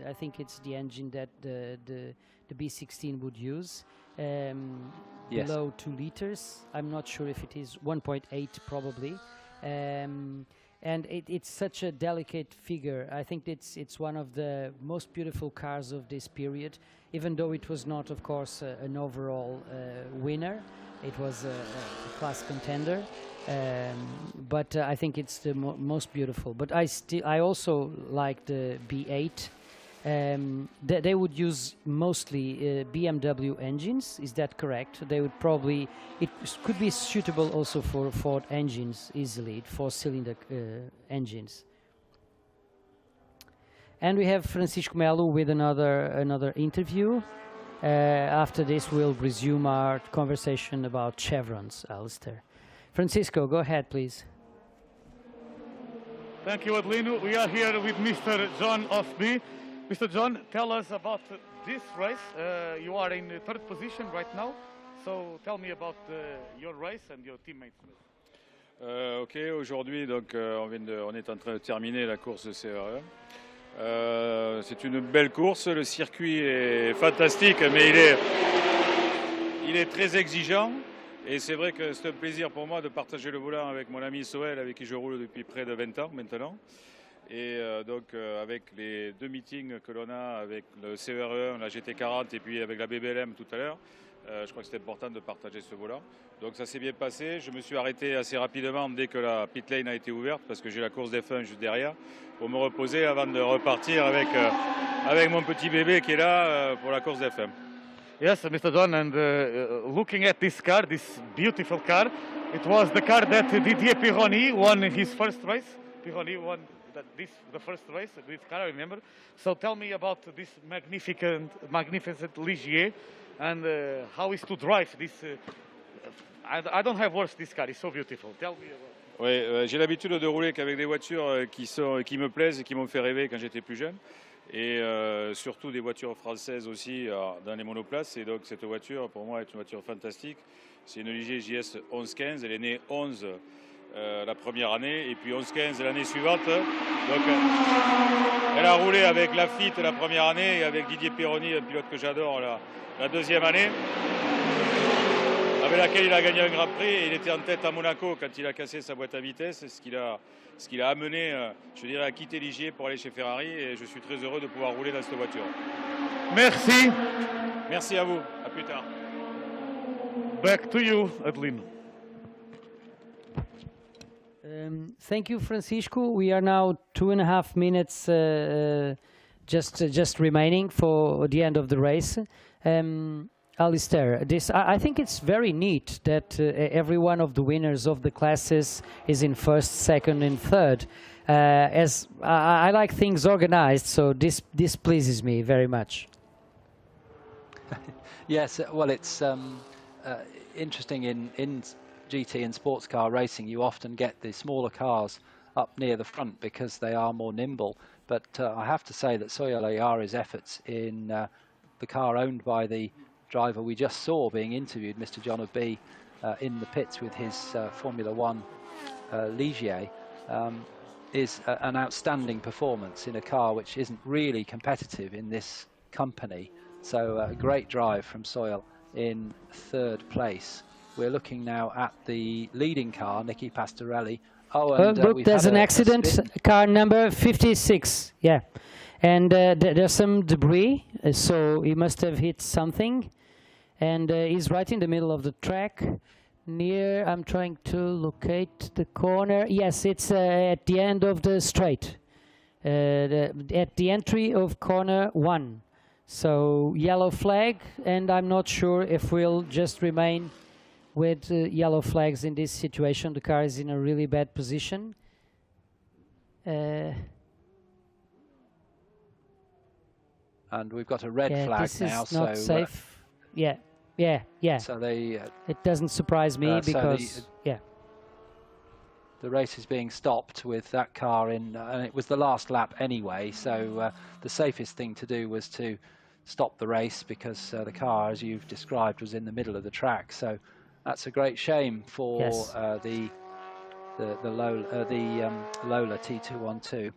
I think it's the engine that the B16 would use. Yes. Below 2 liters. I'm not sure if it is 1.8 probably. And it's such a delicate figure. I think it's one of the most beautiful cars of this period, even though it was not, of course, an overall winner. It was a class contender, but I think it's the most beautiful. But I also like the B8. They would use mostly BMW engines, is that correct? They would probably, it could be suitable also for Ford engines easily, 4-cylinder engines. And we have Francisco Melo with another interview. After this, we'll resume our conversation about chevrons, Alistair. Francisco, go ahead, please. Thank you, Adelino. We are here with Mr. John Offby. Mr. John, tell us about this race. You are in 3rd position right now, so tell me about your race and your teammates. Ok, aujourd'hui, donc, on est en train de terminer la course de CRE. C'est une belle course, le circuit est fantastique, mais il est très exigeant. Et c'est vrai que c'est un plaisir pour moi de partager le volant avec mon ami Soel, avec qui je roule depuis près de 20 ans maintenant. Et donc avec les 2 meetings que l'on a avec le CRE1, la GT40 et puis avec la BBLM tout à l'heure, je crois que c'était important de partager ce volant. Donc ça s'est bien passé. Je me suis arrêté assez rapidement dès que la pit lane a été ouverte parce que j'ai la course d'F1 juste derrière pour me reposer avant de repartir avec mon petit bébé qui est là pour la course d'F1. Yes, Mr. John, and looking at this car, this beautiful car, it was the car that Didier Pironi won his first race. Pironi won the first race, this car, I remember. So tell me about this magnificent Ligier and how is to drive this. I don't have words, this car is so beautiful. Tell me about. Oui, j'ai l'habitude de rouler qu'avec des voitures qui me plaisent et qui m'ont fait rêver quand j'étais plus jeune. Et surtout des voitures françaises aussi dans les monoplaces. Et donc cette voiture, pour moi, est une voiture fantastique. C'est une Ligier JS 1115, elle est née 11 la première année et puis 11-15 l'année suivante. Donc elle a roulé avec Lafitte la première année et avec Didier Pironi, un pilote que j'adore, la deuxième année, avec laquelle il a gagné un Grand Prix et il était en tête à Monaco quand il a cassé sa boîte à vitesse, ce qui l'a amené, je dirais, à quitter Ligier pour aller chez Ferrari et je suis très heureux de pouvoir rouler dans cette voiture. Merci. Merci à vous, à plus tard. Back to you, Adelino. Thank you, Francisco. We are now 2.5 minutes just remaining for the end of the race. Alistair, I think it's very neat that every one of the winners of the classes is in 1st, 2nd and 3rd. as I like things organized, so this pleases me very much. Yes, well, it's interesting in GT and sports car racing. You often get the smaller cars up near the front because they are more nimble. But I have to say that Sohail Ayari's efforts in the car owned by the driver we just saw being interviewed, Mr. John O'Bee, in the pits with his Formula One Ligier, is an outstanding performance in a car which isn't really competitive in this company. So a great drive from Sohail in third place. We're looking now at the leading car, Nicky Pastorelli. Oh, and look, there's an accident. Car number 56. Yeah, and there's some debris, so he must have hit something, and he's right in the middle of the track. Near, I'm trying to locate the corner. Yes, it's at the end of the straight, at the entry of corner 1. So yellow flag, and I'm not sure if we'll just remain with yellow flags in this situation. The car is in a really bad position. And we've got a red flag this now. Is not so safe. Yeah. So they. It doesn't surprise me because the race is being stopped with that car in, and it was the last lap anyway. So the safest thing to do was to stop the race because the car, as you've described, was in the middle of the track. So that's a great shame for the Lola T212.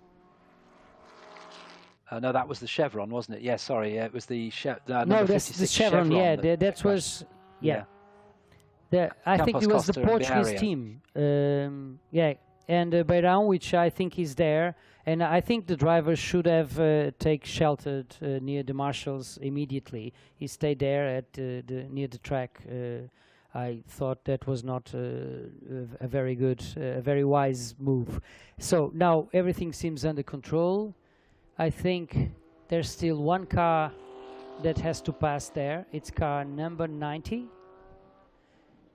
No, that was the Chevron, wasn't it? Yeah, sorry, it was the no, that's the Chevron. Yeah, that was I think it was the Portuguese team. Yeah, and Beirão, which I think is there, and I think the driver should have take sheltered near the marshals immediately. He stayed there at near the track. I thought that was not a very good, very wise move. So now everything seems under control. I think there's still one car that has to pass there. It's car number 90,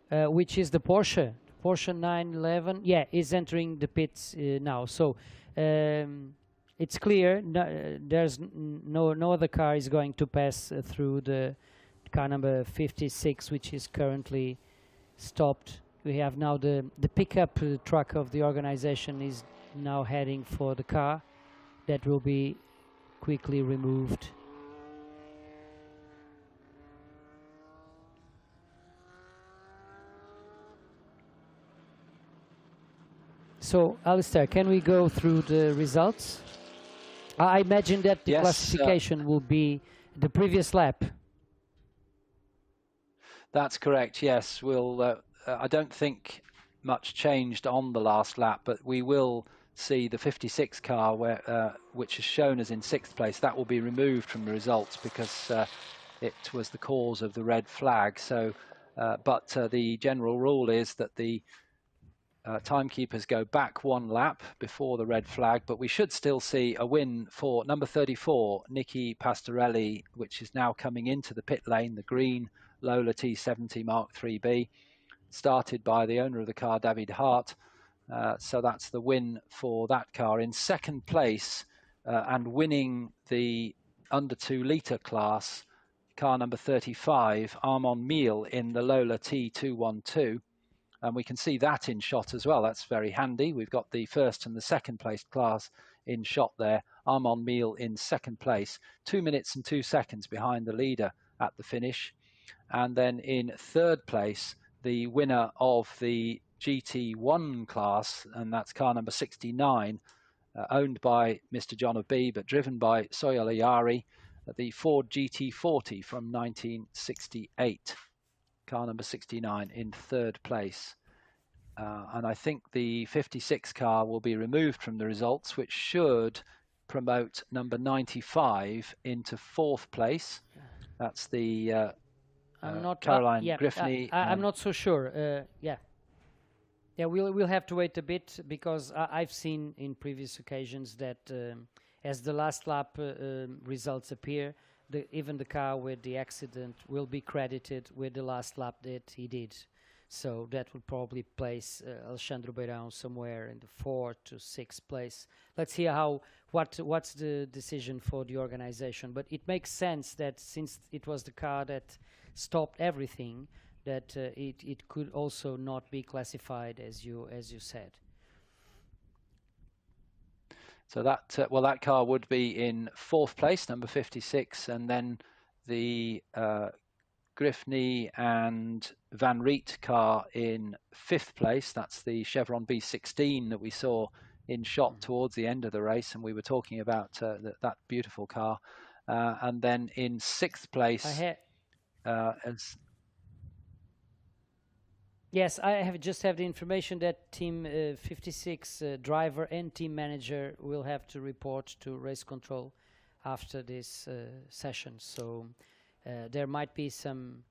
which is the Porsche 911. Yeah, is entering the pits now. So it's clear there's no other car is going to pass through the car number 56, which is currently stopped. We have now the pickup truck of the organization is now heading for the car that will be quickly removed. So, Alistair, can we go through the results? I imagine that the classification will be the previous lap. That's correct, yes. We'll. I don't think much changed on the last lap, but we will see the 56 car, which is shown as in 6th place. That will be removed from the results because it was the cause of the red flag. So, but the general rule is that the timekeepers go back one lap before the red flag, but we should still see a win for number 34, Nicky Pastorelli, which is now coming into the pit lane, the green Lola T70 Mark 3B, started by the owner of the car, David Hart. So that's the win for that car. In 2nd place and winning the under 2 litre class, car number 35, Armand Miel in the Lola T212. And we can see that in shot as well. That's very handy. We've got the 1st and the 2nd place class in shot there. Armand Miel in 2nd place, 2 minutes and 2 seconds behind the leader at the finish. And then in 3rd place, the winner of the GT1 class, and that's car number 69, owned by Mr. John O'Bee, but driven by Sohail Ayari, the Ford GT40 from 1968. Car number 69 in 3rd place. And I think the 56 car will be removed from the results, which should promote number 95 into 4th place. That's the Caroline Griffney. I'm not so sure. Yeah, we'll have to wait a bit because I've seen in previous occasions that as the last lap results appear, even the car with the accident will be credited with the last lap that he did. So that would probably place Alexandre Beirão somewhere in the 4th to 6th place. Let's hear what's the decision for the organization. But it makes sense that since it was the car that stopped everything, that it could also not be classified as you said. So that that car would be in 4th place, number 56, and then the Griffney and Van Riet car in 5th place. That's the Chevron B16 that we saw in shot towards the end of the race, and we were talking about that beautiful car. And then in 6th place, yes, I just have the information that Team 56 driver and team manager will have to report to race control after this session. So there might be some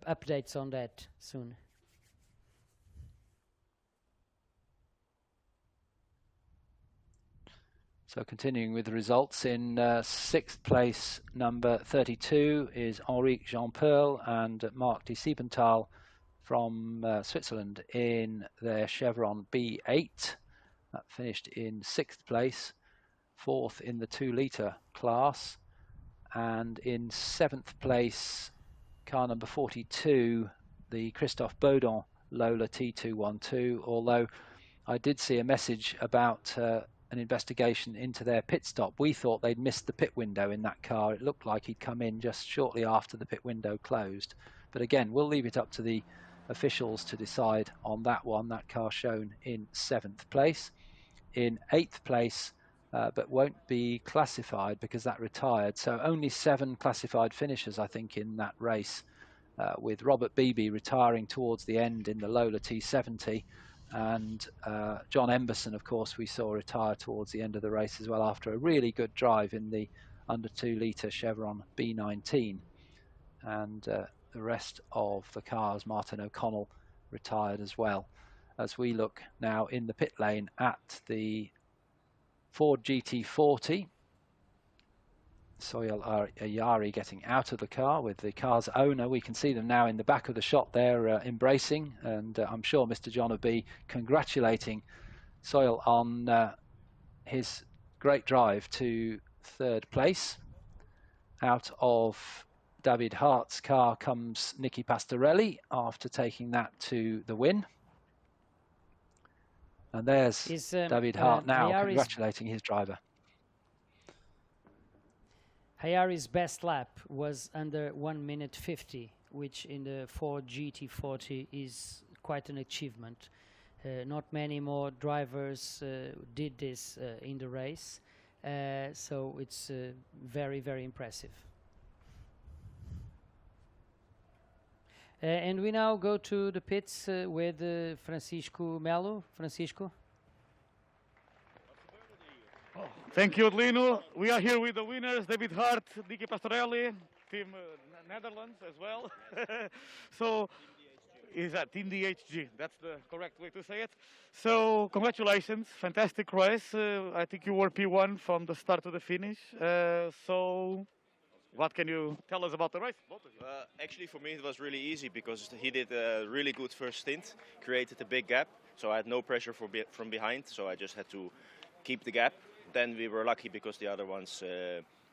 updates on that soon. So continuing with the results, in 6th place, number 32 is Henrique Jean-Pearl and Marc de Siebenthal from Switzerland in their Chevron B8. That finished in 6th place, 4th in the 2-litre class. And in 7th place, car number 42, the Christophe Baudon Lola T212, although I did see a message about an investigation into their pit stop. We thought they'd missed the pit window in that car. It looked like he'd come in just shortly after the pit window closed. But again, we'll leave it up to the officials to decide on that one. That car shown in 7th place. In 8th place, but won't be classified because that retired. So only 7 classified finishers, I think, in that race, with Robert Beebe retiring towards the end in the Lola T70. And John Emberson, of course, we saw retire towards the end of the race as well after a really good drive in the under 2-litre Chevron B19. And the rest of the cars, Martin O'Connell retired as well. As we look now in the pit lane at the Ford GT40, Soyal Ayari getting out of the car with the car's owner. We can see them now in the back of the shot there embracing, and I'm sure Mr. John will be congratulating Soyal on his great drive to 3rd place. Out of David Hart's car comes Nicky Pastorelli after taking that to the win. And there's David Hart now congratulating his driver. Hayari's best lap was under 1 minute 50, which in the Ford GT40 is quite an achievement. Not many more drivers did this in the race, so it's very, very impressive. And we now go to the pits with Francisco Melo. Francisco. Thank you, Lino. We are here with the winners, David Hart, Nicky Pastorelli, Team Netherlands as well. So, is that Team DHG? That's the correct way to say it. So, congratulations, fantastic race. I think you were P1 from the start to the finish. So, what can you tell us about the race? Actually, for me, it was really easy because he did a really good first stint, created a big gap. So I had no pressure from behind, so I just had to keep the gap. Then we were lucky because the other ones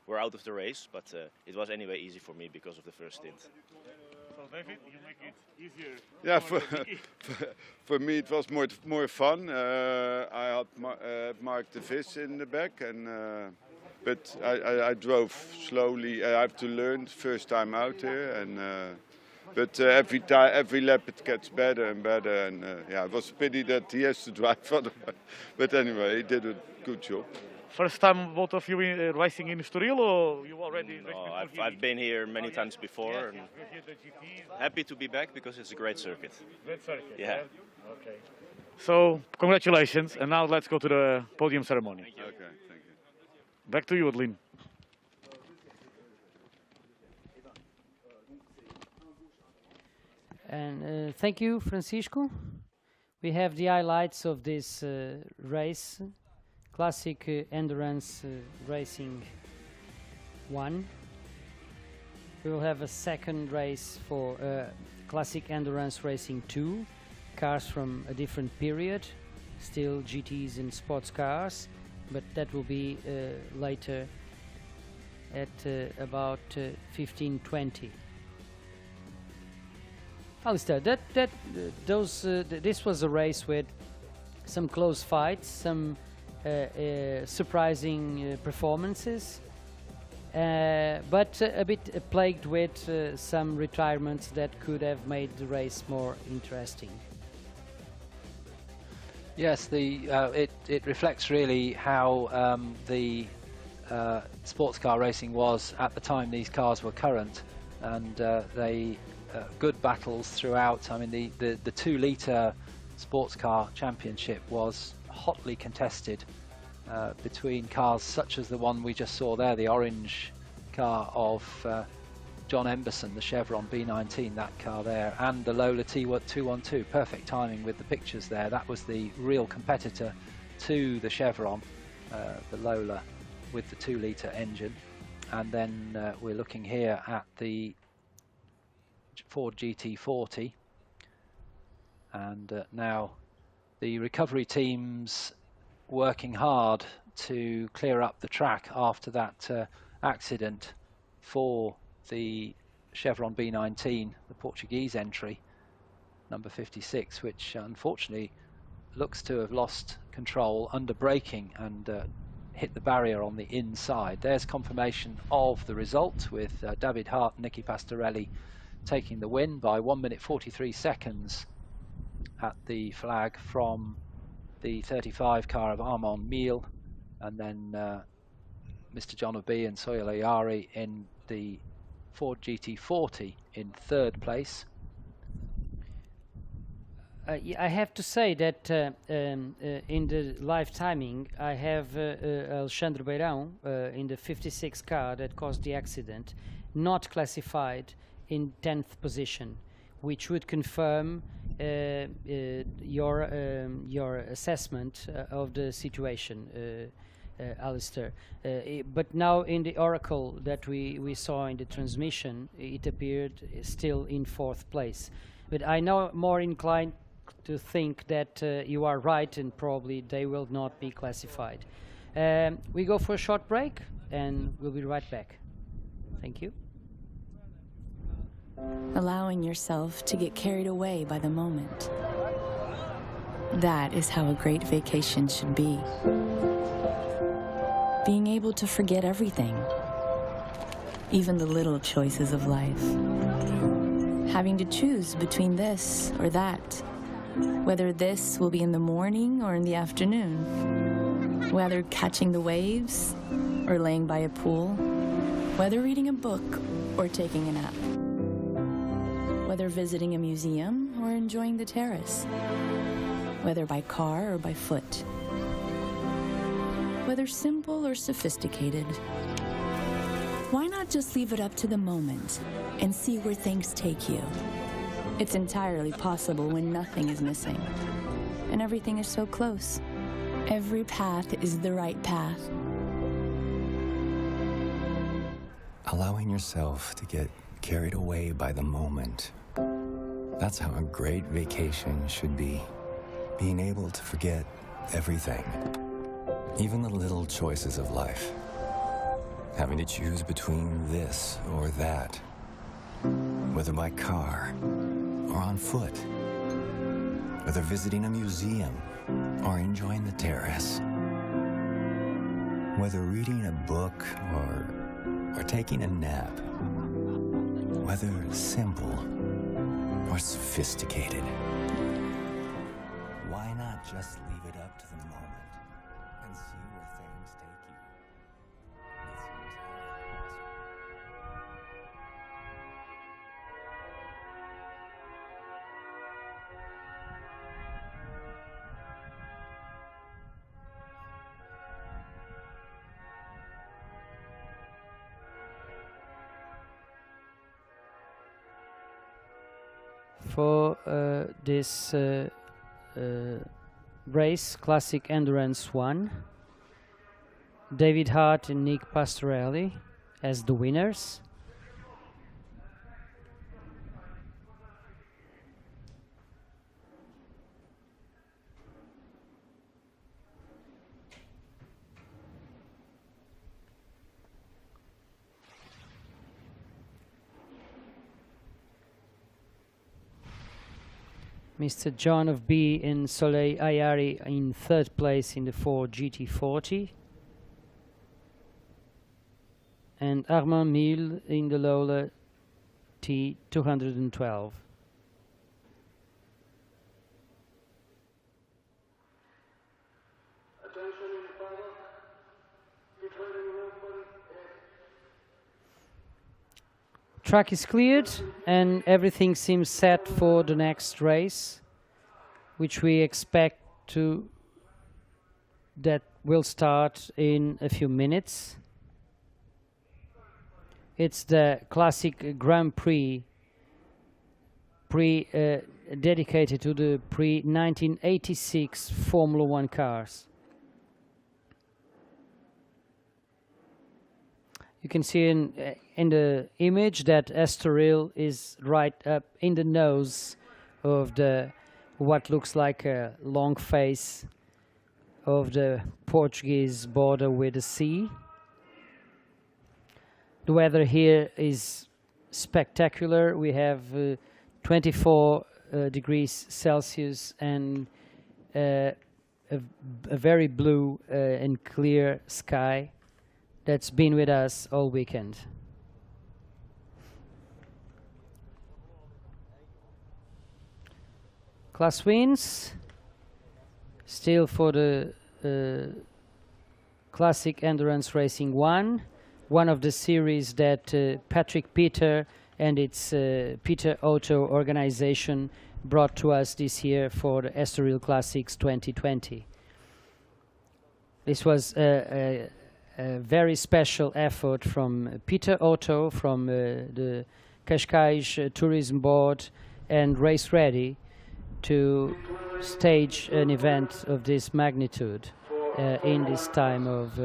were out of the race, but it was anyway easy for me because of the first stint. So David, you make it easier. Yeah, for me it was more fun. I had Mark de Vis in the back, and but I drove slowly. I have to learn first time out here, and but every lap it gets better and better. And yeah, it was a pity that he has to drive for the. But anyway, he did a good job. First time both of you racing in Estoril, or you already? No, I've been here many times before, and happy to be back because it's a great circuit. Great circuit. Yeah. Okay. So congratulations, and now let's go to the podium ceremony. Okay, thank you. Back to you, Adeline. And thank you, Francisco. We have the highlights of this race, Classic Endurance Racing 1. we will have a second race for Classic Endurance Racing 2, cars from a different period, still GTs and sports cars, but that will be later at about 15:20. Alistair, this was a race with some close fights, some surprising performances, but a bit plagued with some retirements that could have made the race more interesting. Yes, it reflects really how the sports car racing was at the time these cars were current, and they good battles throughout. I mean, the 2-litre sports car championship was hotly contested between cars such as the one we just saw there, the orange car of John Emberson, the Chevron B19, that car there, and the Lola T212. Perfect timing with the pictures there. That was the real competitor to the Chevron, the Lola with the 2-litre engine. And then we're looking here at the Ford GT40, and now the recovery team's working hard to clear up the track after that accident for the Chevron B19, the Portuguese entry, number 56, which unfortunately looks to have lost control under braking and hit the barrier on the inside. There's confirmation of the result with David Hart and Nicky Pastorelli taking the win by 1 minute 43 seconds at the flag from the 35 car of Armand Miele, and then Mr. John O'Bee and Soyel Ayari in the Ford GT40 in third place. I have to say that in the live timing I have Alexandre Beirão in the 56 car that caused the accident, not classified in 10th position, which would confirm your assessment of the situation, Alistair. But now in the oracle that we saw in the transmission, it appeared still in 4th place. But I now more inclined to think that you are right, and probably they will not be classified. We go for a short break and we'll be right back. Thank you. Allowing yourself to get carried away by the moment. That is how a great vacation should be. Being able to forget everything, even the little choices of life. Having to choose between this or that, whether this will be in the morning or in the afternoon, whether catching the waves or laying by a pool, whether reading a book or taking a nap, whether visiting a museum or enjoying the terrace, whether by car or by foot, whether simple or sophisticated. Why not just leave it up to the moment and see where things take you? It's entirely possible when nothing is missing and everything is so close. Every path is the right path. Allowing yourself to get carried away by the moment. That's how a great vacation should be. Being able to forget everything, even the little choices of life. Having to choose between this or that, whether by car or on foot, whether visiting a museum or enjoying the terrace, whether reading a book or taking a nap, whether simple or sophisticated. Why not just leave it up to the moment and see where things take you? For this race, Classic Endurance 1, David Hart and Nick Pastorelli as the winners. Mr. John of B and Soleil Ayari in third place in the Ford GT40. And Armand Mille in the Lola T212. Track is cleared and everything seems set for the next race, which we expect that will start in a few minutes. It's the classic Grand Prix, dedicated to the Prix 1986 Formula One cars. You can see in the image that Estoril is right up in the nose of what looks like a long face of the Portuguese border with the sea. The weather here is spectacular. We have 24 degrees Celsius and a very blue and clear sky that's been with us all weekend. Class wins, still for the Classic Endurance Racing 1, one of the series that Patrick Peter and its Peter Auto organization brought to us this year for the Estoril Classics 2020. This was a very special effort from Peter Auto, from the Cascais Tourism Board and Race Ready to stage an event of this magnitude in this time of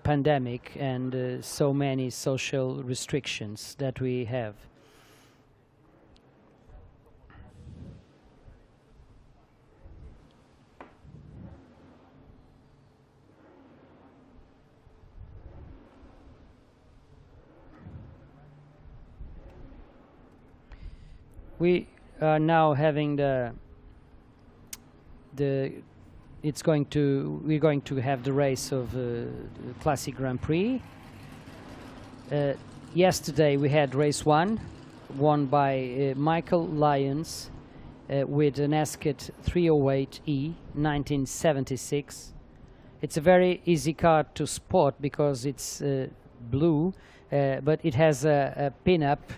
pandemic and so many social restrictions that we have. We are now having we're going to have the race of the Classic Grand Prix. Yesterday we had race 1, won by Michael Lyons with an Escort 308E 1976. It's a very easy car to spot because it's blue, but it has a pin-up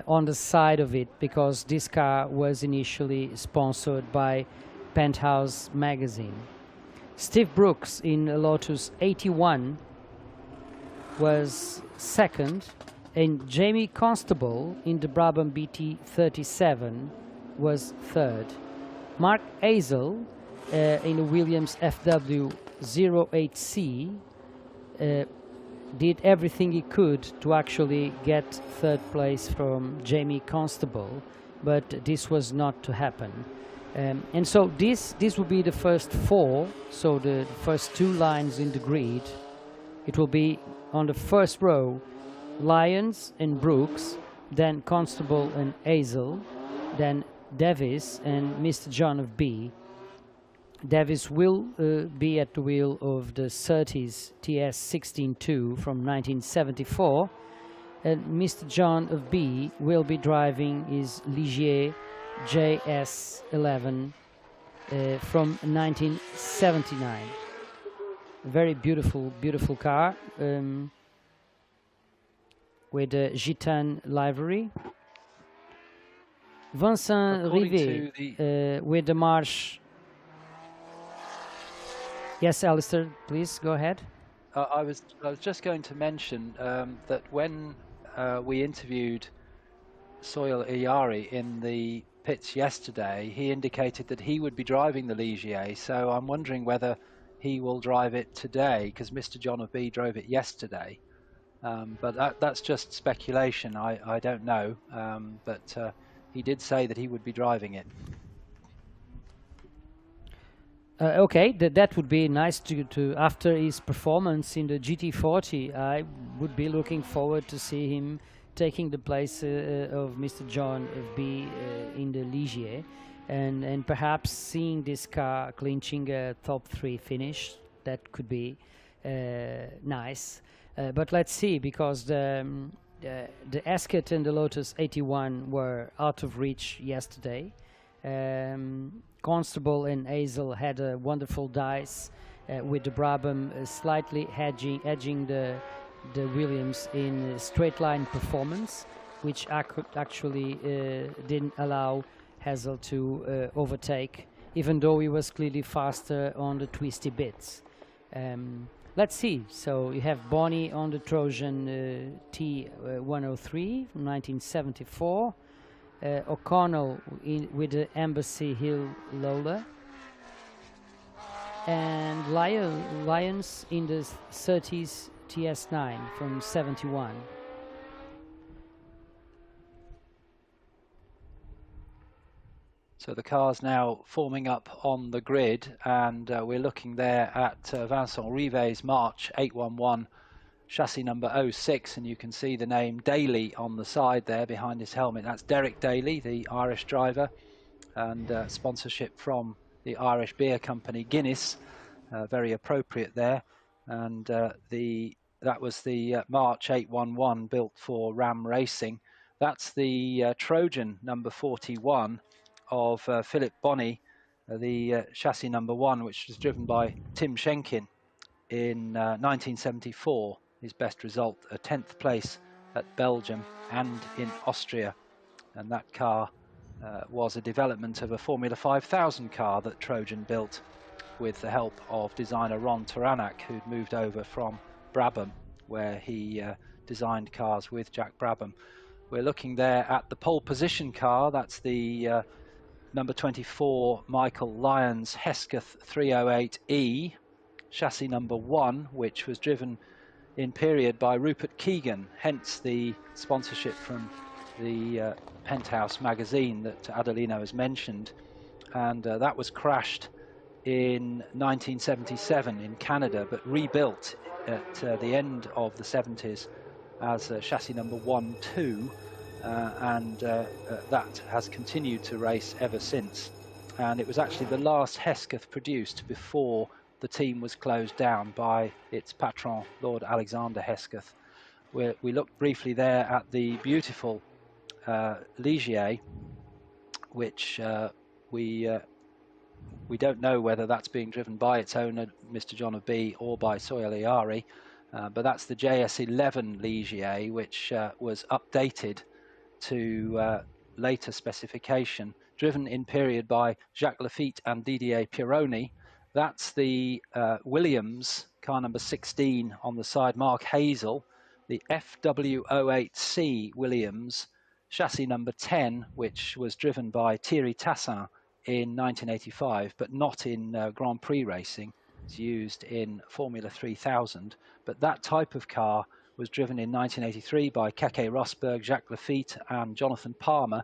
on the side of it because this car was initially sponsored by Penthouse magazine. Steve Brooks in Lotus 81 was second, and Jamie Constable in the Brabham BT 37 was third. Mark Hazel in the Williams FW 08C did everything he could to actually get third place from Jamie Constable, but this was not to happen. And so this will be the first 4, so the first 2 lines in the grid. It will be on the first row, Lyons and Brooks, then Constable and Hazel, then Davis and Mr. John of B. Davis will be at the wheel of the Surtees TS16-2 from 1974, and Mr. John of B will be driving his Ligier JS11 from 1979. Very beautiful, beautiful car with a Gitane livery. Vincent Rivet with the Marche. Yes, Alistair, please go ahead. I was just going to mention that when we interviewed Soil Iyari in the pits yesterday, he indicated that he would be driving the Ligier, so I'm wondering whether he will drive it today, because Mr. John of B drove it yesterday. But that's just speculation, I don't know, but he did say that he would be driving it. Okay, that would be nice to after his performance in the GT40. I would be looking forward to see him taking the place of Mr. John of B in the Ligier. and perhaps seeing this car clinching a top 3 finish, that could be nice. But let's see, because the Escort and the Lotus 81 were out of reach yesterday. Constable and Hazel had a wonderful dice with the Brabham slightly edging the Williams in straight line performance, which actually didn't allow Hazel to overtake, even though he was clearly faster on the twisty bits. Let's see. So you have Bonnie on the Trojan T103 from 1974. O'Connell with the Embassy Hill Lola. And Lyons in the 30s TS9 from 71. So the cars now forming up on the grid, and we're looking there at Vincent Rivet's March 811 chassis number 06, and you can see the name Daly on the side there behind his helmet. That's Derek Daly, the Irish driver, and sponsorship from the Irish beer company Guinness, very appropriate there. And that was the March 811 built for Ram Racing. That's the Trojan number 41 of Philip Bonney, the chassis number 1, which was driven by Tim Schenkin in 1974. His best result, a 10th place at Belgium and in Austria. And that car was a development of a Formula 5000 car that Trojan built with the help of designer Ron Taranach, who'd moved over from Brabham, where he designed cars with Jack Brabham. We're looking there at the pole position car. That's the number 24 Michael Lyons Hesketh 308E, chassis number 1, which was driven in period by Rupert Keegan, hence the sponsorship from the Penthouse magazine that Adelino has mentioned. And that was crashed in 1977 in Canada, but rebuilt at the end of the 70s as chassis number 1-2. And that has continued to race ever since. And it was actually the last Hesketh produced before the team was closed down by its patron, Lord Alexander Hesketh. We looked briefly there at the beautiful Ligier, which we don't know whether that's being driven by its owner, Mr. John of B, or by Sohail Iari, but that's the JS11 Ligier, which was updated to later specification, driven in period by Jacques Lafitte and Didier Pironi. That's the Williams, car number 16 on the side, Mark Hazel, the FW08C Williams, chassis number 10, which was driven by Thierry Tassin in 1985, but not in Grand Prix racing. It's used in Formula 3000, but that type of car was driven in 1983 by Keke Rosberg, Jacques Lafitte and Jonathan Palmer,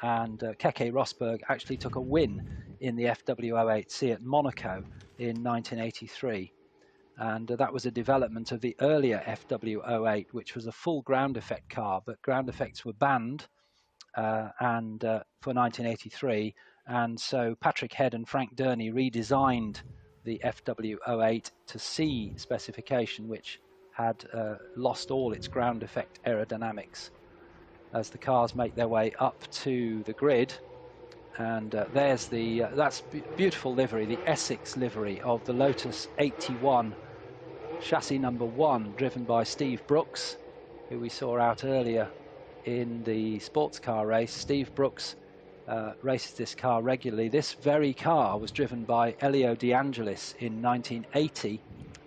and Keke Rosberg actually took a win in the FW08C at Monaco in 1983. And that was a development of the earlier FW08, which was a full ground effect car, but ground effects were banned for 1983. And so Patrick Head and Frank Durney redesigned the FW08 to C specification, which had lost all its ground effect aerodynamics. As the cars make their way up to the grid, and there's the that's beautiful livery, the Essex livery of the Lotus 81 chassis number 1, driven by Steve Brooks, who we saw out earlier in the sports car race. Steve Brooks races this car regularly. This very car was driven by Elio De Angelis in 1980,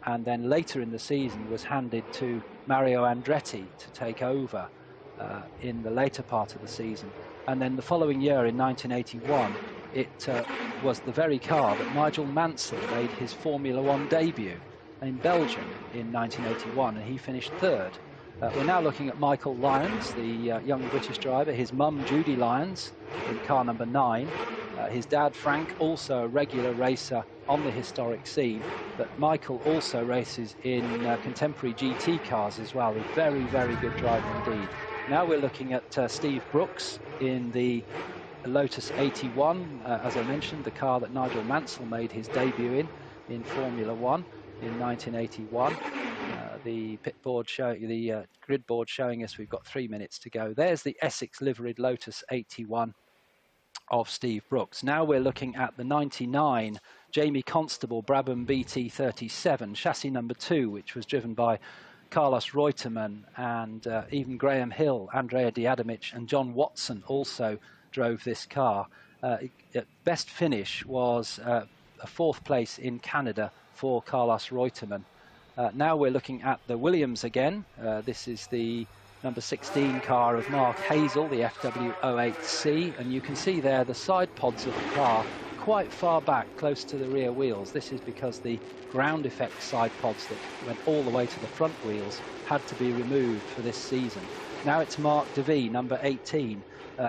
and then later in the season was handed to Mario Andretti to take over in the later part of the season. And then the following year in 1981, it was the very car that Nigel Mansell made his Formula 1 debut in Belgium in 1981, and he finished third. We're now looking at Michael Lyons, the young British driver, his mum Judy Lyons in car number 9. His dad Frank, also a regular racer on the historic scene, but Michael also races in contemporary GT cars as well. A very, very good driver indeed. Now we're looking at Steve Brooks in the Lotus 81, as I mentioned, the car that Nigel Mansell made his debut in Formula One in 1981. The pit board the grid board showing us we've got 3 minutes to go. There's the Essex liveried Lotus 81 of Steve Brooks. Now we're looking at the 99 Jamie Constable Brabham BT37 chassis number 2, which was driven by Carlos Reutemann and even Graham Hill, Andrea Diadamic and John Watson also drove this car. Best finish was a 4th place in Canada for Carlos Reutemann. Now we're looking at the Williams again. This is the number 16 car of Mark Hazel, the FW08C, and you can see there the side pods of the car quite far back, close to the rear wheels. This is because the ground effect side pods that went all the way to the front wheels had to be removed for this season. Now it's Mark DeVee, number 18,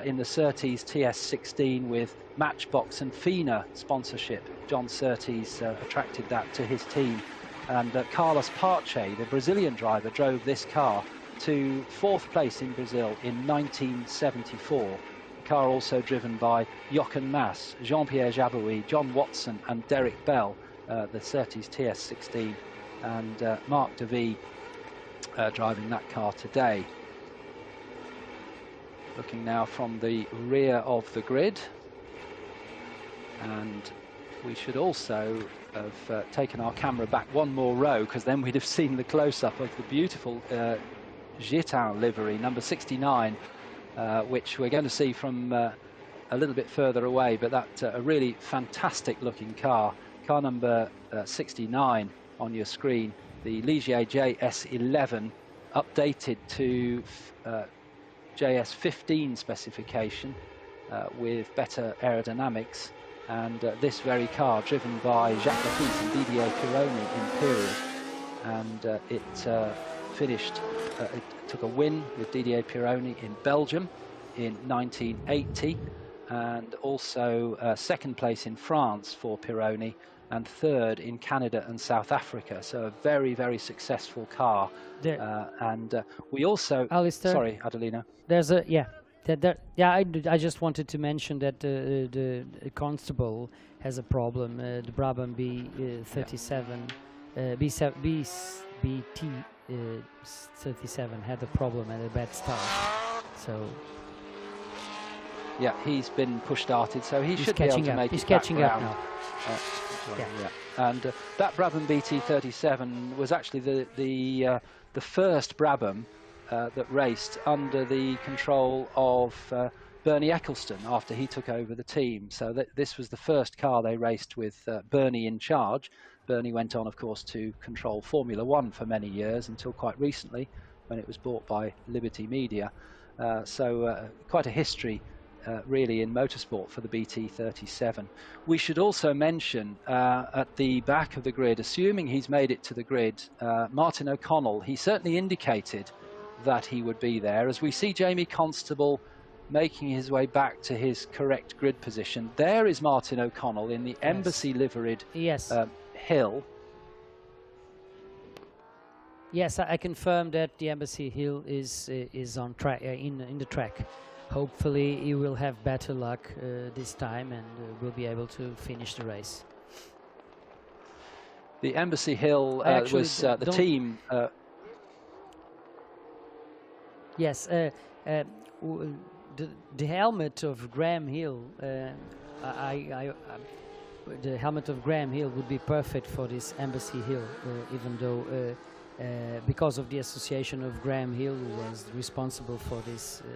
in the Surtees TS16 with Matchbox and FINA sponsorship. John Surtees attracted that to his team. And Carlos Parche, the Brazilian driver, drove this car to 4th place in Brazil in 1974. The car also driven by Jochen Mass, Jean-Pierre Jabouille, John Watson and Derek Bell, the Surtees TS16, and Mark DeVee driving that car today. Looking now from the rear of the grid, and we should also have taken our camera back one more row, because then we'd have seen the close-up of the beautiful Gitan livery, number 69, which we're going to see from a little bit further away, but that's a really fantastic looking car. Car number 69 on your screen, the Ligier JS11, updated to JS15 specification with better aerodynamics. And this very car driven by Jacques Lapisse and Didier Pironi in period, and it finished, it took a win with Didier Pironi in Belgium in 1980, and also 2nd place in France for Pironi, and 3rd in Canada and South Africa. So a very, very successful car. And we also, Alistair, sorry, Adelino. There's a I just wanted to mention that the Constable has a problem. The Brabham B37, BT 37 had a problem and a bad start. So yeah, he's been push-started, so he should be able to make it back round. He's catching up now. And that Brabham BT37 was actually the first Brabham that raced under the control of Bernie Eccleston after he took over the team. So this was the first car they raced with Bernie in charge. Bernie went on, of course, to control Formula One for many years until quite recently, when it was bought by Liberty Media. So quite a history really in motorsport for the BT37. We should also mention at the back of the grid, assuming he's made it to the grid, Martin O'Connell. He certainly indicated that he would be there. As we see Jamie Constable making his way back to his correct grid position, there is Martin O'Connell in the Embassy liveried Hill. Yes, I confirm that the Embassy Hill is on track, in the track. Hopefully he will have better luck this time and will be able to finish the race. The Embassy Hill was the team. Yes, the helmet of Graham Hill. The helmet of Graham Hill would be perfect for this Embassy Hill, even though because of the association of Graham Hill, who was responsible for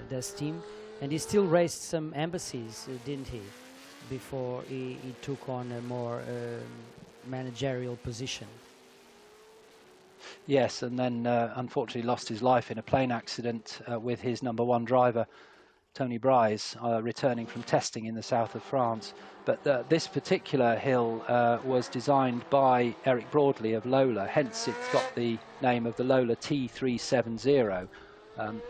this team, and he still raced some embassies, didn't he? Before he took on a more managerial position. Yes, and then unfortunately lost his life in a plane accident with his number 1 driver, Tony Bryce, returning from testing in the south of France. But this particular hill was designed by Eric Broadley of Lola, hence it's got the name of the Lola T370,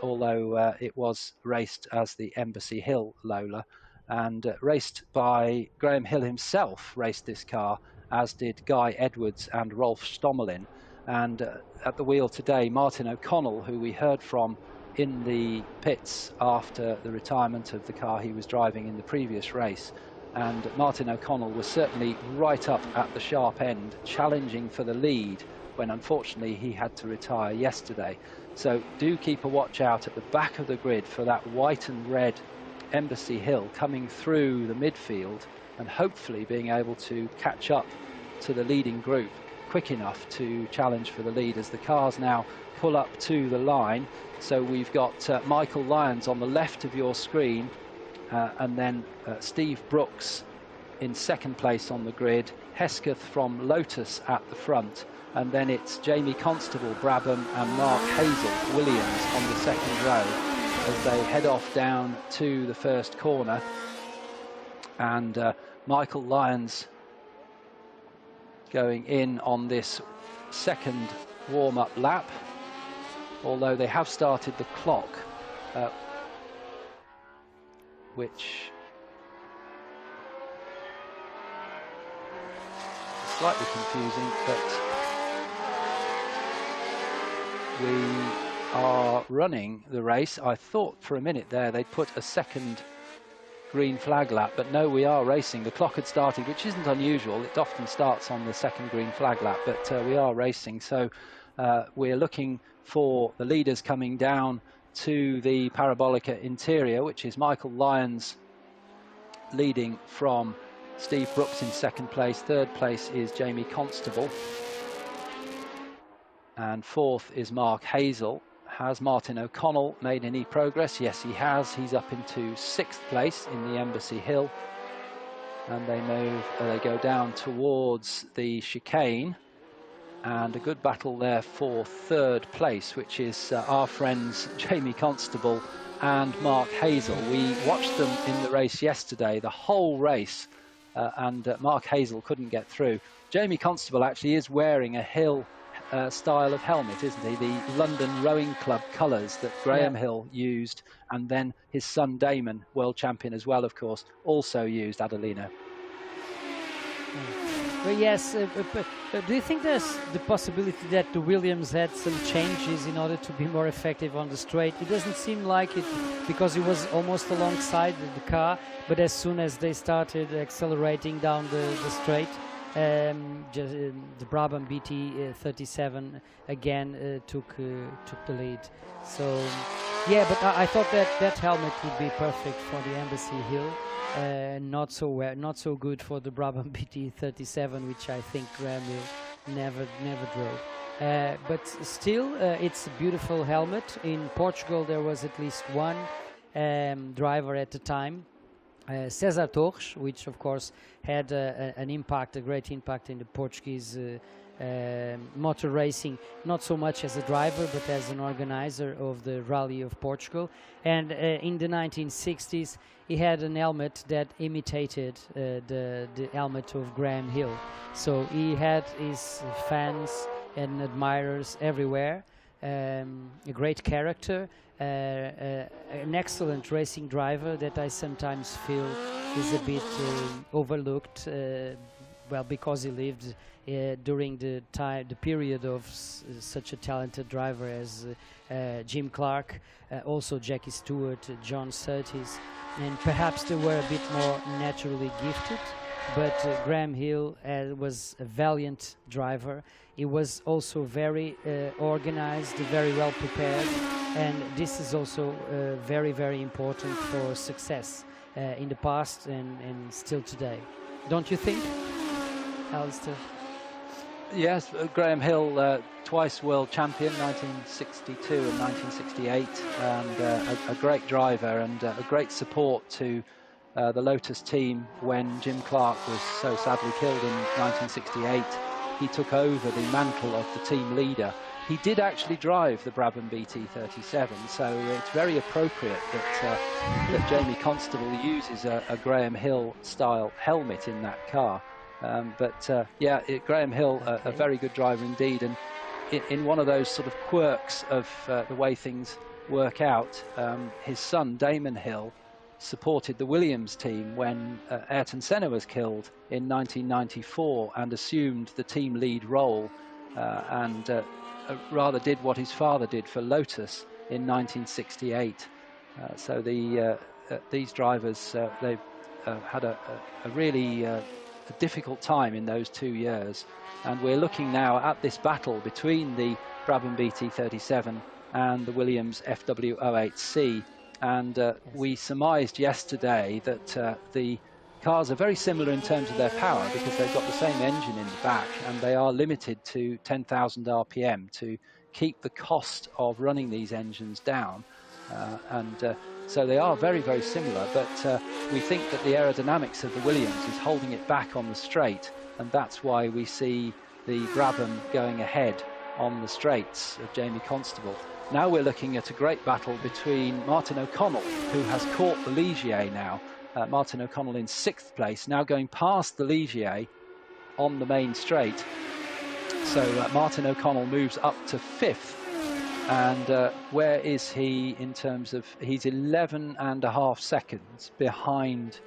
although it was raced as the Embassy Hill Lola, and raced by Graham Hill himself, raced this car, as did Guy Edwards and Rolf Stommelin. And at the wheel today, Martin O'Connell, who we heard from in the pits after the retirement of the car he was driving in the previous race. And Martin O'Connell was certainly right up at the sharp end, challenging for the lead when unfortunately he had to retire yesterday. So do keep a watch out at the back of the grid for that white and red Embassy Hill coming through the midfield and hopefully being able to catch up to the leading group quick enough to challenge for the lead as the cars now pull up to the line. So we've got Michael Lyons on the left of your screen, and then Steve Brooks in second place on the grid, Hesketh from Lotus at the front, and then it's Jamie Constable, Brabham, and Mark Hazel, Williams, on the second row as they head off down to the first corner. And Michael Lyons going in on this second warm-up lap, although they have started the clock, which is slightly confusing, but we are running the race. I thought for a minute there they'd put a second green flag lap, but no, we are racing. The clock had started, which isn't unusual. It often starts on the second green flag lap, but we are racing. So we're looking for the leaders coming down to the Parabolica interior, which is Michael Lyons leading from Steve Brooks in second place. Third place is Jamie Constable. And fourth is Mark Hazel. Has Martin O'Connell made any progress? Yes, he has. He's up into sixth place in the Embassy Hill. And they go down towards the chicane. And a good battle there for third place, which is our friends Jamie Constable and Mark Hazel. We watched them in the race yesterday, the whole race, and Mark Hazel couldn't get through. Jamie Constable actually is wearing a Hill style of helmet, isn't he? The London Rowing Club colours that Graham Hill used, and then his son Damon, world champion as well, of course, also used, Adelino. But yes, do you think there's the possibility that the Williams had some changes in order to be more effective on the straight? It doesn't seem like it, because he was almost alongside the car, but as soon as they started accelerating down the straight, the Brabham BT37 again took the lead. So yeah, but I thought that helmet would be perfect for the Embassy Hill. Not so good for the Brabham BT37, which I think Graham will never drove. But still, it's a beautiful helmet. In Portugal, there was at least one driver at the time, César Torres, which of course had a great impact in the Portuguese motor racing, not so much as a driver but as an organizer of the Rally of Portugal. And in the 1960s he had an helmet that imitated the helmet of Graham Hill, so he had his fans and admirers everywhere. A great character, an excellent racing driver that I sometimes feel is a bit overlooked, well, because he lived during the period of such a talented driver as Jim Clark, also Jackie Stewart, John Surtees, and perhaps they were a bit more naturally gifted. But Graham Hill was a valiant driver. He was also very organized, very well prepared, and this is also very, very important for success in the past and still today. Don't you think, Alistair? Yes, Graham Hill, twice world champion, 1962 and 1968, and a great driver and a great support to the Lotus team when Jim Clark was so sadly killed in 1968. He took over the mantle of the team leader. He did actually drive the Brabham BT37, so it's very appropriate that Jamie Constable uses a Graham Hill style helmet in that car. Graham Hill, a very good driver indeed, and in one of those sort of quirks of the way things work out, his son Damon Hill supported the Williams team when Ayrton Senna was killed in 1994 and assumed the team lead role and rather did what his father did for Lotus in 1968. So these drivers, they've had a really a difficult time in those 2 years. And we're looking now at this battle between the Brabham BT37 and the Williams FW08C. And we surmised yesterday that the cars are very similar in terms of their power because they've got the same engine in the back, and they are limited to 10,000 RPM to keep the cost of running these engines down. So they are very, very similar, but we think that the aerodynamics of the Williams is holding it back on the straight, and that's why we see the Brabham going ahead on the straights of Jamie Constable. Now we're looking at a great battle between Martin O'Connell, who has caught the Ligier now. Martin O'Connell in 6th place, now going past the Ligier on the main straight. So Martin O'Connell moves up to 5th. And where is he in terms of, he's 11.5 seconds behind,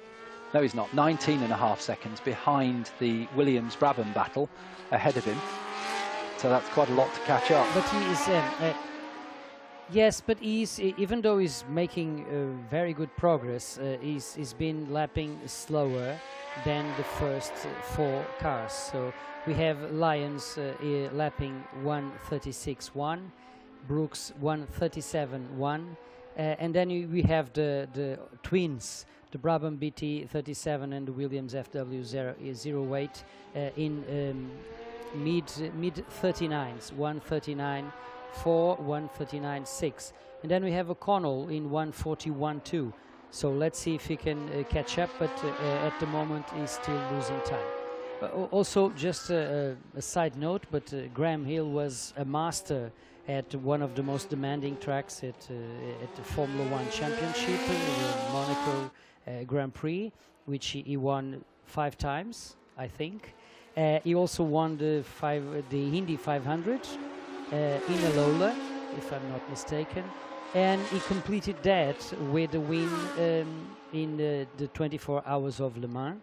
no he's not, 19.5 seconds behind the Williams-Brabham battle ahead of him. So that's quite a lot to catch up. But he is, yes, but he's, even though he's making very good progress, he's been lapping slower than the first 4 cars. So we have Lyons lapping 1:36.1, Brooks 1:37.1, and then we have the twins, the Brabham BT37 and the Williams FW08 in mid 39s, 1:39.4, 1:39.6, and then we have O'Connell in 1:41.2. So let's see if he can catch up, but at the moment he's still losing time. Also, just a side note, but Graham Hill was a master at one of the most demanding tracks at the Formula One Championship, the Monaco Grand Prix, which he won 5 times, I think. He also won the Indy 500 in a Lola, if I'm not mistaken, and he completed that with a win in the 24 Hours of Le Mans,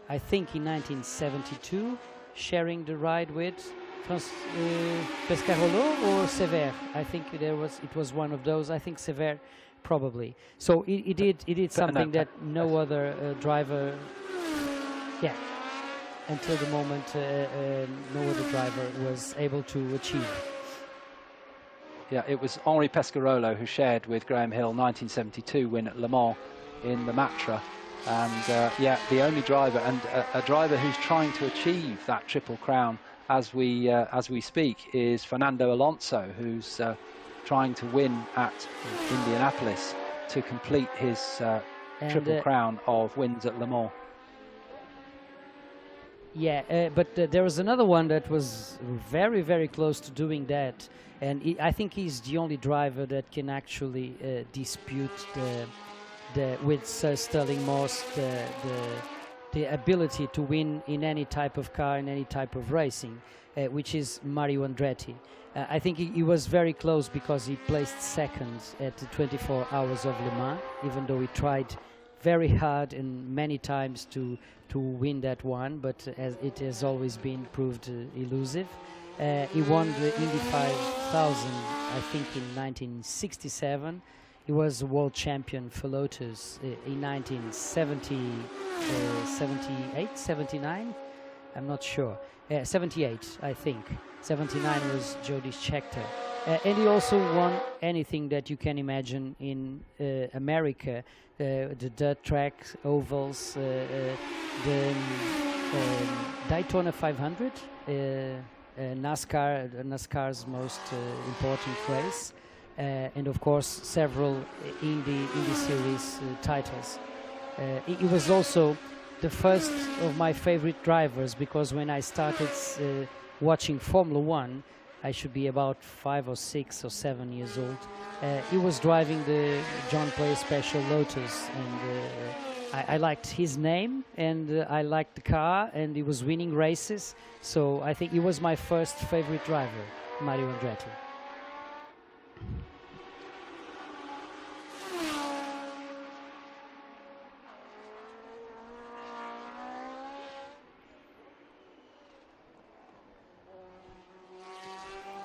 I think in 1972, sharing the ride with Pescarolo or Sever. I think it was one of those. I think Sever, probably. So he did something that no other driver, until the moment, no other driver was able to achieve. Yeah, it was Henri Pescarolo who shared with Graham Hill 1972 win at Le Mans in the Matra. And the only driver, and a driver who's trying to achieve that Triple Crown as we speak, is Fernando Alonso, who's trying to win at Indianapolis to complete his Triple Crown of wins at Le Mans. Yeah, but there was another one that was very, very close to doing that, and I think he's the only driver that can actually dispute with Sir Stirling Moss the ability to win in any type of car, in any type of racing, which is Mario Andretti. I think he was very close because he placed second at the 24 Hours of Le Mans, even though he tried very hard and many times to win that one, but it has always been proved elusive. He won the Indy 5000, I think, in 1967. He was a world champion for Lotus in 1978, 79? I'm not sure. 78, I think. 79 was Jody Scheckter. And he also won anything that you can imagine in America. The dirt track, ovals, the Daytona 500, NASCAR's most important race. And of course several Indy Series titles. He was also the first of my favorite drivers, because when I started watching Formula One, I should be about 5 or 6 or 7 years old. He was driving the John Player Special Lotus, and I liked his name, and I liked the car, and he was winning races. So I think he was my first favorite driver, Mario Andretti.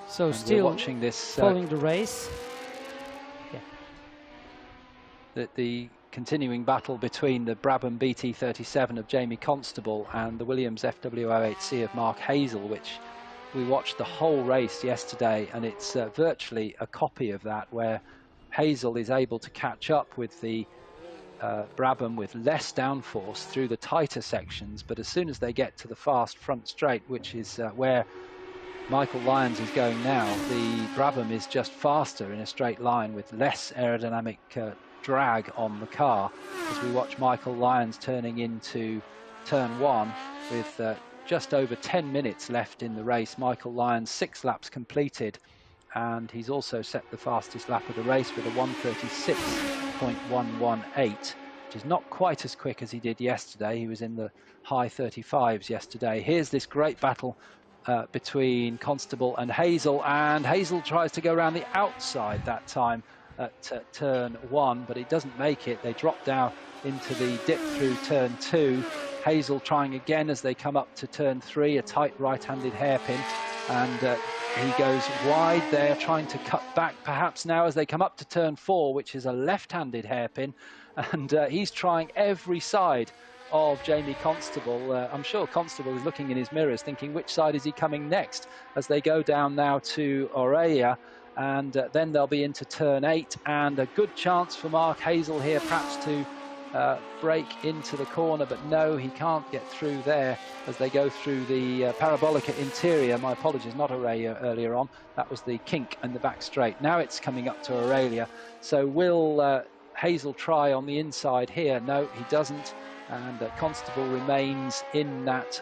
So and still watching this, following the race. the continuing battle between the Brabham BT37 of Jamie Constable and the Williams FW08C of Mark Hazel, which we watched the whole race yesterday, and it's virtually a copy of that, where Hazel is able to catch up with the Brabham with less downforce through the tighter sections, but as soon as they get to the fast front straight, which is where Michael Lyons is going now, the Brabham is just faster in a straight line with less aerodynamic drag on the car. As we watch Michael Lyons turning into turn 1 with just over 10 minutes left in the race. Michael Lyons 6 laps completed, and he's also set the fastest lap of the race with a 1:36.118, which is not quite as quick as he did yesterday. He was in the high 35s yesterday. Here's this great battle between Constable and Hazel tries to go around the outside that time at turn 1, but he doesn't make it. They drop down into the dip through turn 2. Hazel trying again as they come up to turn 3, a tight right-handed hairpin, and he goes wide there, trying to cut back perhaps now as they come up to turn 4, which is a left-handed hairpin, and he's trying every side of Jamie Constable. I'm sure Constable is looking in his mirrors thinking, which side is he coming next, as they go down now to Aurelia, and then they'll be into turn 8, and a good chance for Mark Hazel here perhaps to break into the corner, but no, he can't get through there as they go through the Parabolica interior. My apologies, not Aurelia earlier on, that was the kink and the back straight. Now it's coming up to Aurelia, so will Hazel try on the inside here? No, he doesn't, and Constable remains in that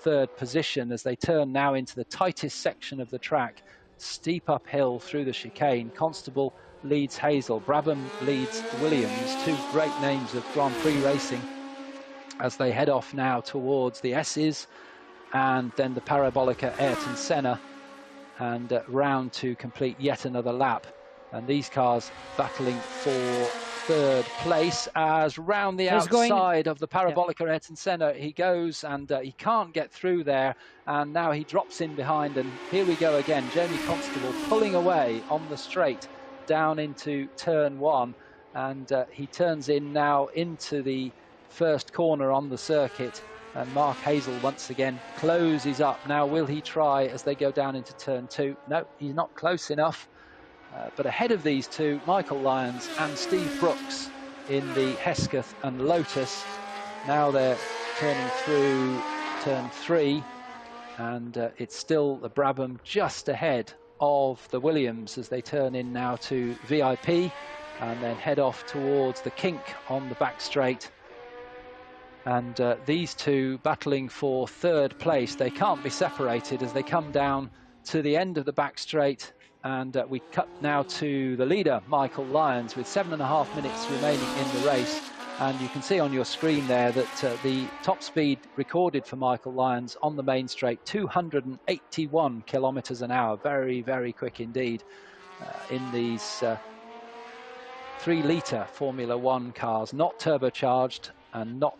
third position as they turn now into the tightest section of the track, steep uphill through the chicane. Constable leads Hazel, Brabham leads Williams, two great names of Grand Prix racing, as they head off now towards the S's and then the Parabolica Ayrton Senna, and round to complete yet another lap. And these cars battling for third place, as round the outside of the Parabolica Ayrton Senna he goes, and he can't get through there, and now he drops in behind, and here we go again. Jamie Constable pulling away on the straight down into turn 1, and he turns in now into the first corner on the circuit, and Mark Hazel once again closes up. Now will he try as they go down into turn 2? No, he's not close enough. But ahead of these two, Michael Lyons and Steve Brooks in the Hesketh and Lotus. Now they're turning through turn 3, and it's still the Brabham just ahead of the Williams as they turn in now to VIP and then head off towards the kink on the back straight. And these two battling for third place. They can't be separated as they come down to the end of the back straight. And we cut now to the leader, Michael Lyons, with 7.5 minutes remaining in the race. And you can see on your screen there that the top speed recorded for Michael Lyons on the main straight, 281 kilometers an hour. Very, very quick indeed in these 3-litre Formula One cars, not turbocharged, and none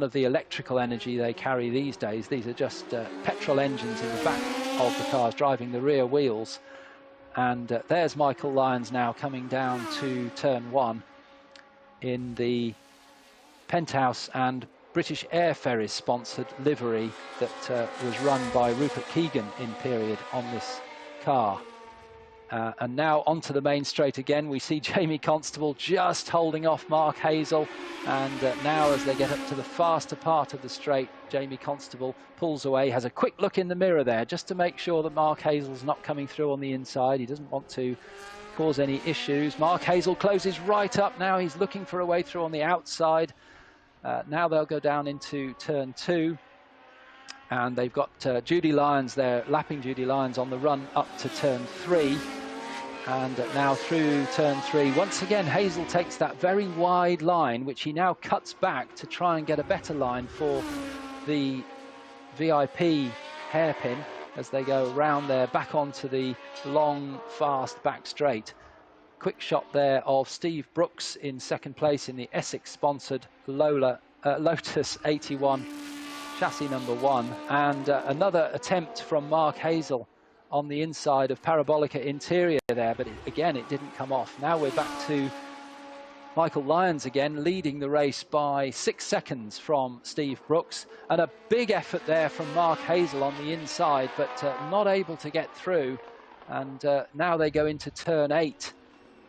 of the electrical energy they carry these days. These are just petrol engines in the back of the cars driving the rear wheels. And there's Michael Lyons now coming down to turn 1 in the Penthouse and British Air Ferries sponsored livery that was run by Rupert Keegan in period on this car. And now onto the main straight again, we see Jamie Constable just holding off Mark Hazel, and now as they get up to the faster part of the straight, Jamie Constable pulls away, has a quick look in the mirror there just to make sure that Mark Hazel's not coming through on the inside. He doesn't want to cause any issues. Mark Hazel closes right up now, he's looking for a way through on the outside. Now they'll go down into turn 2. And they've got Judy Lyons there, lapping Judy Lyons on the run up to turn 3. And now through turn 3, once again Hazel takes that very wide line, which he now cuts back to try and get a better line for the VIP hairpin as they go round there back onto the long, fast back straight. Quick shot there of Steve Brooks in second place in the Essex-sponsored Lotus 81 chassis number 1, and another attempt from Mark Hazel on the inside of Parabolica Interior there, but again, it didn't come off. Now we're back to Michael Lyons again, leading the race by 6 seconds from Steve Brooks. And a big effort there from Mark Hazel on the inside, but not able to get through. And now they go into turn 8.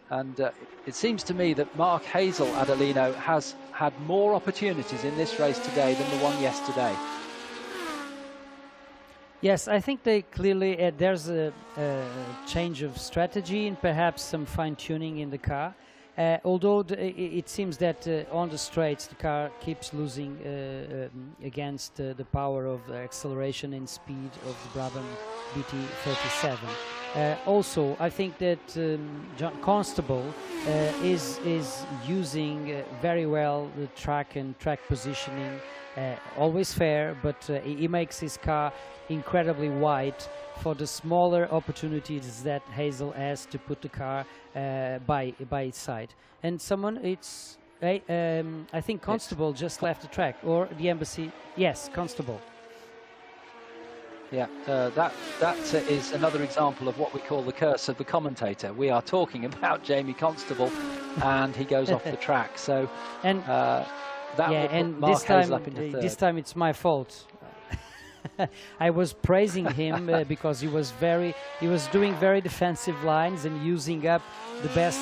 And it seems to me that Mark Hazel, Adelino, has had more opportunities in this race today than the one yesterday. Yes, I think they clearly, there's a change of strategy and perhaps some fine-tuning in the car. Although it seems that on the straights the car keeps losing against the power of acceleration and speed of the Brabham BT37. Also, I think that John Constable is using very well the track and track positioning, always fair, but he makes his car incredibly wide for the smaller opportunities that Hazel has to put the car by its side. And I think Constable just left the track, or the embassy. Yes, Constable. Yeah, that is another example of what we call the curse of the commentator. We are talking about Jamie Constable, and he goes off the track. So and that will put Mark Hazel up into third. This time it's my fault. I was praising him because he was doing very defensive lines and using up the best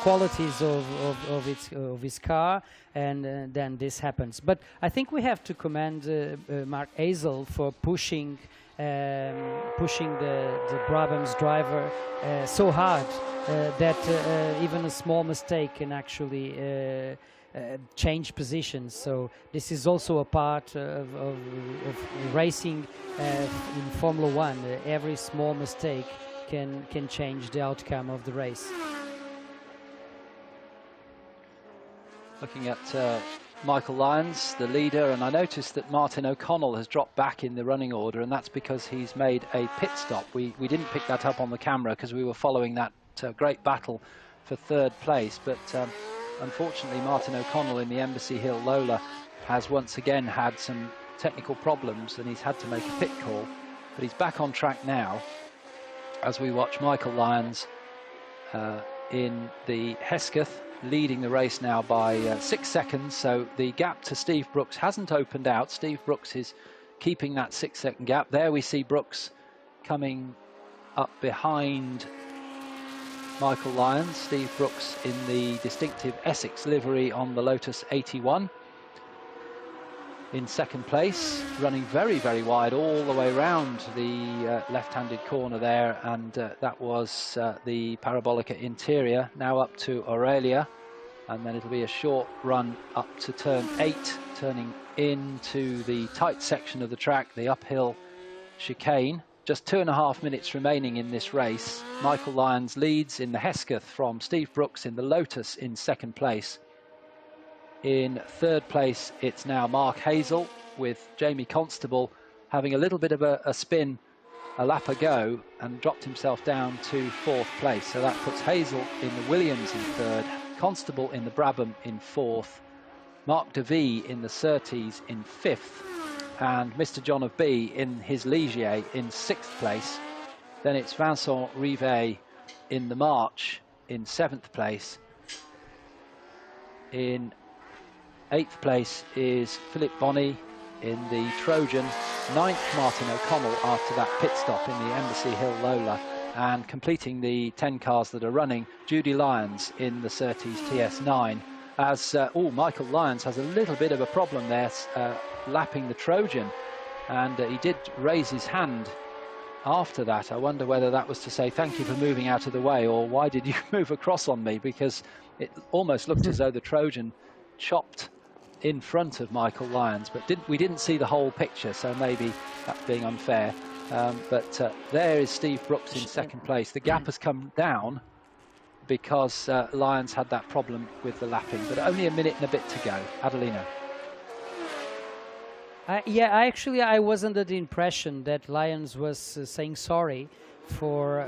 qualities of his car, and then this happens. But I think we have to commend Mark Hazel for pushing the Brabham's driver so hard that even a small mistake can actually change positions. So this is also a part of racing in Formula One. Every small mistake can change the outcome of the race. Looking at Michael Lyons, the leader, and I noticed that Martin O'Connell has dropped back in the running order, and that's because he's made a pit stop. We didn't pick that up on the camera because we were following that great battle for third place, but unfortunately, Martin O'Connell in the Embassy Hill Lola has once again had some technical problems and he's had to make a pit call. But he's back on track now as we watch Michael Lyons in the Hesketh, leading the race now by 6 seconds. So the gap to Steve Brooks hasn't opened out. Steve Brooks is keeping that 6-second gap. There we see Brooks coming up behind Michael Lyons. Steve Brooks in the distinctive Essex livery on the Lotus 81 in second place, running very, very wide all the way around the left-handed corner there, and that was the Parabolica Interior. Now up to Aurelia, and then it'll be a short run up to turn 8, turning into the tight section of the track, the uphill chicane. Just 2.5 minutes remaining in this race. Michael Lyons leads in the Hesketh from Steve Brooks in the Lotus in second place. In third place, it's now Mark Hazel, with Jamie Constable having a little bit of a spin a lap ago and dropped himself down to fourth place. So that puts Hazel in the Williams in third, Constable in the Brabham in fourth, Mark DeVee in the Surtees in fifth, and Mr. John of B in his Ligier in sixth place. Then it's Vincent Rivet in the March in seventh place. In eighth place is Philip Bonney in the Trojan. Ninth, Martin O'Connell after that pit stop in the Embassy Hill Lola. And completing the 10 cars that are running, Judy Lyons in the Surtees TS9. As Michael Lyons has a little bit of a problem there, lapping the Trojan, and he did raise his hand after that. I wonder whether that was to say thank you for moving out of the way, or why did you move across on me, because it almost looked as though the Trojan chopped in front of Michael Lyons, but we didn't see the whole picture, so maybe that's being unfair. But there is Steve Brooks in second place. The gap has come down because Lyons had that problem with the lapping, but only a minute and a bit to go. Adelino. I was under the impression that Lyons was saying sorry for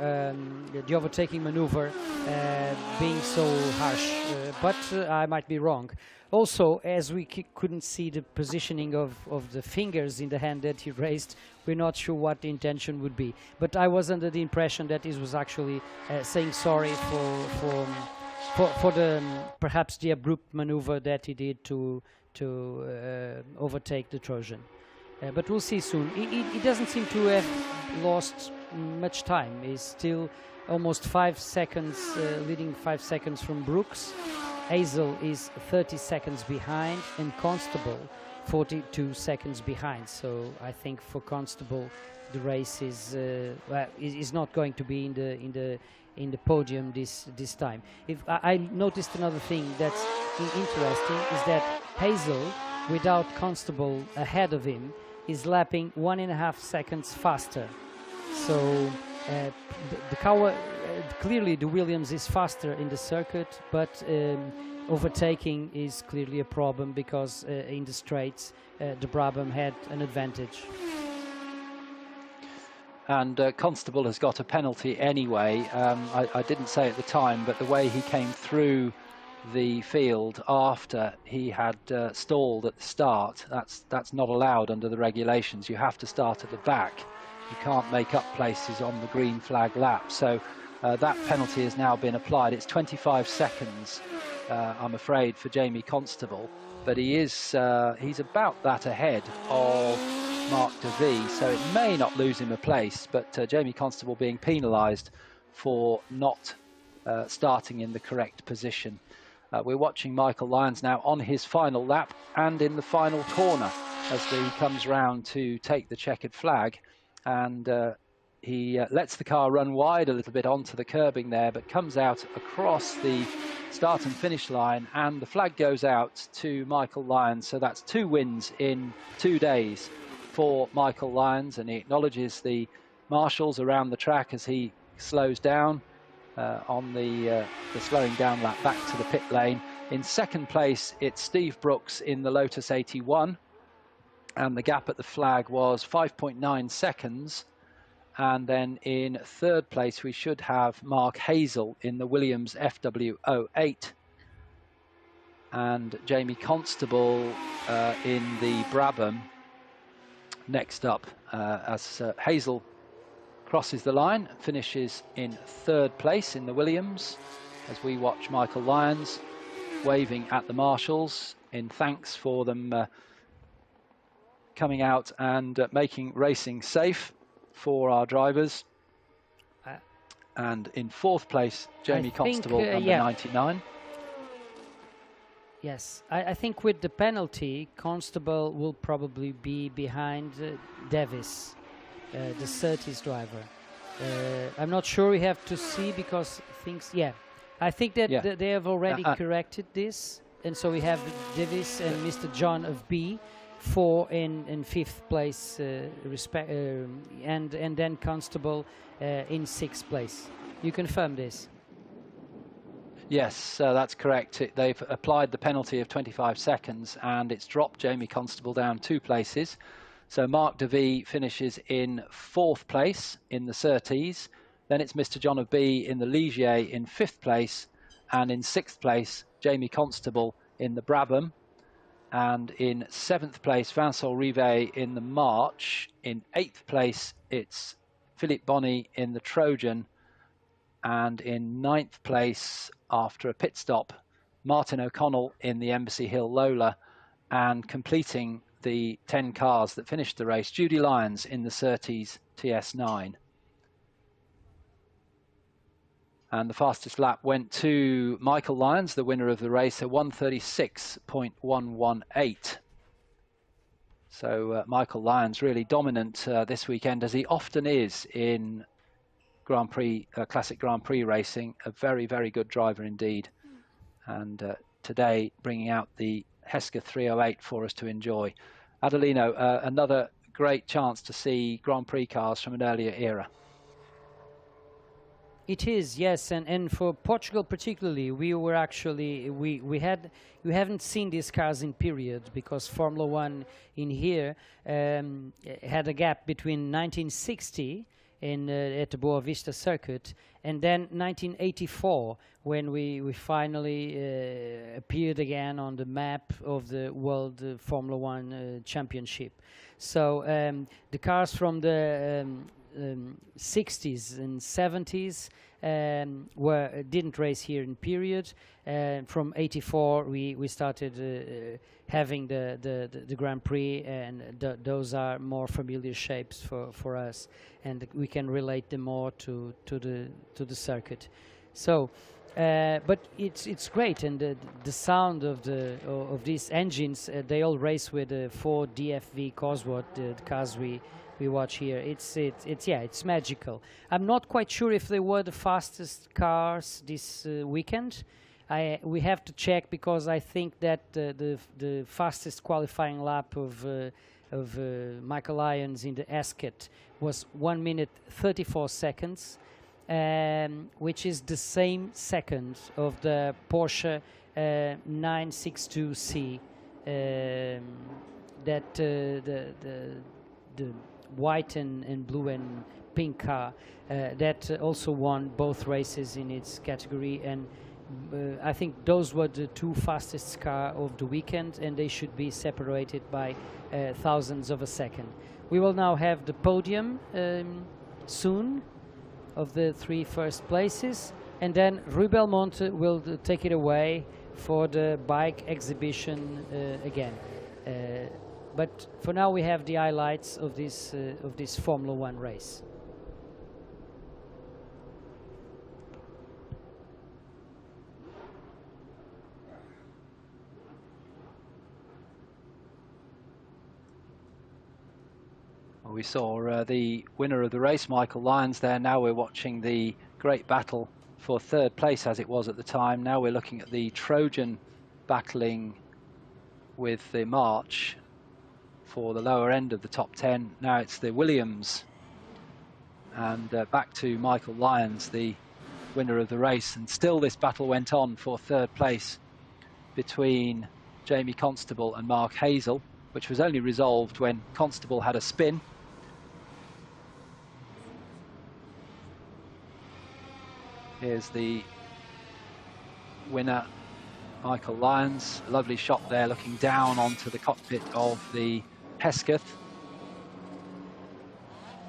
the overtaking maneuver being so harsh, but I might be wrong. Also, as we couldn't see the positioning of the fingers in the hand that he raised, we're not sure what the intention would be. But I was under the impression that he was actually saying sorry for the perhaps the abrupt maneuver that he did to overtake the Trojan. But we'll see soon. He doesn't seem to have lost much time. He's still almost 5 seconds, leading 5 seconds from Brooks. Hazel is 30 seconds behind, and Constable 42 seconds behind. So I think for Constable, the race is not going to be in the podium this time. If I noticed another thing that's interesting is that Hazel, without Constable ahead of him, is lapping 1.5 seconds faster. So the car, clearly the Williams is faster in the circuit, but overtaking is clearly a problem because in the straights the Brabham had an advantage. And Constable has got a penalty anyway. I didn't say at the time, but the way he came through the field after he had stalled at the start, that's not allowed under the regulations. You have to start at the back. You can't make up places on the green flag lap. So that penalty has now been applied. It's 25 seconds, I'm afraid, for Jamie Constable, but he's about that ahead of Mark de Vries, so it may not lose him a place, but Jamie Constable being penalised for not starting in the correct position. We're watching Michael Lyons now on his final lap and in the final corner as he comes round to take the checkered flag, and he lets the car run wide a little bit onto the curbing there, but comes out across the start and finish line, and the flag goes out to Michael Lyons. So that's 2 wins in 2 days for Michael Lyons, and he acknowledges the marshals around the track as he slows down on the slowing down lap back to the pit lane. In second place, it's Steve Brooks in the Lotus 81, and the gap at the flag was 5.9 seconds. And then in third place, we should have Mark Hazel in the Williams FW08, and Jamie Constable in the Brabham next up, as Hazel crosses the line, finishes in third place in the Williams, as we watch Michael Lyons waving at the marshals in thanks for them coming out and making racing safe for our drivers. And in fourth place, Jamie Constable, number 99. Yes, I think with the penalty, Constable will probably be behind Davis, the Surtees driver. I'm not sure, we have to see because things, I think that they have already corrected this, and so we have Davis and Mr. John of B, 4 in fifth place, and then Constable in sixth place. You confirm this? Yes, that's correct. They've applied the penalty of 25 seconds, and it's dropped Jamie Constable down 2 places. So Mark de Vries finishes in fourth place in the Surtees. Then it's Mr. John of B in the Ligier in fifth place, and in sixth place, Jamie Constable in the Brabham. And in seventh place, Vincent Rivet in the March. In eighth place, it's Philippe Bonny in the Trojan. And in ninth place, after a pit stop, Martin O'Connell in the Embassy Hill Lola. And completing the 10 cars that finished the race, Judy Lyons in the Surtees TS9. And the fastest lap went to Michael Lyons, the winner of the race, at 1:36.118. So Michael Lyons really dominant this weekend, as he often is in Grand Prix, Classic Grand Prix racing. A very, very good driver indeed. And today bringing out the Heska 308 for us to enjoy. Adelino, another great chance to see Grand Prix cars from an earlier era. It is, yes, and for Portugal particularly, we were actually we haven't seen these cars in period, because Formula One in here had a gap between 1960 at the Boa Vista circuit, and then 1984 when we finally appeared again on the map of the World Formula One Championship. So the cars from the 60s and 70s didn't race here in period. From 84 we started having the Grand Prix, and those are more familiar shapes for us, and we can relate them more to the circuit. So but it's great, and the sound of these engines, they all race with the 4 DFV Cosworth, the cars we watch here. It's magical. I'm not quite sure if they were the fastest cars this weekend. We have to check, because I think that the fastest qualifying lap of Michael Lyons in the Ascot was 1 minute 34 seconds, which is the same second of the Porsche 962C, that the white and blue and pink car that also won both races in its category, and I think those were the 2 fastest cars of the weekend, and they should be separated by thousandths of a second. We will now have the podium soon of the 3 first places, and then Rui Belmonte will take it away for the bike exhibition again. But for now, we have the highlights of this Formula One race. Well, we saw the winner of the race, Michael Lyons, there. Now we're watching the great battle for 3rd place, as it was at the time. Now we're looking at the Trojan battling with the March for the lower end of the top 10. Now it's the Williams, and back to Michael Lyons, the winner of the race. And still this battle went on for 3rd place between Jamie Constable and Mark Hazel, which was only resolved when Constable had a spin. Here's the winner, Michael Lyons. A lovely shot there, looking down onto the cockpit of the Hesketh.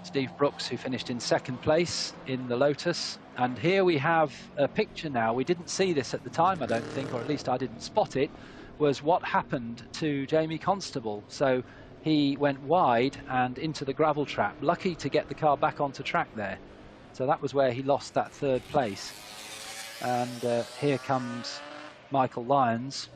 Steve Brooks, who finished in 2nd place in the Lotus. And here we have a picture now. We didn't see this at the time, I don't think, or at least I didn't spot it, was what happened to Jamie Constable. So he went wide and into the gravel trap. Lucky to get the car back onto track there. So that was where he lost that 3rd place. And here comes Michael Lyons.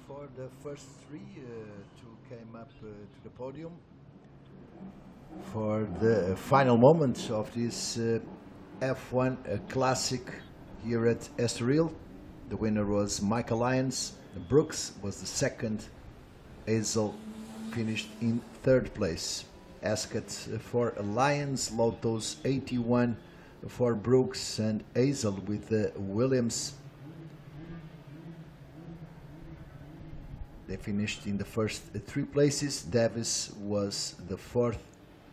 For the first 3 to come up to the podium for the final moments of this F1 Classic here at Estoril. The winner was Michael Lyons. Brooks was the 2nd. Hazel finished in 3rd place. Ascot for Lyons, Lotus 81 for Brooks, and Hazel with the Williams. They finished in the first 3 places. Davis was the 4th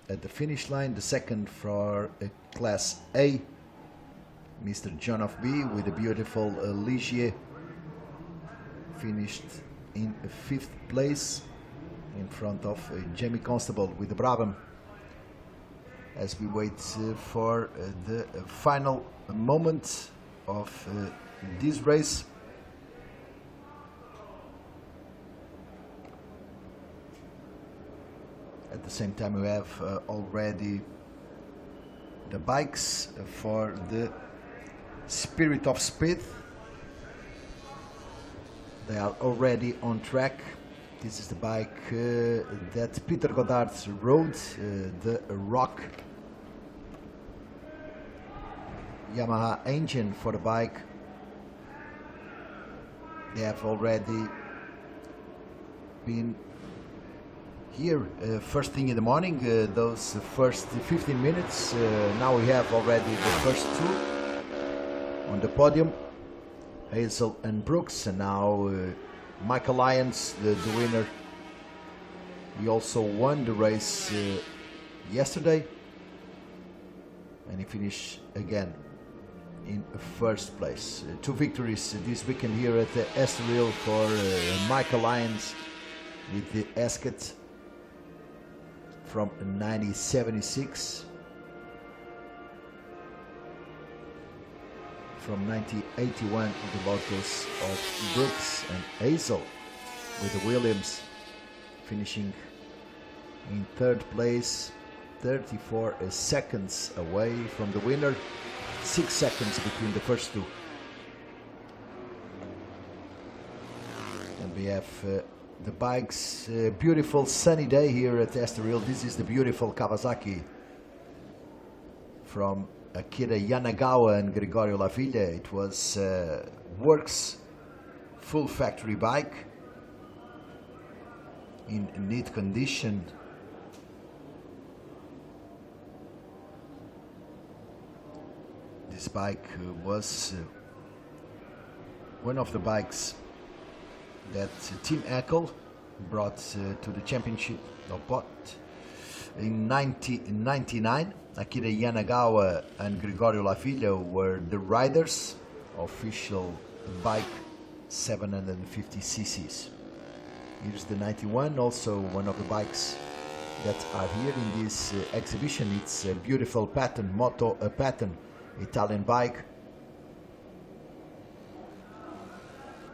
at the finish line. The 2nd for Class A, Mr. John of B with the beautiful Ligier finished in 5th place in front of Jamie Constable with the Brabham. As we wait for the final moment of this race. At the same time, we have already the bikes for the Spirit of Speed. They are already on track. This is the bike that Peter Goddard rode, the Rock. Yamaha engine for the bike. They have already been here first thing in the morning, those first 15 minutes. Now we have already the first two on the podium, Hazel and Brooks, and now Michael Lyons, the winner. He also won the race yesterday, and he finished again in first place. Two victories this weekend here at the Estoril for Michael Lyons with the Esket from 1976. From 1981, the Lotus of Brooks and Hazel with the Williams finishing in third place, 34 seconds away from the winner, 6 seconds between the first two. And we have the bikes, beautiful sunny day here at Estoril. This is the beautiful Kawasaki from Akira Yanagawa and Gregorio Lavilla. It was works full factory bike in neat condition. This bike was one of the bikes that Team Eckel brought to the championship of bot in 1999. Akira Yanagawa and Gregorio Lavilla were the riders, official bike 750 cc's. Here's the 91, also one of the bikes that are here in this exhibition. It's a beautiful pattern, Moto pattern, Italian bike.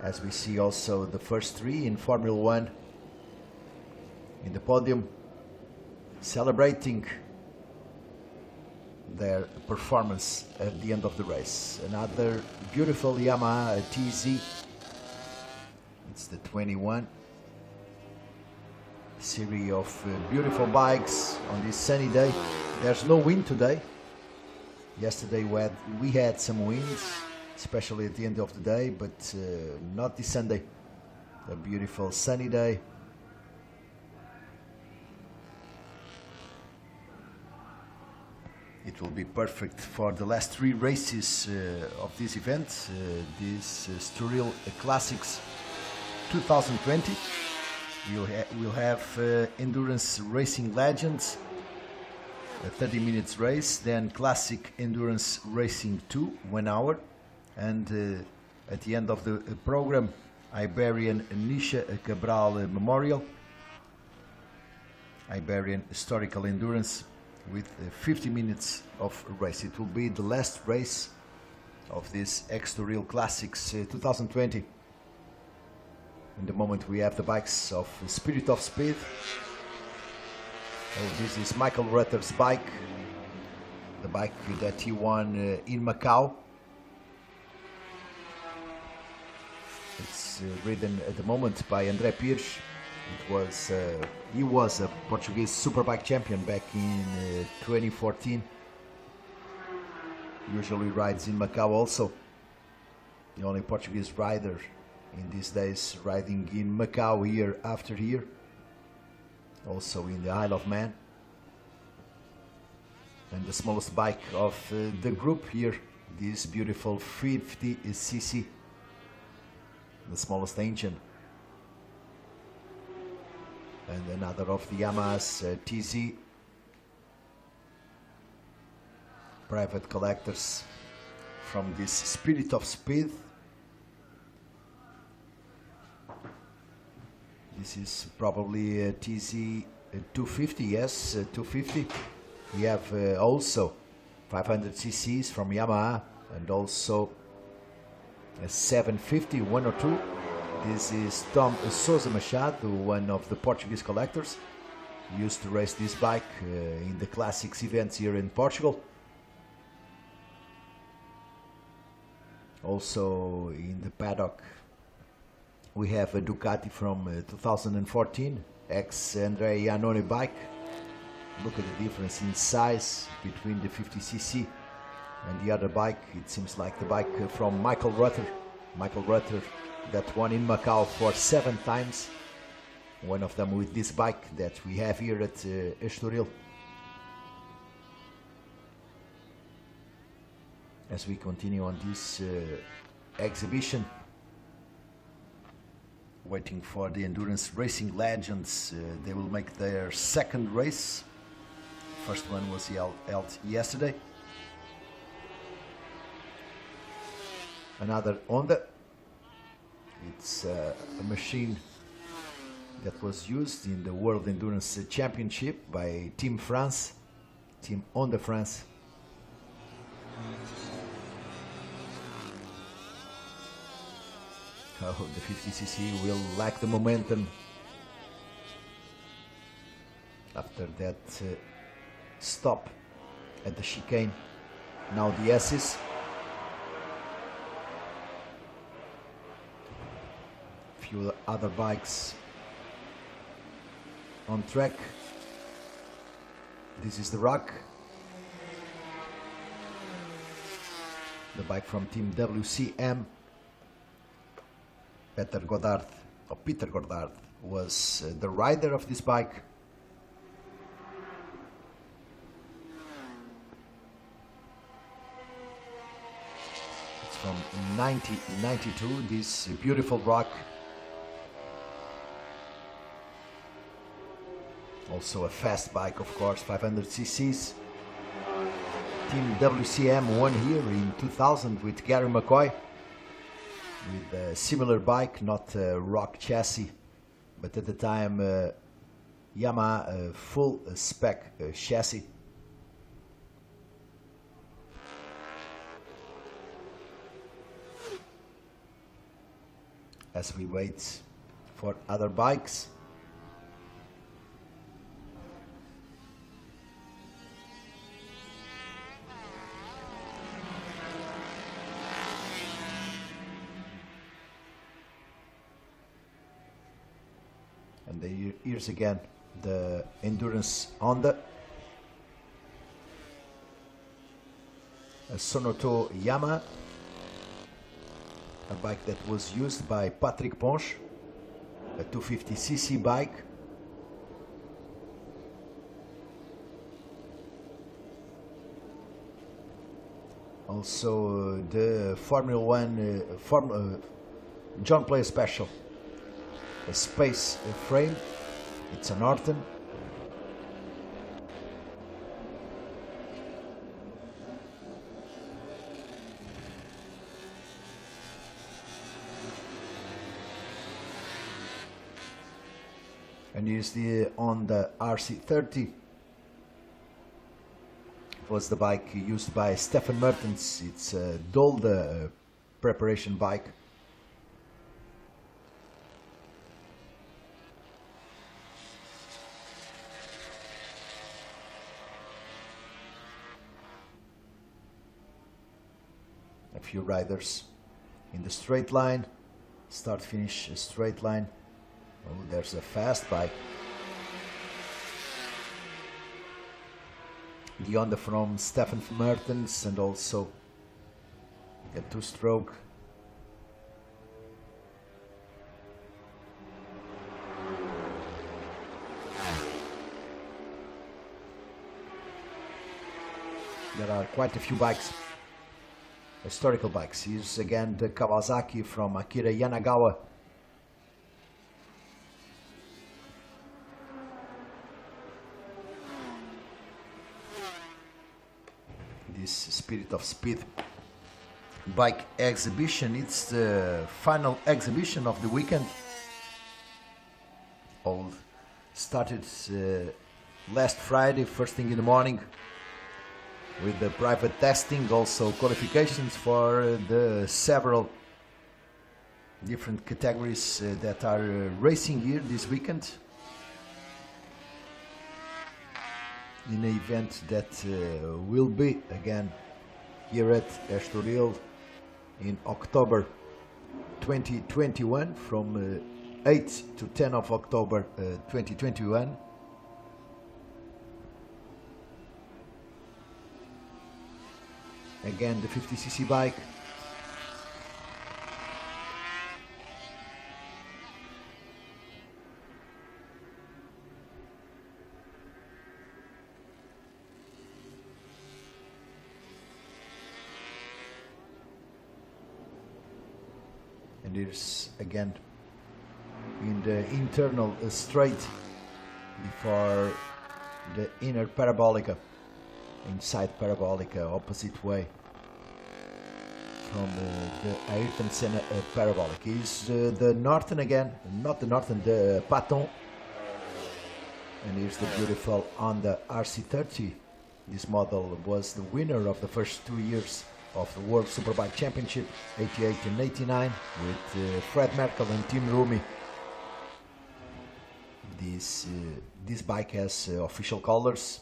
As we see also the first three in Formula One in the podium, celebrating their performance at the end of the race. Another beautiful Yamaha TZ. It's the 21. Series of beautiful bikes on this sunny day. There's no wind today. Yesterday we had some winds, especially at the end of the day, but not this Sunday. A beautiful sunny day. It will be perfect for the last three races of this event, this Estoril Classics 2020. We'll have endurance racing legends, a 30 minutes race, then classic endurance racing 2, 1 hour, and at the end of the program, Iberian Nisha Cabral Memorial, Iberian Historical Endurance with 50 minutes of race. It will be the last race of this Estoril Classics 2020. In the moment we have the bikes of Spirit of Speed. Oh, this is Michael Rutter's bike, the bike that he won in Macau. It's ridden at the moment by André Pires. He was a Portuguese Superbike champion back in 2014. Usually rides in Macau also. The only Portuguese rider in these days riding in Macau year after year. Also in the Isle of Man. And the smallest bike of the group here, this beautiful 50cc, the smallest engine. And another of the Yamaha's TZ. Private collectors from this Spirit of Speed. This is probably a TZ 250, yes, 250. We have also 500 cc's from Yamaha and also a 750, 1 or 2. This is Tom Sousa Machado, one of the Portuguese collectors. He used to race this bike in the classics events here in Portugal. Also in the paddock we have a Ducati from 2014, ex-Andrea Iannone bike. Look at the difference in size between the 50cc and the other bike. It seems like the bike from Michael Rutter. Michael Rutter that won in Macau for 7 times. One of them with this bike that we have here at Estoril. As we continue on this exhibition, waiting for the endurance racing legends. They will make their second race. First one was held yesterday. Another Honda. It's a machine that was used in the World Endurance Championship by Team France, Team Honda France. Oh, the 50cc will lack the momentum after that stop at the chicane. Now the S's. Few other bikes on track. This is the Rock, the bike from Team WCM. Peter Goddard was the rider of this bike. It's from 1992, this beautiful Rock. Also a fast bike, of course, 500 cc's. Team WCM won here in 2000 with Gary McCoy, with a similar bike, not a Rock chassis, but at the time Yamaha full spec chassis. As we wait for other bikes. And here's again the endurance Honda, a Sonoto Yamaha, a bike that was used by Patrick Ponche, a 250cc bike. Also the Formula One John Player Special, a space frame. It's a Norton. And here's the on the RC30. It was the bike used by Stefan Mertens. It's a Dolda preparation bike. A few riders in the straight line, start finish straight line. Oh, there's a fast bike. The Honda from Stefan Mertens, and also a two-stroke. There are quite a few bikes, historical bikes. Here's again the Kawasaki from Akira Yanagawa. This Spirit of Speed bike exhibition, it's the final exhibition of the weekend. All started last Friday, first thing in the morning, with the private testing, also qualifications for the several different categories that are racing here this weekend. In an event that will be again here at Estoril in October 2021, from 8 to 10 of October 2021. Again, the 50cc bike. And here's again in the internal straight before the inner parabolica, inside parabolica, opposite way from the Ayrton Senna parabolic. Is the Norton again, not the Norton, the Patton. And here's the beautiful Honda RC30. This model was the winner of the first 2 years of the World Superbike Championship, 88 and 89, with Fred Merkel and Tim Rumi. This bike has official colors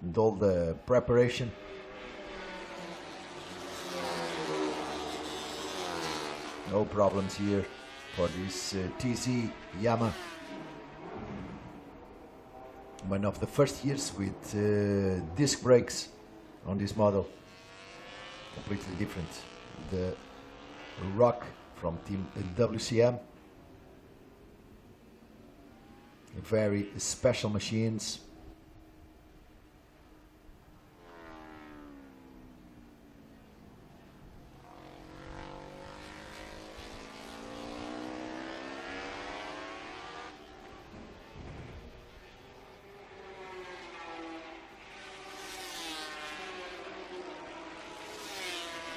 and all the preparation. No problems here for this TZ Yamaha. One of the first years with disc brakes on this model. Completely different. The Rock from Team WCM. Very special machines.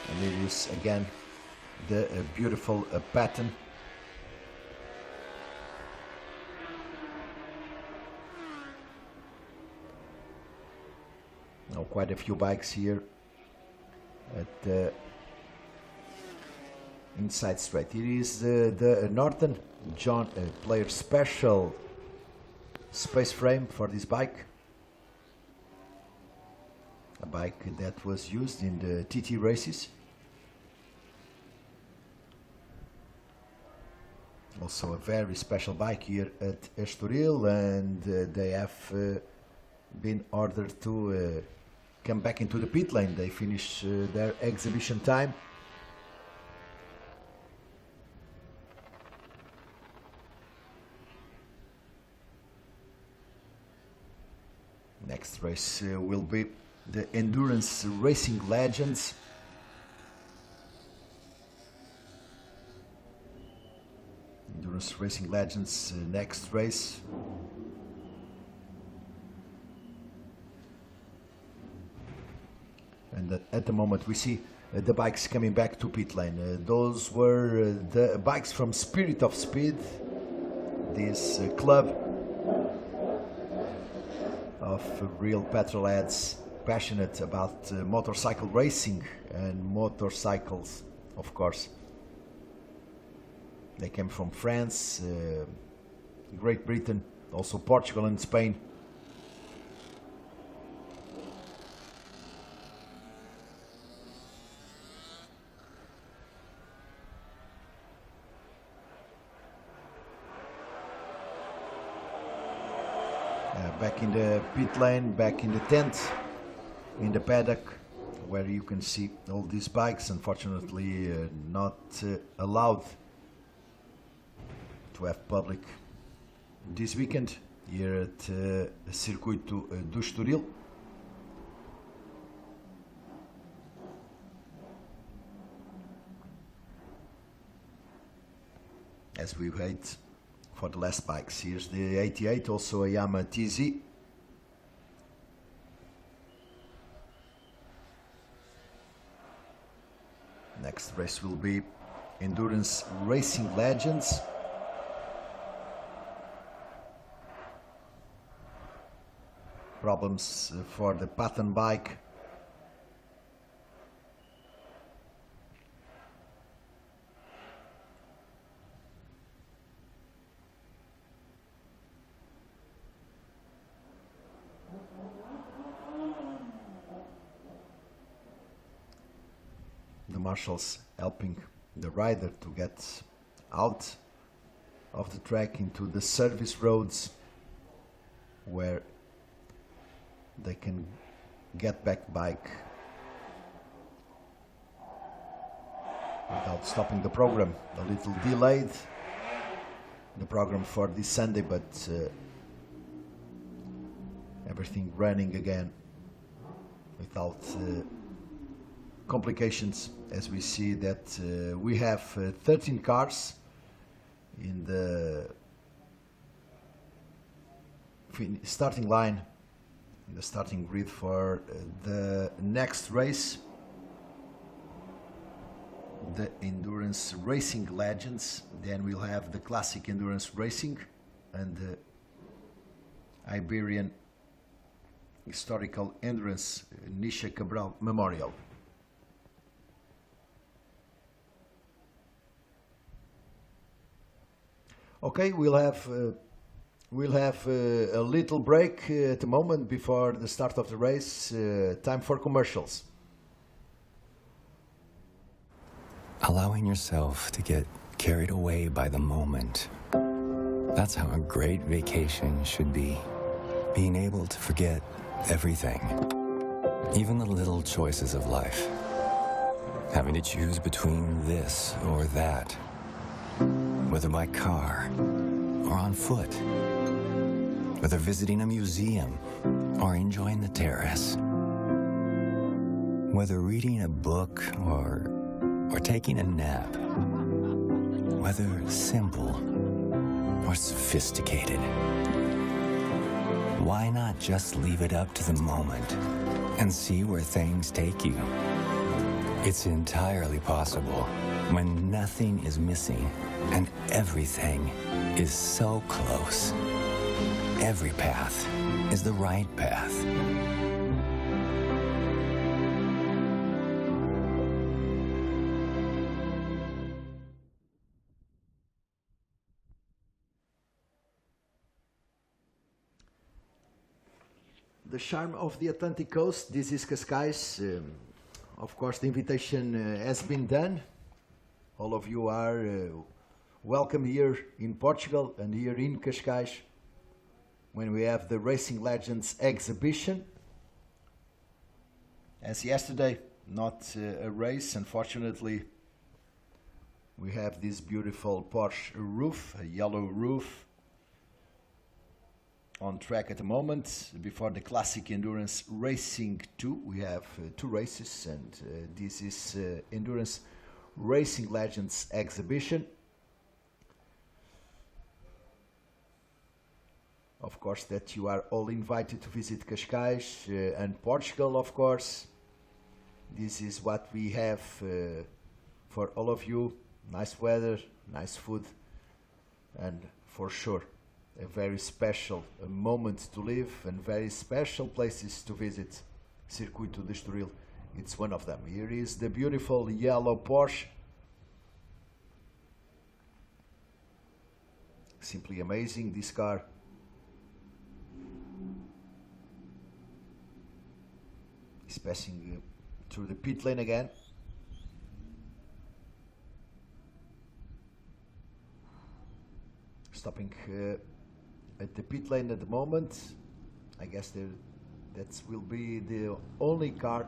And it is again the beautiful pattern. Now quite a few bikes here at the inside straight. It is the Norton John Player Special space frame for this bike. A bike that was used in the TT races. Also a very special bike here at Estoril, and they have been ordered to come back into the pit lane. They finish their exhibition time. Next race will be the Endurance Racing Legends. Endurance Racing Legends next race. And at the moment we see the bikes coming back to pit lane. Those were the bikes from Spirit of Speed, this club of real petrol heads passionate about motorcycle racing and motorcycles, of course. They came from France, Great Britain, also Portugal and Spain. Back in the pit lane, back in the tent, in the paddock, where you can see all these bikes. Unfortunately, not allowed to have public this weekend here at Circuito do Estoril. As we wait for the last bikes. Here's the 88, also a Yamaha TZ. Next race will be Endurance Racing Legends. Problems for the Patton bike. The marshals helping the rider to get out of the track into the service roads where they can get back bike without stopping the program. A little delayed the program for this Sunday, but everything running again without complications, as we see that we have 13 cars in the starting line, in the starting grid for the next race, the endurance racing legends. Then we'll have the classic endurance racing and the Iberian historical endurance Nisha Cabral Memorial. Okay, we'll have a little break at the moment before the start of the race. Time for commercials. Allowing yourself to get carried away by the moment. That's how a great vacation should be. Being able to forget everything, even the little choices of life. Having to choose between this or that, whether by car or on foot, whether visiting a museum or enjoying the terrace, whether reading a book or taking a nap, whether simple or sophisticated. Why not just leave it up to the moment and see where things take you? It's entirely possible when nothing is missing and everything is so close. Every path is the right path. The charm of the Atlantic coast. This is Cascais. Of course, the invitation has been done. All of you are welcome here in Portugal and here in Cascais when we have the Racing Legends exhibition. As yesterday, not a race, unfortunately. We have this beautiful Porsche roof, a yellow roof, on track at the moment. Before the Classic Endurance Racing 2, we have 2 races, and this is Endurance Racing Legends exhibition. Of course, that you are all invited to visit Cascais and Portugal, of course. This is what we have for all of you. Nice weather, nice food, and for sure a very special moment to live and very special places to visit. Circuito de Estoril, it's one of them. Here is the beautiful yellow Porsche. Simply amazing, this car. It's passing through the pit lane again. Stopping at the pit lane at the moment. I guess that will be the only car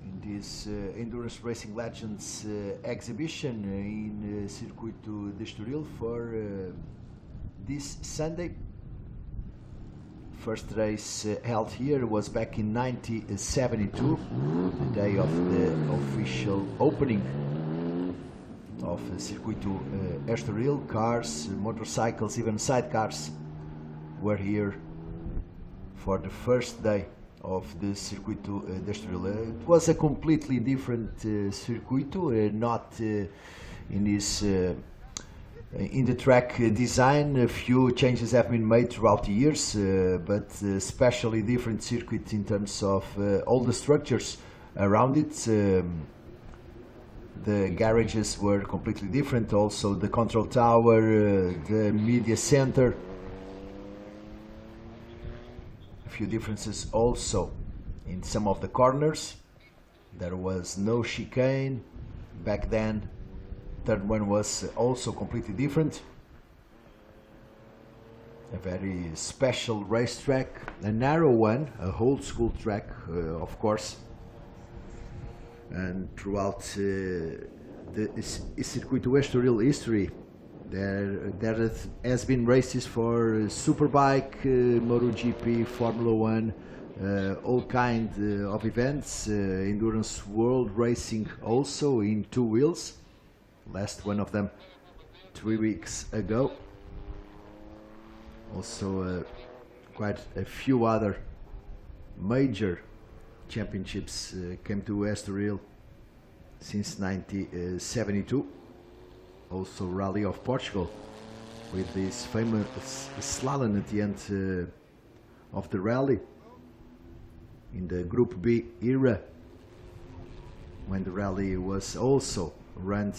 in this Endurance Racing Legends exhibition in Circuito de Estoril for this Sunday. First race held here was back in 1972, the day of the official opening of Circuito Estoril. Cars, motorcycles, even sidecars were here for the first day of the Circuito de Estoril. It was a completely different circuito, not in this in the track design. A few changes have been made throughout the years, but especially different circuit in terms of all the structures around it. The garages were completely different, also the control tower, the media center. A few differences also in some of the corners. There was no chicane back then. Turn 1 was also completely different. A very special racetrack, a narrow one, a old school track, of course. And throughout the Circuito Estoril history, there has been races for Superbike, MotoGP, Formula 1, all kind of events, endurance world racing also in 2 wheels. Last one of them 3 weeks ago. Also quite a few other major championships came to Estoril since 1972. Also Rally of Portugal with this famous slalom at the end of the rally in the Group B era, when the rally was also run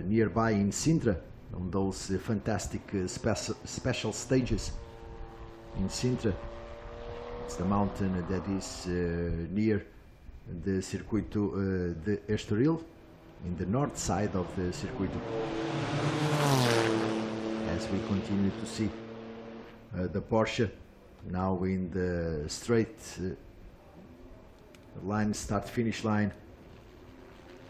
nearby in Sintra on those fantastic special stages in Sintra. It's the mountain that is near the Circuito de Estoril, in the north side of the Circuito. As we continue to see the Porsche now in the straight line, start-finish line.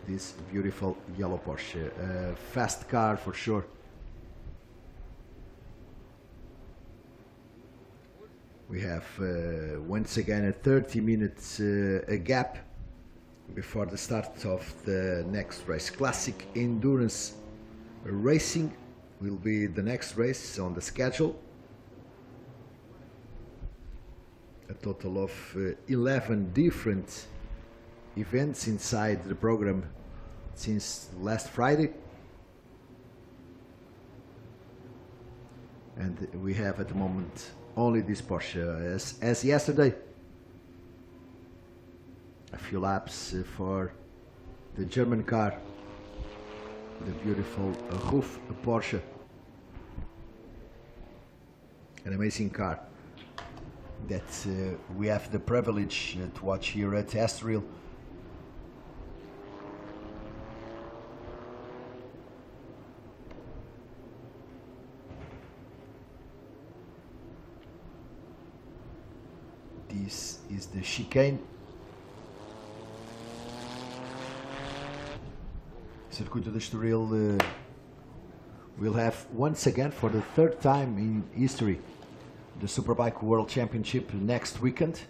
This beautiful yellow Porsche, fast car for sure. We have once again a 30 minutes gap before the start of the next race. Classic endurance racing will be the next race on the schedule. A total of 11 different events inside the program since last Friday. And we have at the moment only this Porsche, as yesterday. A few laps for the German car, the beautiful Ruf Porsche. An amazing car that we have the privilege to watch here at Estoril. This is the chicane. Circuito de Estoril will have once again, for the 3rd time in history, the Superbike World Championship next weekend.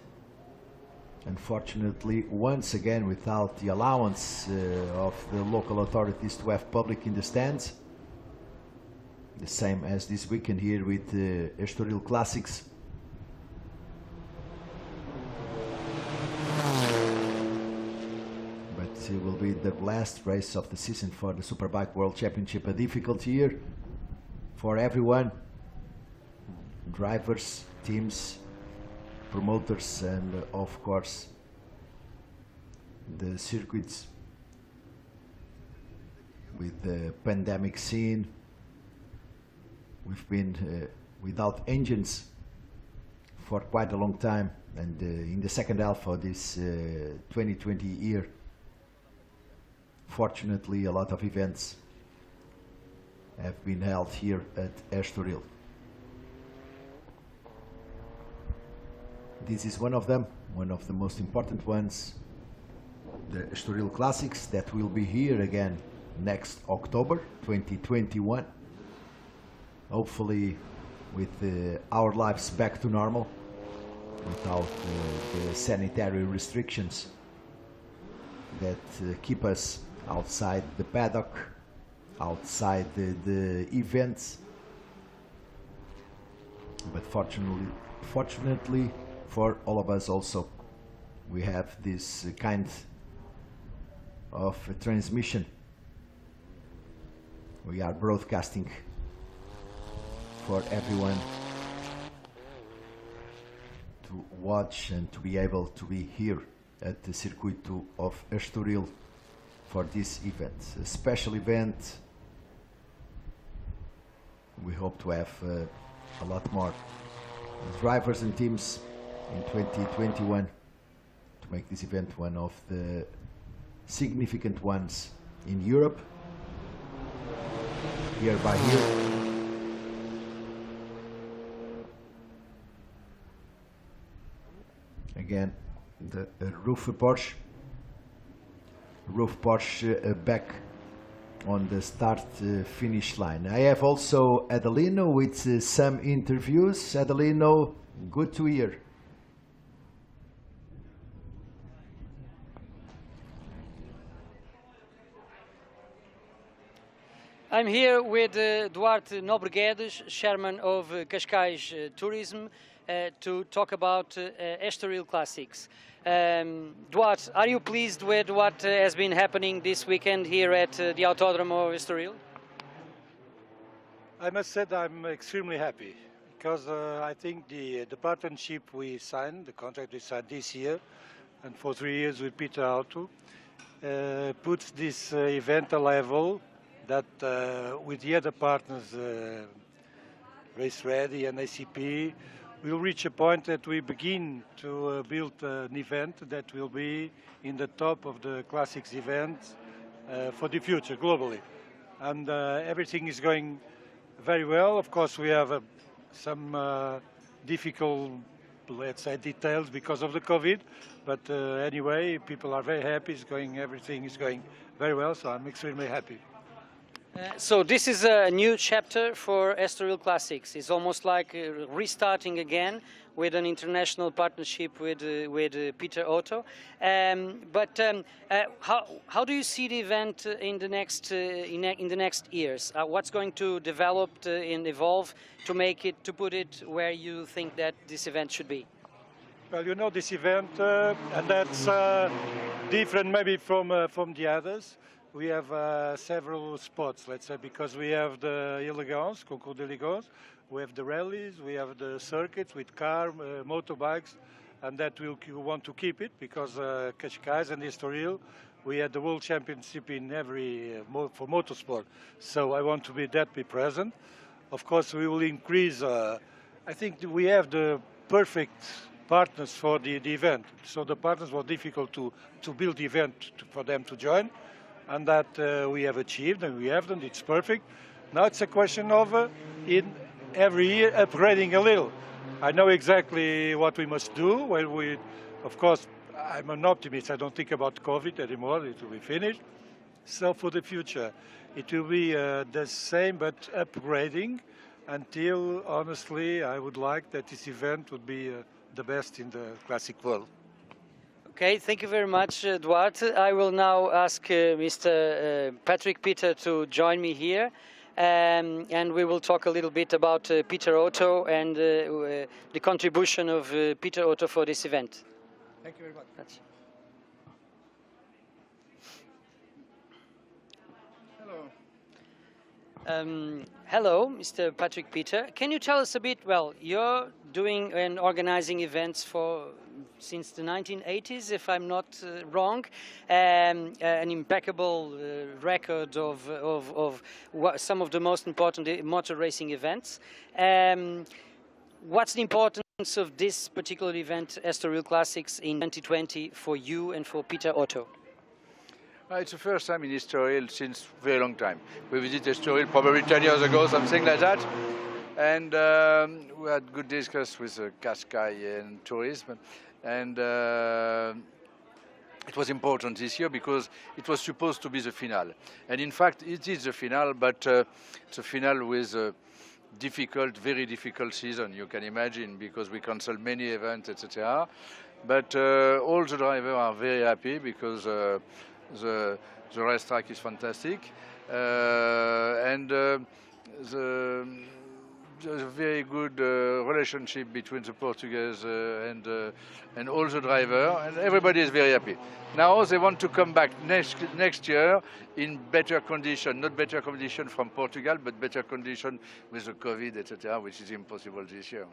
Unfortunately, once again without the allowance of the local authorities to have public in the stands. The same as this weekend here with Estoril Classics. It will be the last race of the season for the Superbike World Championship. A difficult year for everyone, drivers, teams, promoters, and of course the circuits. With the pandemic scene, we've been without engines for quite a long time, and in the second half of this 2020 year, fortunately, a lot of events have been held here at Estoril. This is one of them, one of the most important ones, the Estoril Classics, that will be here again next October 2021. Hopefully with our lives back to normal, without the sanitary restrictions that keep us outside the paddock, outside the events. But fortunately for all of us also, we have this kind of transmission. We are broadcasting for everyone to watch and to be able to be here at the Circuito of Estoril for this event, a special event. We hope to have a lot more drivers and teams in 2021 to make this event one of the significant ones in Europe, here by here. Again, the roof Porsche back on the start-finish line. I have also Adelino with some interviews. Adelino, good to hear. I'm here with Duarte Nobreguedes, chairman of Cascais Tourism, to talk about Estoril Classics. Duarte, are you pleased with what has been happening this weekend here at the Autódromo of Estoril? I must say that I'm extremely happy because I think the partnership we signed, the contract we signed this year, and for 3 years with Peter Auto, puts this event a level that with the other partners, Race Ready and ACP, we'll reach a point that we begin to build an event that will be in the top of the classics events for the future globally. And everything is going very well. Of course, we have some difficult, let's say, details because of the COVID. But anyway, people are very happy. Everything is going very well, so I'm extremely happy. So this is a new chapter for Estoril Classics. It's almost like restarting again with an international partnership with Peter Otto. How do you see the event in the next years? What's going to develop and evolve to put it where you think that this event should be? Well, you know, this event, and that's different maybe from the others. We have several spots, let's say, because we have the Elegance, Concours d'Elegance, we have the rallies, we have the circuits with car, motorbikes, and that we want to keep it because Cascais and Estoril, we had the World Championship in every for motorsport. So I want to be present. Of course, we will increase. I think we have the perfect partners for the event. So the partners were difficult to build the event for them to join. And that we have achieved, and we have done. It's perfect. Now it's a question of in every year upgrading a little. I know exactly what we must do. Well, of course, I'm an optimist. I don't think about COVID anymore. It will be finished. So for the future, it will be the same, but upgrading until, honestly, I would like that this event would be the best in the classic world. Okay, thank you very much, Duarte. I will now ask Mr. Patrick Peter to join me here, and we will talk a little bit about Peter Otto and the contribution of Peter Otto for this event. Thank you very much. That's hello, Mr. Patrick Peter. Can you tell us a bit? Well, you're doing and organizing events since the 1980s, if I'm not wrong, an impeccable record of some of the most important motor racing events. What's the importance of this particular event, Estoril Classics, in 2020 for you and for Peter Otto? It's the first time in Estoril since a very long time. We visited Estoril probably 10 years ago, something like that. And we had good discussions with Cascais and tourism. And it was important this year because it was supposed to be the finale. And in fact, it is the finale, but it's a finale with a very difficult season, you can imagine, because we canceled many events, etc. But all the drivers are very happy because the racetrack is fantastic. And there's a very good relationship between the Portuguese and all the drivers, and everybody is very happy. Now they want to come back next year in better condition, not better condition from Portugal, but better condition with the COVID, etc., which is impossible this year.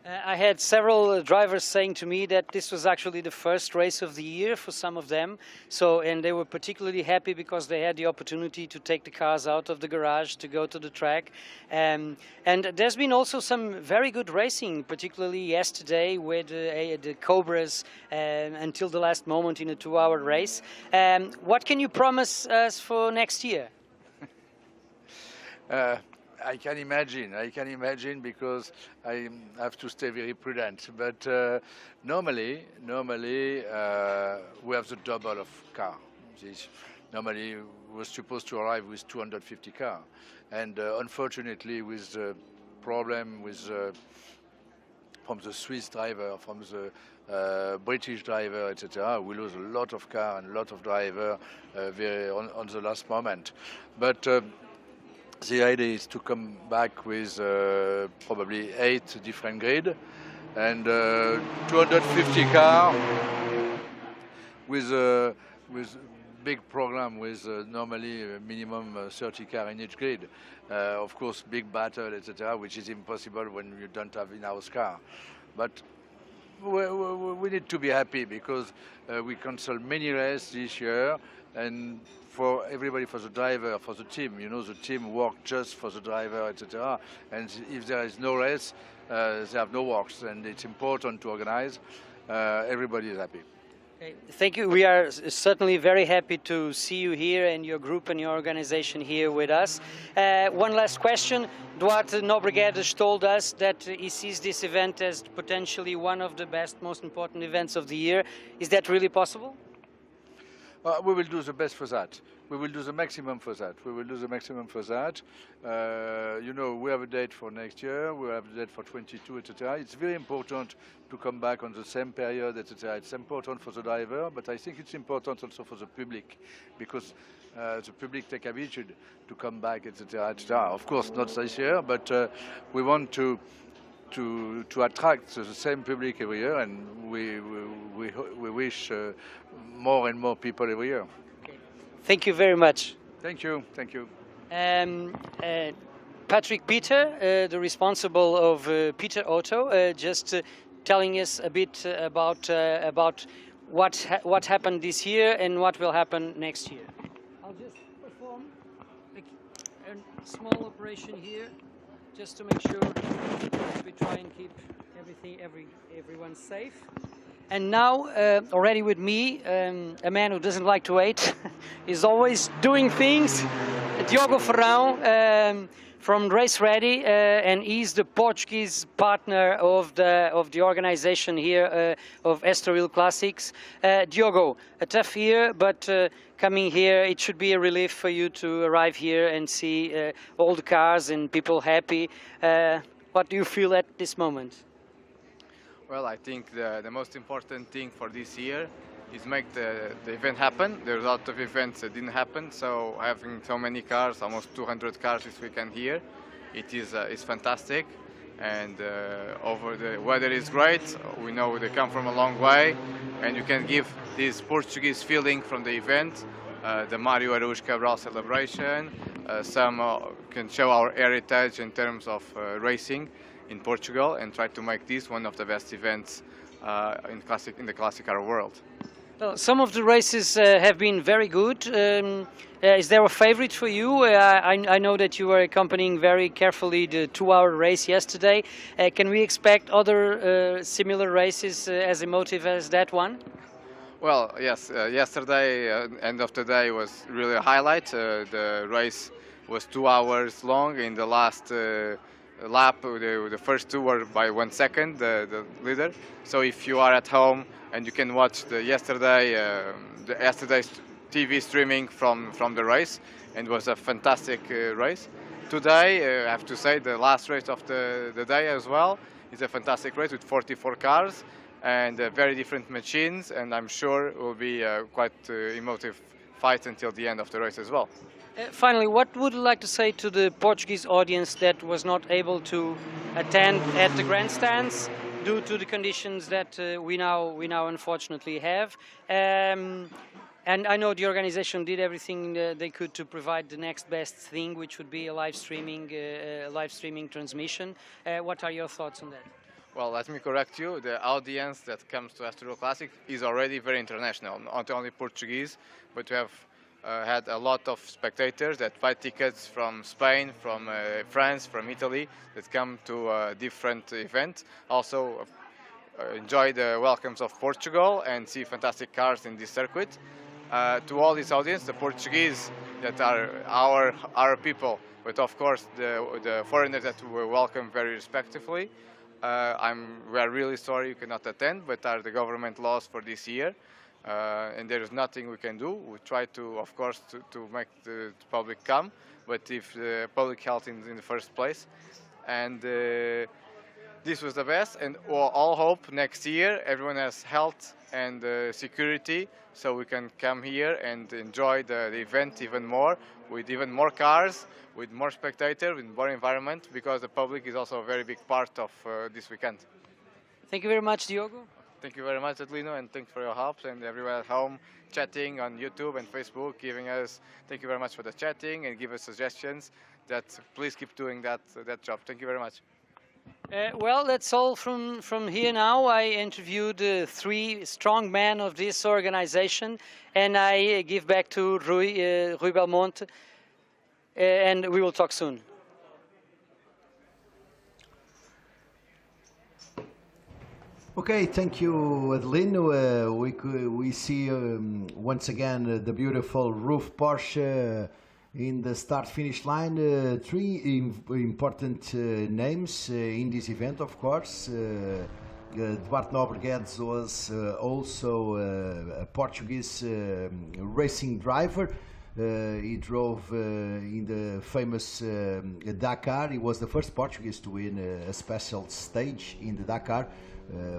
I had several drivers saying to me that this was actually the first race of the year for some of them. And they were particularly happy because they had the opportunity to take the cars out of the garage to go to the track. And there's been also some very good racing, particularly yesterday with the Cobras until the last moment in a 2-hour race. What can you promise us for next year? I can imagine because I have to stay very prudent. But normally we have the double of car. Normally we're supposed to arrive with 250 cars. And unfortunately with the problem with from the Swiss driver, from the British driver, etc., we lose a lot of cars and a lot of drivers on the last moment. But the idea is to come back with probably 8 different grids and 250 cars with big program with normally a minimum 30 cars in each grid. Of course, big battle, etc., which is impossible when you don't have in-house car. But we need to be happy because we cancelled many races this year, and for everybody, for the driver, for the team, the team work just for the driver, etc. And if there is no race, they have no works, and it's important to organize. Everybody is happy. Okay. Thank you. We are certainly very happy to see you here and your group and your organization here with us. One last question. Duarte Nobreguedes told us that he sees this event as potentially one of the best, most important events of the year. Is that really possible? We will do the best for that. We will do the maximum for that. We have a date for next year. We have a date for 22, etc. It's very important to come back on the same period, etc. It's important for the driver, but I think it's important also for the public, because the public take habitude to come back, etc., etc. Of course, not this year, but we want to attract the same public every year, and we wish more and more people every year. Okay. Thank you very much. Thank you. Patrick Peter, the responsible of Peter Auto, just telling us a bit about what happened this year and what will happen next year. I'll just perform a small operation here, just to make sure we try and keep everyone safe. And now, already with me, a man who doesn't like to wait, is always doing things, Diogo Ferrão from Race Ready, and he's the Portuguese partner of the organization here of Estoril Classics. Diogo, a tough year, but coming here, it should be a relief for you to arrive here and see all the cars and people happy. What do you feel at this moment? Well, I think the most important thing for this year is make the event happen. There's a lot of events that didn't happen, so having so many cars, almost 200 cars this weekend here, it is fantastic. And the weather is great. We know they come from a long way, and you can give this Portuguese feeling from the event. The Mário Araújo Cabral celebration. Some can show our heritage in terms of racing in Portugal, and try to make this one of the best events in the classic car world. Well, some of the races have been very good. Is there a favorite for you? I know that you were accompanying very carefully the 2-hour race yesterday. Can we expect other similar races as emotive as that one? Well, yes. Yesterday, end of the day was really a highlight. The race was 2 hours long. In the last lap, the first two were by 1 second, the leader. So if you are at home and you can watch yesterday's TV streaming from the race, and it was a fantastic race. Today, I have to say, the last race of the day as well is a fantastic race with 44 cars and very different machines, and I'm sure it will be quite emotive fight until the end of the race as well. Finally, what would you like to say to the Portuguese audience that was not able to attend at the grandstands due to the conditions that we now unfortunately have? And I know the organization did everything they could to provide the next best thing, which would be a live streaming transmission. What are your thoughts on that? Well, let me correct you. The audience that comes to Estoril Classic is already very international, not only Portuguese, but we have had a lot of spectators that buy tickets from Spain, from France, from Italy, that come to different events. Also enjoy the welcomes of Portugal and see fantastic cars in this circuit. To all this audience, the Portuguese that are our people, but of course the foreigners that we welcome very respectfully. We are really sorry you cannot attend, but are the government laws for this year, and there is nothing we can do. We try to, of course, to make the public come, but if the public health in the first place, and this was the best, and all hope next year everyone has health and security, so we can come here and enjoy the event even more, with even more cars, with more spectators, with more environment, because the public is also a very big part of this weekend. Thank you very much, Diogo. Thank you very much, Adelino, and thanks for your help, and everyone at home chatting on YouTube and Facebook, thank you very much for the chatting and give us suggestions. Please keep doing that job. Thank you very much. Well, that's all from here now. I interviewed three strong men of this organization, and I give back to Rui Belmonte, and we will talk soon. Okay, thank you, Adelino. We see once again the beautiful roof Porsche in the start-finish line. Three important names in this event, of course. Duarte Nobreguedes was also a Portuguese racing driver. He drove in the famous Dakar. He was the first Portuguese to win a special stage in the Dakar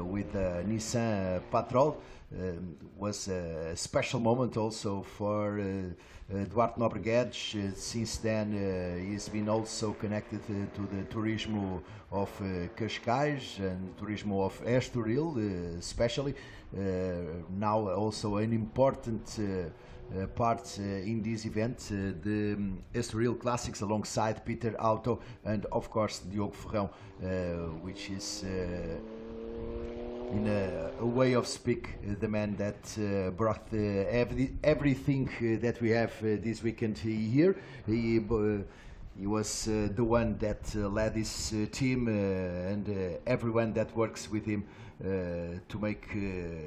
with Nissan Patrol. Was a special moment also for Duarte Nobreguedes. Since then he's been also connected to the Turismo of Cascais and Turismo of Estoril especially. Now also an important part in this event, the Estoril Classics alongside Peter Auto and of course Diogo Ferrão, which is in a way of speak, the man that brought everything that we have this weekend here. He was the one that led his team and everyone that works with him to make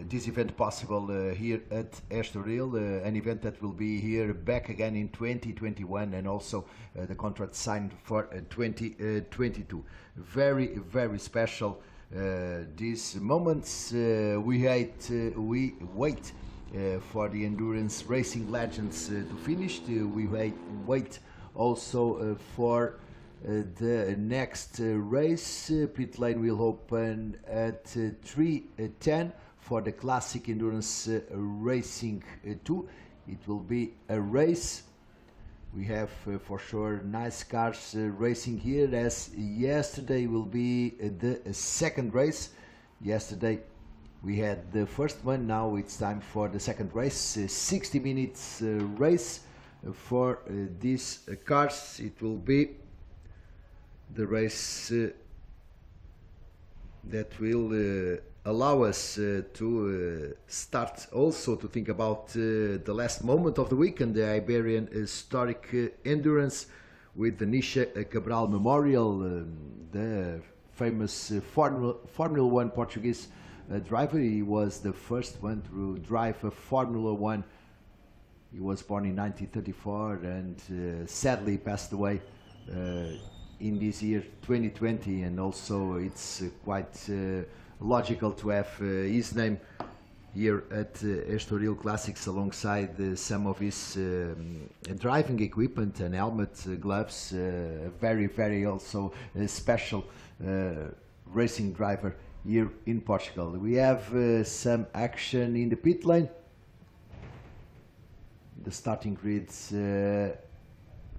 this event possible here at Estoril, an event that will be here back again in 2021, and also the contract signed for 2022. Very, very special. These moments we wait for the endurance racing legends to finish. We wait also for the next race. Pit lane will open at 3:10 for the Classic Endurance Racing 2. It will be a race. We have for sure nice cars racing here, as yesterday will be the second race. Yesterday we had the first one, now it's time for the second race. 60 minutes race for these cars. It will be the race that will allow us to start also to think about the last moment of the weekend, the Iberian Historic Endurance with the Nisha Cabral Memorial, the famous Formula 1 Portuguese driver. He was the first one to drive a Formula 1. He was born in 1934 and sadly passed away in this year 2020, and also it's quite logical to have his name here at Estoril Classics alongside some of his driving equipment and helmet, gloves. Very, very also special racing driver here in Portugal. We have some action in the pit lane. The starting grid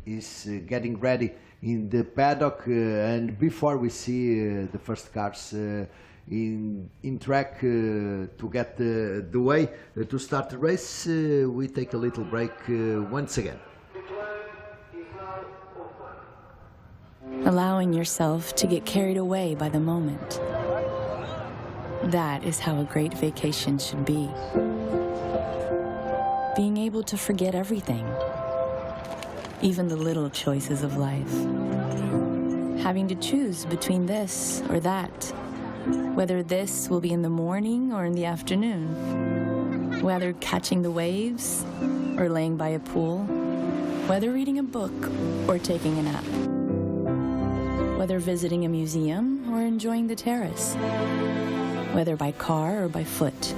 is getting ready in the paddock, and before we see the first cars in track to get the way to start the race, we take a little break once again. Allowing yourself to get carried away by the moment. That is how a great vacation should be. Being able to forget everything, even the little choices of life. Having to choose between this or that, whether this will be in the morning or in the afternoon, whether catching the waves or laying by a pool, whether reading a book or taking a nap, whether visiting a museum or enjoying the terrace, whether by car or by foot,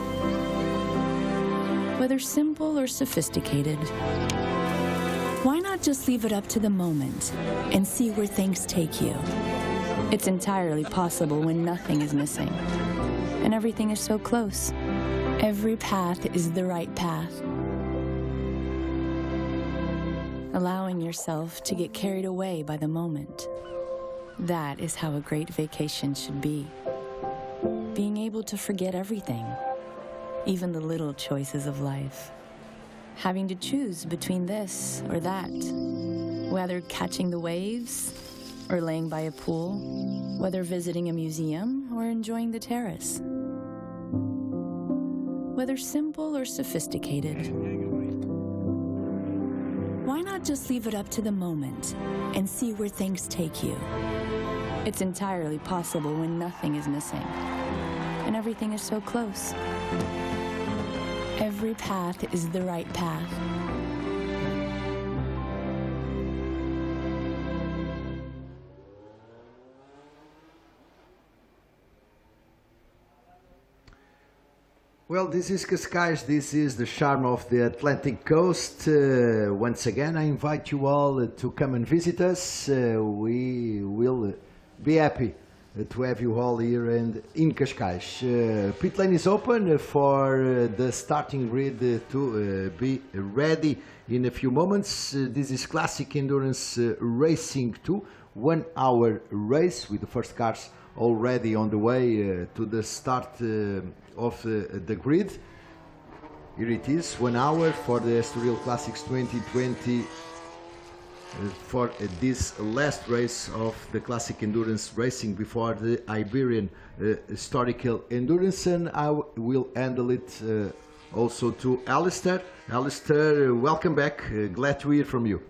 whether simple or sophisticated. Why not just leave it up to the moment and see where things take you? It's entirely possible when nothing is missing and everything is so close. Every path is the right path. Allowing yourself to get carried away by the moment. That is how a great vacation should be. Being able to forget everything, even the little choices of life. Having to choose between this or that, whether catching the waves or laying by a pool, whether visiting a museum or enjoying the terrace, whether simple or sophisticated. Why not just leave it up to the moment and see where things take you? It's entirely possible when nothing is missing and everything is so close. Every path is the right path. Well, this is Cascais. This is the charm of the Atlantic coast. Once again, I invite you all to come and visit us. We will be happy to have you all here and in Cascais. Pit lane is open for the starting grid to be ready in a few moments. This is Classic Endurance Racing 2, 1 hour race with the first cars already on the way to the start of the grid. Here it is, 1 hour for the Estoril Classics 2020 for this last race of the Classic Endurance Racing before the Iberian Historical Endurance, and I will handle it also to Alistair. Alistair, welcome back, glad to hear from you.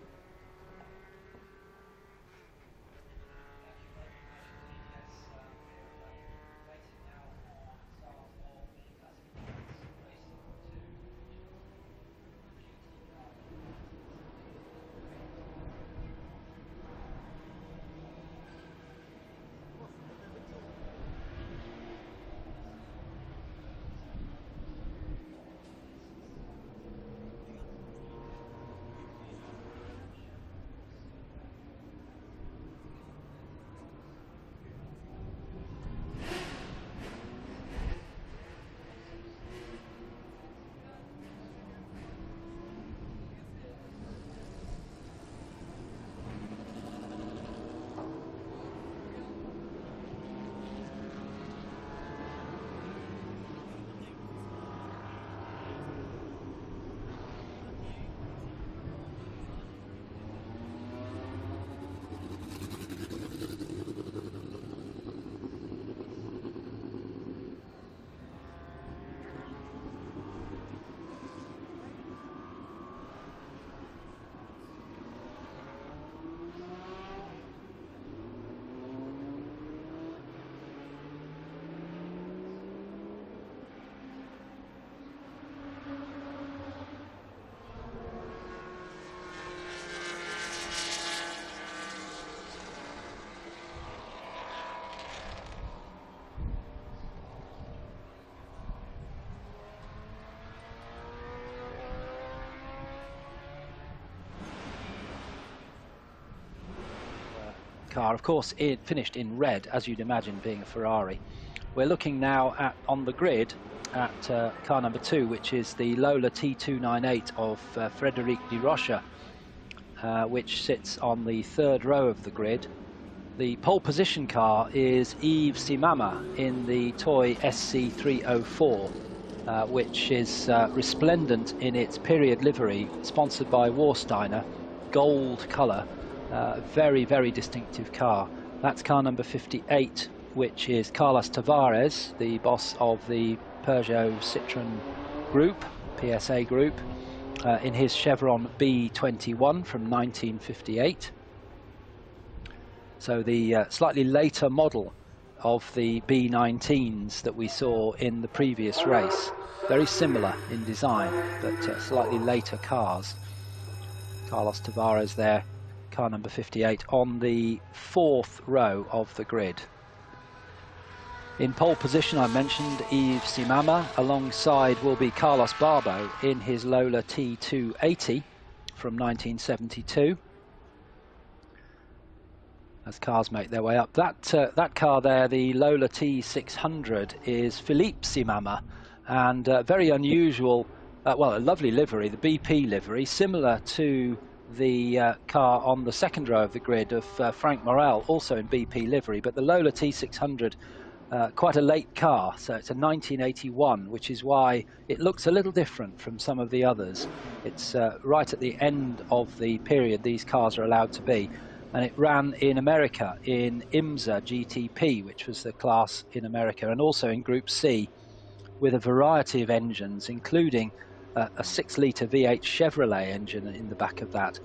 Car, of course, it finished in red, as you'd imagine, being a Ferrari. We're looking now on the grid at car number 2, which is the Lola T298 of Frédéric de Rocha, which sits on the 3rd row of the grid. The pole position car is Yves Simama in the Toy SC304, which is resplendent in its period livery, sponsored by Warsteiner, gold colour. Very, very distinctive car. That's car number 58 which is Carlos Tavares, the boss of the Peugeot Citroën Group, PSA Group, in his Chevron B21 from 1958. So the slightly later model of the B19s that we saw in the previous race. Very similar in design, but slightly later cars. Carlos Tavares there, car number 58, on the 4th row of the grid. In pole position, I mentioned Yves Simama. Alongside will be Carlos Barbo in his Lola T280 from 1972. As cars make their way up. That car there, the Lola T600, is Philippe Simama, and very unusual, well, a lovely livery, the BP livery, similar to the car on the 2nd row of the grid of Frank Morel, also in BP livery, but the Lola T600, quite a late car, so it's a 1981, which is why it looks a little different from some of the others. It's right at the end of the period these cars are allowed to be. And it ran in America in IMSA GTP, which was the class in America, and also in Group C with a variety of engines, including a 6-litre V8 Chevrolet engine in the back of that.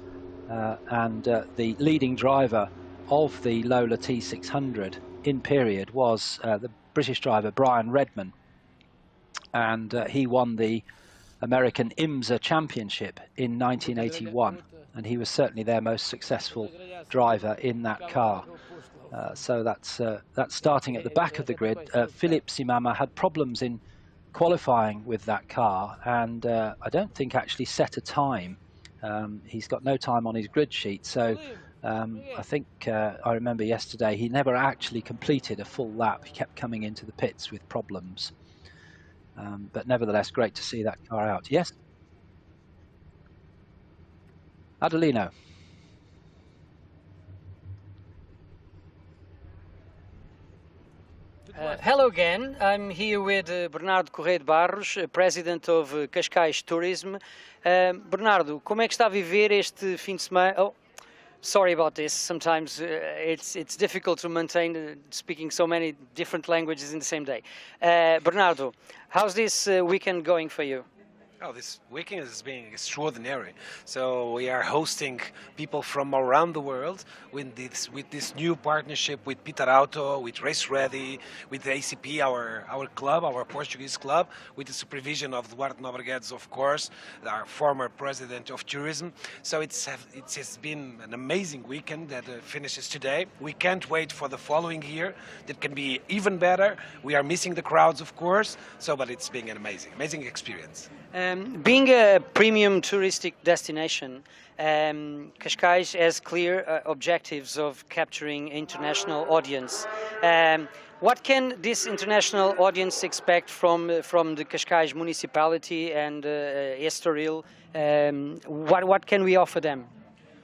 The leading driver of the Lola T600 in period was the British driver Brian Redman, and he won the American IMSA Championship in 1981, and he was certainly their most successful driver in that car. So that's starting at the back of the grid. Philippe Simama had problems in qualifying with that car, and I don't think actually set a time. He's got no time on his grid sheet, so I think I remember yesterday he never actually completed a full lap. He kept coming into the pits with problems. But nevertheless, great to see that car out. Yes? Adelino. Hello again. I'm here with Bernardo Correia de Barros, president of Cascais Tourism. Bernardo, como é que está a viver este fim de semana? Oh, sorry about this. Sometimes it's difficult to maintain speaking so many different languages in the same day. Bernardo, how's this weekend going for you? Oh, this weekend is being extraordinary. So we are hosting people from around the world with this new partnership with Peter Auto, with Race Ready, with the ACP, our club, our Portuguese club, with the supervision of Duarte Nobreguedes, of course, our former president of tourism. So it has been an amazing weekend that finishes today. We can't wait for the following year. That can be even better. We are missing the crowds, of course. So, but it's been an amazing experience. Being a premium touristic destination, Cascais has clear objectives of capturing international audience. What can this international audience expect from the Cascais municipality and Estoril? What can we offer them?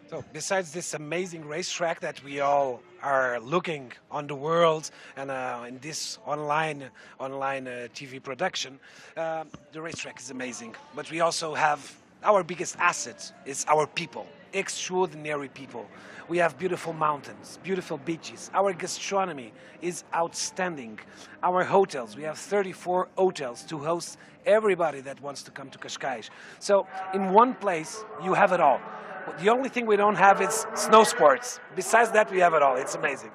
So besides this amazing racetrack that we all are looking on the world and in this online TV production, the racetrack is amazing. But we also have our biggest asset is our people, extraordinary people. We have beautiful mountains, beautiful beaches. Our gastronomy is outstanding. Our hotels, we have 34 hotels to host everybody that wants to come to Cascais. So in one place, you have it all. The only thing we don't have is snow sports. Besides that, we have it all. It's amazing.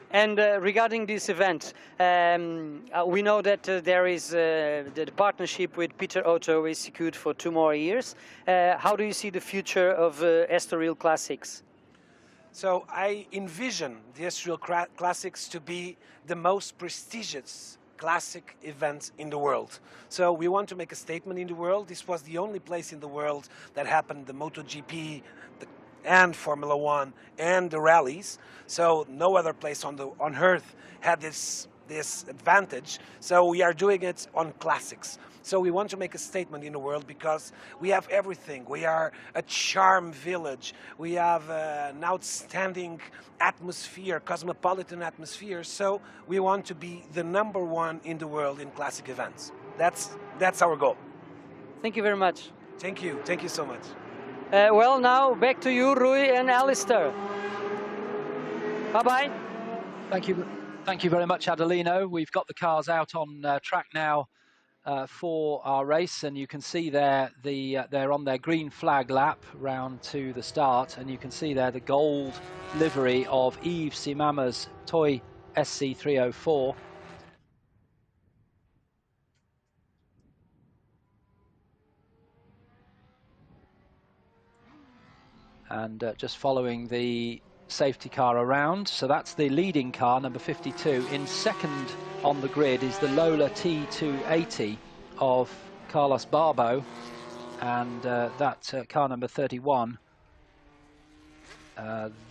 And regarding this event, we know that there is the partnership with Peter Auto is secured for 2 more years. How do you see the future of Estoril Classics? So I envision the Estoril Classics to be the most prestigious classic event in the world. So we want to make a statement in the world. This was the only place in the world that happened the MotoGP and Formula One and the rallies. So no other place on earth had this advantage. So we are doing it on classics. So we want to make a statement in the world because we have everything. We are a charm village. We have an outstanding atmosphere, cosmopolitan atmosphere. So we want to be the #1 in the world in classic events. That's our goal. Thank you very much. Thank you. Thank you so much. Well, now back to you, Rui and Alistair. Bye-bye. Thank you. Thank you very much, Adelino. We've got the cars out on track now for our race, and you can see there they're on their green flag lap round to the start, and you can see there the gold livery of Yves Simama's Toy SC304. And just following the safety car around. So that's the leading car, number 52. In second on the grid is the Lola T280 of Carlos Barbo, and that car number 31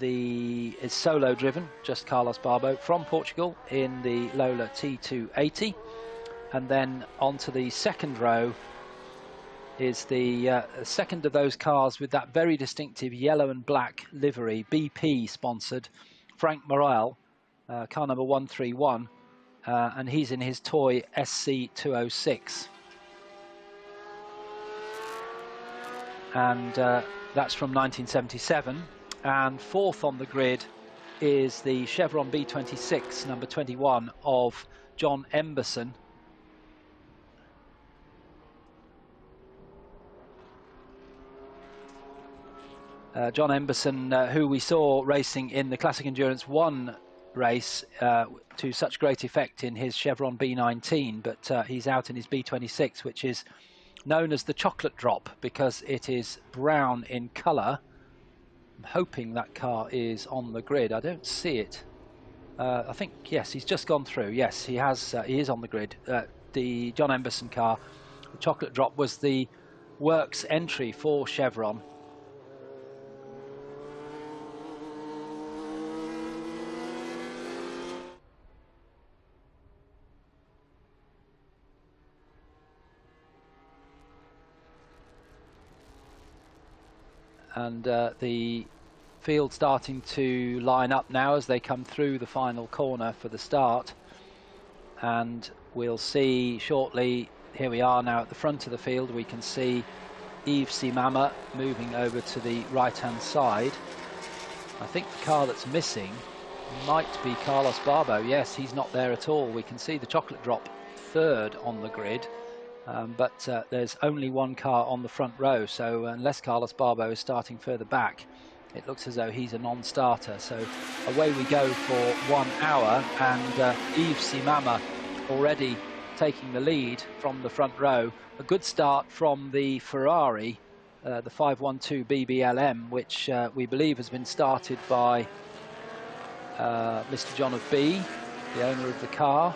is solo driven, just Carlos Barbo from Portugal in the Lola T280. And then onto the second row is the second of those cars with that very distinctive yellow and black livery, BP sponsored, Frank Morel, car number 131, and he's in his toy SC206. And that's from 1977. And fourth on the grid is the Chevron B26, number 21, of John Emberson. John Emberson, who we saw racing in the Classic Endurance 1 race to such great effect in his Chevron B19, but he's out in his B26, which is known as the chocolate drop because it is brown in colour. I'm hoping that car is on the grid. I don't see it. I think, yes, he's just gone through. Yes, he has. He is on the grid. The John Emberson car, the chocolate drop, was the works entry for Chevron. And the field starting to line up now as they come through the final corner for the start. And we'll see shortly, here we are now at the front of the field, we can see Yves Simama moving over to the right-hand side. I think the car that's missing might be Carlos Barbo. Yes, he's not there at all. We can see the chocolate drop third on the grid. But there's only one car on the front row, so unless Carlos Barbo is starting further back, it looks as though he's a non-starter. So away we go for 1 hour, and Yves Simama already taking the lead from the front row. A good start from the Ferrari, the 512 BBLM, which we believe has been started by Mr. John of B, the owner of the car.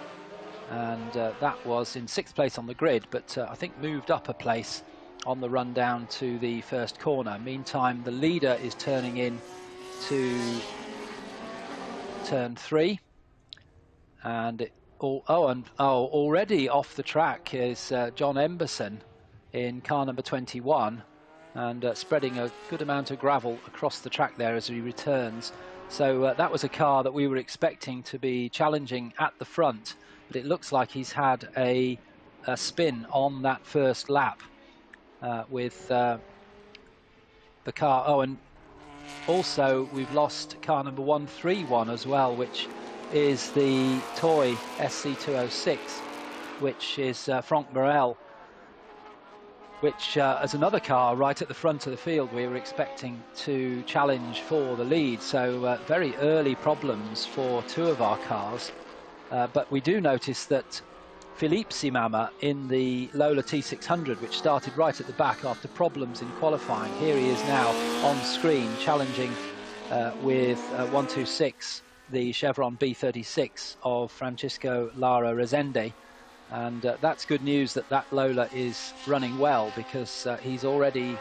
And that was in 6th place on the grid, but I think moved up a place on the run down to the first corner. Meantime, the leader is turning in to turn 3, and already off the track is John Emberson in car number 21, and spreading a good amount of gravel across the track there as he returns. So that was a car that we were expecting to be challenging at the front, but it looks like he's had a spin on that first lap with the car. Oh, and also we've lost car number 131 as well, which is the toy SC206, which is Frank Morel, which as another car right at the front of the field we were expecting to challenge for the lead. So very early problems for two of our cars. But we do notice that Philippe Simama in the Lola T600, which started right at the back after problems in qualifying, here he is now on screen challenging with 126, the Chevron B36 of Francisco Lara Rezende. And that's good news that that Lola is running well, because he's already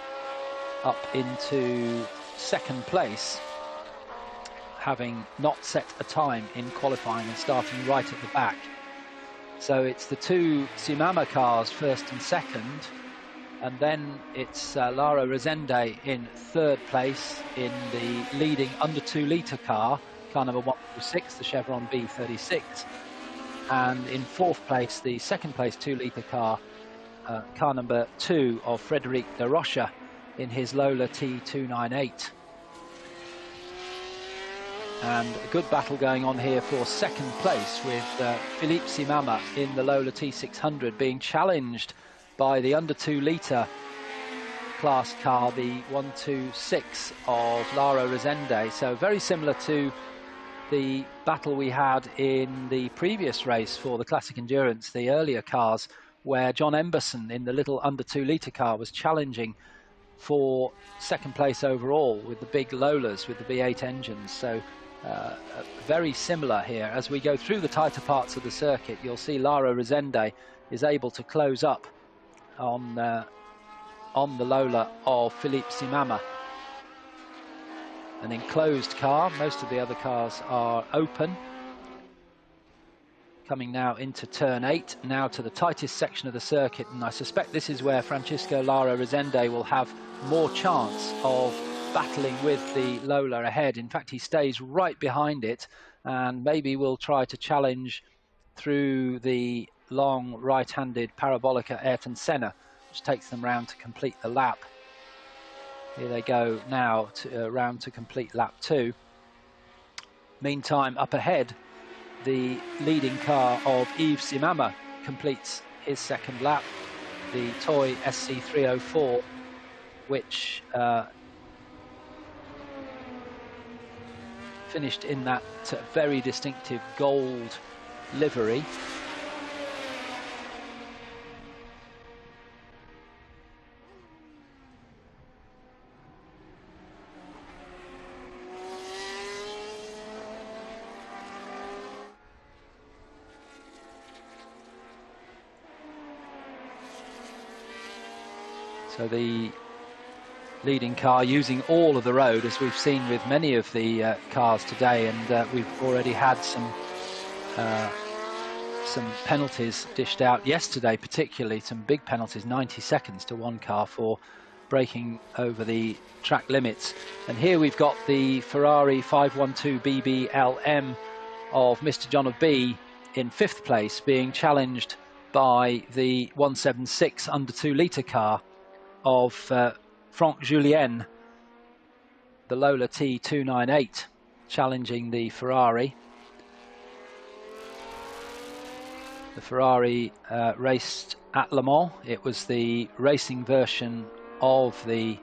up into 2nd place, having not set a time in qualifying and starting right at the back. So it's the two Simama cars, 1st and 2nd, and then it's Lara Rezende in 3rd place in the leading under 2 litre car number 126, the Chevron B36, and in 4th place the 2nd place 2 litre car number 2 of Frederic de Rocha in his Lola T298. And a good battle going on here for second place with Philippe Simama in the Lola T600 being challenged by the under 2 litre class car, the 126 of Lara Rezende. So very similar to the battle we had in the previous race for the Classic Endurance, the earlier cars, where John Emberson in the little under 2 litre car was challenging for second place overall with the big Lolas with the V8 engines. So very similar here. As we go through the tighter parts of the circuit, you'll see Lara Rezende is able to close up on the Lola of Philippe Simama. An enclosed car, most of the other cars are open. Coming now into turn 8, now to the tightest section of the circuit, and I suspect this is where Francisco Lara Rezende will have more chance of battling with the Lola ahead. In fact, he stays right behind it and maybe will try to challenge through the long right-handed Parabolica Ayrton Senna, which takes them round to complete the lap. Here they go now to round to complete lap 2. Meantime, up ahead, the leading car of Yves Simama completes his second lap, the Toy SC304, which finished in that very distinctive gold livery. So the leading car using all of the road, as we've seen with many of the cars today, and we've already had some penalties dished out yesterday, particularly some big penalties, 90 seconds to one car for breaking over the track limits. And here we've got the Ferrari 512 BBLM of Mr. John of B in 5th place being challenged by the 176 under 2 litre car of Franck Julien, the Lola T298, challenging the Ferrari. The Ferrari raced at Le Mans. It was the racing version of the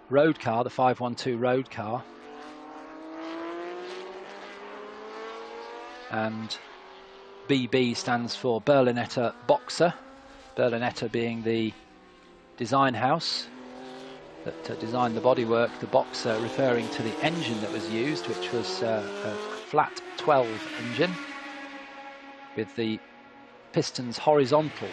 road car, the 512 road car. And BB stands for Berlinetta Boxer, Berlinetta being the design house that designed the bodywork, the Boxer referring to the engine that was used, which was a flat 12 engine with the pistons horizontal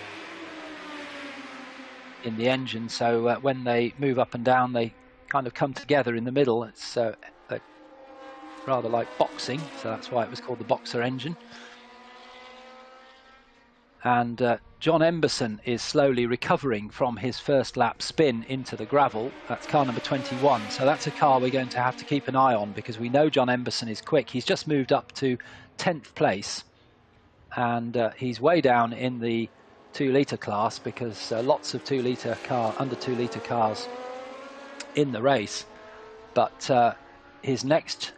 in the engine, so when they move up and down they kind of come together in the middle. It's rather like boxing, so that's why it was called the Boxer engine. And John Emberson is slowly recovering from his first lap spin into the gravel. That's car number 21. So that's a car we're going to have to keep an eye on, because we know John Emberson is quick. He's just moved up to 10th place. And he's way down in the 2 litre class, because lots of under 2 litre cars in the race. But his next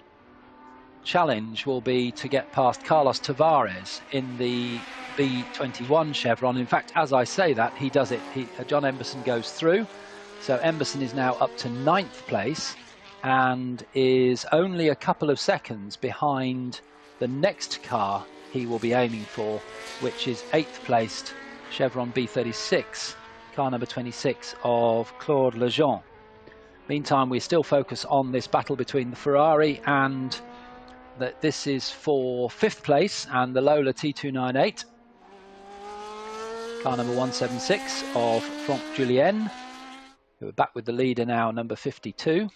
challenge will be to get past Carlos Tavares in the B21 Chevron. In fact, as I say that, he does it. John Emberson goes through. So Emberson is now up to 9th place and is only a couple of seconds behind the next car he will be aiming for, which is 8th placed Chevron B36, car number 26 of Claude Lejeune. Meantime, we still focus on this battle between the Ferrari and this is for 5th place and the Lola T298, car number 176 of Franck Julien, who are back with the leader now, number 52.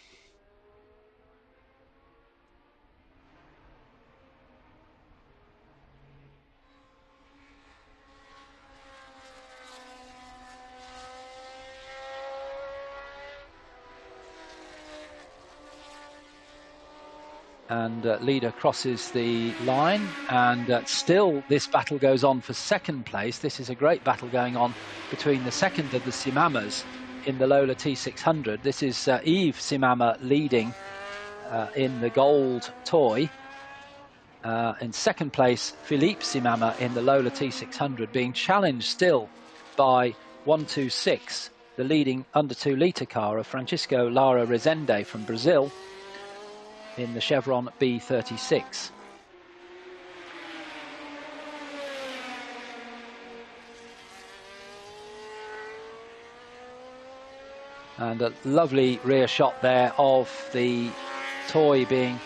And leader crosses the line, and still this battle goes on for 2nd place. This is a great battle going on between the second of the Simamas in the Lola T600. This is Yves Simama leading in the gold toy. In second place, Philippe Simama in the Lola T600, being challenged still by 126, the leading under 2 litre car of Francisco Lara Rezende from Brazil in the Chevron B36. And a lovely rear shot there of the toy being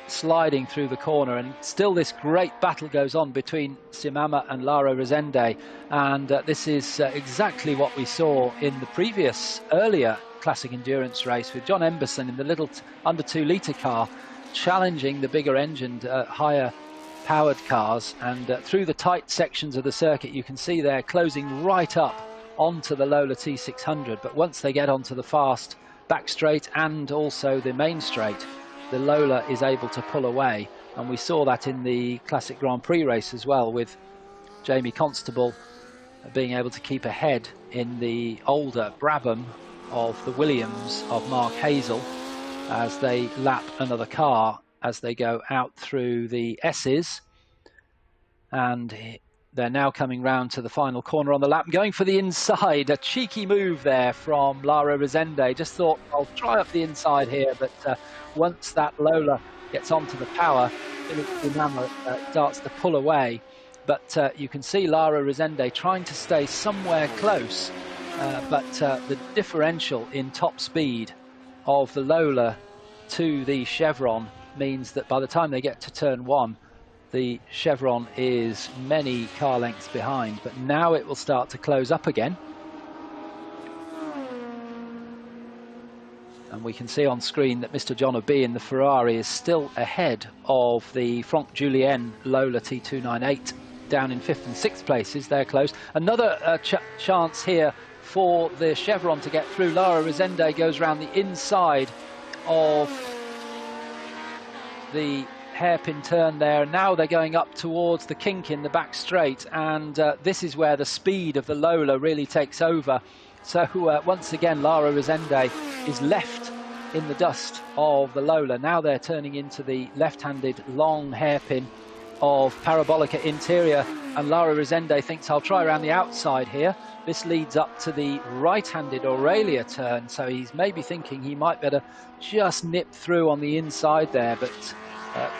sliding through the corner, and still this great battle goes on between Simama and Lara Rezende, and this is exactly what we saw in the previous earlier classic endurance race with John Emberson in the little under 2 litre car challenging the bigger engined higher powered cars, and through the tight sections of the circuit you can see they're closing right up onto the Lola T600, but once they get onto the fast back straight and also the main straight, the Lola is able to pull away, and we saw that in the Classic Grand Prix race as well, with Jamie Constable being able to keep ahead in the older Brabham of the Williams of Mark Hazel as they lap another car as they go out through the S's. And they're now coming round to the final corner on the lap, going for the inside. A cheeky move there from Lara Rezende. Just thought, I'll try up the inside here, but once that Lola gets onto the power, Simama starts to pull away. But you can see Lara Rezende trying to stay somewhere close, but the differential in top speed of the Lola to the Chevron means that by the time they get to turn 1, the Chevron is many car lengths behind, but now it will start to close up again. And we can see on screen that Mr. John O'Bee in the Ferrari is still ahead of the Franck Julien Lola T298, down in 5th and 6th places. They're close. Another chance here for the Chevron to get through. Lara Rezende goes around the inside of the hairpin turn there. Now they're going up towards the kink in the back straight, and this is where the speed of the Lola really takes over. So once again Lara Rezende is left in the dust of the Lola. Now they're turning into the left-handed long hairpin of Parabolica Interior, and Lara Rezende thinks, I'll try around the outside here. This leads up to the right-handed Aurelia turn, so he's maybe thinking he might better just nip through on the inside there, but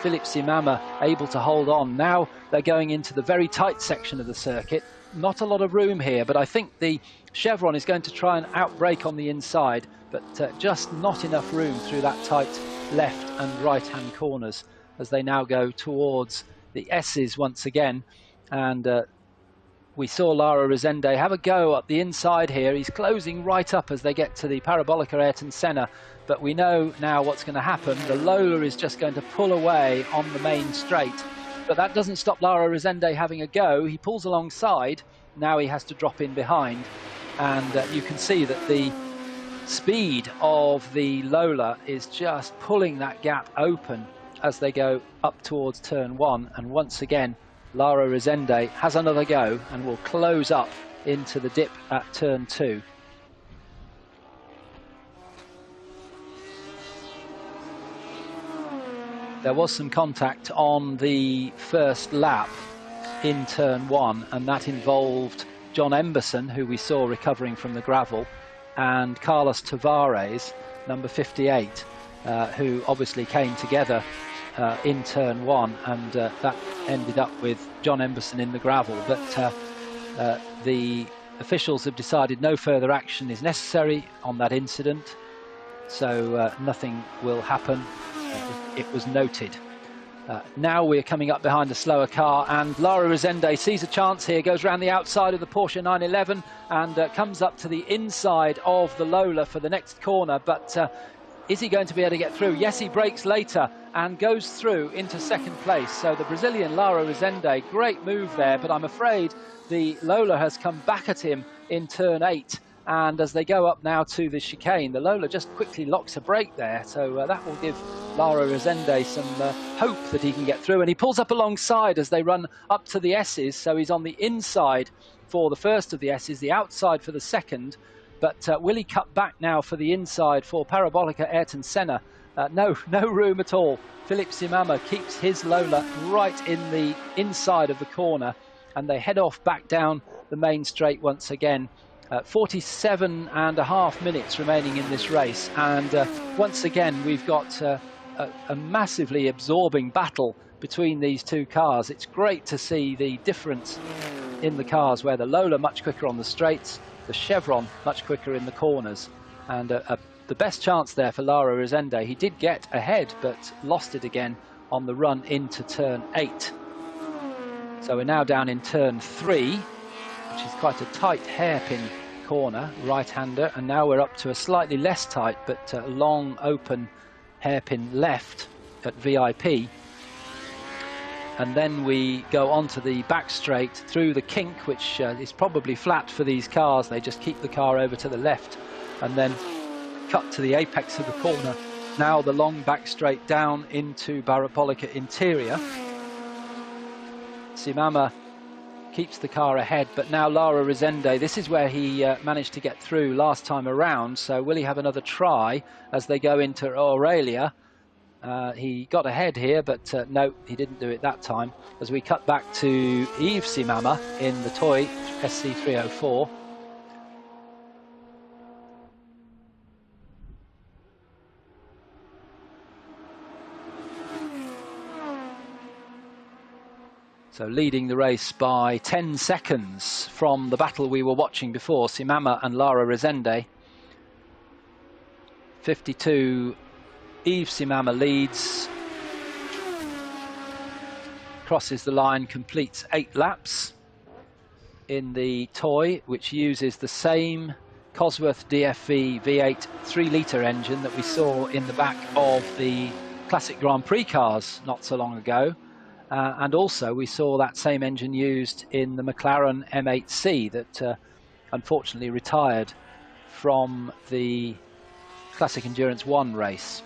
Philippe Simama able to hold on. Now they're going into the very tight section of the circuit. Not a lot of room here, but I think the Chevron is going to try and outbrake on the inside, but just not enough room through that tight left and right-hand corners as they now go towards the S's once again. And we saw Lara Rezende have a go at the inside here. He's closing right up as they get to the Parabolica Ayrton Senna, but we know now what's going to happen. The Lola is just going to pull away on the main straight, but that doesn't stop Lara Rezende having a go. He pulls alongside. Now he has to drop in behind, and you can see that the speed of the Lola is just pulling that gap open as they go up towards turn 1. And once again Lara Rezende has another go and will close up into the dip at turn 2. There was some contact on the first lap in turn 1, and that involved John Emberson, who we saw recovering from the gravel, and Carlos Tavares, number 58, who obviously came together in turn 1, and that ended up with John Emberson in the gravel. But the officials have decided no further action is necessary on that incident, so nothing will happen. It was noted. Now we're coming up behind a slower car, and Lara Rezende sees a chance here, goes around the outside of the Porsche 911 and comes up to the inside of the Lola for the next corner, but is he going to be able to get through? Yes, he brakes later and goes through into second place. So the Brazilian Lara Rezende, great move there, but I'm afraid the Lola has come back at him in turn 8. And as they go up now to the chicane, the Lola just quickly locks a brake there. So that will give Lara Rezende some hope that he can get through. And he pulls up alongside as they run up to the S's. So he's on the inside for the first of the S's, the outside for the second. But will he cut back now for the inside for Parabolica Ayrton Senna No room at all. Philippe Simama keeps his Lola right in the inside of the corner, and they head off back down the main straight once again. 47.5 minutes remaining in this race, and once again we've got a massively absorbing battle between these two cars. It's great to see the difference in the cars, where the Lola much quicker on the straights, the Chevron much quicker in the corners, and the best chance there for Lara Rezende. He did get ahead but lost it again on the run into turn 8. So we're now down in turn 3, which is quite a tight hairpin corner, right-hander, and now we're up to a slightly less tight but long open hairpin left at VIP. And then we go onto the back straight through the kink, which is probably flat for these cars. They just keep the car over to the left and then cut to the apex of the corner. Now the long back straight down into Parabolika Interior. Simama keeps the car ahead, but now Lara Rezende, this is where he managed to get through last time around, so will he have another try as they go into Aurelia? He got ahead here, but no, he didn't do it that time. As we cut back to Yves Simama in the toy SC304. So leading the race by 10 seconds from the battle we were watching before, Simama and Lara Rezende. 52, Yves Simama leads, crosses the line, completes 8 laps in the toy, which uses the same Cosworth DFV V8 3-litre engine that we saw in the back of the Classic Grand Prix cars not so long ago. And also we saw that same engine used in the McLaren M8C that unfortunately retired from the Classic Endurance 1 race.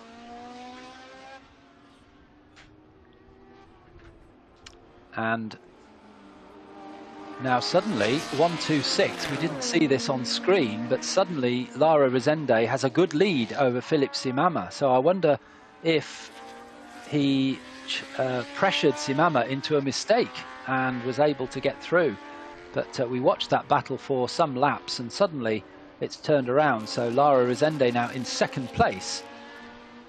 And now suddenly 126, we didn't see this on screen, but suddenly Lara Rezende has a good lead over Philippe Simama. So I wonder if he pressured Simama into a mistake and was able to get through. But we watched that battle for some laps and suddenly it's turned around. So Lara Rezende now in second place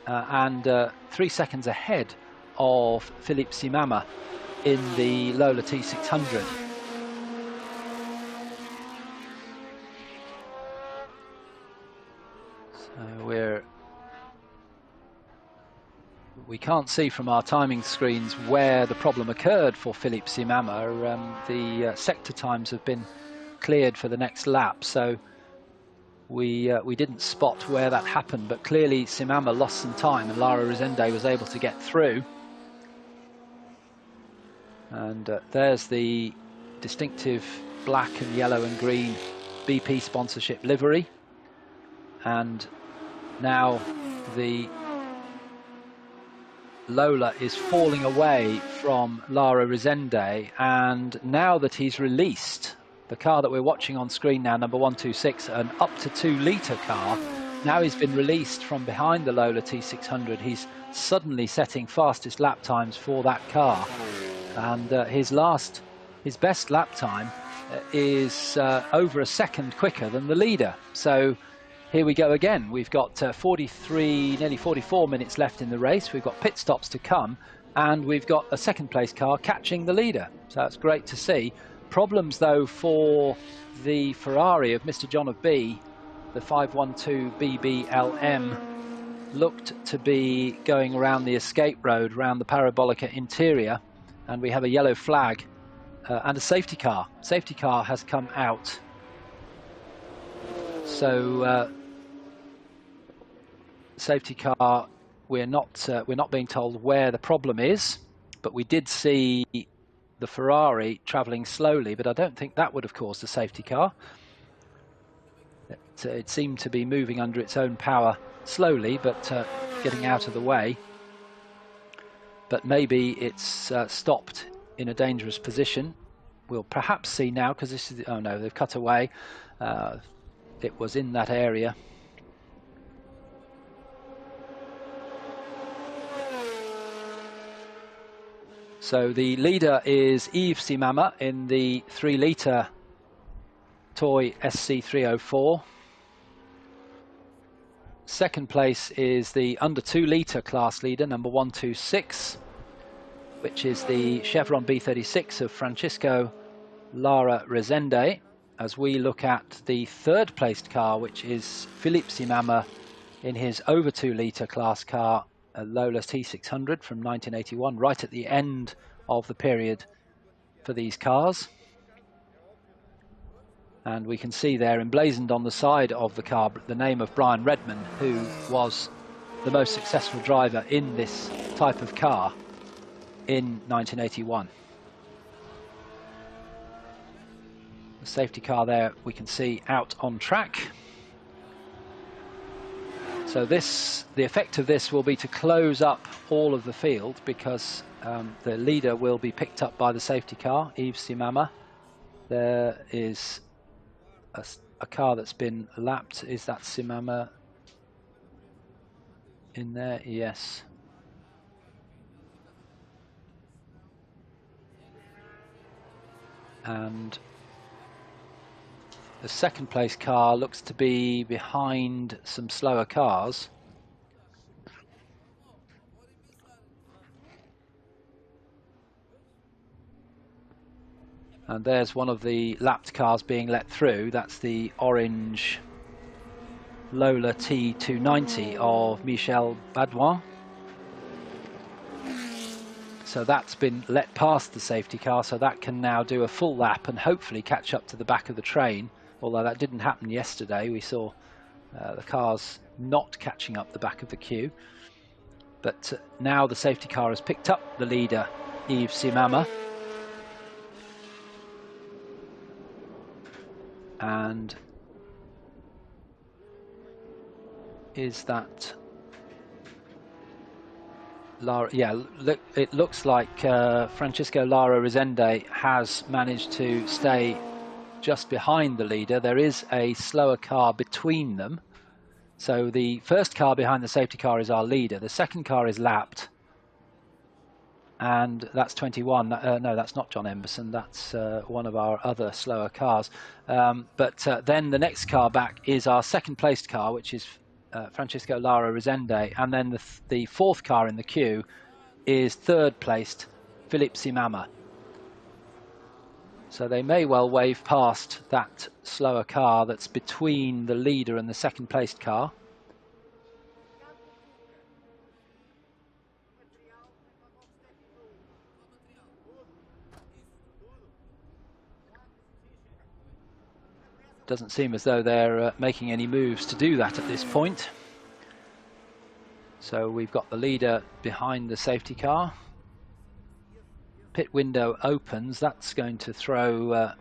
and 3 seconds ahead of Philippe Simama in the Lola T600. So we can't see from our timing screens where the problem occurred for Philippe Simama. The sector times have been cleared for the next lap, so we didn't spot where that happened, but clearly Simama lost some time and Lara Rezende was able to get through. And there's the distinctive black and yellow and green BP sponsorship livery. And now the Lola is falling away from Lara Rezende, and now that he's released the car that we're watching on screen now, number 126, an up to 2-litre car, now he's been released from behind the Lola T600. He's suddenly setting fastest lap times for that car, and his best lap time is over a second quicker than the leader. So here we go again. We've got 43, nearly 44 minutes left in the race. We've got pit stops to come, and we've got a second place car catching the leader. So that's great to see. Problems though for the Ferrari of Mr. John of B, the 512 BBLM, looked to be going around the escape road, around the Parabolika Interior, and we have a yellow flag and a safety car. Safety car has come out. So safety car, we're not being told where the problem is, but we did see the Ferrari travelling slowly, but I don't think that would have caused a safety car. It seemed to be moving under its own power slowly, but getting out of the way. But maybe it's stopped in a dangerous position. We'll perhaps see now, because this is, oh no, they've cut away. It was in that area. So the leader is Yves Simama in the 3-litre Toy SC304. Second place is the under 2-litre class leader, number 126, which is the Chevron B36 of Francisco Lara Rezende, as we look at the third placed car, which is Philippe Simama in his over 2-litre class car, a Lola T600 from 1981, right at the end of the period for these cars. And we can see there emblazoned on the side of the car the name of Brian Redman, who was the most successful driver in this type of car in 1981. The safety car there we can see out on track. So the effect of this will be to close up all of the field, because the leader will be picked up by the safety car, Yves Simama. There is a car that's been lapped. Is that Simama in there? Yes. And the second place car looks to be behind some slower cars. And there's one of the lapped cars being let through. That's the orange Lola T290 of Michel Baudouin. So that's been let past the safety car, so that can now do a full lap and hopefully catch up to the back of the train. Although that didn't happen yesterday. We saw the cars not catching up the back of the queue. But now the safety car has picked up the leader, Yves Simama. And is that Lara? Yeah, look, it looks like Francisco Lara Rezende has managed to stay just behind the leader. There is a slower car between them. So the first car behind the safety car is our leader. The second car is lapped. And that's 21. No, that's not John Emberson. That's one of our other slower cars. But then the next car back is our second placed car, which is Francisco Lara Rezende. And then the fourth car in the queue is third placed Philippe Simama. So they may well wave past that slower car that's between the leader and the second placed car. Doesn't seem as though they're making any moves to do that at this point. So we've got the leader behind the safety car. Pit window opens. That's going to throw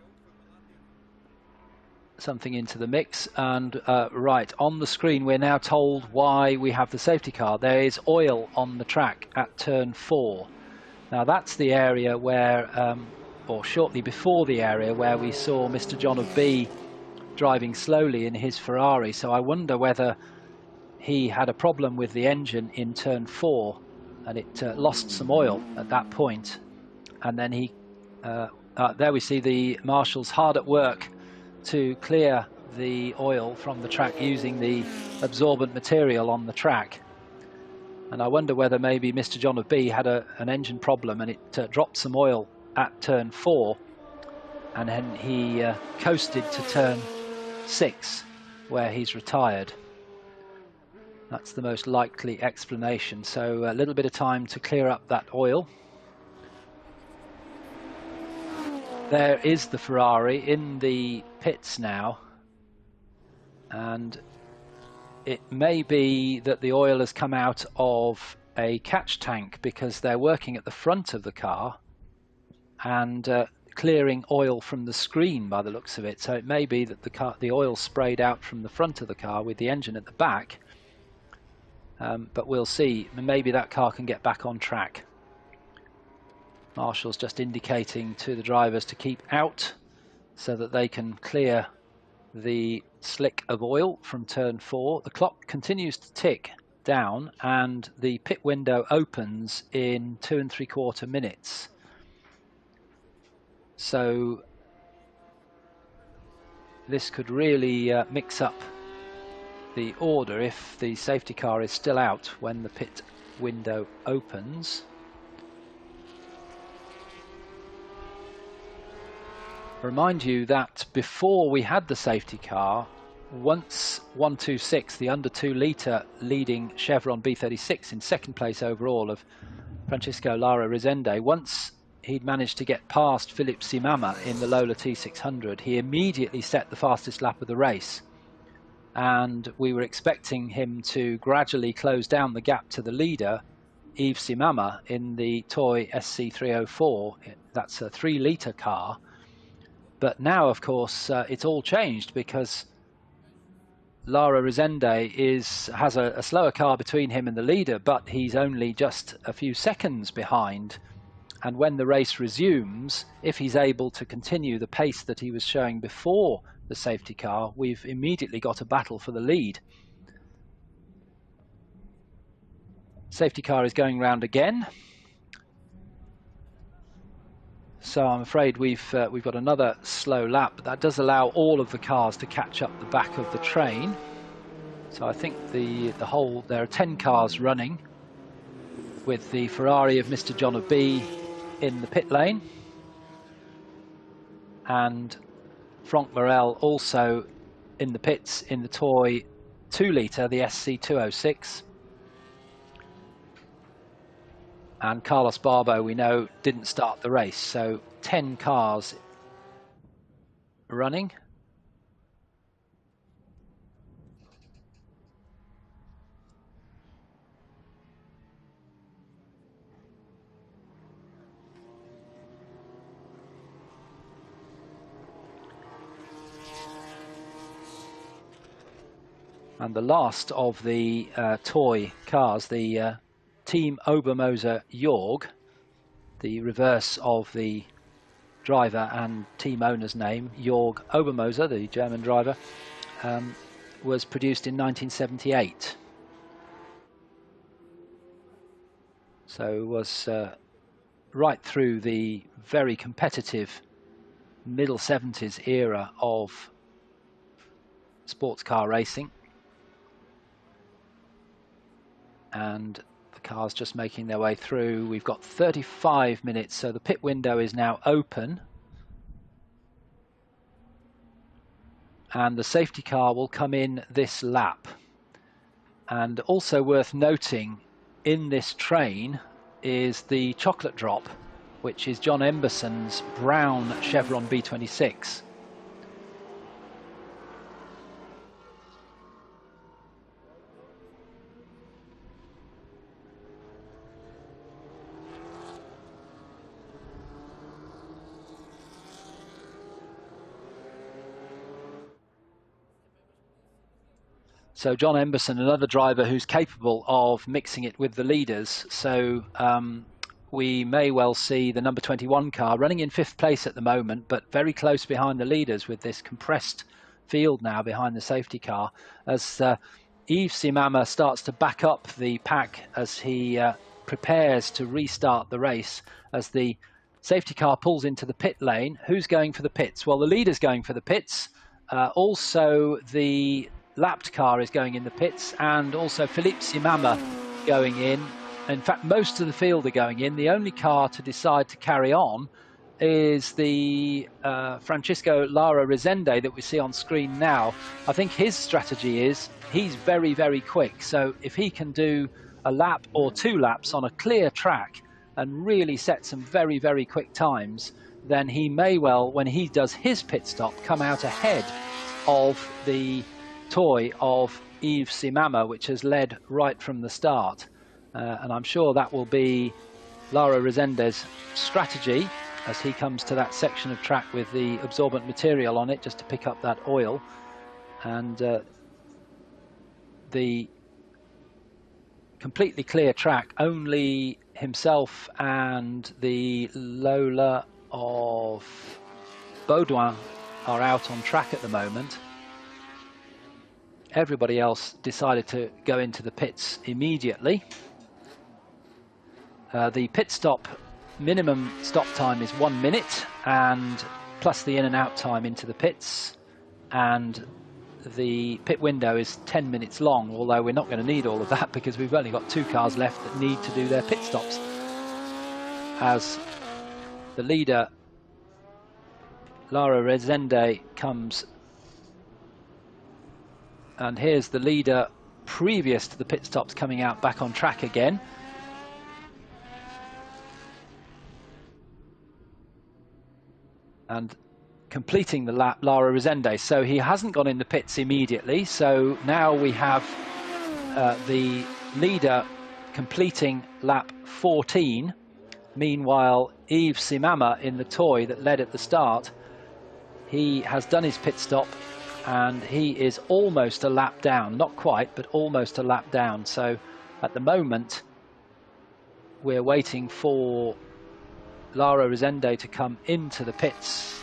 something into the mix. And right on the screen, we're now told why we have the safety car. There is oil on the track at turn 4. Now that's the area where, or shortly before the area where we saw Mr. John of B driving slowly in his Ferrari. So I wonder whether he had a problem with the engine in turn 4 and it lost some oil at that point. And then he, there we see the marshals hard at work to clear the oil from the track using the absorbent material on the track. And I wonder whether maybe Mr. John of B had an engine problem and it dropped some oil at turn 4, and then he coasted to turn 6 where he's retired. That's the most likely explanation. So a little bit of time to clear up that oil. There is the Ferrari in the pits now, and it may be that the oil has come out of a catch tank because they're working at the front of the car and clearing oil from the screen by the looks of it. So it may be that the oil sprayed out from the front of the car with the engine at the back, but we'll see. Maybe that car can get back on track. Marshall's just indicating to the drivers to keep out so that they can clear the slick of oil from turn 4. The clock continues to tick down, and the pit window opens in 2 3/4 minutes. So this could really mix up the order if the safety car is still out when the pit window opens. Remind you that before we had the safety car, once 126, the under 2 litre leading Chevron B36 in second place overall of Francisco Lara Rezende, once he'd managed to get past Philippe Simama in the Lola T600, he immediately set the fastest lap of the race. And we were expecting him to gradually close down the gap to the leader, Yves Simama, in the Toy SC304. That's a 3 litre car. But now, of course, it's all changed because Lara Rezende has a slower car between him and the leader, but he's only just a few seconds behind. And when the race resumes, if he's able to continue the pace that he was showing before the safety car, we've immediately got a battle for the lead. Safety car is going round again. So I'm afraid we've got another slow lap, but that does allow all of the cars to catch up the back of the train. So I think there are 10 cars running, with the Ferrari of Mr. John of B in the pit lane, and Franck Morel also in the pits in the Toy 2 litre, the SC206. And Carlos Barbo, we know, didn't start the race. So 10 cars running. And the last of the Toy cars, the Team Obermoser Jorg, the reverse of the driver and team owner's name, Jorg Obermoser, the German driver, was produced in 1978. So it was right through the very competitive middle 70s era of sports car racing. And cars just making their way through. We've got 35 minutes, so the pit window is now open. And the safety car will come in this lap. And also worth noting in this train is the chocolate drop, which is John Emberson's brown Chevron B26. So John Emberson, another driver who's capable of mixing it with the leaders. So we may well see the number 21 car running in 5th place at the moment, but very close behind the leaders with this compressed field now behind the safety car. As Yves Simama starts to back up the pack as he prepares to restart the race, as the safety car pulls into the pit lane. Who's going for the pits? Well, the leader's going for the pits. Also, the lapped car is going in the pits, and also Philippe Simama going in. In fact, most of the field are going in. The only car to decide to carry on is the Francisco Lara Rezende that we see on screen now. I think his strategy is he's very, very quick. So if he can do a lap or 2 laps on a clear track and really set some very, very quick times, then he may well, when he does his pit stop, come out ahead of the Toy of Yves Simama, which has led right from the start. And I'm sure that will be Lara Rezende's strategy as he comes to that section of track with the absorbent material on it, just to pick up that oil. And the completely clear track, only himself and the Lola of Baudouin are out on track at the moment. everybody else decided to go into the pits immediately. The pit stop minimum stop time is 1 minute, and plus the in and out time into the pits, and the pit window is 10 minutes long, although we're not going to need all of that because we've only got 2 cars left that need to do their pit stops. As the leader, Lara Rezende, comes, and here's the leader previous to the pit stops coming out back on track again. And completing the lap, Lara Rezende. So he hasn't gone in the pits immediately. So now we have the leader completing lap 14. Meanwhile, Yves Simama in the toy that led at the start, he has done his pit stop and he is almost a lap down. Not quite, but almost a lap down. So at the moment, we're waiting for Lara Rezende to come into the pits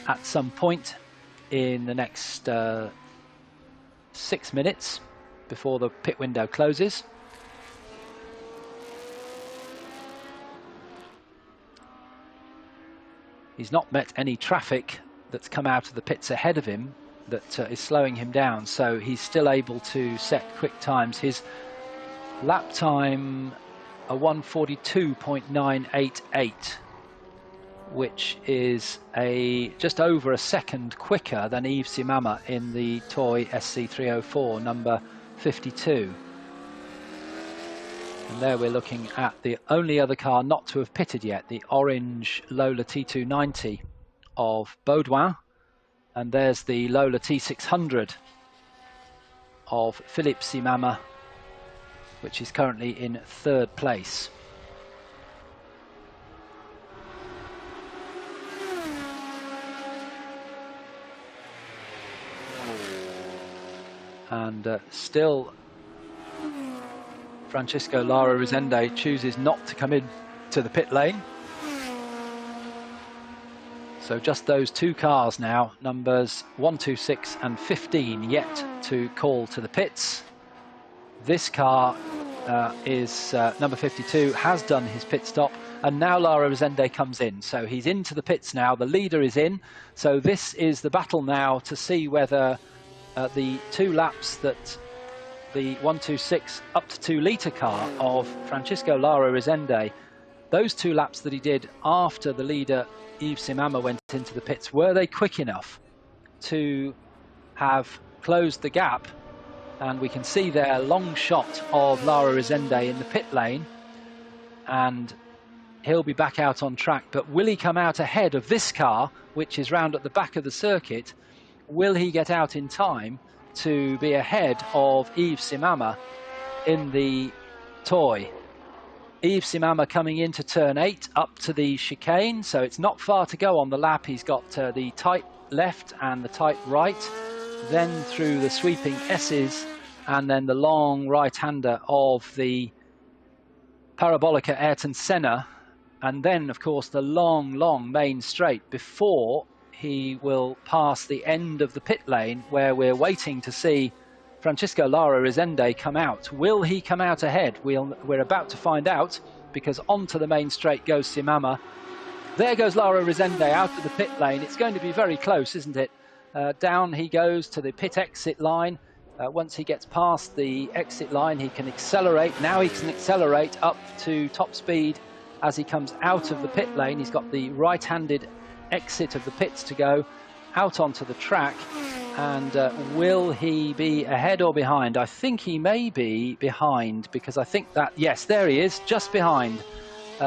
at some point in the next 6 minutes before the pit window closes. He's not met any traffic that's come out of the pits ahead of him that is slowing him down, so he's still able to set quick times. His lap time, a 1:42.988, which is just over a second quicker than Yves Simama in the toy SC304 number 52. And there we're looking at the only other car not to have pitted yet, the orange Lola T290 of Baudouin, and there's the Lola T600 of Philippe Simama, which is currently in 3rd place. And still Francisco Lara Rezende chooses not to come in to the pit lane. So just those 2 cars now, numbers 126 and 15, yet to call to the pits. This car is number 52, has done his pit stop, and now Lara Rezende comes in. So he's into the pits now, the leader is in. So this is the battle now to see whether the 2 laps that the 126 up to 2 litre car of Francisco Lara Rezende, those 2 laps that he did after the leader Yves Simama went into the pits, were they quick enough to have closed the gap? And we can see there a long shot of Lara Rezende in the pit lane, and he'll be back out on track. But will he come out ahead of this car, which is round at the back of the circuit? Will he get out in time to be ahead of Yves Simama in the toy? Yves Simama coming into turn 8 up to the chicane, so it's not far to go on the lap. He's got the tight left and the tight right, then through the sweeping S's, and then the long right-hander of the Parabolica Ayrton Senna, and then of course the long main straight before he will pass the end of the pit lane, where we're waiting to see Francisco Lara Rezende come out. Will he come out ahead? We're about to find out, because onto the main straight goes Simama. There goes Lara Rezende out of the pit lane. It's going to be very close, isn't it? Down he goes to the pit exit line. Once he gets past the exit line, he can accelerate. Now he can accelerate up to top speed as he comes out of the pit lane. He's got the right-handed exit of the pits to go out onto the track. And will he be ahead or behind? I think he may be behind, because I think that, yes, there he is, just behind.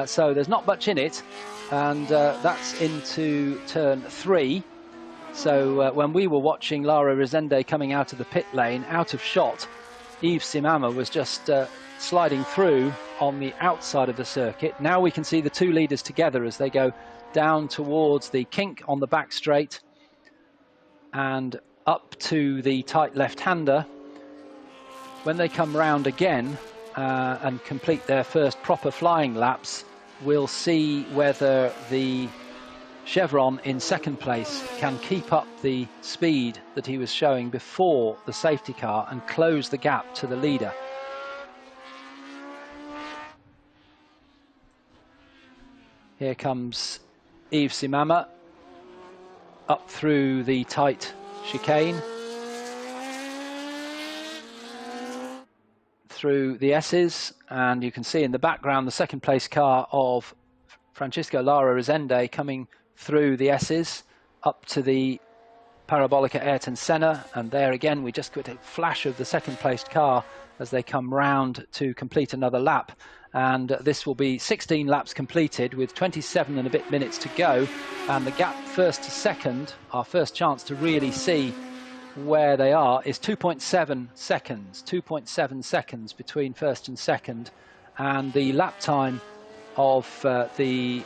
So there's not much in it, and that's into turn 3. So when we were watching Lara Rezende coming out of the pit lane, out of shot, Yves Simama was just sliding through on the outside of the circuit. Now we can see the 2 leaders together as they go down towards the kink on the back straight and up to the tight left-hander. When they come round again and complete their first proper flying laps, we'll see whether the Chevron in second place can keep up the speed that he was showing before the safety car and close the gap to the leader. Here comes Yves Simama up through the tight chicane, through the S's, and you can see in the background the second place car of Francisco Lara Rezende coming through the S's up to the Parabolica Ayrton Senna, and there again we just got a flash of the second placed car as they come round to complete another lap. And this will be 16 laps completed with 27 and a bit minutes to go, and the gap first to second, our first chance to really see where they are, is 2.7 seconds. 2.7 seconds between first and second, and the lap time of the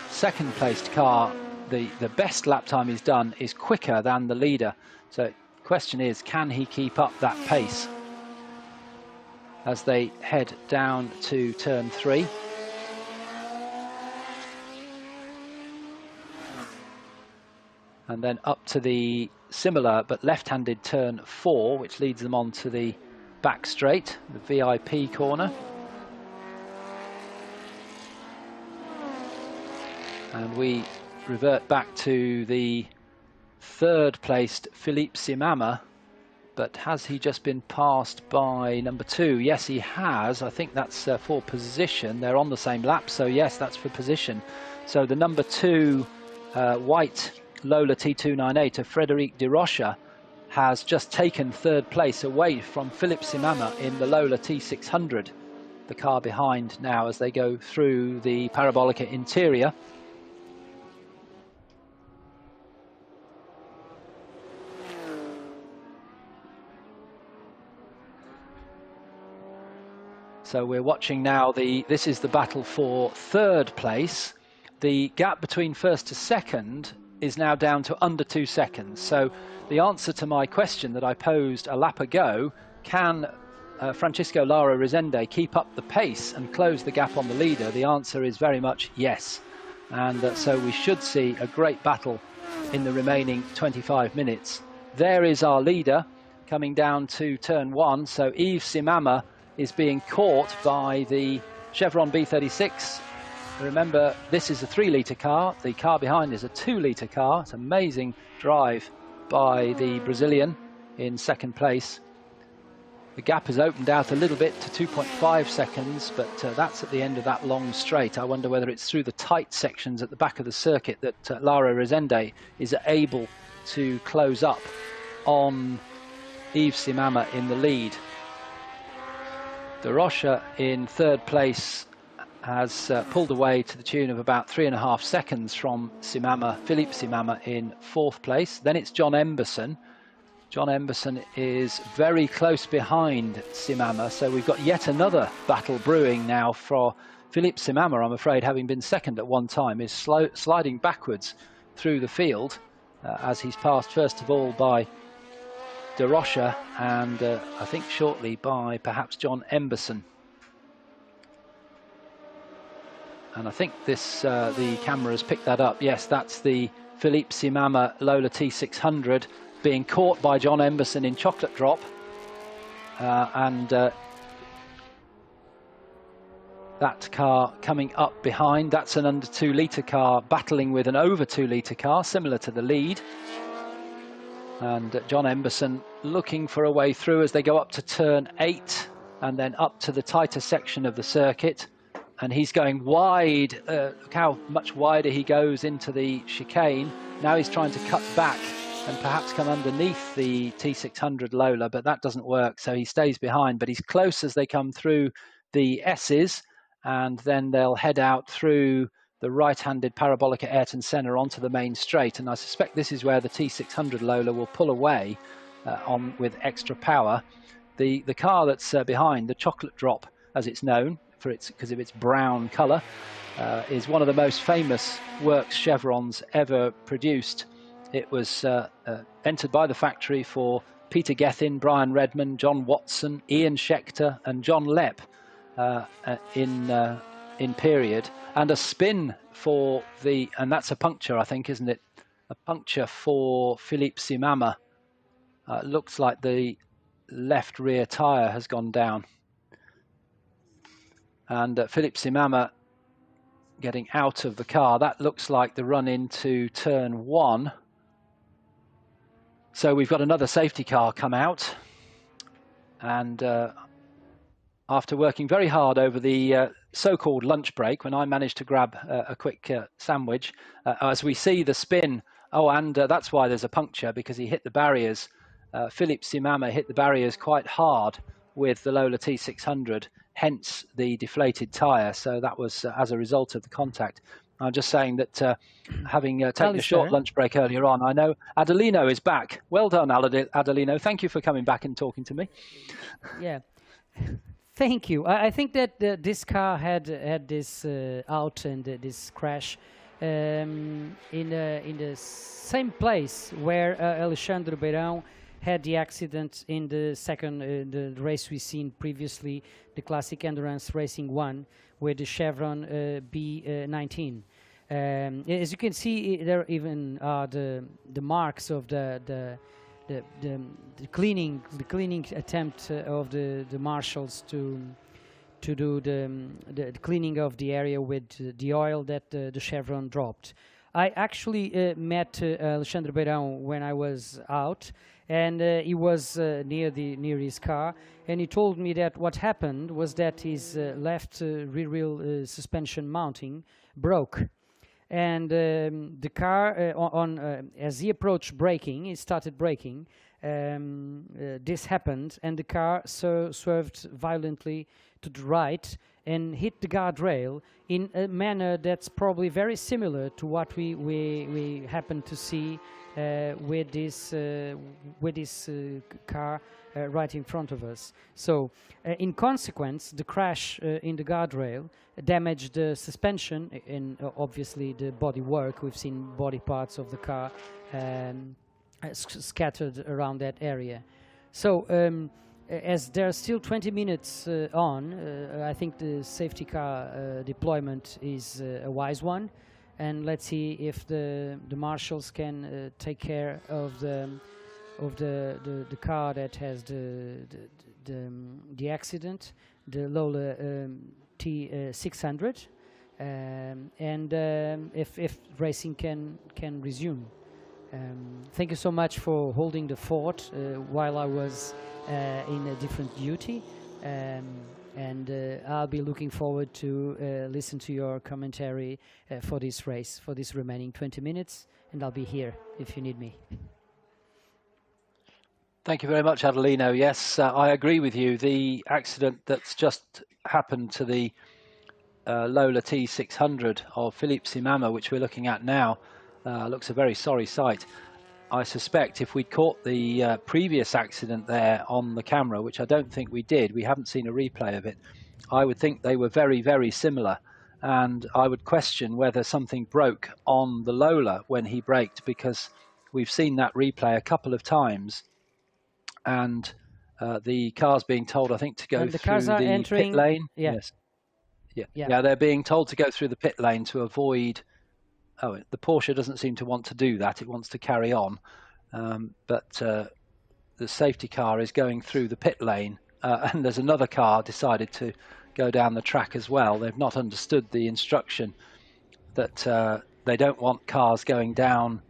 second placed car, the best lap time he's done, is quicker than the leader. So the question is, can he keep up that pace as they head down to turn 3? And then up to the similar but left-handed turn 4, which leads them on to the back straight, the VIP corner. And we revert back to the third placed Philippe Simama, but has he just been passed by number 2? Yes, he has. I think that's for position. They're on the same lap, so yes, that's for position. So the number 2 white Lola T298 of Frédéric de Rocha has just taken third place away from Philippe Simama in the Lola T600, the car behind now as they go through the Parabolica interior. So we're watching now, this is the battle for third place. The gap between first to second is now down to under 2 seconds. So the answer to my question that I posed a lap ago, can Francisco Lara Rezende keep up the pace and close the gap on the leader? The answer is very much yes. And so we should see a great battle in the remaining 25 minutes. There is our leader coming down to turn 1. So Yves Simama is being caught by the Chevron B36. Remember, this is a 3-litre car. The car behind is a 2-litre car. It's an amazing drive by the Brazilian in second place. The gap has opened out a little bit to 2.5 seconds, but that's at the end of that long straight. I wonder whether it's through the tight sections at the back of the circuit that Lara Rezende is able to close up on Yves Simama in the lead. De Rocha in third place has pulled away to the tune of about 3.5 seconds from Philippe Simama in fourth place. Then it's John Emberson. John Emberson is very close behind Simama, so we've got yet another battle brewing now for Philippe Simama, I'm afraid, having been second at one time, is sliding backwards through the field as he's passed first of all by De Rocha and I think shortly by perhaps John Emberson. And I think this the camera has picked that up. Yes, that's the Philippe Simama Lola T600 being caught by John Emberson in chocolate drop. That car coming up behind, that's an under 2-litre car battling with an over 2-litre car, similar to the lead. And John Emberson looking for a way through as they go up to turn 8 and then up to the tighter section of the circuit. And he's going wide. Look how much wider he goes into the chicane. Now he's trying to cut back and perhaps come underneath the T600 Lola, but that doesn't work, so he stays behind. But he's close as they come through the S's, and then they'll head out through the right-handed Parabolica Ayrton Senna onto the main straight. And I suspect this is where the T600 Lola will pull away on with extra power. The car that's behind, the chocolate drop, as it's known, because of its brown colour, is one of the most famous works Chevrons ever produced. It was entered by the factory for Peter Gethin, Brian Redman, John Watson, Ian Schechter and John Lepp in period. And a spin for and that's a puncture, I think, isn't it? A puncture for Philippe Simama. Looks like the left rear tyre has gone down. And Philippe Simama getting out of the car. That looks like the run into turn 1. So we've got another safety car come out. And after working very hard over the so-called lunch break, when I managed to grab a quick sandwich, as we see the spin, and that's why there's a puncture, because he hit the barriers. Philippe Simama hit the barriers quite hard with the Lola T600, hence the deflated tyre. So that was as a result of the contact. I'm just saying that having taken a short lunch break earlier on, I know Adelino is back. Well done, Adelino. Thank you for coming back and talking to me. Yeah. Thank you. I think that this car had this out and this crash in the same place where Alexandre Beirão had the accident in the second the race we've seen previously, the Classic Endurance Racing 1, with the Chevron B19. As you can see, there even are the marks of the cleaning attempt of the marshals to do the cleaning of the area with the oil that the Chevron dropped. I actually met Alexandre Beirão when I was out, and he was near his car, and he told me that what happened was that his left rear wheel suspension mounting broke. And the car, as he approached braking, he started braking. This happened, and the car swerved violently to the right and hit the guardrail in a manner that's probably very similar to what we happen to see with this car right in front of us. So, in consequence, the crash in the guardrail damaged the suspension and obviously the body work. We've seen body parts of the car scattered around that area. So, as there are still 20 minutes on, I think the safety car deployment is a wise one, and let's see if the marshals can take care of the car that has the accident, the Lola T600, and if racing can resume. Thank you so much for holding the fort while I was in a different duty, and I'll be looking forward to listen to your commentary for this race, for this remaining 20 minutes, and I'll be here if you need me. Thank you very much, Adelino. Yes, I agree with you. The accident that's just happened to the Lola T600 of Philippe Simama, which we're looking at now, looks a very sorry sight. I suspect if we'd caught the previous accident there on the camera, which I don't think we did, we haven't seen a replay of it, I would think they were very, very similar. And I would question whether something broke on the Lola when he braked, because we've seen that replay a couple of times. And the car's being told, I think, to go through the pit lane. Yeah. Yes. Yeah, they're being told to go through the pit lane to avoid... Oh, the Porsche doesn't seem to want to do that. It wants to carry on. But the safety car is going through the pit lane. And there's another car decided to go down the track as well. They've not understood the instruction that they don't want cars going down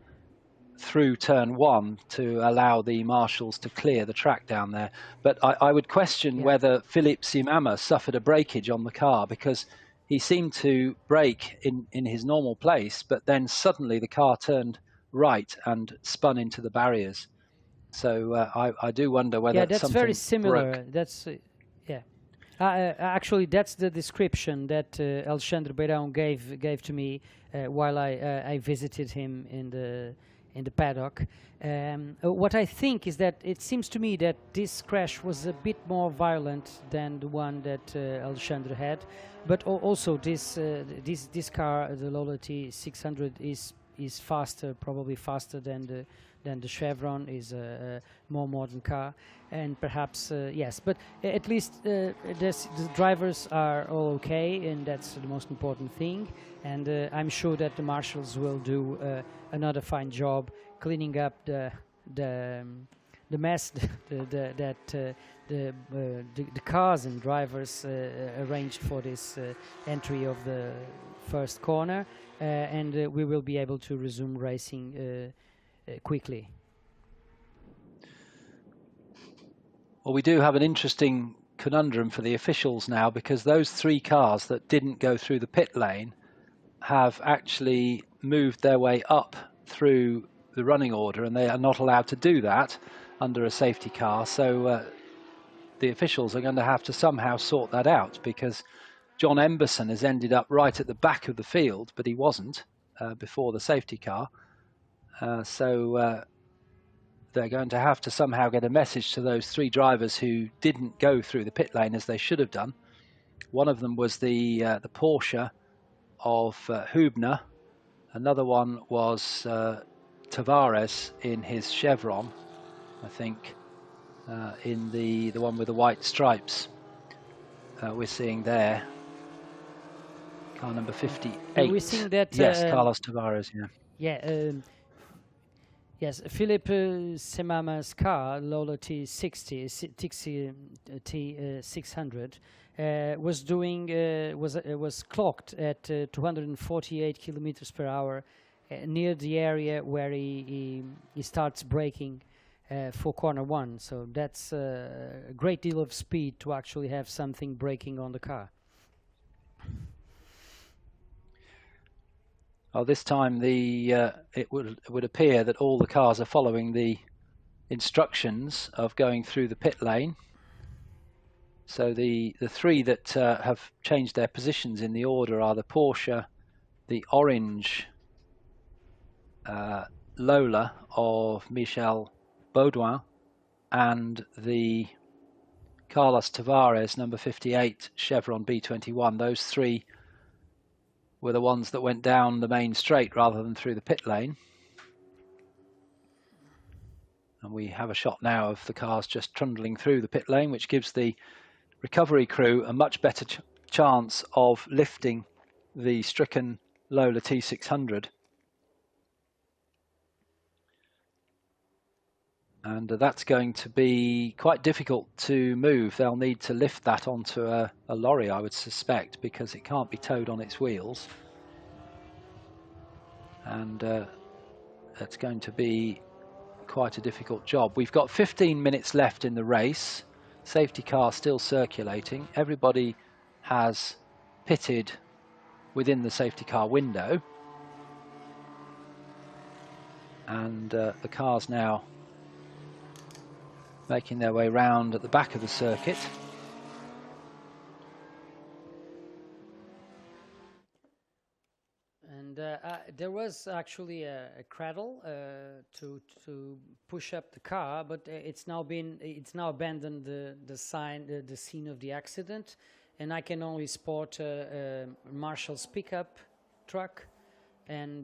through turn 1 to allow the marshals to clear the track down there. But I would question whether Philippe Simama suffered a breakage on the car, because he seemed to brake in his normal place, but then suddenly the car turned right and spun into the barriers. So I do wonder whether that's something very similar. broke. That's actually that's the description that Alexandre Beirão gave to me while I visited him in the paddock. What I think is that it seems to me that this crash was a bit more violent than the one that Alexandre had, but also this car, the Lola T600, is faster, probably faster than than the Chevron. Is a more modern car, and perhaps yes, but at least the drivers are all okay, and that's the most important thing. And I'm sure that the marshals will do another fine job cleaning up the mess that the cars and drivers arranged for this entry of the first corner, and we will be able to resume racing quickly. Well, we do have an interesting conundrum for the officials now, because those three cars that didn't go through the pit lane have actually moved their way up through the running order, and they are not allowed to do that under a safety car. So the officials are going to have to somehow sort that out, because John Emberson has ended up right at the back of the field, but he wasn't before the safety car. So they're going to have to somehow get a message to those three drivers who didn't go through the pit lane as they should have done. One of them was the Porsche of Hübner. Another one was Tavares in his Chevron, I think, in the one with the white stripes we're seeing there. Car number 58. We're seeing that. Yes, Carlos Tavares, yeah. Yeah. Yes, Philippe Semama's car, Lola T60, T600, was clocked at 248 kilometers per hour near the area where he starts braking for corner one. So that's a great deal of speed to actually have something braking on the car. Well, this time it would appear that all the cars are following the instructions of going through the pit lane. So the three that have changed their positions in the order are the Porsche, the orange Lola of Michel Baudouin, and the Carlos Tavares number 58 Chevron B21. Those three were the ones that went down the main straight rather than through the pit lane. And we have a shot now of the cars just trundling through the pit lane, which gives the recovery crew a much better chance of lifting the stricken Lola T600. And that's going to be quite difficult to move. They'll need to lift that onto a lorry, I would suspect, because it can't be towed on its wheels. And it's going to be quite a difficult job. We've got 15 minutes left in the race. Safety car still circulating. Everybody has pitted within the safety car window. And the cars now making their way round at the back of the circuit. And there was actually a cradle to push up the car, but it's now abandoned the scene of the accident, and I can only spot Marshall's pickup truck and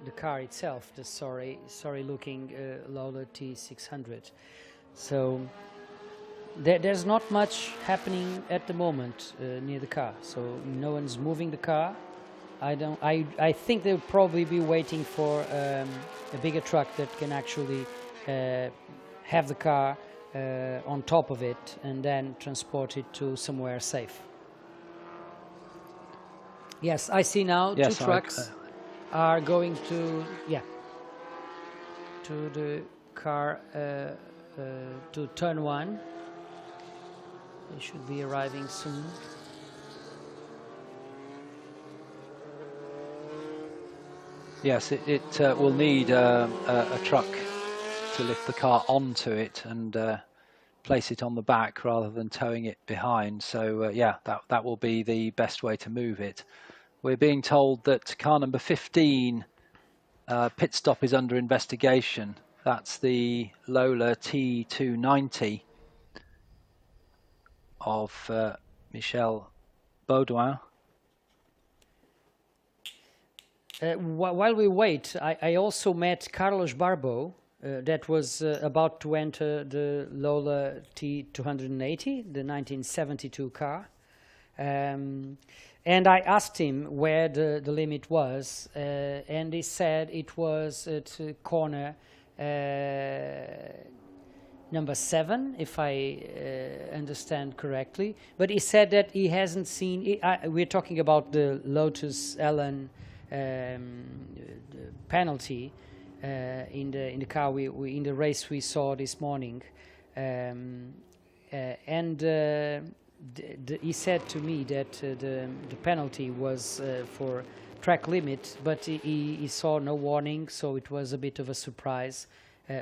the car itself, the sorry looking Lola T600. So there's not much happening at the moment near the car, so no one's moving the car. I think they'll probably be waiting for a bigger truck that can actually have the car on top of it and then transport it to somewhere safe. Yes, I see now two trucks are going to the car to turn one. They should be arriving soon. Yes, it will need a truck to lift the car onto it and place it on the back rather than towing it behind. So yeah, that will be the best way to move it. We're being told that car number 15 pit stop is under investigation. That's the Lola T290 of Michel Baudouin. While we wait, I also met Carlos Barbo, that was about to enter the Lola T280, the 1972 car. And I asked him where the limit was, and he said it was at corner number 7, if I understand correctly. But he said that he hasn't seen, we're talking about the Lotus Elan penalty in the car in the race we saw this morning, he said to me that the penalty was for track limit, but he saw no warning, so it was a bit of a surprise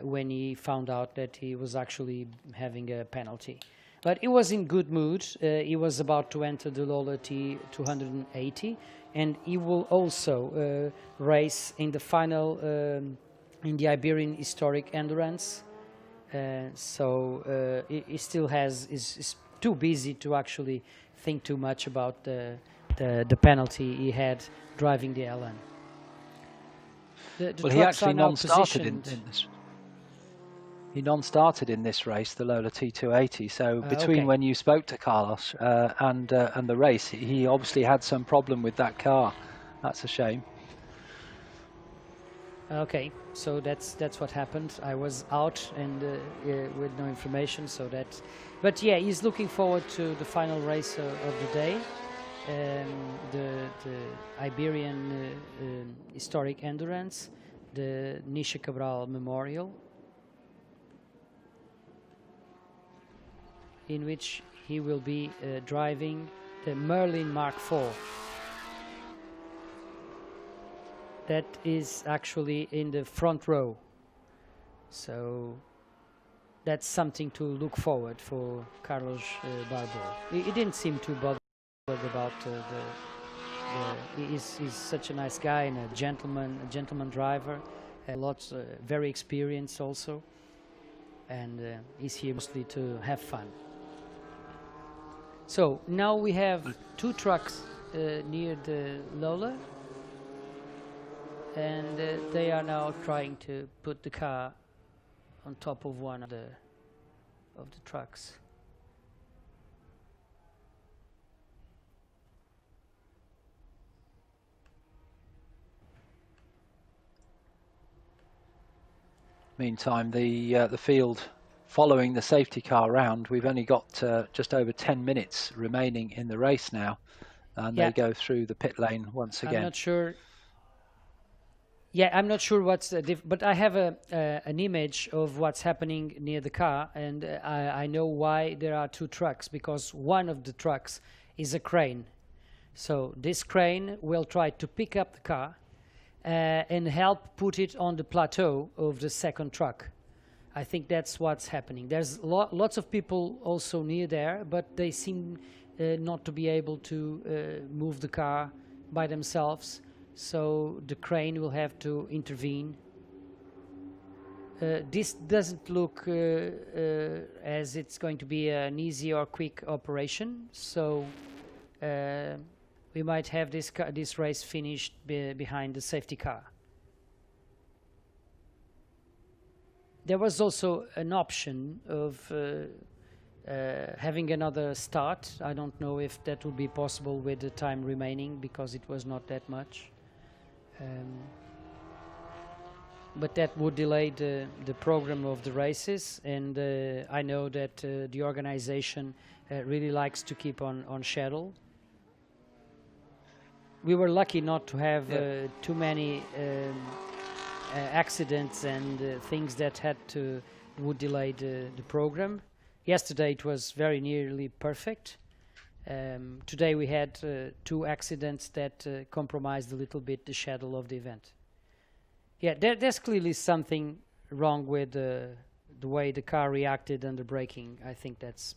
when he found out that he was actually having a penalty. But he was in good mood. He was about to enter the Lola T280, and he will also race in the final in the Iberian Historic Endurance. So he still is too busy to actually think too much about the penalty he had driving the Elan. Well, he actually non-started in this. He non-started in this race, the Lola T280. So between when you spoke to Carlos and the race, he obviously had some problem with that car. That's a shame. Okay, so that's what happened. I was out and with no information, so that. But yeah, he's looking forward to the final race of the day, the Iberian Historic Endurance, the Nisha Cabral Memorial, in which he will be driving the Merlin Mark IV. That is actually in the front row. So that's something to look forward for Carlos Barbo. He didn't seem too bothered about he's such a nice guy and a gentleman driver, lots very experienced also, and he's here mostly to have fun. So now we have 2 trucks near the Lola, and they are now trying to put the car on top of one of the trucks. Meantime, the field following the safety car round, we've only got just over 10 minutes remaining in the race now, and they go through the pit lane once again. I'm not sure. Yeah, I'm not sure what's the but I have an image of what's happening near the car, and I know why there are 2 trucks, because one of the trucks is a crane. So this crane will try to pick up the car and help put it on the plateau of the second truck. I think that's what's happening. There's lots of people also near there, but they seem not to be able to move the car by themselves. So the crane will have to intervene. This doesn't look as it's going to be an easy or quick operation. So we might have this race finished behind the safety car. There was also an option of having another start. I don't know if that would be possible with the time remaining, because it was not that much. But that would delay the program of the races, and I know that the organization really likes to keep on schedule. We were lucky not to have too many accidents and things that would delay the program. Yesterday it was very nearly perfect. Today we had 2 accidents that compromised a little bit the schedule of the event. Yeah, there's clearly something wrong with the way the car reacted under braking. I think that's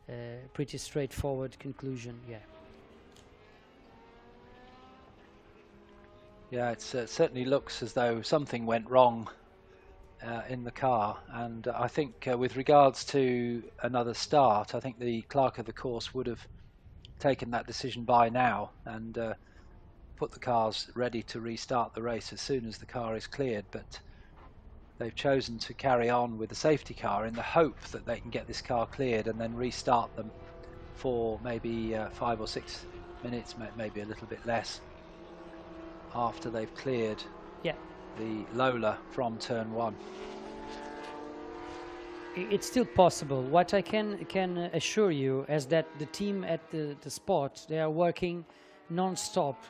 a pretty straightforward conclusion, yeah. Yeah, it certainly looks as though something went wrong in the car, and I think with regards to another start, I think the clerk of the course would have taken that decision by now and put the cars ready to restart the race as soon as the car is cleared, but they've chosen to carry on with the safety car in the hope that they can get this car cleared and then restart them for maybe 5 or 6 minutes, maybe a little bit less, after they've cleared the Lola from turn 1. It's still possible. What I can assure you is that the team at the spot, they are working non-stop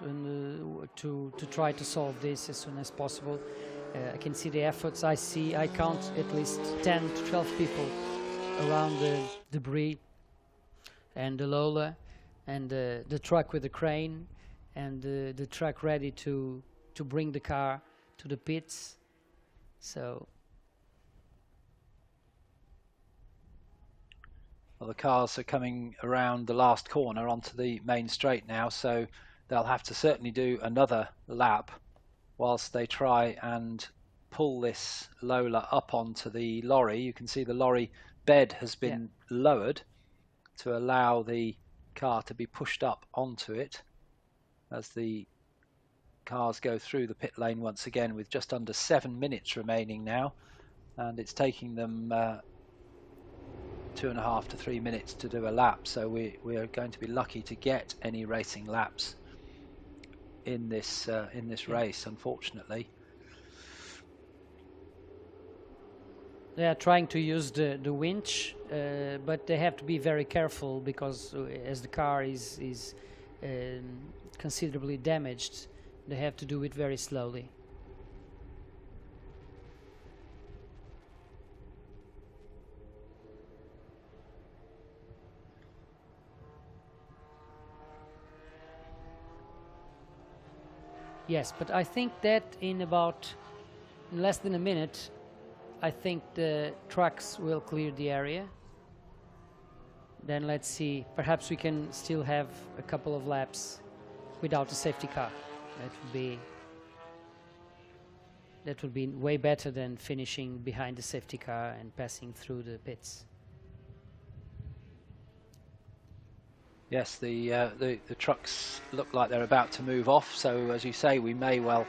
to try to solve this as soon as possible. I can see the efforts. I count at least 10 to 12 people around the debris and the Lola and the truck with the crane and the truck ready to bring the car to the pits. So well, the cars are coming around the last corner onto the main straight now, so they'll have to certainly do another lap whilst they try and pull this Lola up onto the lorry. You can see the lorry bed has been lowered to allow the car to be pushed up onto it as the cars go through the pit lane once again, with just under 7 minutes remaining now, and it's taking them 2.5 to 3 minutes to do a lap, so we are going to be lucky to get any racing laps in this race, unfortunately. They are trying to use the winch, but they have to be very careful because as the car is considerably damaged, they have to do it very slowly. Yes, but I think that in less than a minute, I think the trucks will clear the area. Then let's see, perhaps we can still have a couple of laps without a safety car. That would be way better than finishing behind the safety car and passing through the pits. Yes, the trucks look like they're about to move off, so as you say, we may well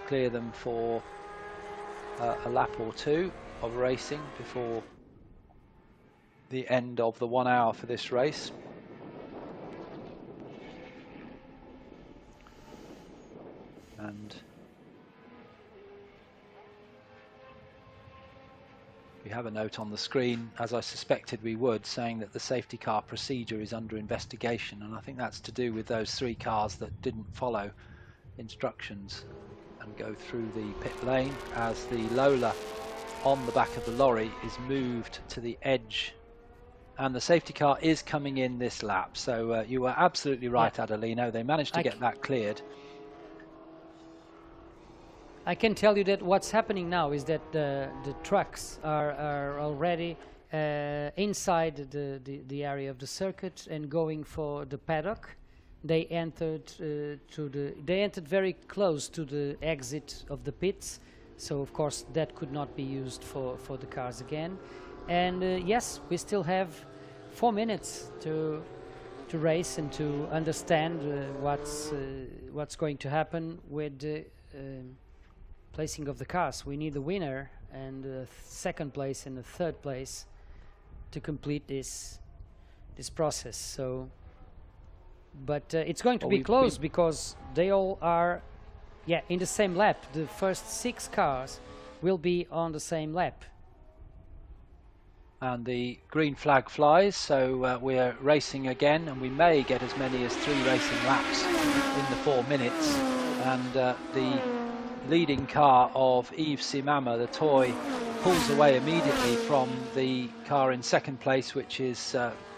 clear them for a lap or two of racing before the end of the 1 hour for this race. And we have a note on the screen, as I suspected we would, saying that the safety car procedure is under investigation, and I think that's to do with those 3 cars that didn't follow instructions and go through the pit lane, as the Lola on the back of the lorry is moved to the edge, and the safety car is coming in this lap. So you were absolutely right, Adelino. They managed to get that cleared. I can tell you that what's happening now is that the trucks are already inside the area of the circuit and going for the paddock. They entered very close to the exit of the pits, so of course that could not be used for the cars again. And yes, we still have 4 minutes to race and to understand what's going to happen with the placing of the cars. We need the winner and the second place and the third place to complete this process. So, but it's going to be close because they all are, in the same lap. The first 6 cars will be on the same lap. And the green flag flies, so we're racing again, and we may get as many as 3 racing laps in the 4 minutes. And the leading car of Yves Simama, the toy, pulls away immediately from the car in second place, which is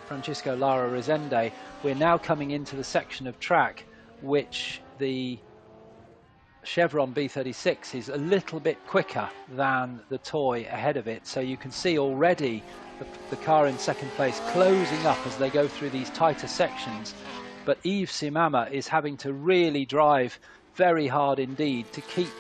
Francisco Lara Rezende. We're now coming into the section of track which the Chevron B36 is a little bit quicker than the toy ahead of it, so you can see already the car in second place closing up as they go through these tighter sections. But Yves Simama is having to really drive very hard indeed to keep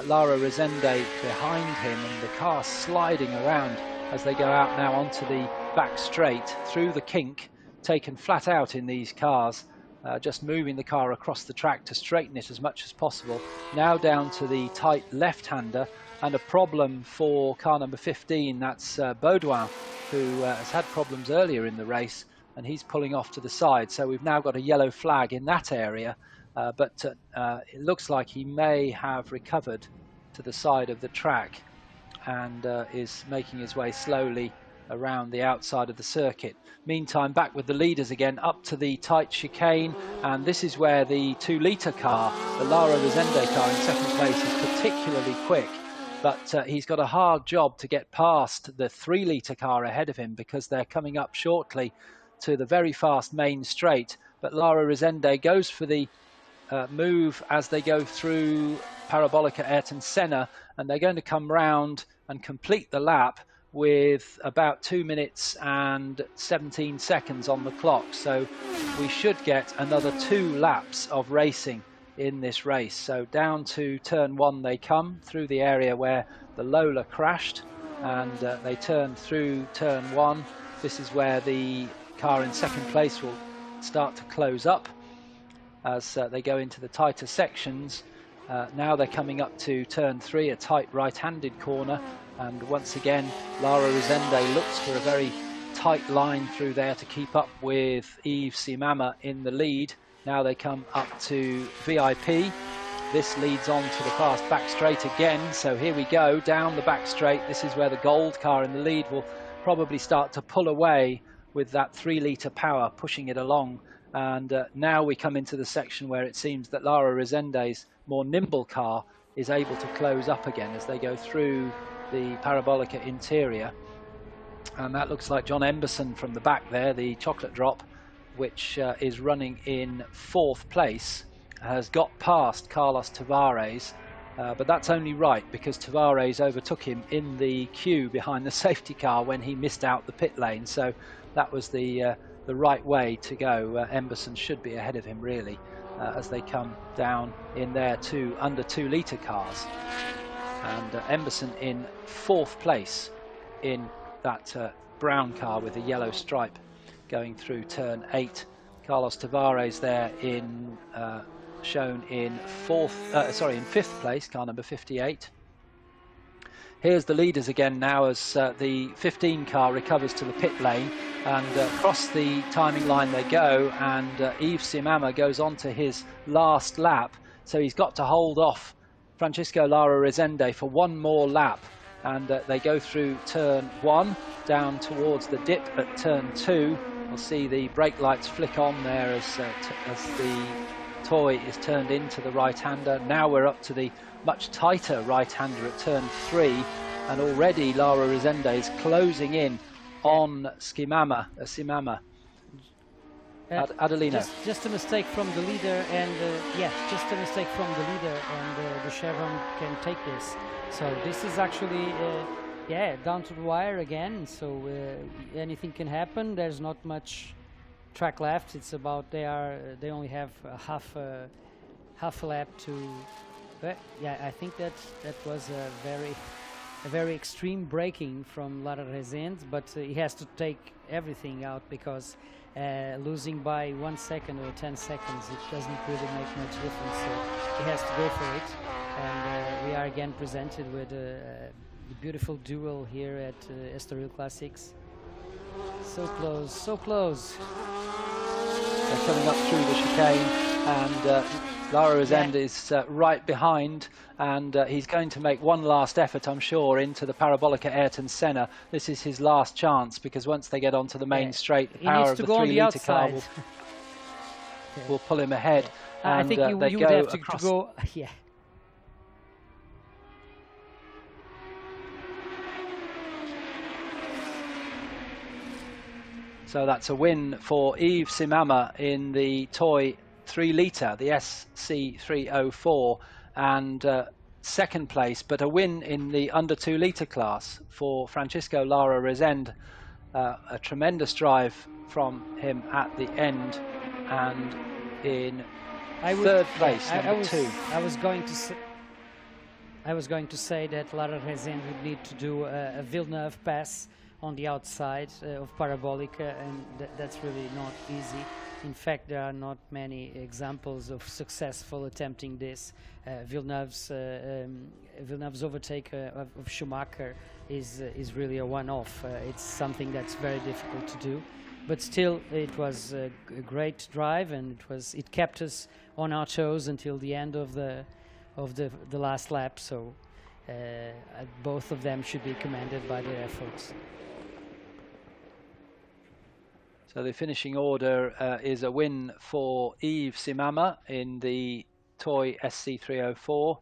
Lara Rezende behind him, and the car sliding around as they go out now onto the back straight through the kink, taken flat out in these cars, just moving the car across the track to straighten it as much as possible. Now down to the tight left-hander, and a problem for car number 15, that's Baudouin, who has had problems earlier in the race, and he's pulling off to the side. So we've now got a yellow flag in that area, but it looks like he may have recovered to the side of the track and is making his way slowly around the outside of the circuit. Meantime, back with the leaders again, up to the tight chicane, and this is where the 2-litre car, the Lara Resende car in second place, is particularly quick. But he's got a hard job to get past the 3-litre car ahead of him, because they're coming up shortly to the very fast main straight. But Lara Resende goes for the move as they go through Parabolica Ayrton Senna, and they're going to come round and complete the lap with about 2 minutes and 17 seconds on the clock. So we should get another 2 laps of racing in this race. So down to turn 1 they come, through the area where the Lola crashed, and they turn through turn 1. This is where the car in second place will start to close up as they go into the tighter sections. Now they're coming up to turn 3, a tight right-handed corner, and once again Lara Resende looks for a very tight line through there to keep up with Yves Simama in the lead. Now they come up to VIP. This leads on to the fast back straight again, so here we go down the back straight. This is where the gold car in the lead will probably start to pull away with that 3-litre power pushing it along. And now we come into the section where it seems that Lara Resende's more nimble car is able to close up again as they go through the Parabolica interior. And that looks like John Emberson from the back there, the chocolate drop, which is running in 4th place, has got past Carlos Tavares, but that's only right because Tavares overtook him in the queue behind the safety car when he missed out the pit lane. So that was the right way to go. Emberson should be ahead of him really as they come down in their under 2-litre cars. And Emberson in 4th place in that brown car with a yellow stripe going through turn 8. Carlos Tavares there in shown in 5th place, car number 58. Here's the leaders again now as the 15 car recovers to the pit lane, and across the timing line they go, and Yves Simama goes on to his last lap, so he's got to hold off Francisco Lara Resende for one more lap, and they go through turn 1 down towards the dip at turn 2. We'll see the brake lights flick on there as the toy is turned into the right-hander. Now we're up to the much tighter right-hander at turn 3, and already Lara Resende is closing in on Simama. Adelino. Just a mistake from the leader, and just a mistake from the leader, and the Chevron can take this. So this is actually down to the wire again. So anything can happen. There's not much track left. It's about they only have half a lap to. But I think that was a very extreme braking from Lara Resende, but he has to take everything out because losing by 1 second or 10 seconds, it doesn't really make much difference. So he has to go for it, and we are again presented with a beautiful duel here at Estoril Classics. So close, so close. They're coming up through the chicane, and Lara Resende is right behind, and he's going to make one last effort, I'm sure, into the Parabolica Ayrton Senna. This is his last chance, because once they get onto the main straight, the power of the 3-litre car will pull him ahead. I think you would have to go. Yeah. So that's a win for Yves Simama in the toy 3-litre, the SC304, and second place, but a win in the under 2-litre class for Francisco Lara Resende. A tremendous drive from him at the end, and in third place, number 2. I was going to say that Lara Resende would need to do a Villeneuve pass on the outside of Parabolica, and that's really not easy. In fact, there are not many examples of successful attempting this. Villeneuve's overtake of Schumacher is really a one-off. It's something that's very difficult to do, but still, it was a great drive, and it kept us on our toes until the end of the last lap. So both of them should be commended by their efforts. So the finishing order is a win for Yves Simama in the Toy SC304,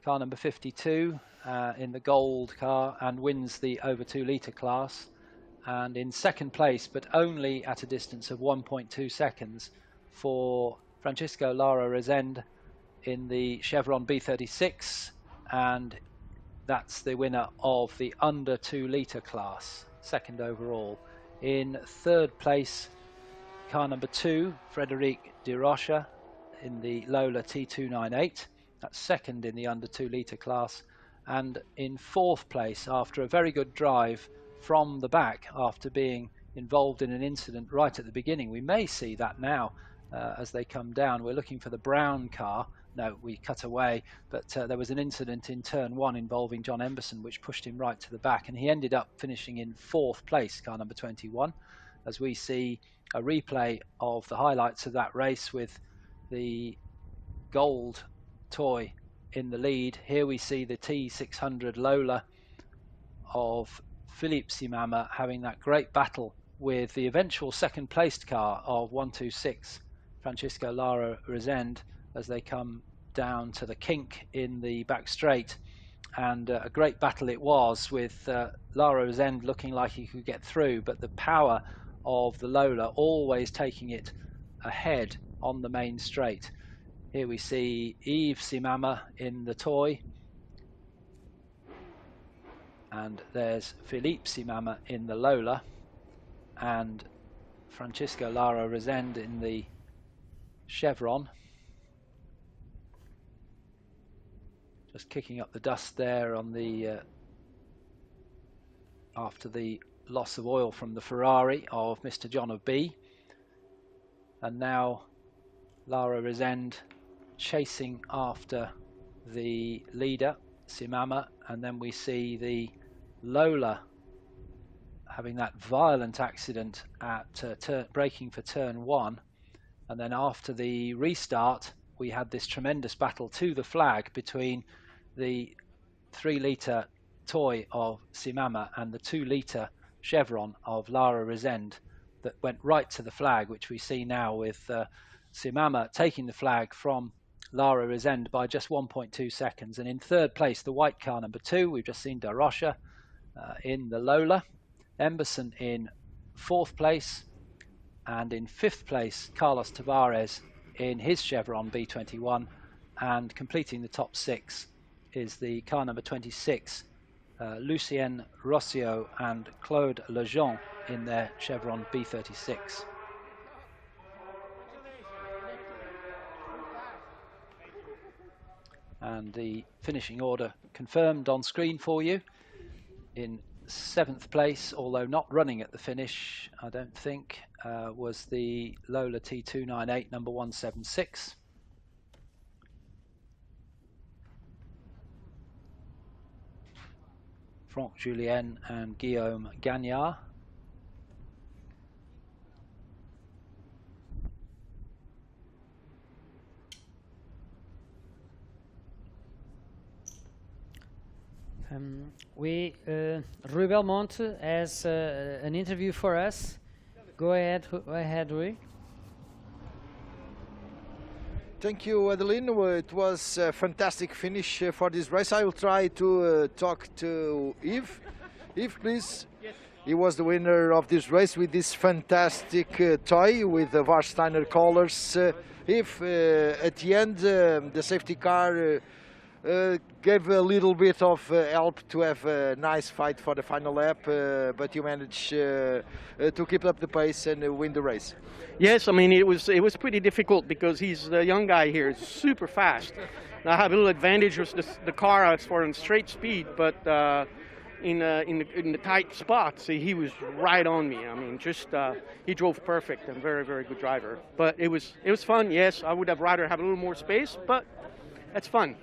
car number 52 in the gold car, and wins the over 2 litre class. And in second place, but only at a distance of 1.2 seconds, for Francisco Lara Rezende in the Chevron B36, and that's the winner of the under 2 litre class, second overall. In third place, car number 2, Frédéric de Rocha in the Lola T298. That's second in the under 2 litre class. And in fourth place, after a very good drive from the back, after being involved in an incident right at the beginning. We may see that now as they come down. We're looking for the brown car. No, we cut away, but there was an incident in turn 1 involving John Emberson, which pushed him right to the back, and he ended up finishing in fourth place, car number 21, as we see a replay of the highlights of that race with the gold toy in the lead. Here we see the T600 Lola of Philippe Simama having that great battle with the eventual second placed car of 126 Francisco Lara Rezende as they come down to the kink in the back straight. And a great battle it was, with Lara Rezende looking like he could get through, but the power of the Lola always taking it ahead on the main straight. Here we see Yves Simama in the toy, and there's Philippe Simama in the Lola, and Francisco Lara Rezende in the Chevron. Just kicking up the dust there on the after the loss of oil from the Ferrari of Mr. John of B. And now Lara Rezende chasing after the leader, Simama, and then we see the Lola having that violent accident at braking for turn 1, and then after the restart we had this tremendous battle to the flag between the 3 litre toy of Simama and the 2 litre Chevron of Lara Rezende that went right to the flag, which we see now with Simama taking the flag from Lara Rezende by just 1.2 seconds. And in third place, the white car number 2, we've just seen Da Rocha in the Lola, Emberson in fourth place, and in fifth place, Carlos Tavares in his Chevron B21, and completing the top 6 is the car number 26, Lucien Rossio and Claude Lejean in their Chevron B36. And the finishing order confirmed on screen for you. In 7th place, although not running at the finish, I don't think, was the Lola T298 number 176. Franck Julien and Guillaume Gagnard. Rui Belmonte has an interview for us. Go ahead, Rui. Thank you, Adeline. It was a fantastic finish for this race. I will try to talk to Yves. Yves, please. Yes. He was the winner of this race with this fantastic toy with the Warsteiner colors. Yves, at the end, the safety car gave a little bit of help to have a nice fight for the final lap, but you managed to keep up the pace and win the race. Yes, I mean it was pretty difficult because he's a young guy here, he's super fast. I have a little advantage with the car as far as straight speed, but in the tight spots, he was right on me. I mean, just he drove perfect and very, very good driver. But it was fun. Yes, I would have rather have a little more space, but that's fun.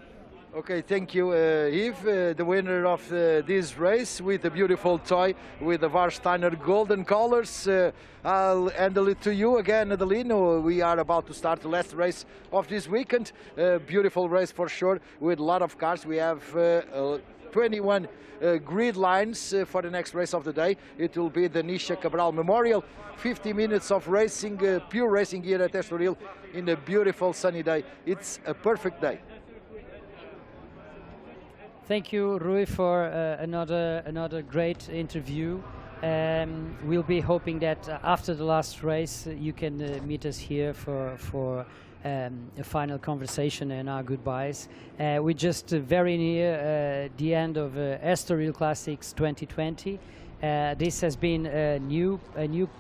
Okay, thank you, Yves, the winner of this race with a beautiful toy with the Warsteiner golden colors. I'll handle it to you again, Adelino. We are about to start the last race of this weekend. Beautiful race for sure, with a lot of cars. We have 21 grid lines for the next race of the day. It will be the Nisha Cabral Memorial. 50 minutes of racing, pure racing here at Estoril in a beautiful sunny day. It's a perfect day. Thank you, Rui, for another great interview. We'll be hoping that after the last race you can meet us here for a final conversation and our goodbyes. We're just very near the end of Estoril Classics 2020. This has been a new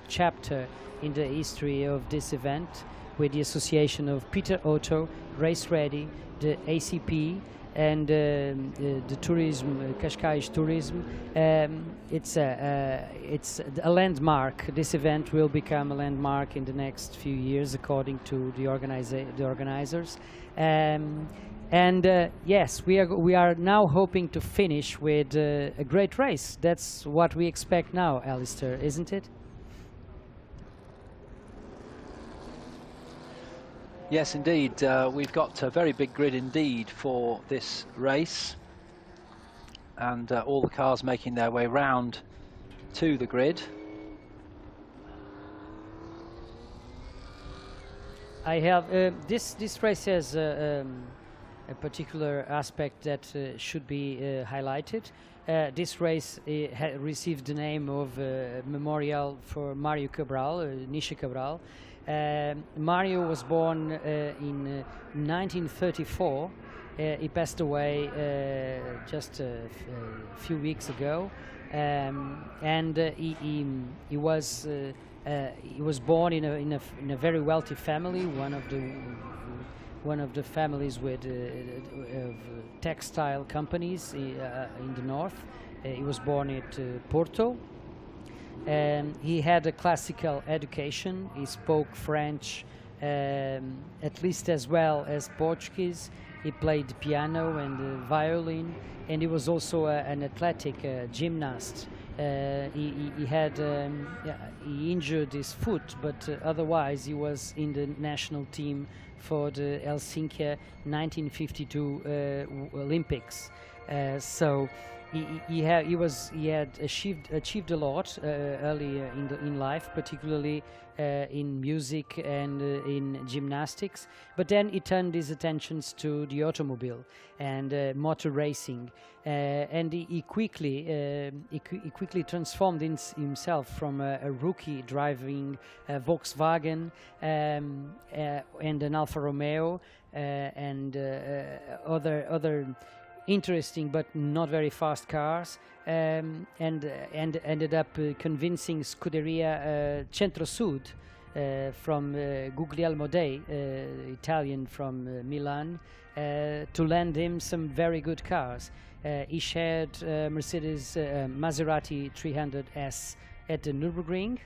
chapter in the history of this event, with the association of Peter Otto, Race Ready, the ACP, and the tourism, Cascais Tourism. It's a landmark. This event will become a landmark in the next few years, according to the organizers. Yes, we are now hoping to finish with a great race. That's what we expect now, Alistair, isn't it? Yes, indeed. We've got a very big grid indeed for this race, and all the cars making their way round to the grid. I have this race has a particular aspect that should be highlighted. This race received the name of memorial for Mario Cabral, Nisha Cabral. Mario was born in 1934. He passed away just a few weeks ago, and he was born in a very wealthy family, one of the families with textile companies in the north. He was born at Porto. He had a classical education. He spoke French at least as well as Portuguese. He played piano and violin, and he was also an athletic gymnast. He injured his foot, but otherwise he was in the national team for the Helsinki 1952 Olympics. So he had achieved a lot early in life, particularly in music and in gymnastics. But then he turned his attentions to the automobile and motor racing, and he quickly transformed himself from a rookie driving a Volkswagen and an Alfa Romeo and other interesting but not very fast cars, and ended up convincing Scuderia Centro Sud from Guglielmo Dei, Italian from Milan, to lend him some very good cars. He shared Mercedes Maserati 300S at the Nürburgring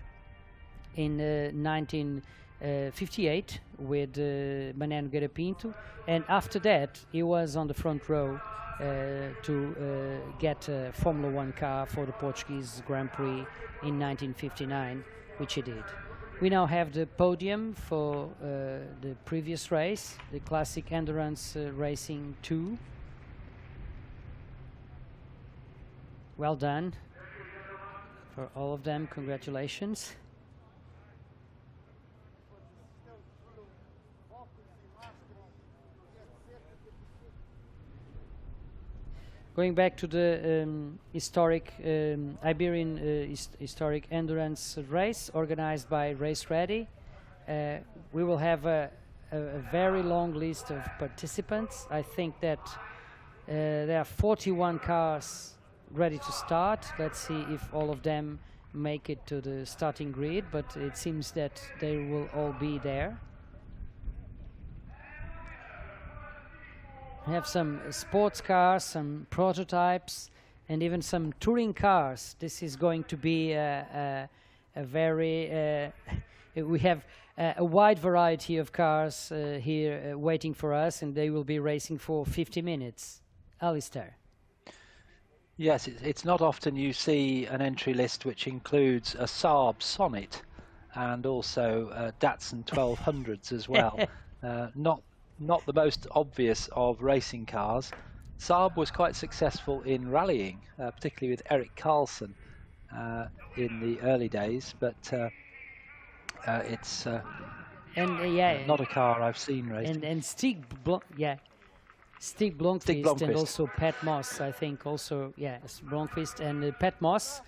in 1958 with Maneno Garapinto, and after that he was on the front row to get a Formula One car for the Portuguese Grand Prix in 1959, which he did. We now have the podium for the previous race, the Classic Endurance Racing 2. Well done for all of them, congratulations. Going back to the historic Iberian historic endurance race organized by Race Ready, we will have a very long list of participants. I think that there are 41 cars ready to start. Let's see if all of them make it to the starting grid, but it seems that they will all be there. We have some sports cars, some prototypes, and even some touring cars. This is going to be a very we have a wide variety of cars here waiting for us, and they will be racing for 50 minutes. Alistair. Yes, it's not often you see an entry list which includes a Saab Sonnet and also Datsun 1200s as well. Not the most obvious of racing cars. Saab was quite successful in rallying, particularly with Eric Carlson in the early days, but it's not a car I've seen racing. And Stig Blomqvist and also Pat Moss, I think also, yes, Blomqvist and Pat Moss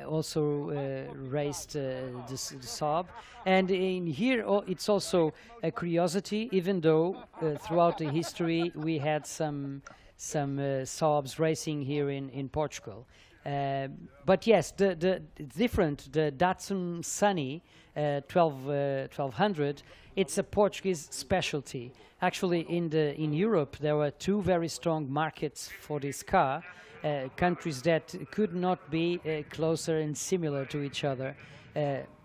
also raced the Saab. And in here it's also a curiosity, even though throughout the history we had some Saabs racing here in Portugal. But yes, it's different. The Datsun Sunny 1200, it's a Portuguese specialty. Actually, in Europe there were two very strong markets for this car, countries that could not be closer and similar to each other,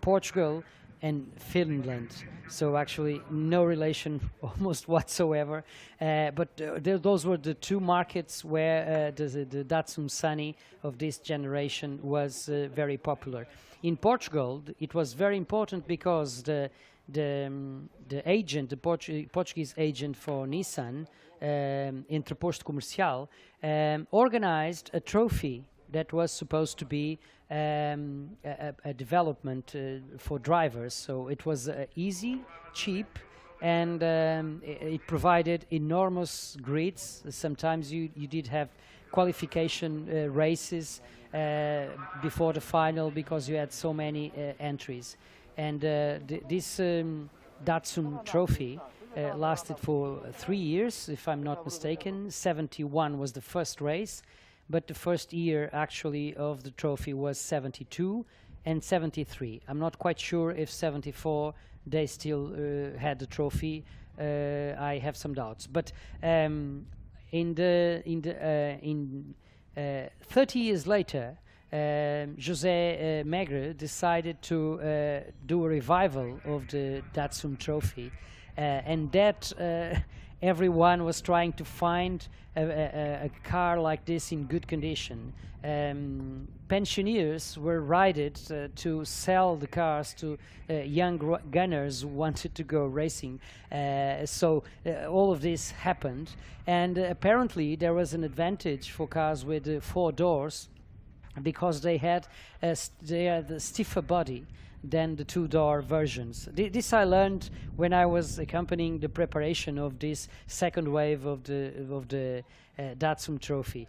Portugal and Finland. So actually no relation almost whatsoever, but those were the two markets where the Datsun Sunny of this generation was very popular. In Portugal it was very important because the agent, the Portuguese agent for Nissan, Entreposto Comercial, organized a trophy that was supposed to be a development for drivers. So it was easy, cheap, and it provided enormous grids. Sometimes you did have qualification races before the final because you had so many entries. And this Datsun trophy lasted for 3 years, if I'm not mistaken. 71 was the first race, but the first year actually of the trophy was 72 and 73. I'm not quite sure if 74 they still had the trophy. I have some doubts. But in 30 years later, José Megre decided to do a revival of the Datsun trophy, and that everyone was trying to find a car like this in good condition. Pensioners were raided to sell the cars to young gunners who wanted to go racing. So all of this happened, and apparently there was an advantage for cars with 4 doors because they had a stiffer body than the 2-door versions. This I learned when I was accompanying the preparation of this second wave of the Datsun trophy.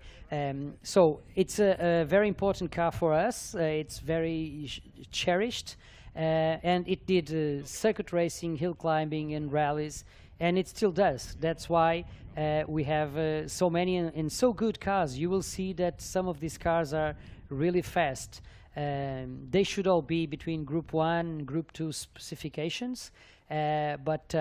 So it's a very important car for us. It's very cherished, and it did circuit racing, hill climbing, and rallies, and it still does. That's why we have so many and so good cars. You will see that some of these cars are really fast. They should all be between Group 1 and Group 2 specifications, but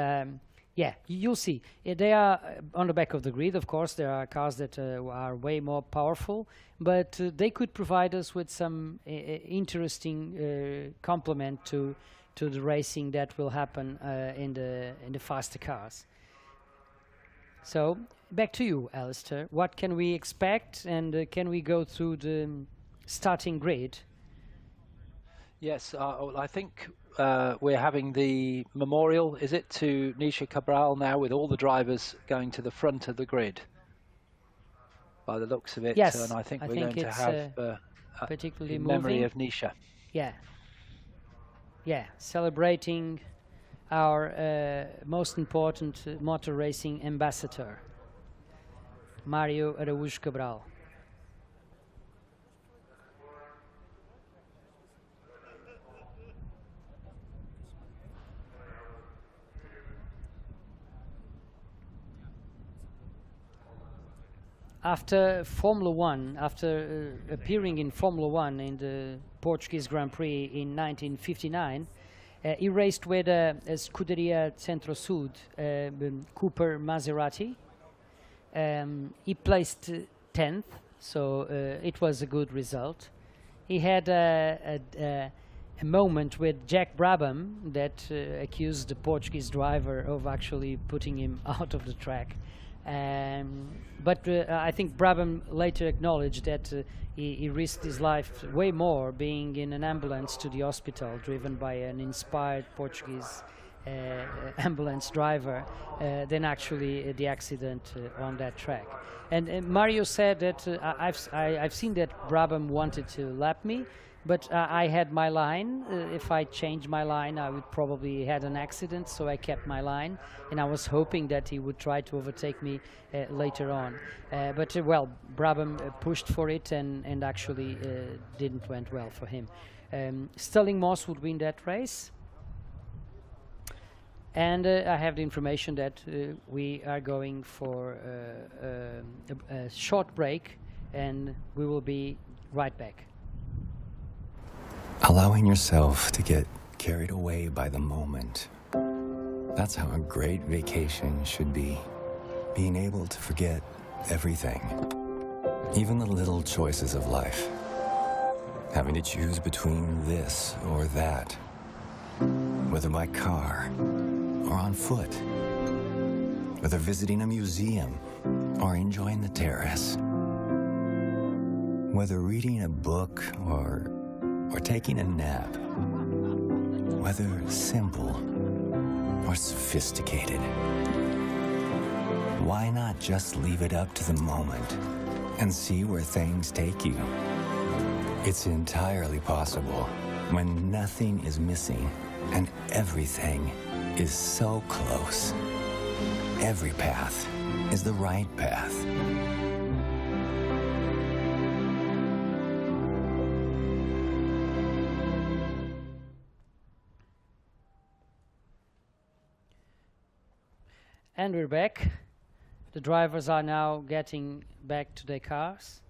yeah, you'll see. They are on the back of the grid, of course. There are cars that are way more powerful, but they could provide us with some interesting complement to the racing that will happen in the faster cars. So back to you, Alistair. What can we expect, and can we go through the starting grid? Yes, I think we're having the memorial, is it, to Nisha Cabral now, with all the drivers going to the front of the grid, by the looks of it. Yes, and I think we're going to have particularly in memory moving. of Nisha. Yeah, celebrating our most important motor racing ambassador, Mário Araújo Cabral. After Formula One, after appearing in Formula One in the Portuguese Grand Prix in 1959, he raced with Scuderia Centro-Sud, Cooper Maserati. He placed 10th so it was a good result. He had a moment with Jack Brabham that accused the Portuguese driver of actually putting him out of the track. But I think Brabham later acknowledged that he risked his life way more being in an ambulance to the hospital, driven by an inspired Portuguese ambulance driver, than actually the accident on that track. And Mario said that I've seen that Brabham wanted to lap me, but I had my line. If I changed my line, I would probably had an accident, so I kept my line, and I was hoping that he would try to overtake me later on. But Brabham pushed for it, and actually didn't went well for him. Sterling Moss would win that race. And I have the information that we are going for a short break, and we will be right back. Allowing yourself to get carried away by the moment. That's how a great vacation should be. Being able to forget everything, even the little choices of life. Having to choose between this or that, whether by car or on foot, whether visiting a museum or enjoying the terrace, whether reading a book or taking a nap, whether simple or sophisticated. Why not just leave it up to the moment and see where things take you? It's entirely possible when nothing is missing and everything is so close. Every path is the right path. And we're back. The drivers are now getting back to their cars.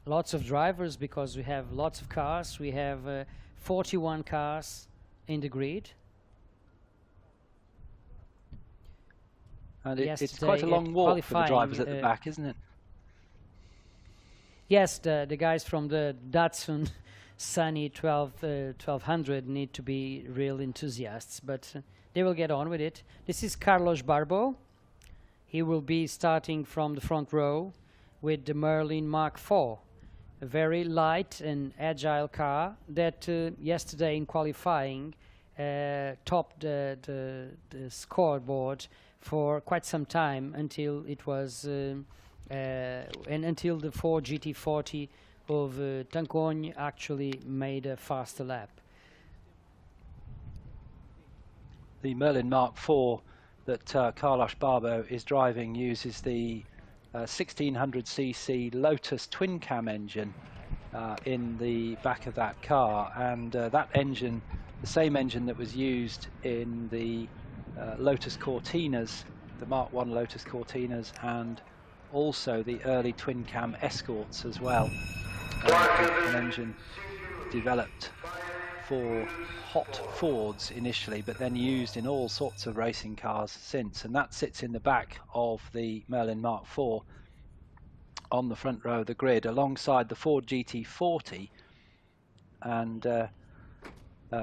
Lots of drivers, because we have lots of cars. We have 41 cars in the grid. And it's quite a long walk for the drivers at the back, isn't it? Yes, the guys from the Datsun Sunny 1200 need to be real enthusiasts, but they will get on with it. This is Carlos Barbo. He will be starting from the front row with the Merlin Mark IV, a very light and agile car that yesterday in qualifying topped the scoreboard for quite some time until it was and until the Ford GT40 of Tanconi actually made a faster lap. The Merlin Mark IV that Carlos Barbo is driving uses the 1600cc Lotus twin cam engine in the back of that car, and that engine, the same engine that was used in the Lotus Cortinas, the Mark I Lotus Cortinas, and also the early twin cam Escorts as well. An engine developed for hot Fords initially, but then used in all sorts of racing cars since, and that sits in the back of the Merlin Mark IV on the front row of the grid alongside the Ford GT40. And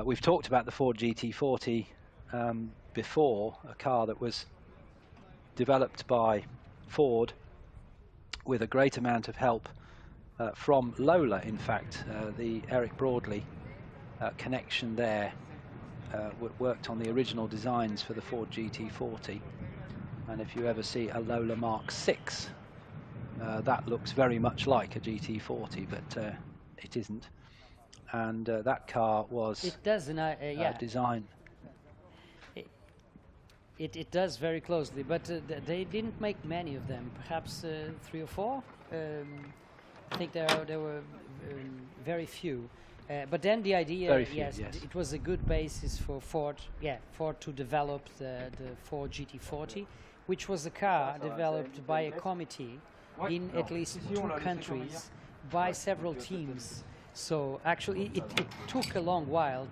we've talked about the Ford GT40 before, a car that was developed by Ford with a great amount of help from Lola. In fact, the Eric Broadley connection there worked on the original designs for the Ford GT40, and if you ever see a Lola Mark VI, that looks very much like a GT40, but it isn't, and that car was designed. It does very closely, but they didn't make many of them, perhaps 3 or 4. I think there were very few. But then the idea, yes, it was a good basis for Ford to develop the Ford GT40, which was a car developed by a committee in at least 2 countries by several teams. So actually it took a long while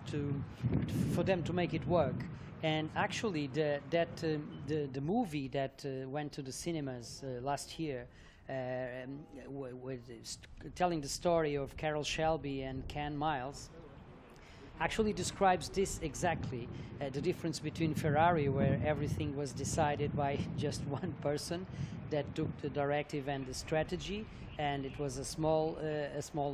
for them to make it work. And actually, the movie that went to the cinemas last year, telling the story of Carroll Shelby and Ken Miles, actually describes this exactly, the difference between Ferrari, where everything was decided by just one person that took the directive and the strategy, and it was a small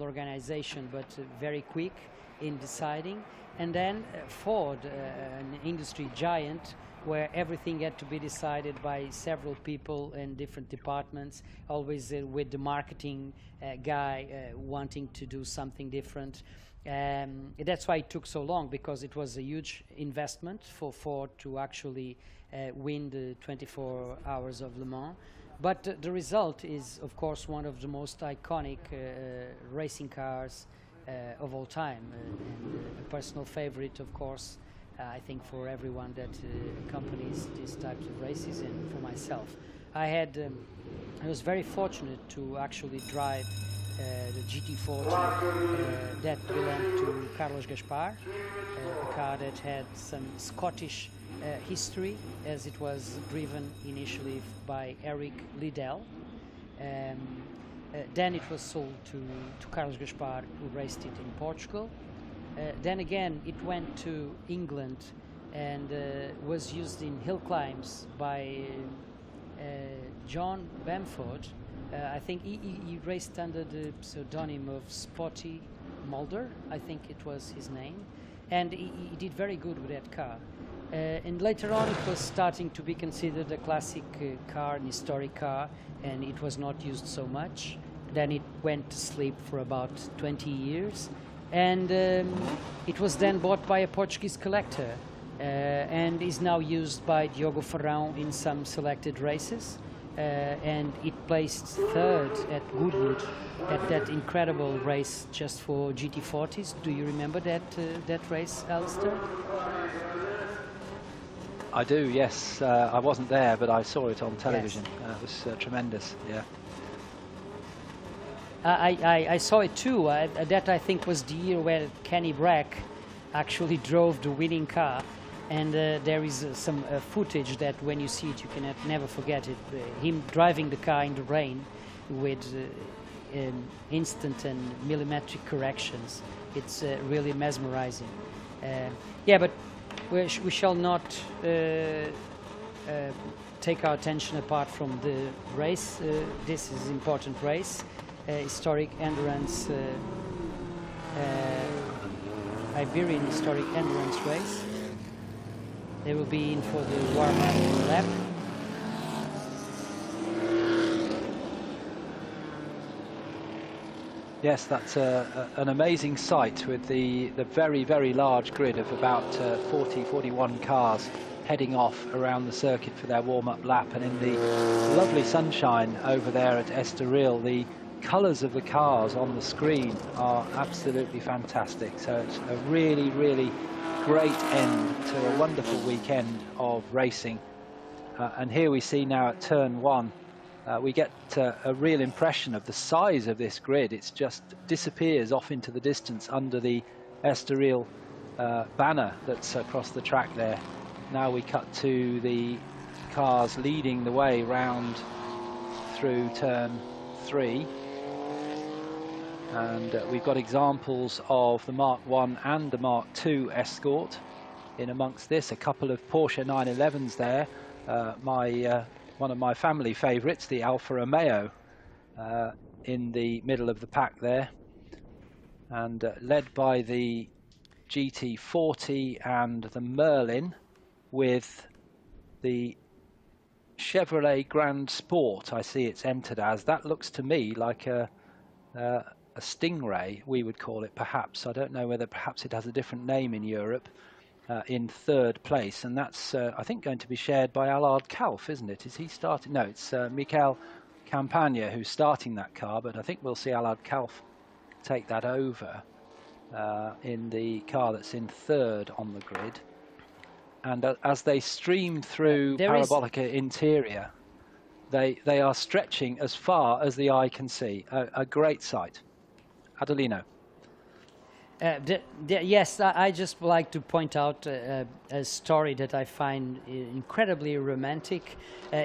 organization, but very quick in deciding. And then Ford, an industry giant, where everything had to be decided by several people in different departments, always with the marketing guy wanting to do something different. That's why it took so long, because it was a huge investment for Ford to actually win the 24 Hours of Le Mans. But the result is, of course, one of the most iconic racing cars of all time, and a personal favorite, of course, I think for everyone that accompanies these types of races, and for myself. I was very fortunate to actually drive the GT40 that belonged to Carlos Gaspar, a car that had some Scottish history, as it was driven initially by Eric Liddell. Then it was sold to Carlos Gaspar, who raced it in Portugal. Then again, it went to England and was used in hill climbs by John Bamford. I think he raced under the pseudonym of Spotty Mulder, I think it was his name, and he did very good with that car. And later on, it was starting to be considered a classic car, an historic car, and it was not used so much. Then it went to sleep for about 20 years, and it was then bought by a Portuguese collector, and is now used by Diogo Ferrão in some selected races. And it placed third at Goodwood at that incredible race just for GT40s. Do you remember that race, Alistair? I do, yes. I wasn't there, but I saw it on television. Yes. It was tremendous, yeah. I saw it too. That, I think, was the year where Kenny Brack actually drove the winning car. And there is some footage that when you see it, you can never forget it. Him driving the car in the rain with instant and millimetric corrections. It's really mesmerizing. Yeah, but we shall not take our attention apart from the race. This is an important race, historic endurance, Iberian historic endurance race. They will be in for the warm-up lap. Yes, that's an amazing sight with the very, very large grid of about 41 cars heading off around the circuit for their warm-up lap. And in the lovely sunshine over there at Estoril, the colours of the cars on the screen are absolutely fantastic. So it's a really, really great end to a wonderful weekend of racing. And here we see now at turn one, we get a real impression of the size of this grid. It just disappears off into the distance under the Estoril banner that's across the track there. Now we cut to the cars leading the way round through turn 3. And we've got examples of the Mark 1 and the Mark 2 Escort in amongst this. A couple of Porsche 911s there. One of my family favourites, the Alfa Romeo, in the middle of the pack there. And led by the GT40 and the Merlin, with the Chevrolet Grand Sport, I see it's entered as. That looks to me like a Stingray, we would call it, perhaps. I don't know whether perhaps it has a different name in Europe, in third place. And that's, I think, going to be shared by Allard Kalf, isn't it? Is he starting? No, it's Michael Campagna who's starting that car, but I think we'll see Allard Kalf take that over in the car that's in third on the grid. And as they stream through Parabolica Interior, they are stretching as far as the eye can see. A great sight. Adelino. Yes, I just would like to point out a story that I find incredibly romantic.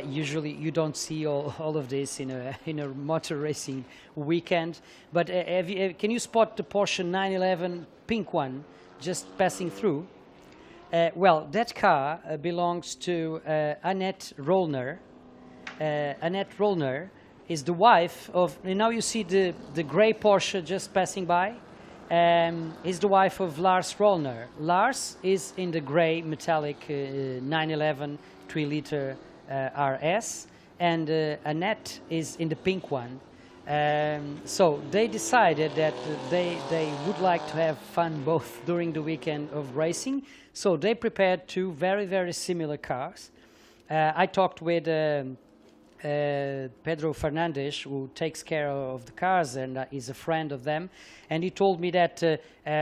Usually you don't see all of this in a motor racing weekend. But can you spot the Porsche 911 pink one just passing through? Well, that car belongs to Annette Rollner. Annette Rollner is the wife of, and now you see the gray Porsche just passing by. Is the wife of Lars Rollner. Lars is in the gray metallic 911 3-liter RS, and Annette is in the pink one. So they decided that they would like to have fun both during the weekend of racing. So they prepared two very, very similar cars. I talked with Pedro Fernandes, who takes care of the cars and is a friend of them, and he told me that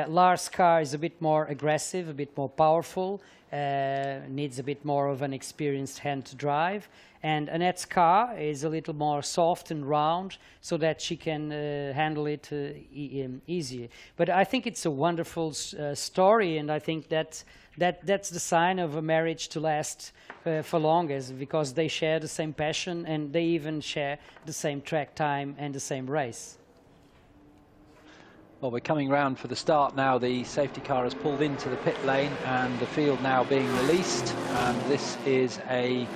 Lars' car is a bit more aggressive, a bit more powerful, needs a bit more of an experienced hand to drive, and Annette's car is a little more soft and round so that she can handle it easier. But I think it's a wonderful story, and I think that's the sign of a marriage to last for longest, because they share the same passion and they even share the same track time and the same race. Well, we're coming round for the start now. The safety car has pulled into the pit lane and the field now being released, and this is a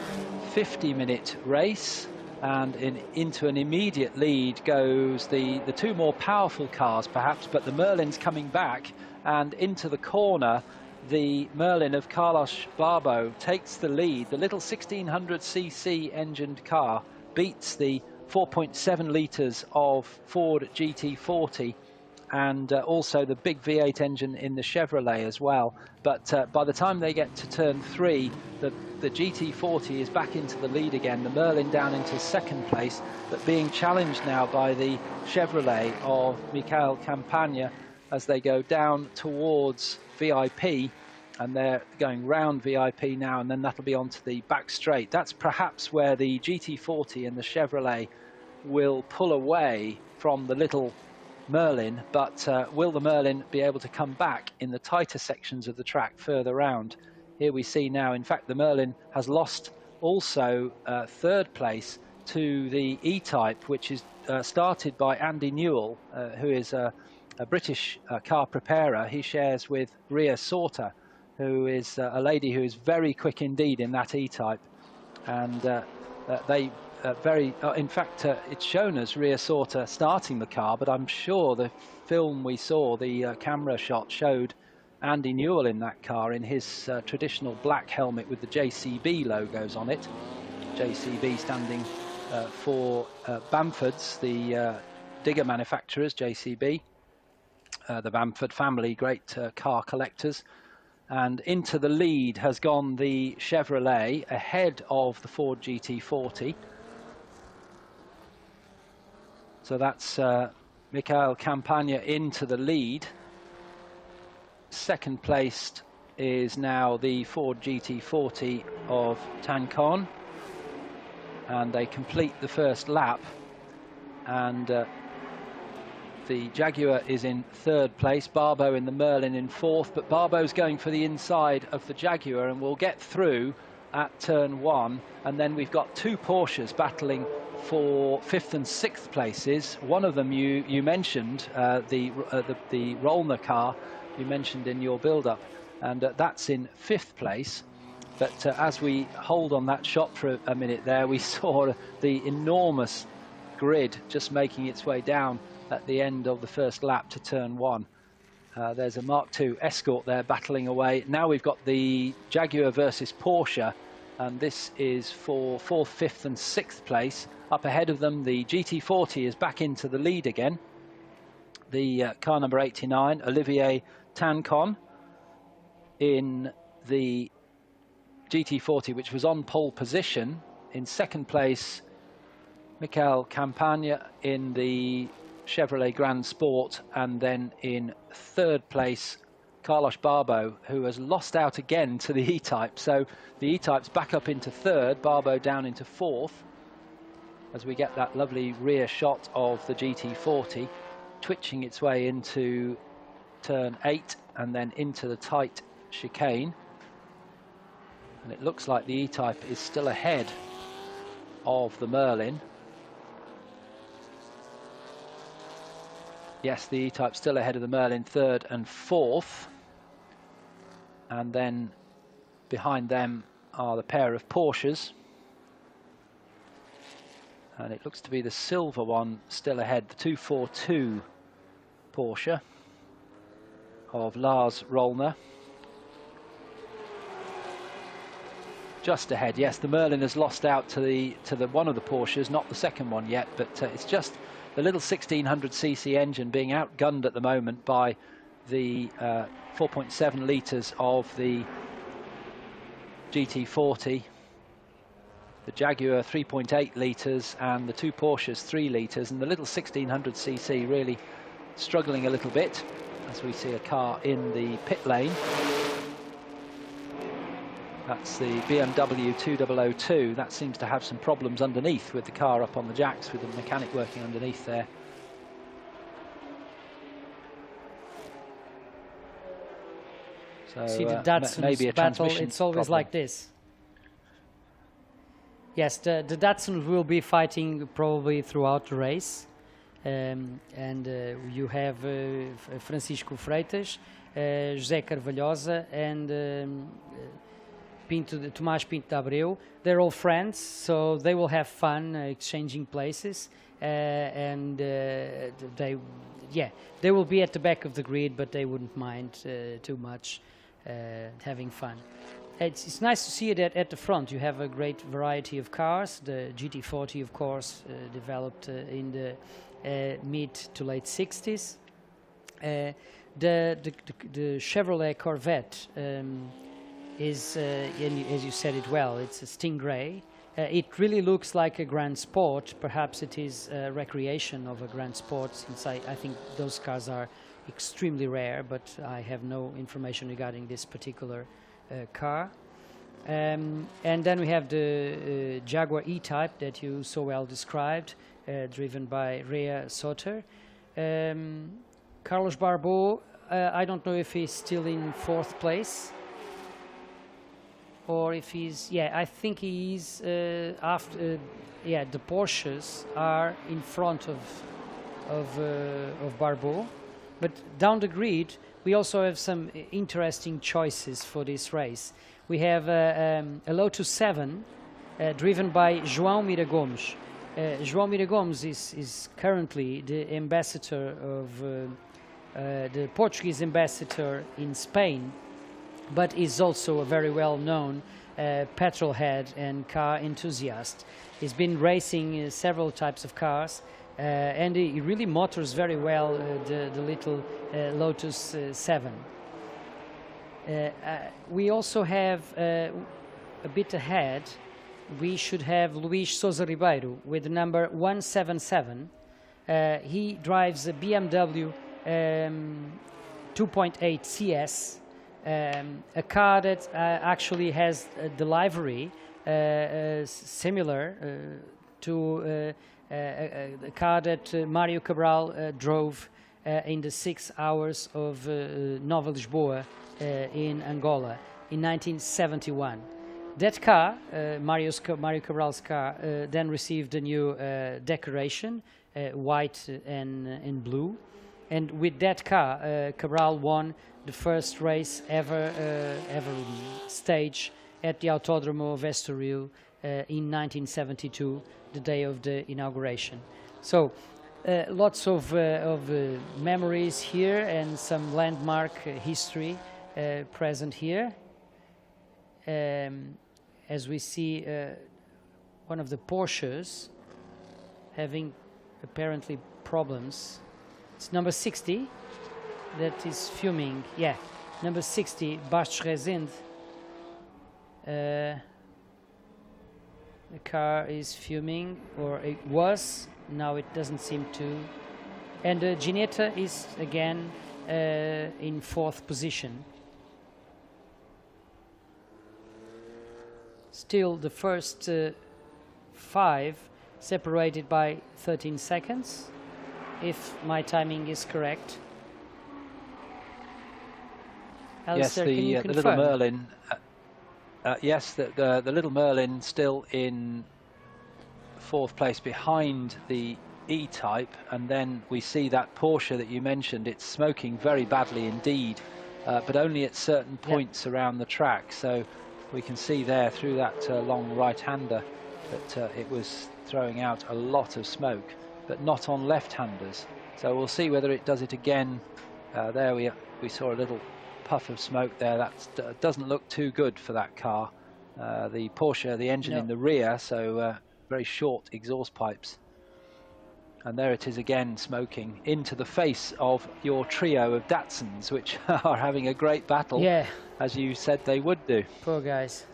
50-minute race, and into an immediate lead goes the two more powerful cars perhaps, but the Merlin's coming back, and into the corner the Merlin of Carlos Barbo takes the lead. The little 1600cc engined car beats the 4.7 litres of Ford GT40 and also the big V8 engine in the Chevrolet as well. But by the time they get to turn 3, the GT40 is back into the lead again. The Merlin down into second place, but being challenged now by the Chevrolet of Michael Campagna as they go down towards VIP, and they're going round VIP now, and then that'll be onto the back straight. That's perhaps where the GT40 and the Chevrolet will pull away from the little Merlin, but will the Merlin be able to come back in the tighter sections of the track further round? Here we see now, in fact, the Merlin has lost also third place to the E-Type, which is started by Andy Newell, who is a British car preparer. He shares with Ria Sorter, who is a lady who is very quick indeed in that E-Type, and they in fact it's shown as Ria Sorter starting the car, but I'm sure the film we saw, the camera shot, showed Andy Newell in that car in his traditional black helmet with the JCB logos on it. JCB standing for Bamford's, the digger manufacturers, JCB. The Bamford family, great car collectors. And into the lead has gone the Chevrolet ahead of the Ford GT40. So that's Michael Campagna into the lead. Second placed is now the Ford GT40 of Tancon, and they complete the first lap, and the Jaguar is in third place, Barbo in the Merlin in fourth, but Barbo's going for the inside of the Jaguar and will get through at turn 1, and then we've got two Porsches battling for 5th and 6th places. One of them you mentioned, the Rollner car you mentioned in your build-up, and that's in 5th place. But as we hold on that shot for a minute there, we saw the enormous grid just making its way down at the end of the first lap to turn 1. There's a Mark II Escort there battling away. Now we've got the Jaguar versus Porsche, and this is for 4th, 5th and 6th place. Up ahead of them, the GT40 is back into the lead again. The car number 89, Olivier Tancon, in the GT40, which was on pole position. In second place, Michael Campagna in the Chevrolet Grand Sport, and then in third place Carlos Barbo, who has lost out again to the E-Type. So the E-Type's back up into third, Barbo down into fourth, as we get that lovely rear shot of the GT40 twitching its way into turn 8 and then into the tight chicane. And it looks like the E-Type is still ahead of the Merlin. Yes, the E-Type still ahead of the Merlin, 3rd and 4th. And then behind them are the pair of Porsches. And it looks to be the silver one still ahead, the 242 Porsche of Lars Rollner. Just ahead, yes, the Merlin has lost out to the one of the Porsches, not the second one yet, but it's just the little 1600cc engine being outgunned at the moment by the 4.7 litres of the GT40, the Jaguar 3.8 litres, and the two Porsches 3 litres, and the little 1600cc really struggling a little bit as we see a car in the pit lane. That's the BMW 2002. That seems to have some problems underneath with the car up on the jacks, with the mechanic working underneath there. So see the Datsun's maybe a battle, transmission it's always problem. like this. Yes, the Datsun will be fighting probably throughout the race. You have Francisco Freitas, José Carvalhosa, and Tomás Pinto de Abreu. They're all friends, so they will have fun exchanging places, they will be at the back of the grid, but they wouldn't mind too much having fun. It's nice to see it at the front. You have a great variety of cars. The GT40, of course, developed in the mid to late 60s. The Chevrolet Corvette is, as you said it well, it's a Stingray. It really looks like a Grand Sport. Perhaps it is a recreation of a Grand Sport, since I think those cars are extremely rare, but I have no information regarding this particular car. And then we have the Jaguar E-Type that you so well described, driven by Rea Soter. Carlos Barbeau, I don't know if he's still in 4th place, or if he's, I think he's after, the Porsches are in front of Barbeau. But down the grid, we also have some interesting choices for this race. We have a Lotus 7 driven by João Mira Gomes. João Mira Gomes is currently the ambassador of the Portuguese ambassador in Spain, but is also a very well-known petrol head and car enthusiast. He's been racing several types of cars, and he really motors very well the little Lotus 7. We also have, a bit ahead, we should have Luís Sousa Ribeiro with the number 177. He drives a BMW 2.8 CS, a car that actually has the livery similar to a car that Mário Cabral drove in the 6 hours of Nova Lisboa in Angola in 1971. That car, Mário Cabral's car, then received a new decoration, white and blue. And with that car, Cabral won the first race ever staged at the Autódromo of Estoril in 1972, the day of the inauguration. So lots of memories here and some landmark history present here. As we see one of the Porsches having apparently problems. It's number 60 that is fuming. Yeah, number 60, Bastos Rezende. The car is fuming, or it was. Now it doesn't seem to. And Ginetta is again in 4th position. Still the first 5 separated by 13 seconds, if my timing is correct. Alistair, can you the confirm? Little Merlin. Yes, the Little Merlin still in 4th place behind the E-Type, and then we see that Porsche that you mentioned. It's smoking very badly indeed, but only at certain points around the track. So we can see there through that long right-hander that it was throwing out a lot of smoke, but not on left-handers. So we'll see whether it does it again. There we saw a little puff of smoke there. That doesn't look too good for that car. The Porsche, the engine in the rear, so very short exhaust pipes. And there it is again, smoking into the face of your trio of Datsuns, which are having a great battle, as you said they would do. Poor guys.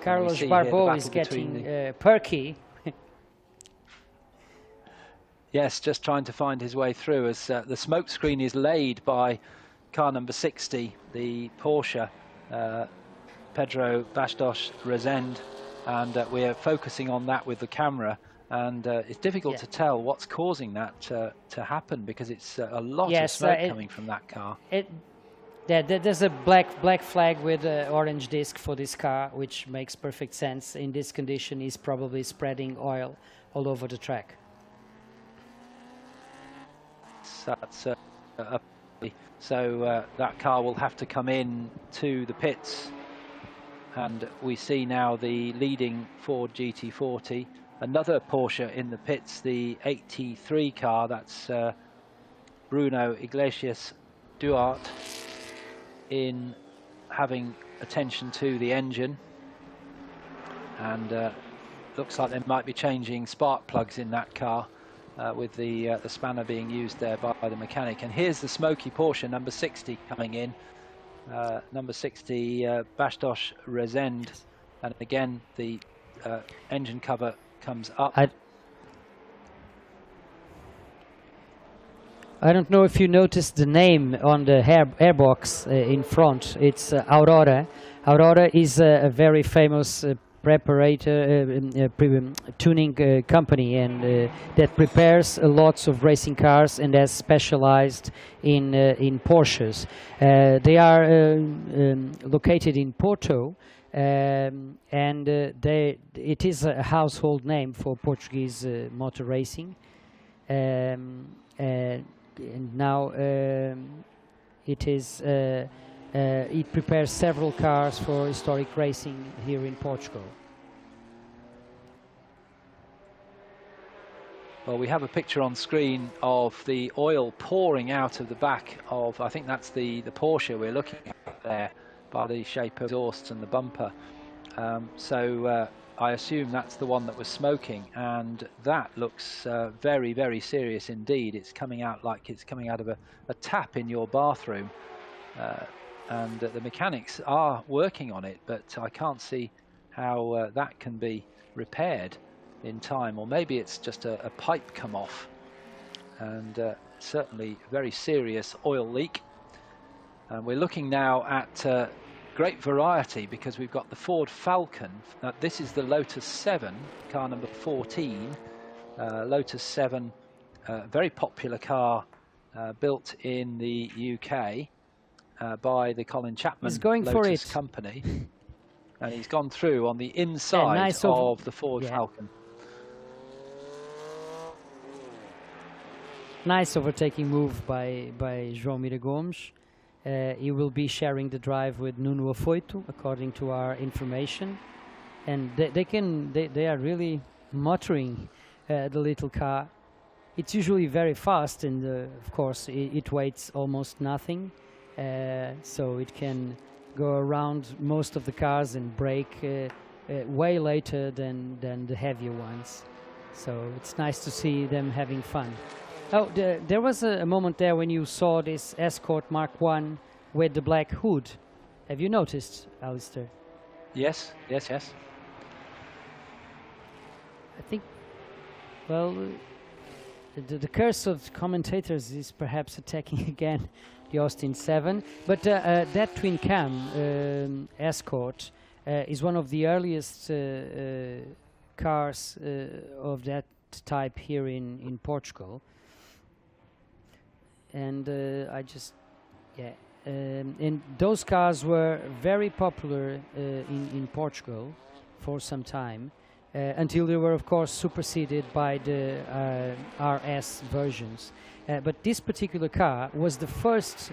Carlos Barbeau is getting perky. Yes, just trying to find his way through as the smoke screen is laid by car number 60, the Porsche, Pedro Bastos Rezende, and we're focusing on that with the camera, and it's difficult to tell what's causing that to happen, because it's a lot of smoke coming from that car. There's a black flag with an orange disc for this car, which makes perfect sense. In this condition, he's probably spreading oil all over the track. So that car will have to come in to the pits, and we see now the leading Ford GT40, another Porsche in the pits, the 83 car. That's Bruno Iglesias Duarte in having attention to the engine, and looks like they might be changing spark plugs in that car. With the spanner being used there by the mechanic. And here's the smoky Porsche, number 60, coming in. Number 60, Bastos Rezende. And again, the engine cover comes up. I don't know if you noticed the name on the airbox in front. It's Aurora. Aurora is a very famous tuning company, and that prepares lots of racing cars and has specialized in Porsches. They are located in Porto, and it is a household name for Portuguese motor racing. And now it is. It prepares several cars for historic racing here in Portugal. Well, we have a picture on screen of the oil pouring out of the back of, I think that's the Porsche we're looking at there, by the shape of exhausts and the bumper. So I assume that's the one that was smoking, and that looks very, very serious indeed. It's coming out like it's coming out of a tap in your bathroom. And the mechanics are working on it, but I can't see how that can be repaired in time, or maybe it's just a pipe come off, and certainly very serious oil leak. And we're looking now at great variety, because we've got the Ford Falcon. This is the Lotus 7, car number 14. Lotus 7, very popular car, built in the UK. By the Colin Chapman Lotus company, and he's gone through on the inside of the Ford Falcon. Nice overtaking move by João Mira Gomes. He will be sharing the drive with Nuno Afoito, according to our information, and they are really motoring the little car. It's usually very fast, and of course it weighs almost nothing. So it can go around most of the cars and brake way later than the heavier ones. So it's nice to see them having fun. Oh, there was a moment there when you saw this Escort Mark 1 with the black hood. Have you noticed, Alistair? Yes. I think, well, the curse of commentators is perhaps attacking again the Austin 7, but that twin cam Escort is one of the earliest cars of that type here in Portugal. And and those cars were very popular in Portugal for some time, until they were, of course, superseded by the RS versions. But this particular car was the first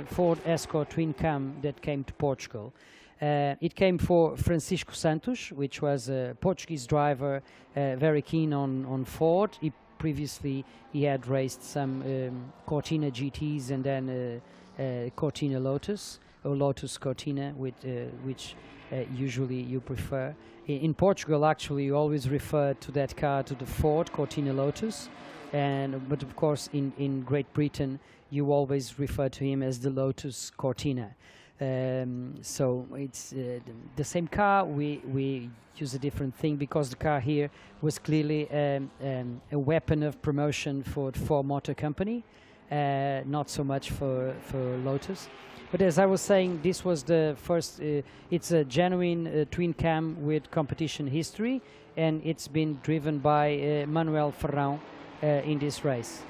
Ford Escort twin cam that came to Portugal. It came for Francisco Santos, which was a Portuguese driver, very keen on Ford. Previously, he had raced some Cortina GTs and then Cortina Lotus, or Lotus Cortina, which usually you prefer. In Portugal, actually, you always refer to that car to the Ford Cortina Lotus, but of course, in Great Britain, you always refer to him as the Lotus Cortina. So it's the same car. We use a different thing because the car here was clearly a weapon of promotion for the Ford Motor Company, not so much for Lotus. But as I was saying, this was the first. It's a genuine twin cam with competition history, and it's been driven by Manuel Ferrão in this race.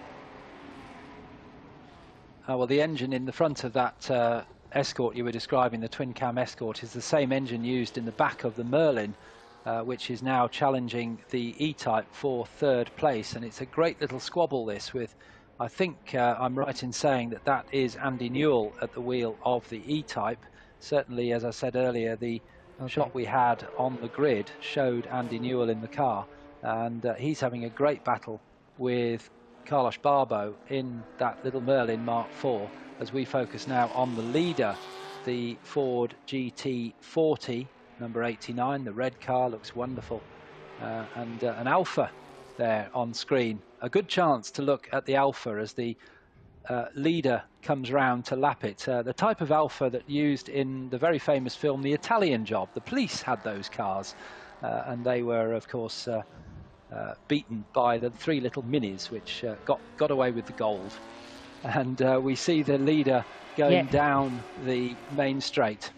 Well, the engine in the front of that Escort you were describing, the twin cam Escort, is the same engine used in the back of the Merlin, which is now challenging the E-Type for third place. And it's a great little squabble, this, with, I think I'm right in saying that is Andy Newell at the wheel of the E-Type. Certainly, as I said earlier, the shot we had on the grid showed Andy Newell in the car, and he's having a great battle with Carlos Barbo in that little Merlin Mark IV, as we focus now on the leader, the Ford GT40, number 89. The red car looks wonderful, and an Alfa there on screen. A good chance to look at the Alfa as the leader comes round to lap it. The type of Alfa that used in the very famous film The Italian Job. The police had those cars, and they were, of course, beaten by the three little minis, which got away with the gold. And we see the leader going down the main straight.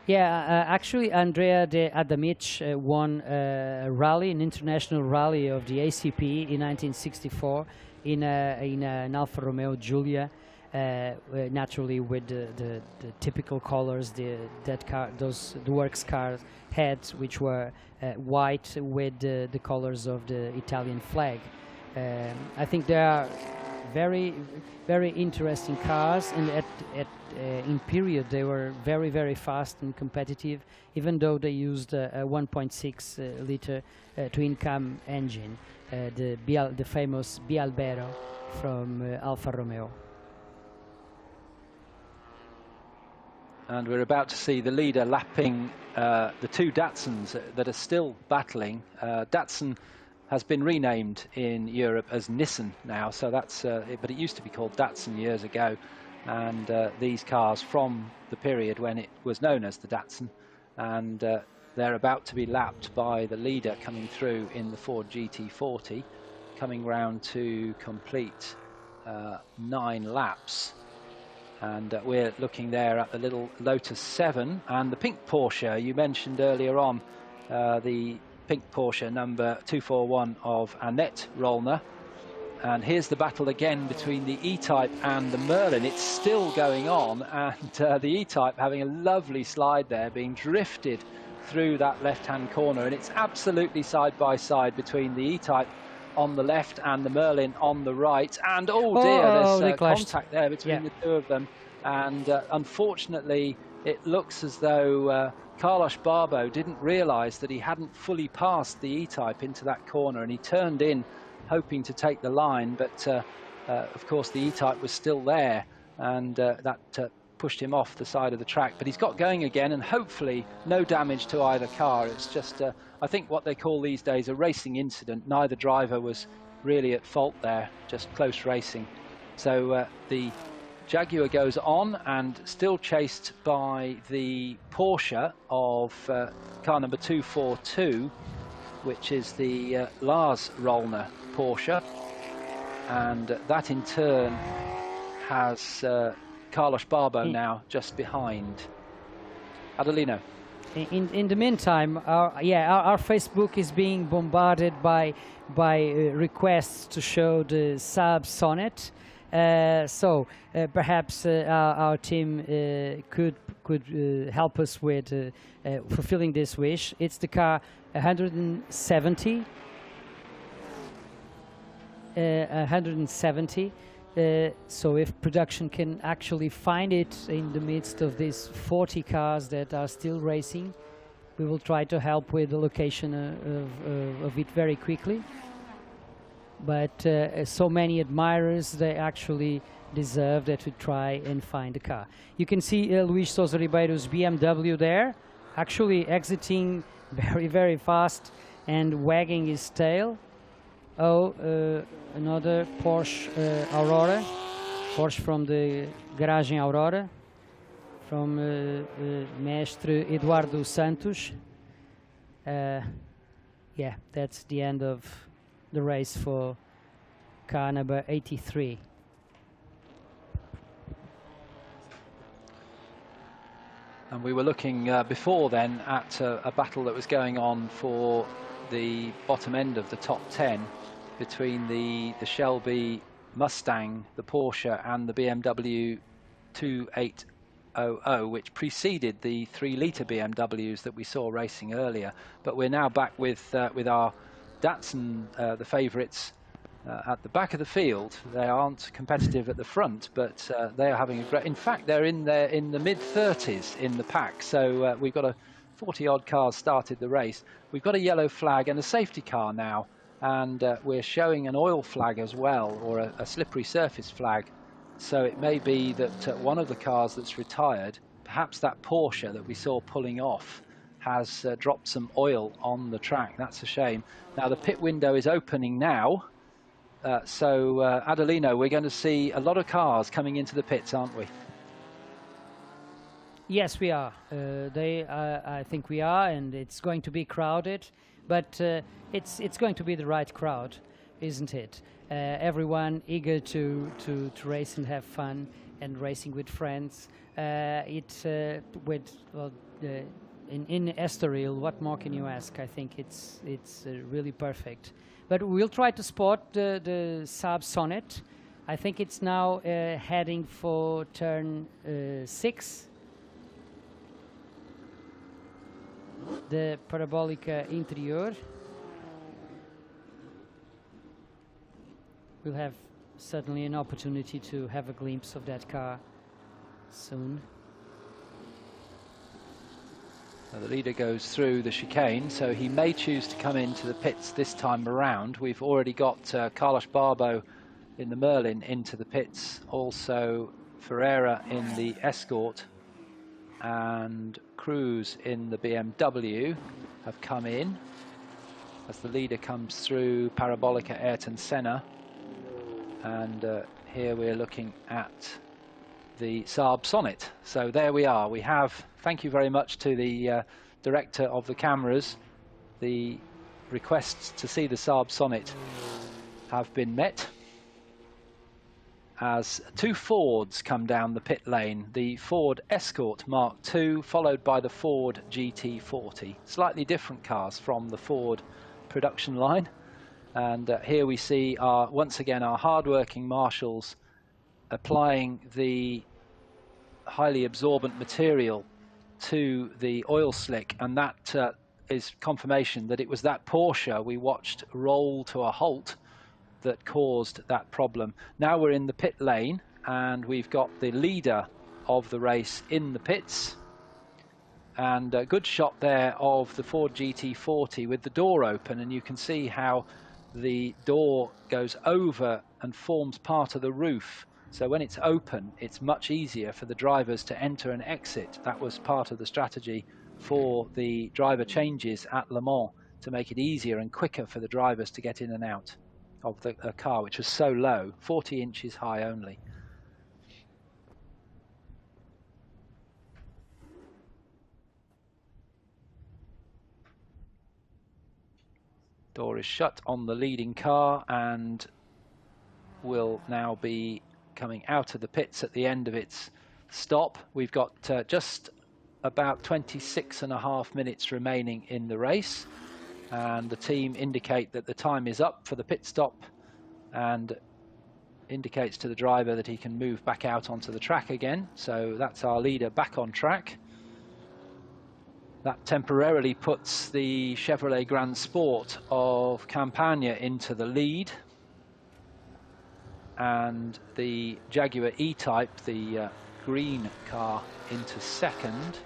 Yeah, actually, Andrea de Adamic won a rally, an international rally of the ACP in 1964 in an Alfa Romeo Giulia, naturally with the typical colors the works car had, which were white with the colors of the Italian flag. I think they are very, very interesting cars, and in period they were very, very fast and competitive, even though they used a 1.6 liter twin cam engine, the famous Bialbero from Alfa Romeo. And we're about to see the leader lapping the two Datsuns that are still battling. Datsun has been renamed in Europe as Nissan now, so that's but it used to be called Datsun years ago, and these cars from the period when it was known as the Datsun, and they're about to be lapped by the leader coming through in the Ford GT40, coming round to complete 9 laps. And we're looking there at the little Lotus 7 and the pink Porsche you mentioned earlier on, the pink Porsche number 241 of Annette Rollner. And here's the battle again between the E-Type and the Merlin. It's still going on, and the E-Type having a lovely slide there, being drifted through that left-hand corner, and it's absolutely side by side between the E-Type on the left and the Merlin on the right. And oh dear, there's contact there between the two of them, and unfortunately it looks as though Carlos Barbo didn't realise that he hadn't fully passed the E-Type into that corner, and he turned in hoping to take the line, but of course the E-Type was still there, and that pushed him off the side of the track. But he's got going again, and hopefully no damage to either car. It's just I think what they call these days a racing incident. Neither driver was really at fault there, just close racing. So the Jaguar goes on, and still chased by the Porsche of car number 242, which is the Lars Rollner Porsche, and that in turn has Carlos Barbo now just behind. Adelino. In the meantime, our Facebook is being bombarded by requests to show the Saab Sonnet. So perhaps our team could help us with fulfilling this wish. It's the car 170. 170. So if production can actually find it in the midst of these 40 cars that are still racing, we will try to help with the location of it very quickly. But so many admirers, they actually deserve that we try and find the car. You can see Luis Sousa Ribeiro's BMW there, actually exiting very, very fast and wagging his tail. Oh, another Porsche Aurora, Porsche from the Garagem Aurora, from Mestre Eduardo Santos. Yeah, that's the end of the race for car number 83. And we were looking before then at a battle that was going on for the bottom end of the top 10 between the Shelby Mustang, the Porsche and the BMW 2800, which preceded the 3-litre BMWs that we saw racing earlier. But we're now back with our Datsun, the favourites, at the back of the field. They aren't competitive at the front, but they are having a great... In fact, they're in the mid-30s in the pack. So we've got 40-odd cars started the race. We've got a yellow flag and a safety car now. And we're showing an oil flag as well, or a slippery surface flag. So it may be that one of the cars that's retired, perhaps that Porsche that we saw pulling off, has dropped some oil on the track. That's a shame. Now the pit window is opening now. So Adelino, we're going to see a lot of cars coming into the pits, aren't we? Yes, we are. I think we are, and it's going to be crowded. But it's going to be the right crowd, isn't it? Everyone eager to race and have fun, and racing with friends. In Estoril, what more can you ask? I think it's really perfect. But we'll try to spot the Saab Sonnet. I think it's now heading for turn 6. The Parabolica Interior. We'll have certainly an opportunity to have a glimpse of that car soon. Now the leader goes through the chicane, so he may choose to come into the pits this time around. We've already got Carlos Barbo in the Merlin into the pits, also Ferreira in the Escort, and Cruz in the BMW have come in as the leader comes through Parabolica Ayrton Senna. And here we're looking at the Saab Sonnet. So there we are. We have, thank you very much to the director of the cameras. The requests to see the Saab Sonnet have been met, as 2 Fords come down the pit lane. The Ford Escort Mark II, followed by the Ford GT40. Slightly different cars from the Ford production line. And here we see once again our hard-working marshals applying the highly absorbent material to the oil slick, and that is confirmation that it was that Porsche we watched roll to a halt that caused that problem. Now we're in the pit lane and we've got the leader of the race in the pits, and a good shot there of the Ford GT40 with the door open, and you can see how the door goes over and forms part of the roof. So when it's open, it's much easier for the drivers to enter and exit. That was part of the strategy for the driver changes at Le Mans, to make it easier and quicker for the drivers to get in and out of the car, which was so low, 40 inches high only. Door is shut on the leading car and will now be coming out of the pits at the end of its stop. We've got just about 26.5 minutes remaining in the race, and the team indicate that the time is up for the pit stop and indicates to the driver that he can move back out onto the track again. So that's our leader back on track. That temporarily puts the Chevrolet Grand Sport of Campania into the lead, and the Jaguar E-Type, the green car, into second.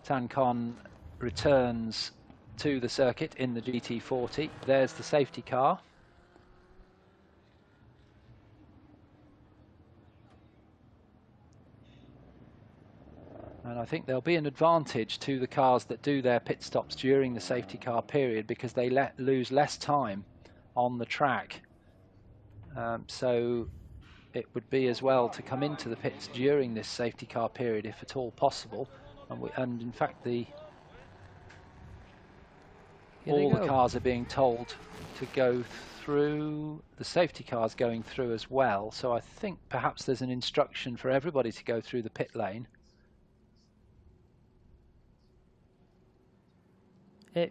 Tancon returns to the circuit in the GT40. There's the safety car. And I think there'll be an advantage to the cars that do their pit stops during the safety car period, because they lose less time on the track. So it would be as well to come into the pits during this safety car period if at all possible. And in fact, all the cars are being told to go through. The safety cars going through as well. So I think perhaps there's an instruction for everybody to go through the pit lane.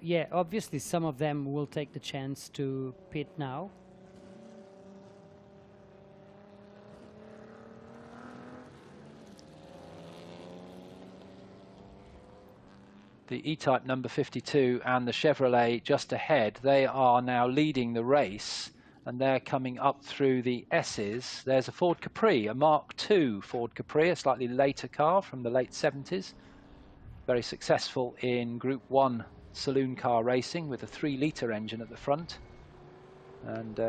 Yeah, obviously some of them will take the chance to pit now. The E-Type number 52 and the Chevrolet just ahead, they are now leading the race, and they're coming up through the S's. There's a Ford Capri, a Mark II Ford Capri, a slightly later car from the late 70s. Very successful in Group 1 saloon car racing with a 3-litre engine at the front, and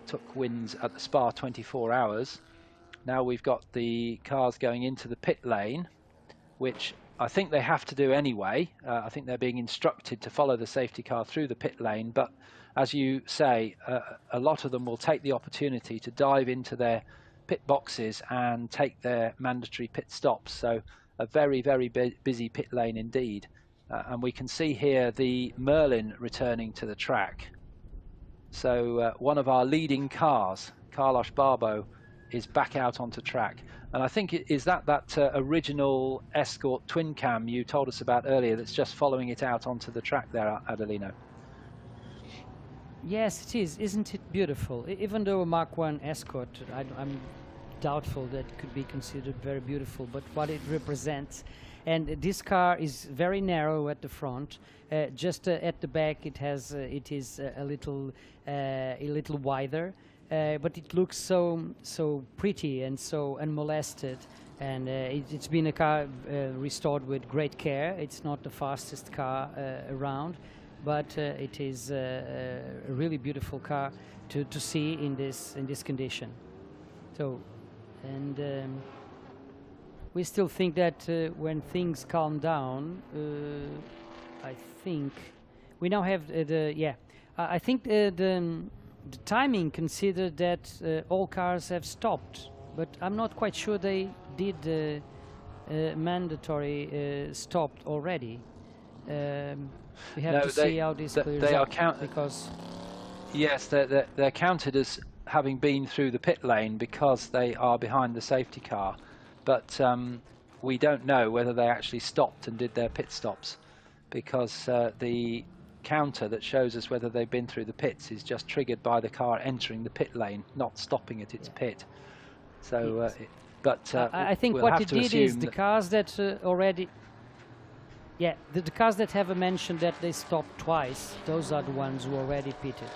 took wins at the Spa 24 Hours. Now we've got the cars going into the pit lane, which I think they have to do anyway. I think they're being instructed to follow the safety car through the pit lane, but as you say, a lot of them will take the opportunity to dive into their pit boxes and take their mandatory pit stops. So a very, very busy pit lane indeed. And we can see here the Merlin returning to the track. So one of our leading cars, Carlos Barbo, is back out onto track. And I think is that original Escort twin cam you told us about earlier that's just following it out onto the track there, Adelino? Yes, it is. Isn't it beautiful? Even though a Mark I Escort, I'm doubtful that it could be considered very beautiful, but what it represents. And this car is very narrow at the front. Just at the back, it is a little wider. But it looks so pretty and so unmolested, and it's been a car restored with great care. It's not the fastest car around, but it is a really beautiful car to see in this condition. So, and we still think that when things calm down, I think we now have I think the timing considered that all cars have stopped, but I'm not quite sure they did the mandatory stopped already. We have to see how this clears up, because yes, they're counted as having been through the pit lane because they are behind the safety car, but we don't know whether they actually stopped and did their pit stops, because the counter that shows us whether they've been through the pits is just triggered by the car entering the pit lane, not stopping at its pit. So, I think what it did is the cars that already, the cars that have mentioned that they stopped twice, those are the ones who already pitted.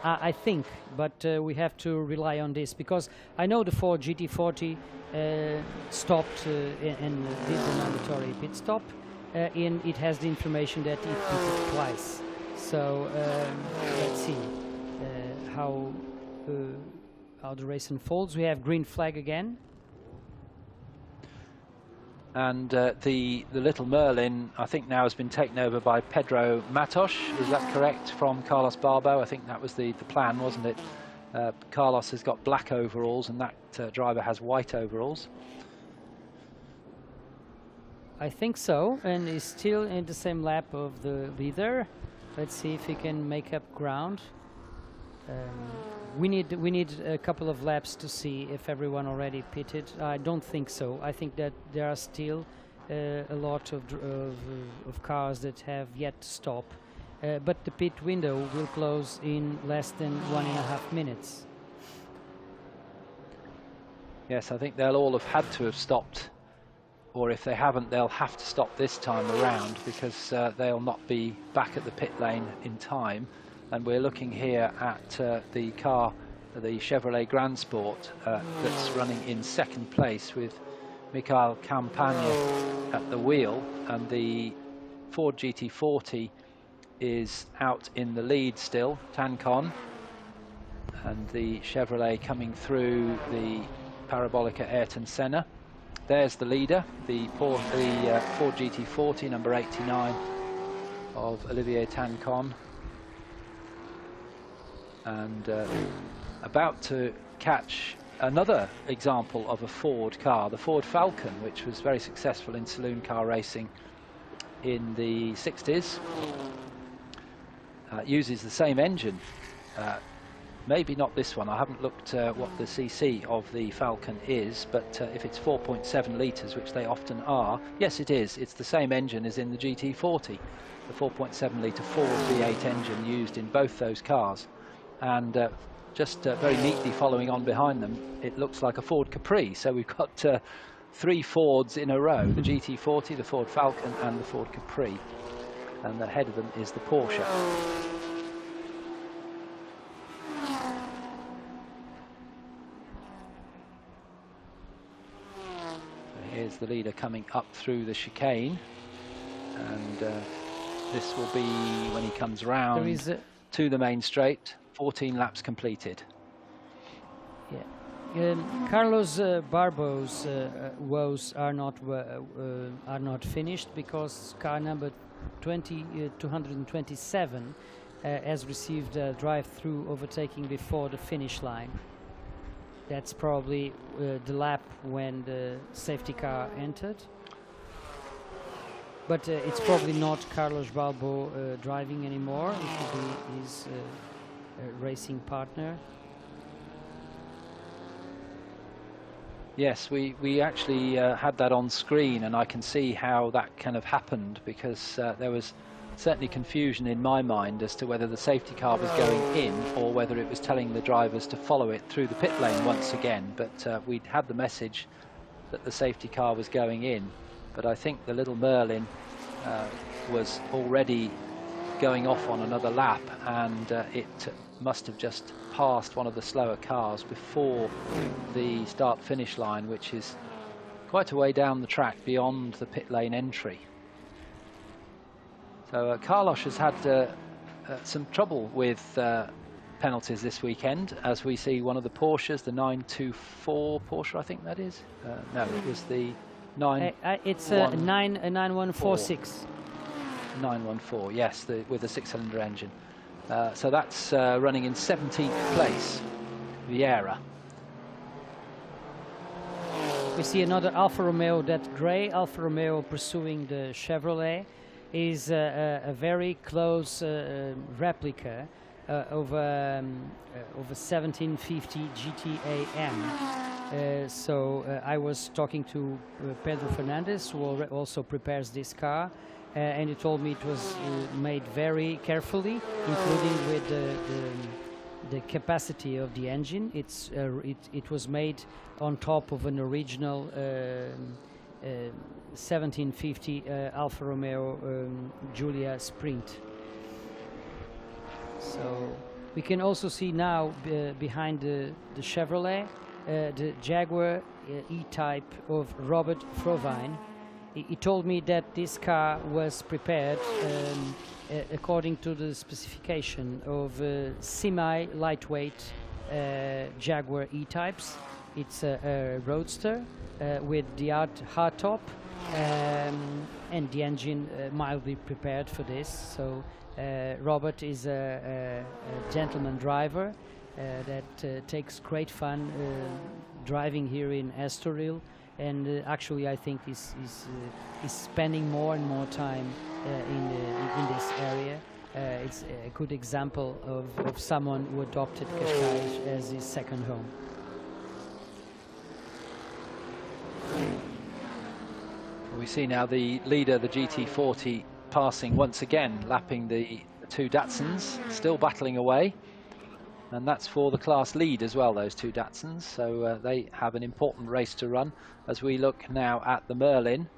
I think, but we have to rely on this, because I know the Ford GT40 stopped and did the mandatory pit stop, and it has the information that it pitted twice. So let's see how the race unfolds. We have green flag again. And the little Merlin, I think, now has been taken over by Pedro Matos. Is that correct? From Carlos Barbo. I think that was the plan, wasn't it? Carlos has got black overalls, and that driver has white overalls. I think so, and he's still in the same lap of the leader. Let's see if he can make up ground. We need a couple of laps to see if everyone already pitted. I don't think so. I think that there are still a lot of cars that have yet to stop. But the pit window will close in less than 1.5 minutes. Yes, I think they'll all have had to have stopped, or if they haven't, they'll have to stop this time around, because they'll not be back at the pit lane in time. And we're looking here at the car, the Chevrolet Grand Sport, that's running in second place with Michael Campagne at the wheel, and the Ford GT40 is out in the lead still, Tancon, and the Chevrolet coming through the Parabolica Ayrton Senna. There's the leader, the Ford GT40, number 89 of Olivier Tancon, and about to catch another example of a Ford car, the Ford Falcon, which was very successful in saloon car racing in the 60s. Uses the same engine, maybe not this one. I haven't looked what the CC of the Falcon is, but if it's 4.7 litres, which they often are, yes it is. It's the same engine as in the GT40, the 4.7 litre Ford V8 engine used in both those cars. And just very neatly following on behind them, it looks like a Ford Capri. So we've got 3 Fords in a row, the GT40, the Ford Falcon and the Ford Capri. And ahead of them is the Porsche. Here's the leader coming up through the chicane, and this will be when he comes round to the main straight. 14 laps completed. Yeah, Carlos Barbo's woes are not finished, because car number 227 has received a drive-through overtaking before the finish line. That's probably the lap when the safety car entered. But it's probably not Carlos Balbo driving anymore. It will be his racing partner. Yes, we actually had that on screen, and I can see how that kind of happened, because there was certainly confusion in my mind as to whether the safety car was going in or whether it was telling the drivers to follow it through the pit lane once again. But we'd had the message that the safety car was going in. But I think the little Merlin was already going off on another lap, and it must have just passed one of the slower cars before the start-finish line, which is quite a way down the track beyond the pit lane entry. So Carlos has had some trouble with penalties this weekend, as we see one of the Porsches, the 924 Porsche, I think that is. No, it was the 9146. 914, yes, with the 6-cylinder engine. So that's running in 17th place, Vieira. We see another Alfa Romeo, that grey Alfa Romeo pursuing the Chevrolet, is a very close replica of a 1750 GT-AM. So I was talking to Pedro Fernandez, who also prepares this car, and he told me it was made very carefully, including with the capacity of the engine. It was made on top of an original 1750 Alfa Romeo Giulia Sprint. So we can also see now behind the Chevrolet the Jaguar E-Type of Robert Frovine. He told me that this car was prepared according to the specification of semi-lightweight Jaguar E-Types. It's a roadster with the hard top, and the engine mildly prepared for this. So Robert is a gentleman driver that takes great fun driving here in Estoril, and actually I think is spending more and more time in this area. It's a good example of someone who adopted Cascais as his second home. We see now the leader, the GT40, passing once again, lapping the two Datsuns, still battling away. And that's for the class lead as well, those two Datsuns. So they have an important race to run as we look now at the Merlin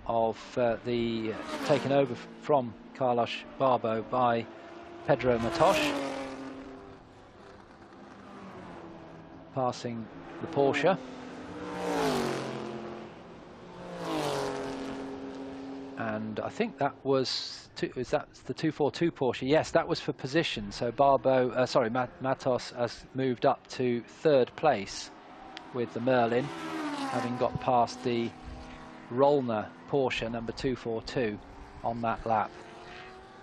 of the taken over from Carlos Barbo by Pedro Matos, passing the Porsche. And I think that was is that the 242 Porsche? Yes, that was for position. So Barbo, sorry, Matos has moved up to third place with the Merlin, having got past the Rollner Porsche number 242 on that lap.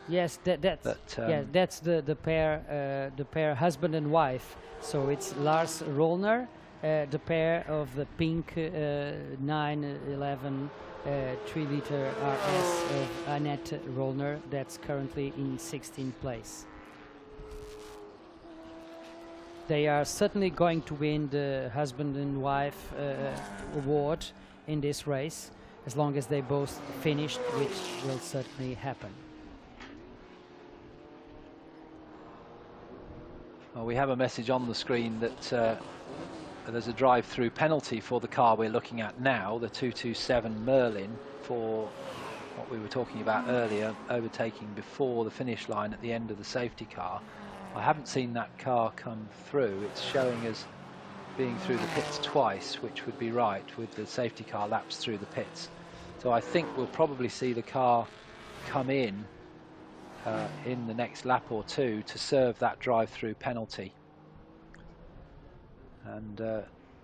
Yes, that's the pair husband and wife. So it's Lars Rollner, the pair of the pink 911 3-liter RS of Annette Rollner, that's currently in 16th place. They are certainly going to win the husband and wife award in this race, as long as they both finished, which will certainly happen. Well, we have a message on the screen that there's a drive-through penalty for the car we're looking at now, the 227 Merlin, for what we were talking about earlier, overtaking before the finish line at the end of the safety car. I haven't seen that car come through. It's showing as being through the pits twice, which would be right with the safety car laps through the pits. So I think we'll probably see the car come in the next lap or two to serve that drive-through penalty. And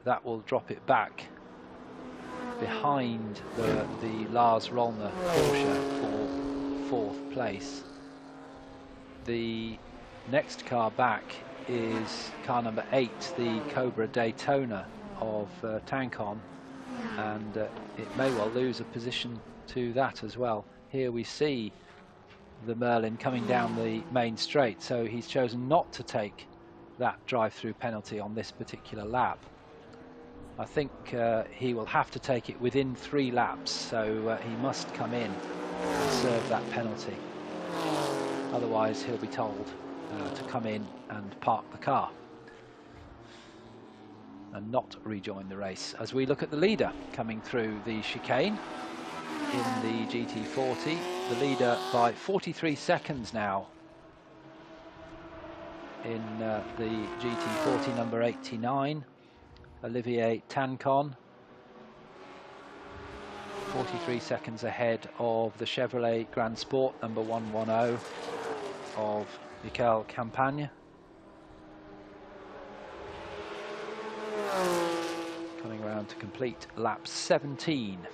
that will drop it back behind the Lars Rollner Porsche for fourth place. The next car back is car number 8, the Cobra Daytona of Tankon, and it may well lose a position to that as well. Here we see the Merlin coming down the main straight, so he's chosen not to take that drive-through penalty on this particular lap. I think he will have to take it within 3 laps, so he must come in and serve that penalty. Otherwise he'll be told to come in and park the car and not rejoin the race. As we look at the leader coming through the chicane in the GT40, the leader by 43 seconds now in the GT40 number 89, Olivier Tankon, 43 seconds ahead of the Chevrolet Grand Sport number 110 of Michael Campagne. Coming around to complete lap 17.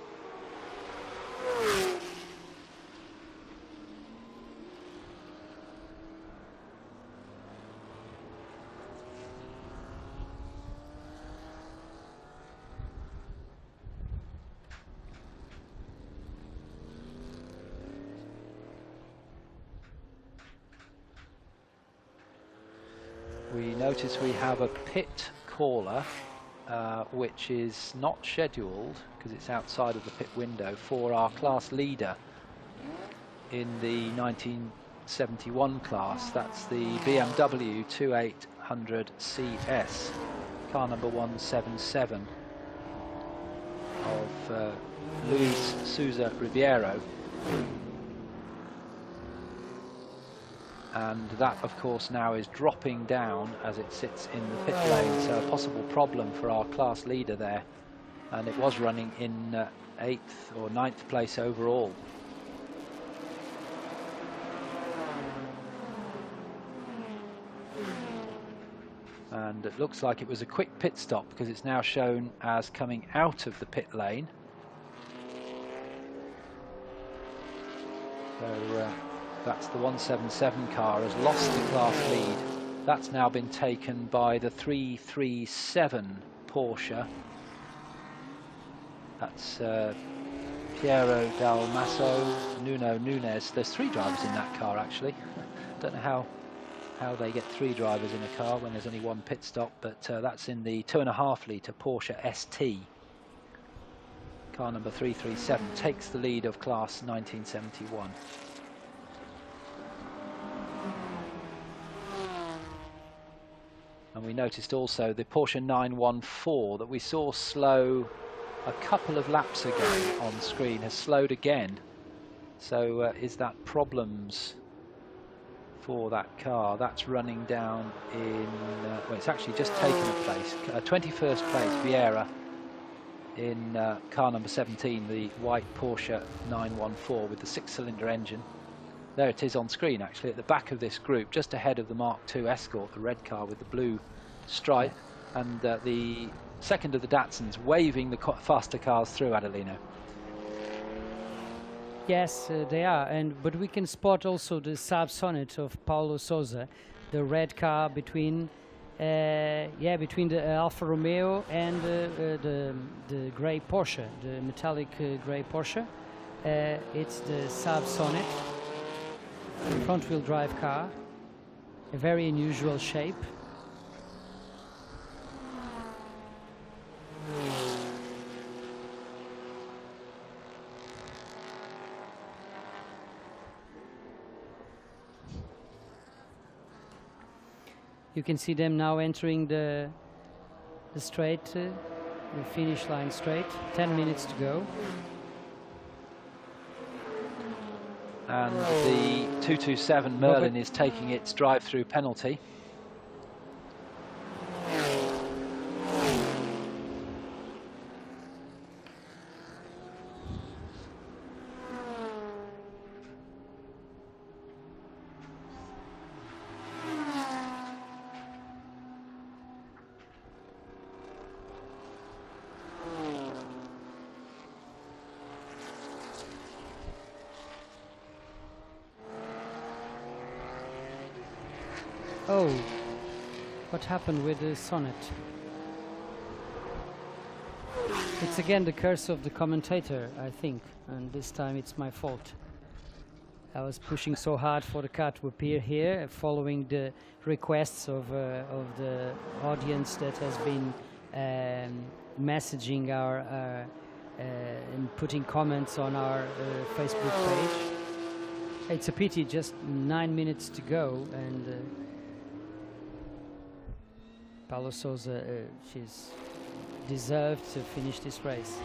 We notice we have a pit caller, which is not scheduled because it's outside of the pit window, for our class leader in the 1971 class. That's the BMW 2800 CS, car number 177 of Luis Souza Ribeiro. And that, of course, now is dropping down as it sits in the pit lane, so a possible problem for our class leader there. And it was running in 8th or 9th place overall. And it looks like it was a quick pit stop because it's now shown as coming out of the pit lane. So that's the 177 car has lost the class lead. That's now been taken by the 337 Porsche. That's Piero Dal Masso, Nuno Nunes. There's 3 drivers in that car actually. Don't know how they get 3 drivers in a car when there's only 1 pit stop, but that's in the 2.5 litre Porsche ST. car number 337, takes the lead of class 1971. And we noticed also the Porsche 914 that we saw slow a couple of laps ago on screen has slowed again. So is that problems for that car? That's running down in, well, it's actually just taken a place. 21st place, Vieira, in car number 17, the white Porsche 914 with the 6-cylinder engine. There it is on screen, actually, at the back of this group, just ahead of the Mark II Escort, the red car with the blue stripe, and the second of the Datsuns waving the faster cars through, Adelino. Yes, they are, but we can spot also the Saab Sonnet of Paulo Sousa, the red car between the Alfa Romeo and the grey Porsche, the metallic grey Porsche. It's the Saab Sonnet, front-wheel drive car, a very unusual shape. You can see them now entering the straight, the finish line straight. 10 minutes to go. And the 227 Merlin is taking its drive-through penalty. Oh, what happened with the Sonnet? It's again the curse of the commentator, I think, and this time it's my fault. I was pushing so hard for the car to appear here, following the requests of the audience that has been messaging our and putting comments on our Facebook page. It's a pity, just 9 minutes to go, and Paulo Sousa, she's deserved to finish this race.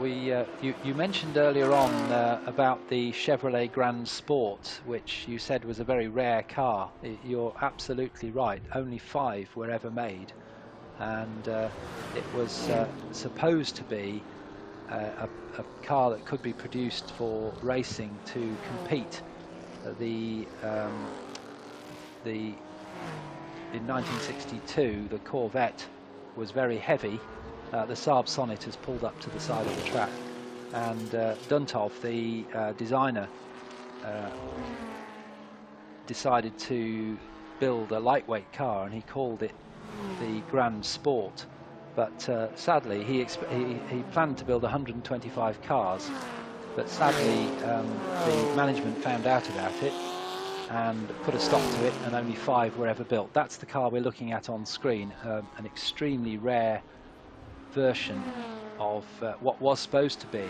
You mentioned earlier on about the Chevrolet Grand Sport, which you said was a very rare car. You're absolutely right. Only 5 were ever made, and it was supposed to be a car that could be produced for racing to compete. In 1962, the Corvette was very heavy. The Saab Sonnet has pulled up to the side of the track, and Duntov, the designer, decided to build a lightweight car, and he called it the Grand Sport. But sadly, he planned to build 125 cars, but sadly the management found out about it and put a stop to it, and only 5 were ever built. That's the car we're looking at on screen, an extremely rare version of what was supposed to be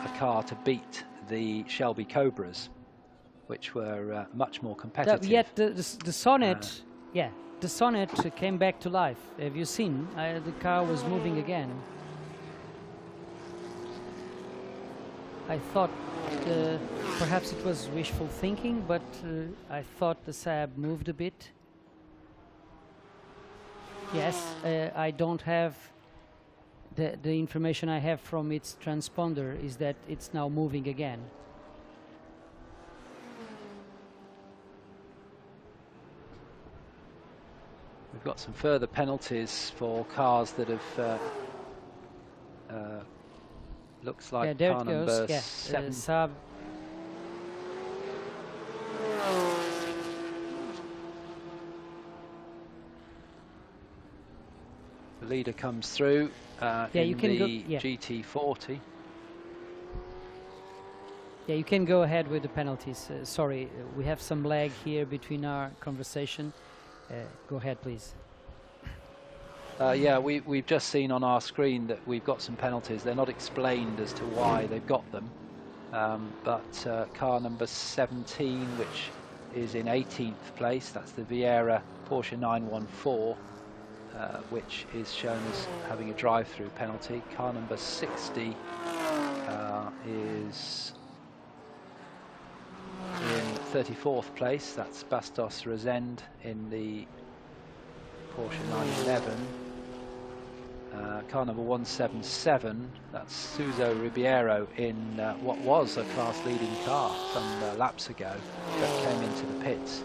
a car to beat the Shelby Cobras, which were much more competitive. Yet the Sonnet, the Sonnet came back to life. Have you seen? The car was moving again. I thought perhaps it was wishful thinking, but I thought the Saab moved a bit. Yes, I don't have the information I have from its transponder is that it's now moving again. We've got some further penalties for cars that have looks like there car it goes. number 7. Saab. The leader comes through in you can the go, GT40. Yeah, you can go ahead with the penalties. Sorry, we have some lag here between our conversation. Go ahead, please. Yeah, we've just seen on our screen that we've got some penalties. They're not explained as to why they've got them. But car number 17, which is in 18th place, that's the Vieira Porsche 914, which is shown as having a drive-through penalty. Car number 60 is in 34th place, that's Bastos Rezende in the Porsche 911. Car number 177, that's Suso Ribeiro in what was a class-leading car some laps ago that came into the pits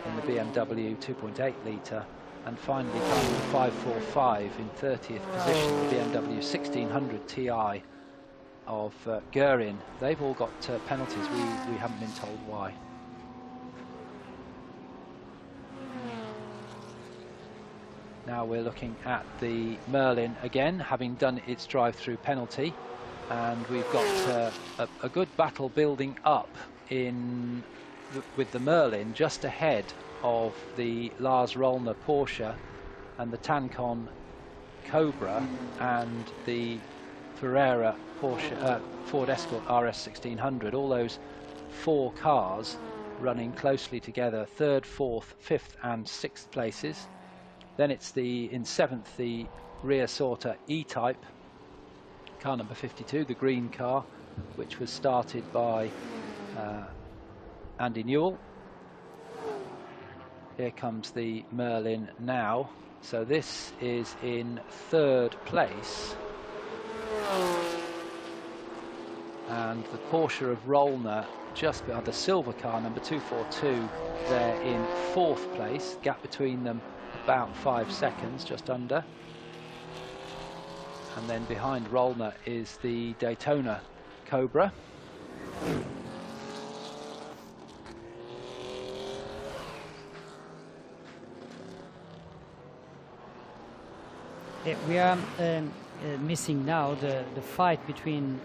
in the BMW 2.8 litre. And finally, car number 545 in 30th position, the BMW 1600 Ti of Guerin. They've all got penalties. We haven't been told why. Now we're looking at the Merlin again, having done its drive-through penalty, and we've got a good battle building up with the Merlin just ahead of the Lars Rollner Porsche and the Tancon Cobra and the Ferrera Porsche Ford Escort RS 1600. All those four cars running closely together, 3rd, 4th, 5th and 6th places. Then it's in 7th, the Ria Sorta E-Type, car number 52, the green car, which was started by Andy Newell. Here comes the Merlin now. So this is in 3rd place. And the Porsche of Rollner just behind the silver car, number 242, they're in 4th place. Gap between them about 5 seconds, just under. And then behind Rollner is the Daytona Cobra. Yeah, we are missing now the fight between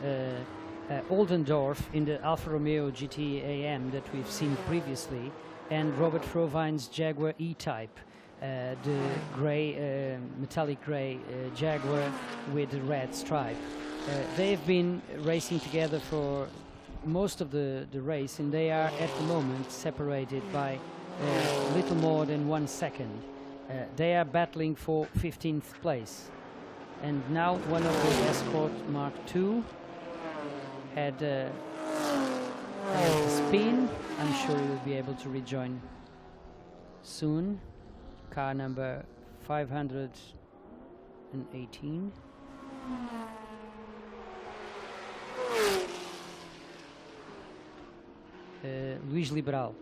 Oldendorf in the Alfa Romeo GT AM that we've seen previously and Robert Frovine's Jaguar E-Type. The grey, metallic grey Jaguar with the red stripe. They've been racing together for most of the race, and they are at the moment separated by little more than 1 second. They are battling for 15th place. And now one of the Escort Mark II had a spin. I'm sure he will be able to rejoin soon. Car number 518. Luis Liberal.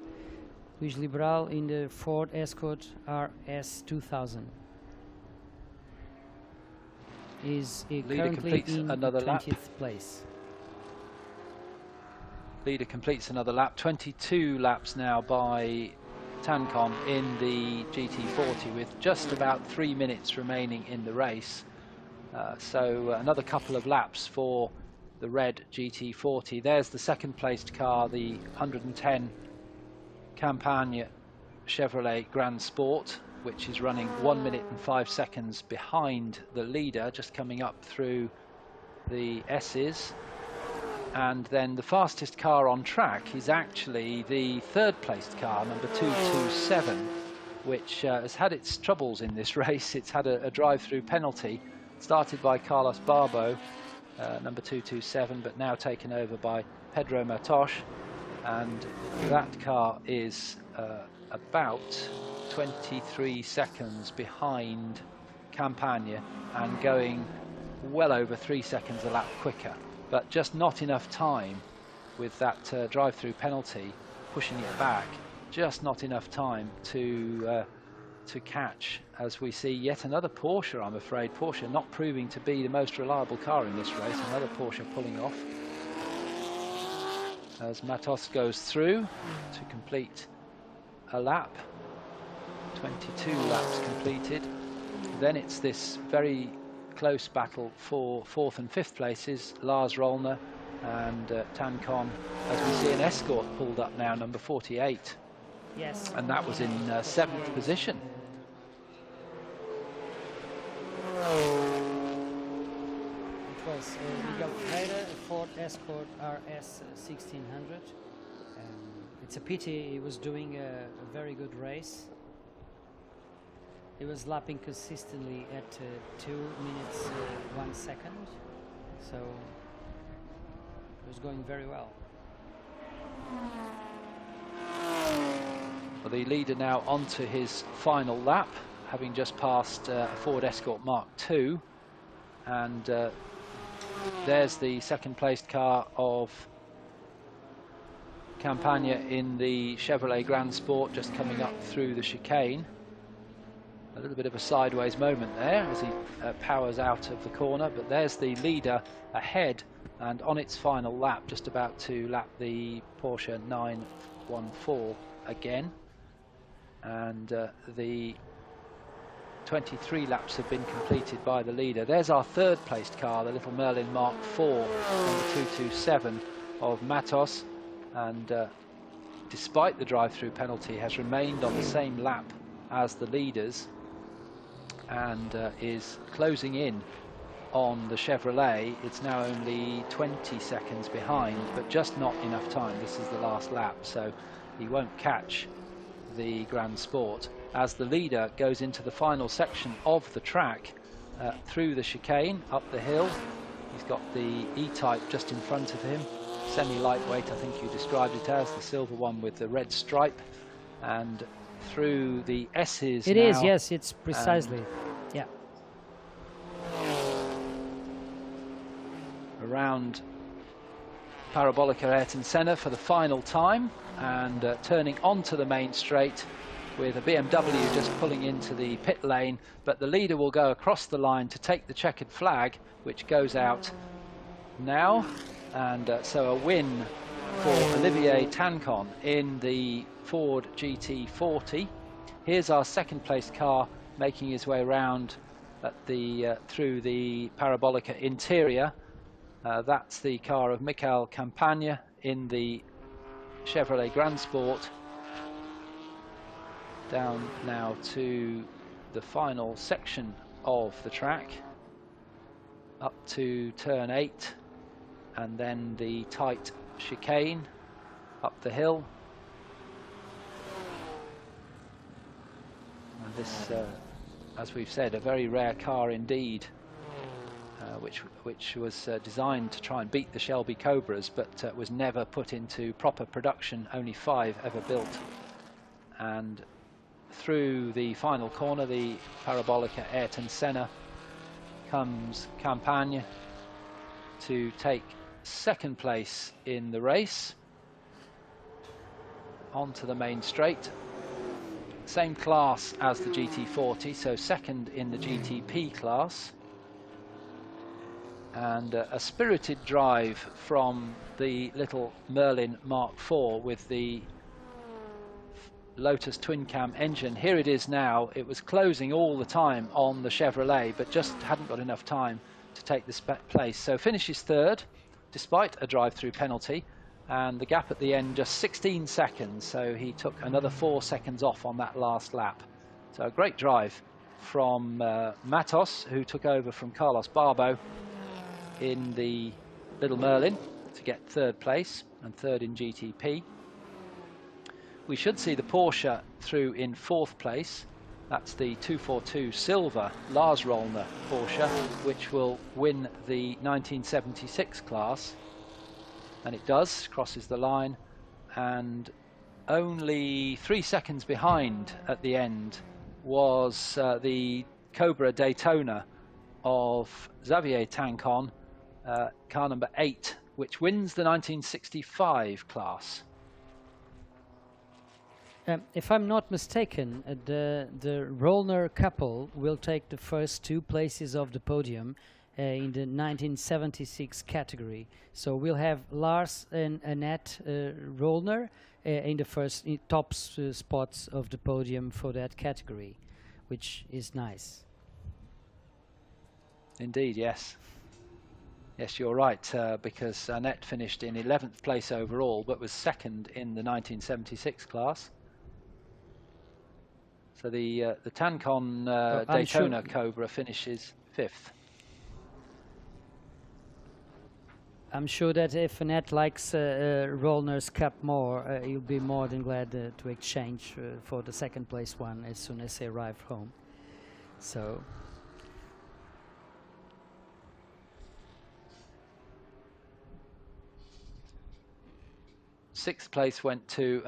Luis Liberal in the Ford Escort RS 2000. Is currently in 20th place. Leader completes another lap. 22 laps now by Tancon in the GT40 with just about 3 minutes remaining in the race. So another couple of laps for the red GT40. There's the second placed car, the 110 Campagne Chevrolet Grand Sport, which is running 1 minute and 5 seconds behind the leader, just coming up through the S's. And then the fastest car on track is actually the third placed car, number 227, which has had its troubles in this race. It's had a drive-through penalty, started by Carlos Barbo, number 227, but now taken over by Pedro Matos. And that car is about 23 seconds behind Campagne and going well over 3 seconds a lap quicker. But just not enough time with that drive-through penalty, pushing it back. Just not enough time to catch, as we see yet another Porsche, I'm afraid. Porsche not proving to be the most reliable car in this race. Another Porsche pulling off. As Matos goes through to complete a lap. 22 laps completed. Then it's this very close battle for 4th and 5th places. Lars Rollner And Tancon, as we see an Escort pulled up now, number 48. Yes. And that was in 7th position. It was Miguel Ferreira, Ford Escort RS 1600. It's a pity he was doing a very good race. He was lapping consistently at 2 minutes 1 second, so it was going very well. Well, the leader now onto his final lap, having just passed a Ford Escort Mark II, and there's the second placed car of Campagna in the Chevrolet Grand Sport, just coming up through the chicane. A little bit of a sideways moment there as he powers out of the corner, but there's the leader ahead and on its final lap, just about to lap the Porsche 914 again. And the 23 laps have been completed by the leader. There's our third placed car, the little Merlin Mark IV, number 227 of Matos, and despite the drive-through penalty has remained on the same lap as the leaders and is closing in on the Chevrolet. It's now only 20 seconds behind, but just not enough time. This is the last lap, so he won't catch the Grand Sport as the leader goes into the final section of the track through the chicane, up the hill. He's got the E-Type just in front of him, semi-lightweight, I think you described it as, the silver one with the red stripe, and through the S's. It now, is, yes, it's precisely, yeah. Around Parabolica Ayrton Senna for the final time, and turning onto the main straight with a BMW just pulling into the pit lane, but the leader will go across the line to take the checkered flag, which goes out now, and so a win for Olivier Tancon in the Ford GT40. Here's our second place car making his way around at the through the Parabolica interior. That's the car of Michael Campagna in the Chevrolet Grand Sport. Down now to the final section of the track, up to turn 8, and then the tight chicane up the hill. And this, as we've said, a very rare car indeed, which was designed to try and beat the Shelby Cobras, but was never put into proper production, only 5 ever built. And through the final corner, the Parabolica Ayrton Senna, comes Campagna to take second place in the race onto the main straight. Same class as the GT40, so second in the GTP class. And a spirited drive from the little Merlin Mark IV with the Lotus twin cam engine. Here it is now. It was closing all the time on the Chevrolet, but just hadn't got enough time to take the place. So finishes third despite a drive-through penalty, and the gap at the end just 16 seconds, so he took another 4 seconds off on that last lap. So a great drive from Matos, who took over from Carlos Barbo in the Little Merlin to get third place and third in GTP. We should see the Porsche through in fourth place. That's the 242 Silver Lars Rollner Porsche, which will win the 1976 class. And it does, crosses the line, and only 3 seconds behind at the end was the Cobra Daytona of Xavier Tancon, car number 8, which wins the 1965 class. If I'm not mistaken, the Rollner couple will take the first 2 places of the podium in the 1976 category. So we'll have Lars and Annette Rollner in the first top spots of the podium for that category, which is nice. Indeed, yes. Yes, you're right, because Annette finished in 11th place overall, but was second in the 1976 class. So the Tancon Daytona Cobra finishes 5th. I'm sure that if Annette likes Rollner's Cup more, he'll be more than glad to exchange for the second place one as soon as they arrive home. So. Sixth place went to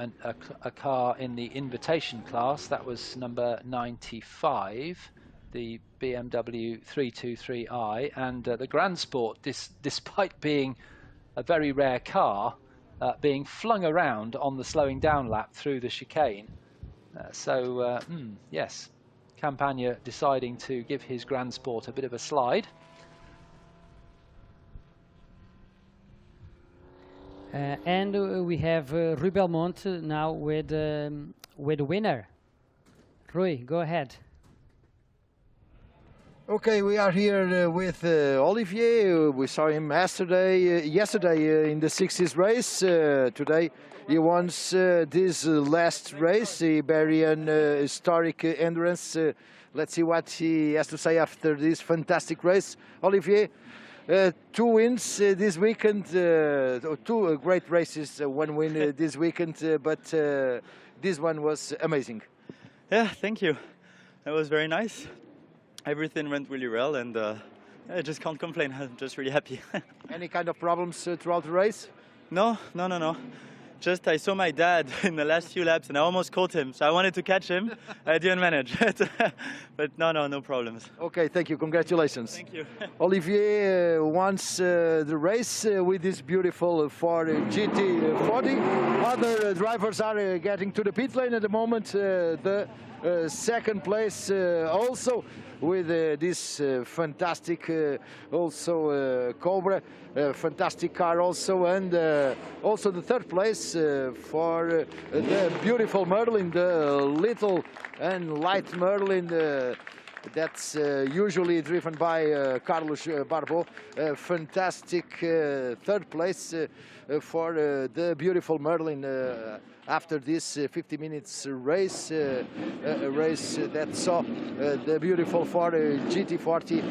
a car in the invitation class. That was number 95, the BMW 323i. And the Grand Sport, despite being a very rare car, being flung around on the slowing down lap through the chicane. Yes, Campagna deciding to give his Grand Sport a bit of a slide. And we have Rui Belmont now with the winner. Rui, go ahead. Okay, we are here with Olivier. We saw him yesterday in the 60s race. Today he won this last race, the Iberian historic endurance. Let's see what he has to say after this fantastic race. Olivier, 2 wins this weekend, 2 great races, 1 win this weekend, but this one was amazing. Yeah, thank you. That was very nice. Everything went really well, and I just can't complain. I'm just really happy. Any kind of problems throughout the race? No. Just I saw my dad in the last few laps, and I almost caught him. So I wanted to catch him. I didn't manage. But no problems. Okay, thank you. Congratulations. Thank you. Olivier wants the race with this beautiful Ford GT40. Other drivers are getting to the pit lane at the moment. The second place also with this fantastic Cobra, fantastic car also, and also the third place for the beautiful Merlin, the little and light Merlin that's usually driven by Carlos Barbo. Fantastic third place for the beautiful Merlin after this 50 minutes race, a race that saw the beautiful Ford GT40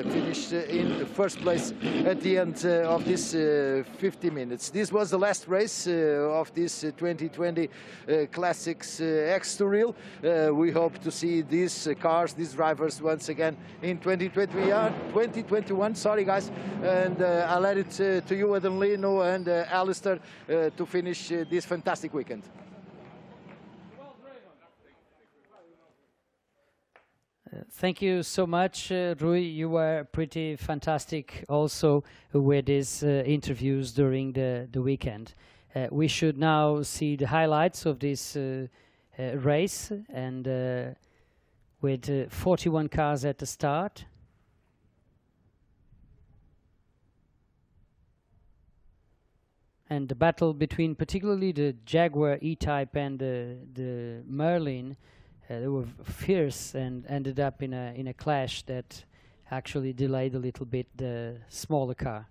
finished in first place at the end of this 50 minutes. This was the last race of this 2020 Classics Estoril. We hope to see these cars, these drivers once again in 2021. Sorry guys, and I'll let it to you, Adelino and Alistair, to finish this fantastic weekend. Thank you so much, Rui. You were pretty fantastic also with these interviews during the weekend. We should now see the highlights of this race, and with 41 cars at the start. And the battle between particularly the Jaguar E-Type and the Merlin, they were fierce and ended up in a clash that actually delayed a little bit the smaller car.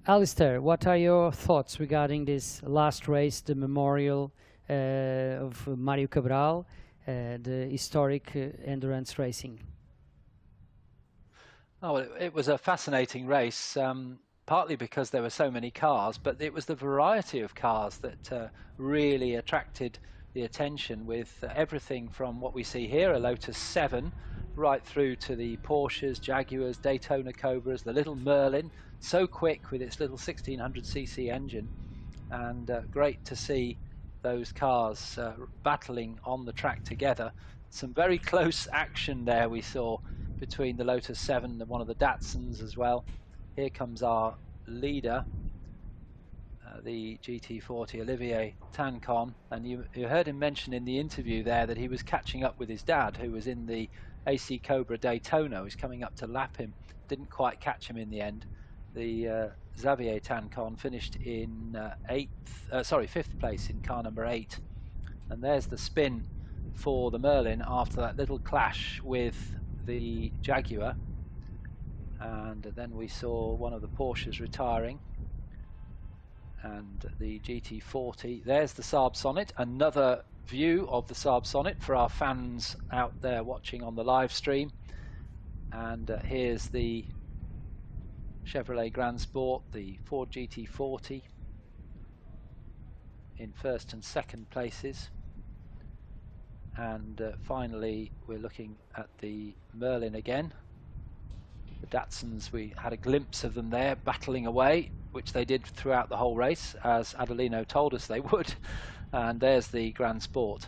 Alistair, what are your thoughts regarding this last race, the memorial of Mario Cabral, the historic endurance racing? Oh, well, it was a fascinating race. Partly because there were so many cars, but it was the variety of cars that really attracted the attention, with everything from what we see here, a Lotus 7, right through to the Porsches, Jaguars, Daytona Cobras, the little Merlin, so quick with its little 1600cc engine, and great to see those cars battling on the track together. Some very close action there we saw between the Lotus 7 and one of the Datsuns as well. Here comes our leader, the GT40, Olivier Tancon, and you heard him mention in the interview there that he was catching up with his dad, who was in the AC Cobra Daytona. He's coming up to lap him, didn't quite catch him in the end. The Xavier Tancon finished in 5th place in car number 8, and there's the spin for the Merlin after that little clash with the Jaguar. and then we saw one of the Porsches retiring, and the GT40. There's the Saab Sonnet, another view of the Saab Sonnet for our fans out there watching on the live stream. And here's the Chevrolet Grand Sport, the Ford GT40 in first and second places. And finally we're looking at the Merlin again. The Datsuns, we had a glimpse of them there battling away, which they did throughout the whole race, as Adelino told us they would. And there's the Grand Sport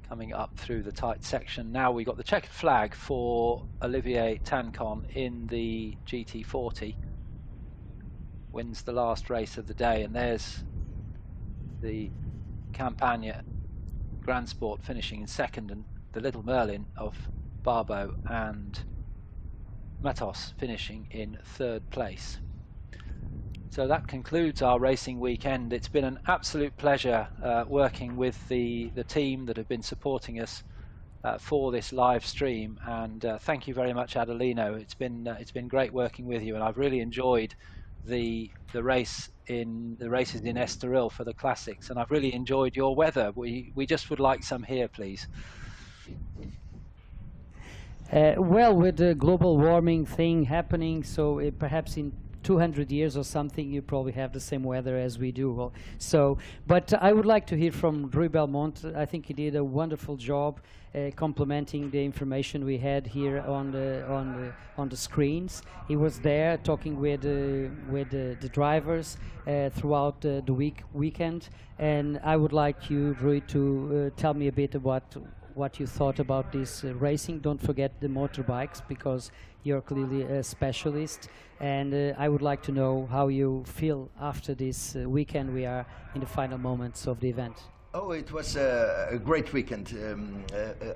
coming up through the tight section. Now we got the checkered flag for Olivier Tancon in the GT40. Wins the last race of the day, and there's the Campania Grand Sport finishing in second, and the Little Merlin of Barbeau and Matos finishing in third place. So that concludes our racing weekend. It's been an absolute pleasure working with the team that have been supporting us for this live stream, and thank you very much, Adelino. It's been great working with you, and I've really enjoyed the races in Estoril for the classics, and I've really enjoyed your weather. We just would like some here, please. Well, with the global warming thing happening, so perhaps in 200 years or something, you probably have the same weather as we do. Well, so, but I would like to hear from Rui Belmonte. I think he did a wonderful job complementing the information we had here on the screens. He was there talking with the drivers throughout the weekend, and I would like you, Rui, to tell me a bit about what you thought about this racing. Don't forget the motorbikes, because you're clearly a specialist, and I would like to know how you feel after this weekend. We are in the final moments of the event. Oh, it was a great weekend.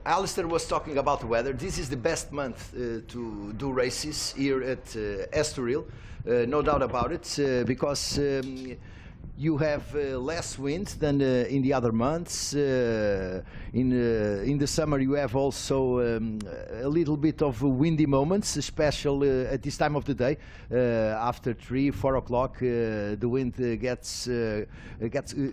Alistair was talking about the weather. This is the best month to do races here at Estoril, no doubt about it, because you have less wind than in the other months. In the summer you have also a little bit of windy moments, especially at this time of the day. After 3-4 o'clock, the wind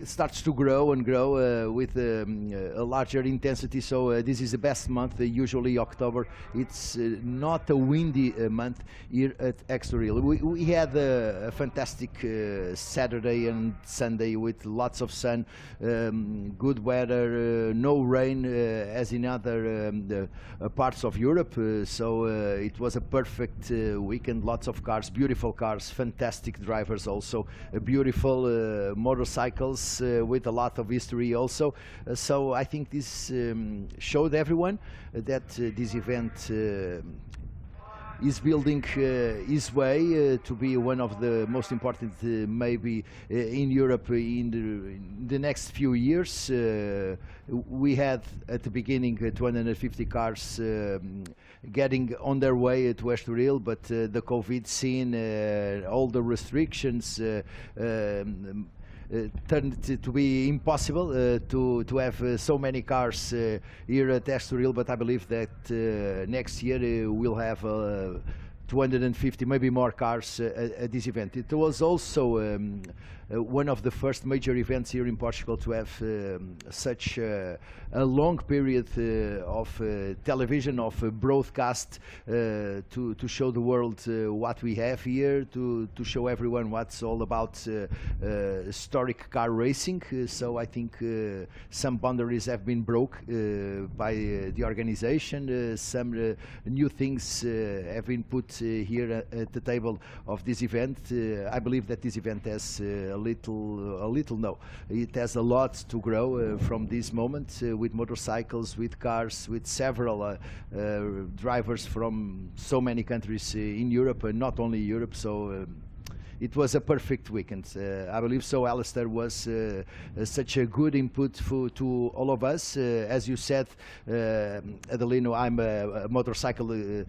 starts to grow and grow with a larger intensity. So this is the best month. Usually October, it's not a windy month here at Estoril. We had a fantastic Saturday and Sunday with lots of sun, good weather, no rain as in other parts of Europe. So it was a perfect weekend. Lots of cars, beautiful cars, fantastic drivers also, beautiful motorcycles with a lot of history also. So I think this showed everyone that this event is building his way to be one of the most important maybe in Europe in the next few years. We had at the beginning 250 cars getting on their way to Estoril, but the COVID scene, all the restrictions turned to be impossible to have so many cars here at Estoril, but I believe that next year we'll have 250, maybe more cars at this event. It was also one of the first major events here in Portugal to have such a long period of television, of broadcast to show the world what we have here, to show everyone what's all about historic car racing. So I think some boundaries have been broke by the organization. Some new things have been put here at the table of this event. I believe that this event has it has a lot to grow from this moment with motorcycles, with cars, with several drivers from so many countries in Europe, and not only Europe. So it was a perfect weekend. I believe so. Alistair was such a good input to all of us. As you said, Adelino, I'm a motorcycle,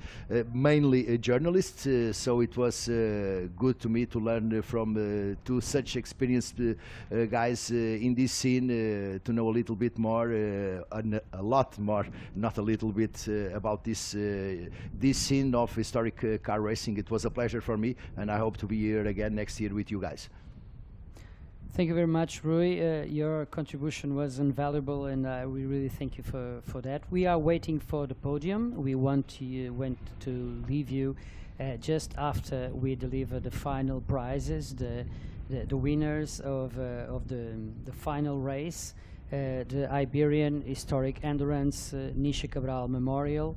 mainly a journalist, so it was good to me to learn from two such experienced guys in this scene, to know a little bit more, a lot more, not a little bit, about this scene of historic car racing. It was a pleasure for me, and I hope to be here again next year with you guys. Thank you very much, Rui. Your contribution was invaluable, and we really thank you for that. We are waiting for the podium. We want to leave you just after we deliver the final prizes, the winners of the final race, the Iberian Historic Endurance Nisha Cabral Memorial.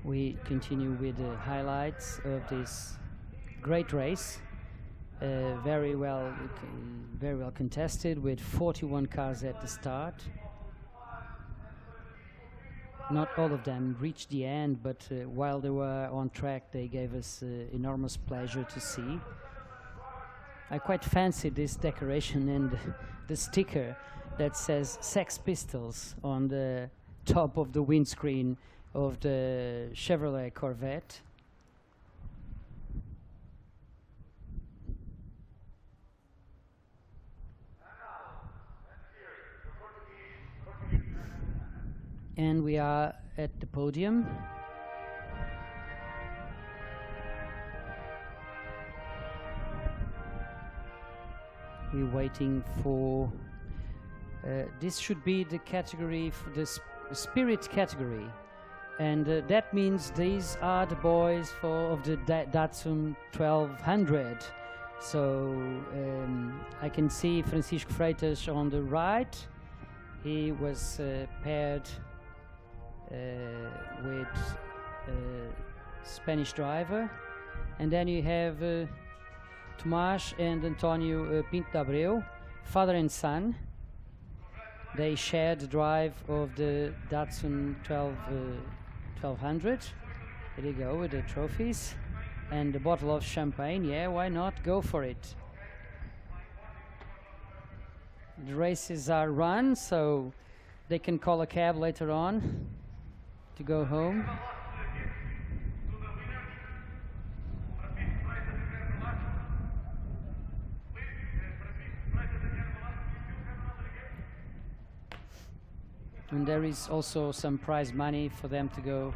We continue with the highlights of this great race, very well contested, with 41 cars at the start. Not all of them reached the end, but while they were on track, they gave us enormous pleasure to see. I quite fancy this decoration and the sticker that says Sex Pistols on the top of the windscreen of the Chevrolet Corvette. And we are at the podium. We're waiting for this should be the category for the spirit category, and that means these are the boys of the Datsun 1200. So I can see Francisco Freitas on the right. He was paired with a Spanish driver, and then you have Tomás and Antonio Pinto de Abreu, father and son. They shared the drive of the Datsun 1200. There you go with the trophies and the bottle of champagne. Yeah, why not? Go for it. The races are run, so they can call a cab later on to go home. And there is also some prize money for them to go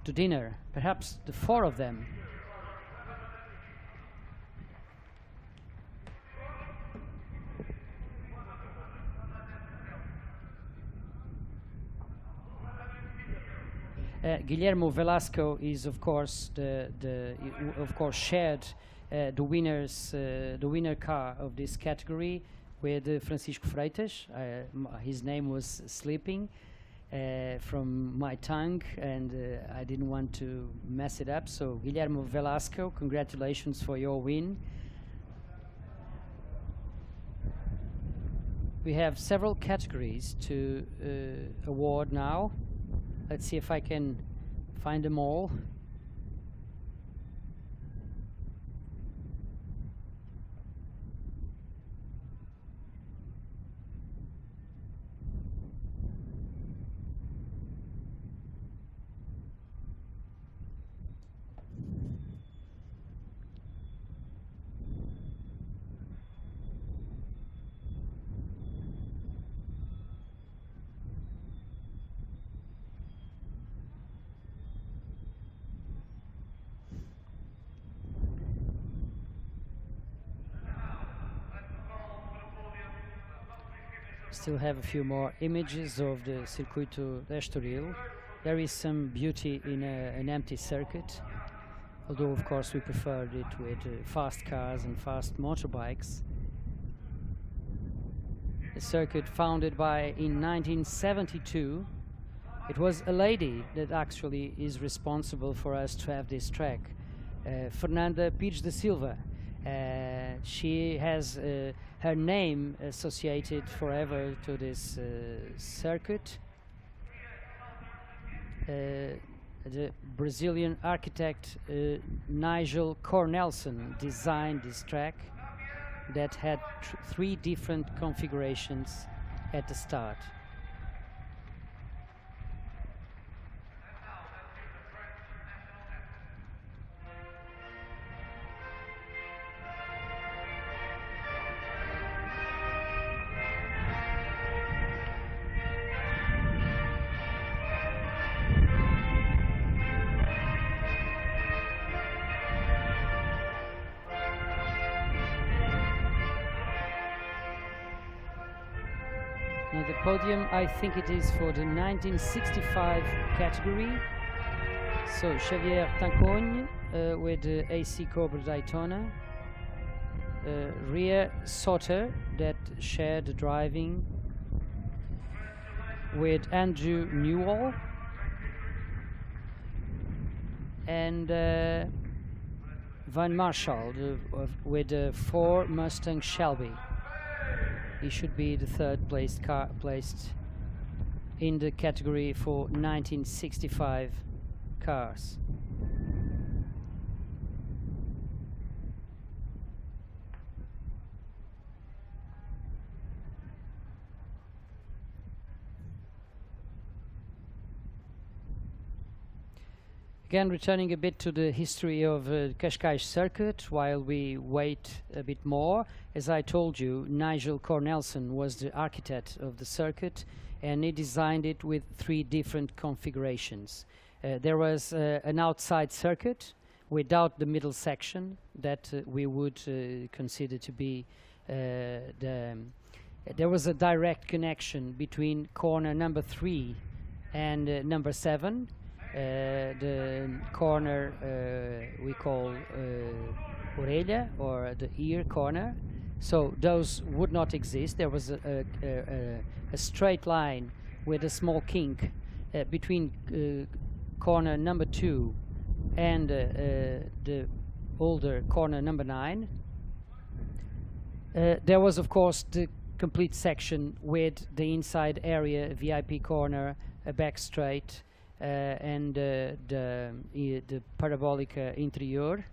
to dinner, perhaps the four of them. Guillermo Velasco is, of course, shared the winner car of this category with Francisco Freitas. His name was slipping from my tongue, and I didn't want to mess it up. So, Guillermo Velasco, congratulations for your win. We have several categories to award now. Let's see if I can find them all. Still have a few more images of the Circuito de Estoril. There is some beauty in an empty circuit, although of course we preferred it with fast cars and fast motorbikes. A circuit founded in 1972. It was a lady that actually is responsible for us to have this track, Fernanda Pires da Silva. She has her name associated forever to this circuit. the Brazilian architect Nigel Cornelsen designed this track that had three different configurations at the start. Now the podium, I think it is for the 1965 category. So Xavier Tancogne with the AC Cobra Daytona. Ria Soter that shared the driving with Andrew Newall. And Van Marshall with the Ford Mustang Shelby. He should be the third placed car placed in the category for 1965 cars. Again, returning a bit to the history of Cascais circuit while we wait a bit more. As I told you, Nigel Cornelsen was the architect of the circuit, and he designed it with three different configurations. There was an outside circuit without the middle section that we would consider to be there was a direct connection between corner number 3 and number 7. The corner we call orelha, or the ear corner. So those would not exist. There was a straight line with a small kink between corner number 2 and the older corner number 9. There was, of course, the complete section with the inside area, VIP corner, a back straight, and the parabolic interior,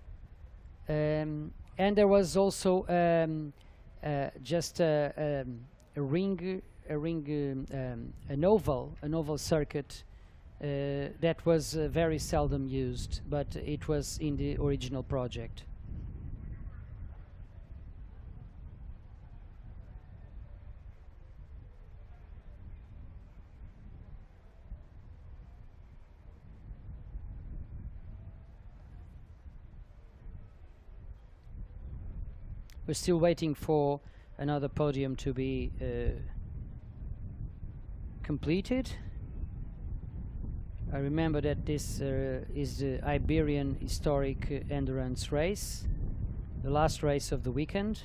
and there was also just an oval circuit that was very seldom used, but it was in the original project. We're still waiting for another podium to be completed. I remember that this is the Iberian Historic Endurance Race, the last race of the weekend.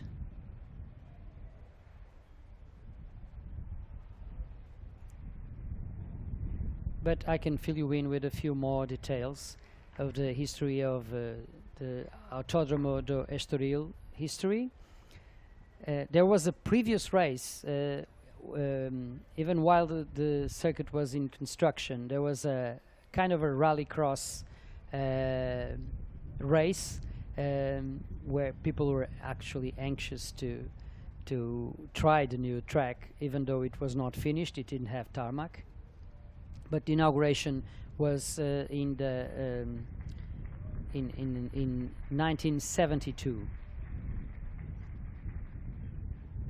But I can fill you in with a few more details of the history of the Autódromo do Estoril history. There was a previous race, even while the circuit was in construction. There was a kind of a rallycross race where people were actually anxious to try the new track, even though it was not finished. It didn't have tarmac. But the inauguration was in 1972.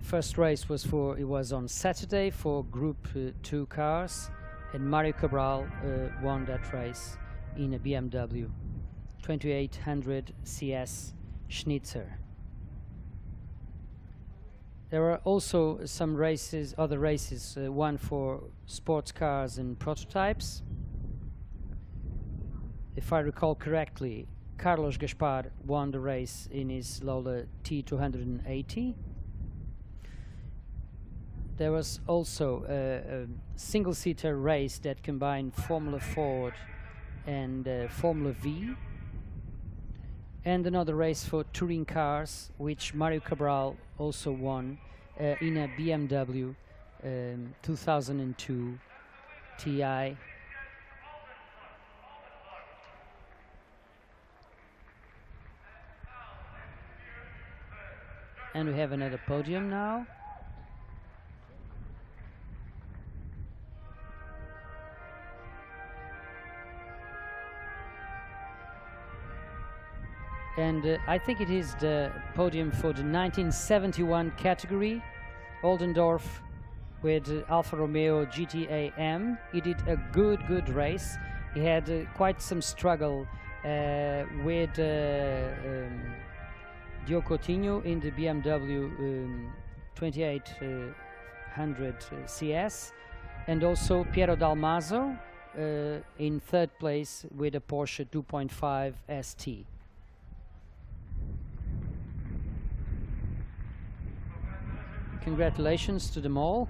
First race was on Saturday for Group 2 cars, and Mario Cabral won that race in a BMW 2800 CS Schnitzer. There were also some races, other races, one for sports cars and prototypes. If I recall correctly, Carlos Gaspar won the race in his Lola T280. There was also a single-seater race that combined Formula Ford and Formula V, and another race for touring cars, which Mario Cabral also won in a BMW 2002 Ti. and we have another podium now. And I think it is the podium for the 1971 category, Oldendorf with Alfa Romeo GTA M. He did a good race. He had quite some struggle with Diogo Coutinho in the BMW 2800 CS, and also Piero Dalmaso in third place with a Porsche 2.5 ST. Congratulations to them all.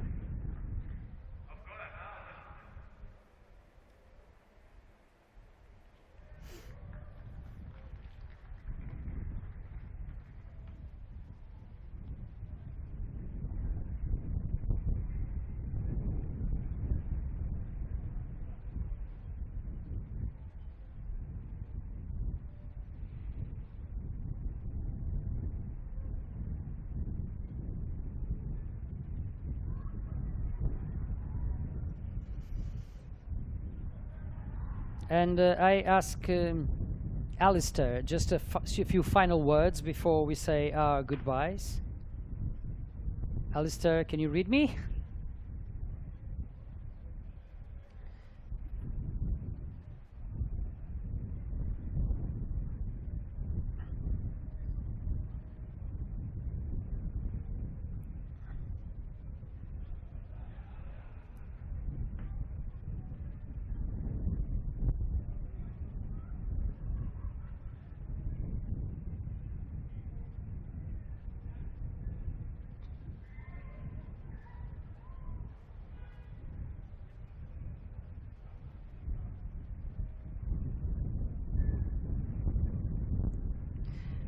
And I ask Alistair just a few final words before we say our goodbyes. Alistair, can you read me?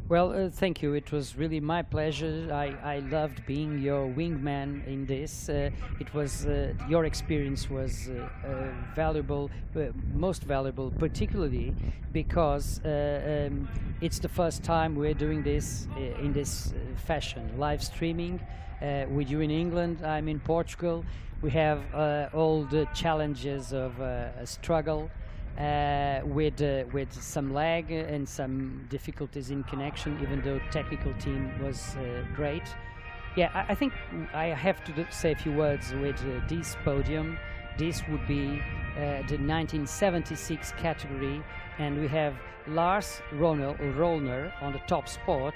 Well, thank you. It was really my pleasure. I loved being your wingman in this. It was your experience was valuable, most valuable, particularly because it's the first time we're doing this in this fashion, live streaming. With you in England, I'm in Portugal. We have all the challenges of a struggle. With some lag and some difficulties in connection, even though technical team was great. Yeah, I think I have to say a few words with this podium. This would be the 1976 category, and we have Lars Rollner on the top spot.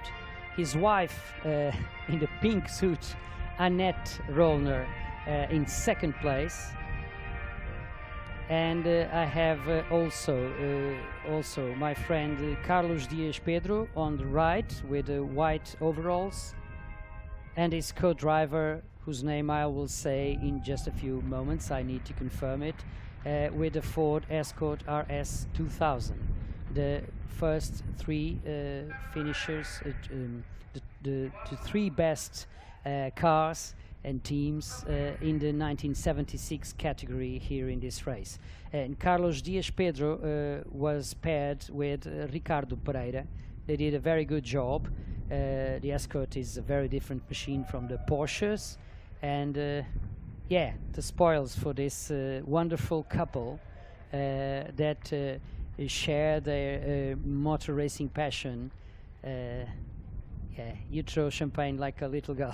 His wife in the pink suit, Annette Rollner, in second place. And I have also my friend Carlos Dias Pedro on the right with the white overalls, and his co-driver, whose name I will say in just a few moments, I need to confirm it, with the Ford Escort RS 2000. The first three finishers, the three best cars and teams in the 1976 category here in this race. And Carlos Dias Pedro was paired with Ricardo Pereira. They did a very good job. The Escort is a very different machine from the Porsches, and yeah, the spoils for this wonderful couple that share their motor racing passion. Yeah, you throw champagne like a little girl.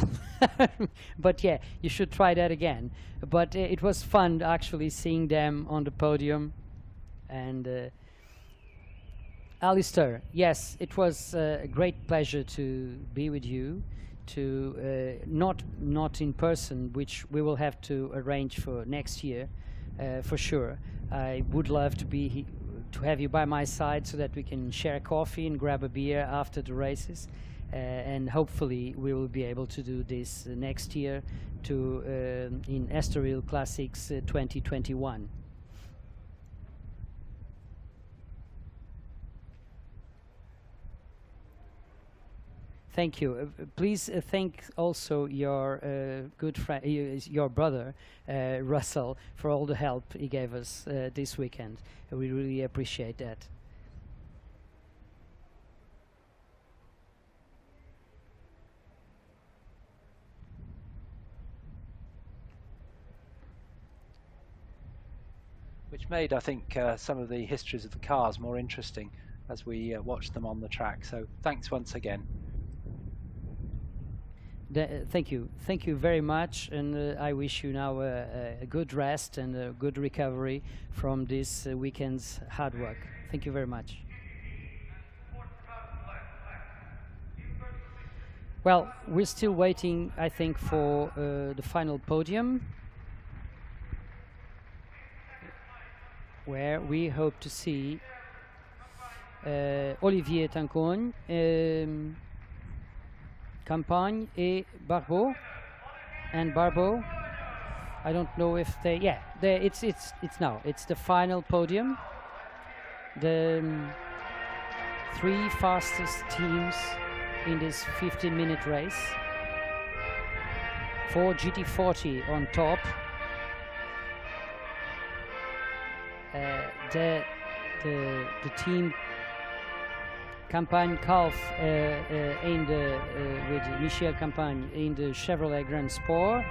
But yeah, you should try that again. But it was fun actually seeing them on the podium. And Alistair, yes, it was a great pleasure to be with you. To not in person, which we will have to arrange for next year, for sure. I would love to have you by my side so that we can share coffee and grab a beer after the races. And hopefully we will be able to do this next year in Estoril Classics 2021. Thank you. Please thank also your good friend, your brother, Russell, for all the help he gave us this weekend. We really appreciate that. which made, I think, some of the histories of the cars more interesting as we watched them on the track. So thanks once again. Thank you very much, and I wish you now a good rest and a good recovery from this weekend's hard work. Thank you very much. Well, we're still waiting, I think, for the final podium, where we hope to see Olivier Tancogne, Campagne et Barbeau. I don't know if it's now. It's the final podium. The three fastest teams in this 15-minute race. 4 GT40 on top. The team Campagne Calf with Michel Campagne in the Chevrolet Grand Sport,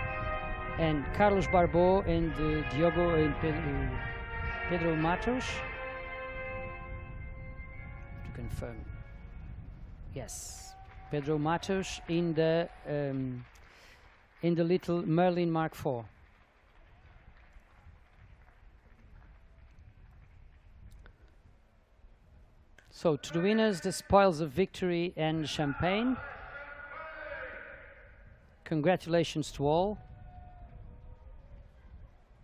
and Carlos Barbeau and Diogo and Pedro Matos. To confirm, yes, Pedro Matos in the little Merlin Mark IV. So, to the winners, the spoils of victory and champagne. Congratulations to all.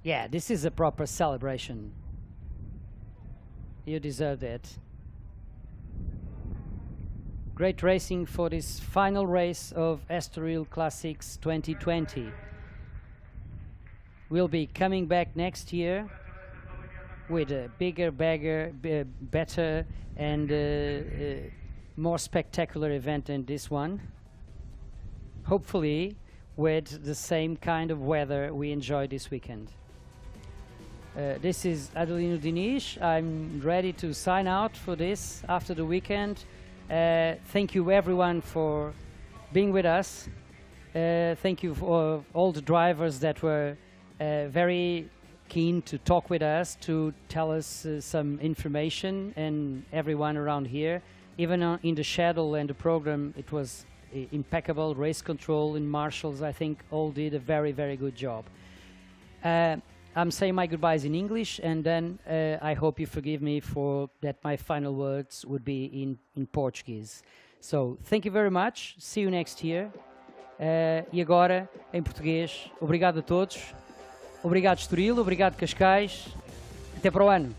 Yeah, this is a proper celebration. You deserve it. Great racing for this final race of Estoril Classics 2020. We'll be coming back next year with a bigger, better and more spectacular event than this one. Hopefully with the same kind of weather we enjoyed this weekend. This is Adelino Diniz. I'm ready to sign out for this after the weekend. Thank you everyone for being with us. Thank you for all the drivers that were very keen to talk with us, to tell us some information, and everyone around here. Even in the schedule and the program, it was impeccable. Race control and marshals, I think, all did a very, very good job. I'm saying my goodbyes in English, and then I hope you forgive me for that my final words would be in Portuguese. So, thank you very much. See you next year. E agora, em português, obrigado a todos. Obrigado Estoril, obrigado Cascais. Até para o ano.